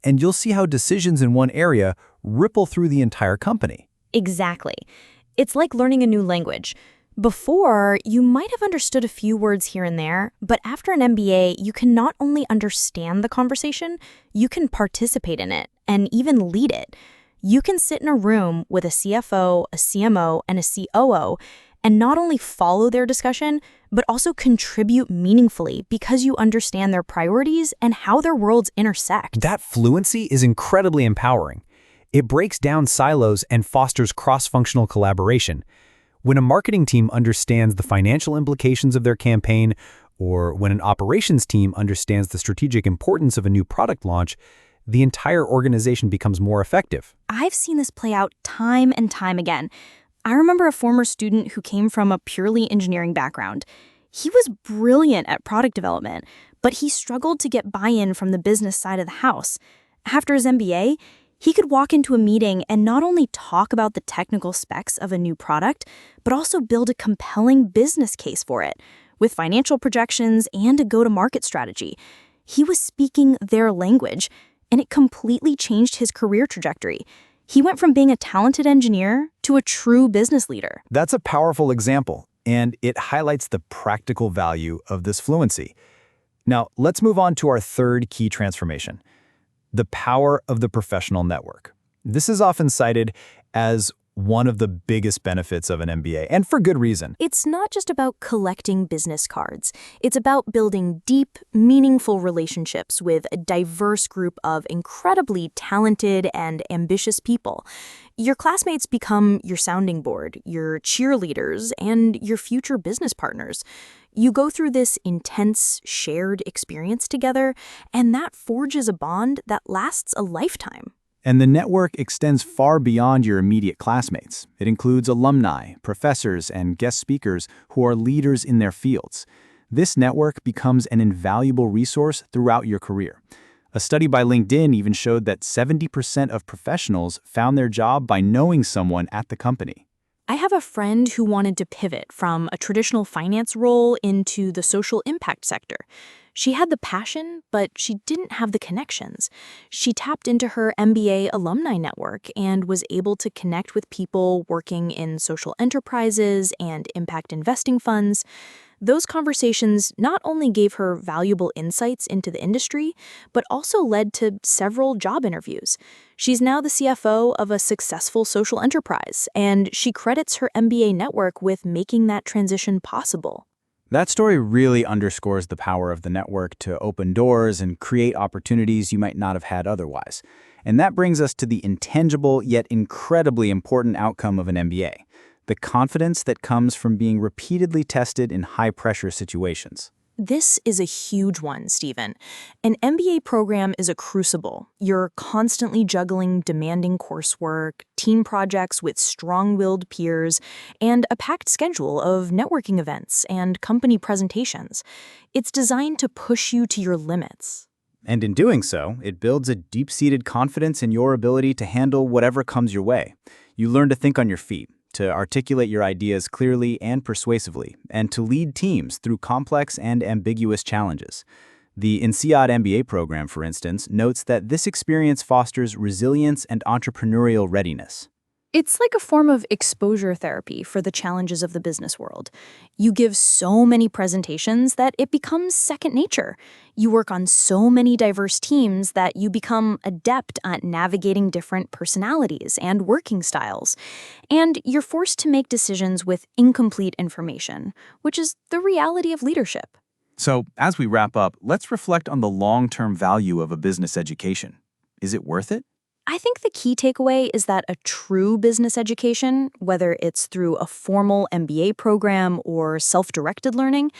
and you'll see how decisions in one area ripple through the entire company. Exactly. It's like learning a new language. Before, you might have understood a few words here and there, but after an MBA, you can not only understand the conversation, you can participate in it and even lead it. You can sit in a room with a CFO, a CMO, and a COO, and not only follow their discussion, but also contribute meaningfully because you understand their priorities and how their worlds intersect. That fluency is incredibly empowering. It breaks down silos and fosters cross-functional collaboration. When a marketing team understands the financial implications of their campaign, or when an operations team understands the strategic importance of a new product launch, the entire organization becomes more effective. I've seen this play out time and time again. I remember a former student who came from a purely engineering background. He was brilliant at product development, but he struggled to get buy-in from the business side of the house. After his MBA, he could walk into a meeting and not only talk about the technical specs of a new product, but also build a compelling business case for it, with financial projections and a go-to-market strategy. He was speaking their language, and it completely changed his career trajectory. He went from being a talented engineer to a true business leader. That's a powerful example. and it highlights the practical value of this fluency. Now, let's move on to our third key transformation, the power of the professional network. This is often cited as one of the biggest benefits of an MBA, and for good reason. It's not just about collecting business cards. It's about building deep, meaningful relationships with a diverse group of incredibly talented and ambitious people. Your classmates become your sounding board, your cheerleaders, and your future business partners. You go through this intense, shared experience together, and that forges a bond that lasts a lifetime. And the network extends far beyond your immediate classmates. It includes alumni, professors, and guest speakers who are leaders in their fields. This network becomes an invaluable resource throughout your career. A study by LinkedIn even showed that 70% of professionals found their job by knowing someone at the company. I have a friend who wanted to pivot from a traditional finance role into the social impact sector. She had the passion, but she didn't have the connections. She tapped into her MBA alumni network and was able to connect with people working in social enterprises and impact investing funds. Those conversations not only gave her valuable insights into the industry, but also led to several job interviews. She's now the CFO of a successful social enterprise, and she credits her MBA network with making that transition possible. That story really underscores the power of the network to open doors and create opportunities you might not have had otherwise. And that brings us to the intangible yet incredibly important outcome of an MBA, the confidence that comes from being repeatedly tested in high-pressure situations. This is a huge one, Stephen. An MBA program is a crucible. You're constantly juggling demanding coursework, team projects with strong-willed peers, and a packed schedule of networking events and company presentations. It's designed to push you to your limits. And in doing so, it builds a deep-seated confidence in your ability to handle whatever comes your way. You learn to think on your feet, to articulate your ideas clearly and persuasively, and to lead teams through complex and ambiguous challenges. The INSEAD MBA program, for instance, notes that this experience fosters resilience and entrepreneurial readiness. It's like a form of exposure therapy for the challenges of the business world. You give so many presentations that it becomes second nature. You work on so many diverse teams that you become adept at navigating different personalities and working styles. And you're forced to make decisions with incomplete information, which is the reality of leadership. So, as we wrap up, let's reflect on the long-term value of a business education. Is it worth it? I think the key takeaway is that a true business education, whether it's through a formal MBA program or self-directed learning,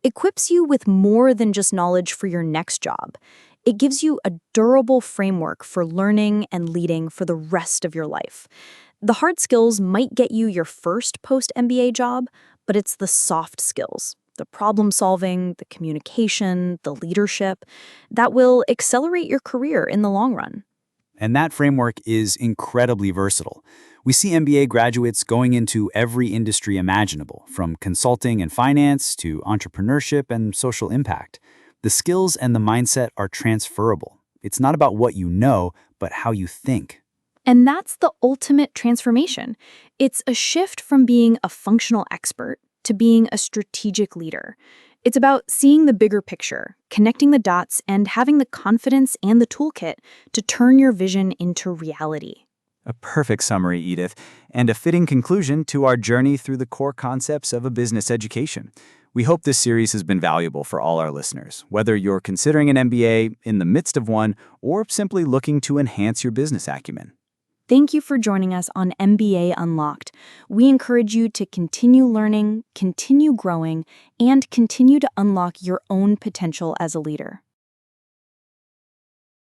equips you with more than just knowledge for your next job. It gives you a durable framework for learning and leading for the rest of your life. The hard skills might get you your first post-MBA job, but it's the soft skills, the problem solving, the communication, the leadership, that will accelerate your career in the long run. And that framework is incredibly versatile. We see MBA graduates going into every industry imaginable, from consulting and finance to entrepreneurship and social impact. The skills and the mindset are transferable. It's not about what you know, but how you think. And that's the ultimate transformation. It's a shift from being a functional expert to being a strategic leader. It's about seeing the bigger picture, connecting the dots, and having the confidence and the toolkit to turn your vision into reality. A perfect summary, Edith, and a fitting conclusion to our journey through the core concepts of a business education. We hope this series has been valuable for all our listeners, whether you're considering an MBA, in the midst of one, or simply looking to enhance your business acumen. Thank you for joining us on MBA Unlocked. We encourage you to continue learning, continue growing, and continue to unlock your own potential as a leader.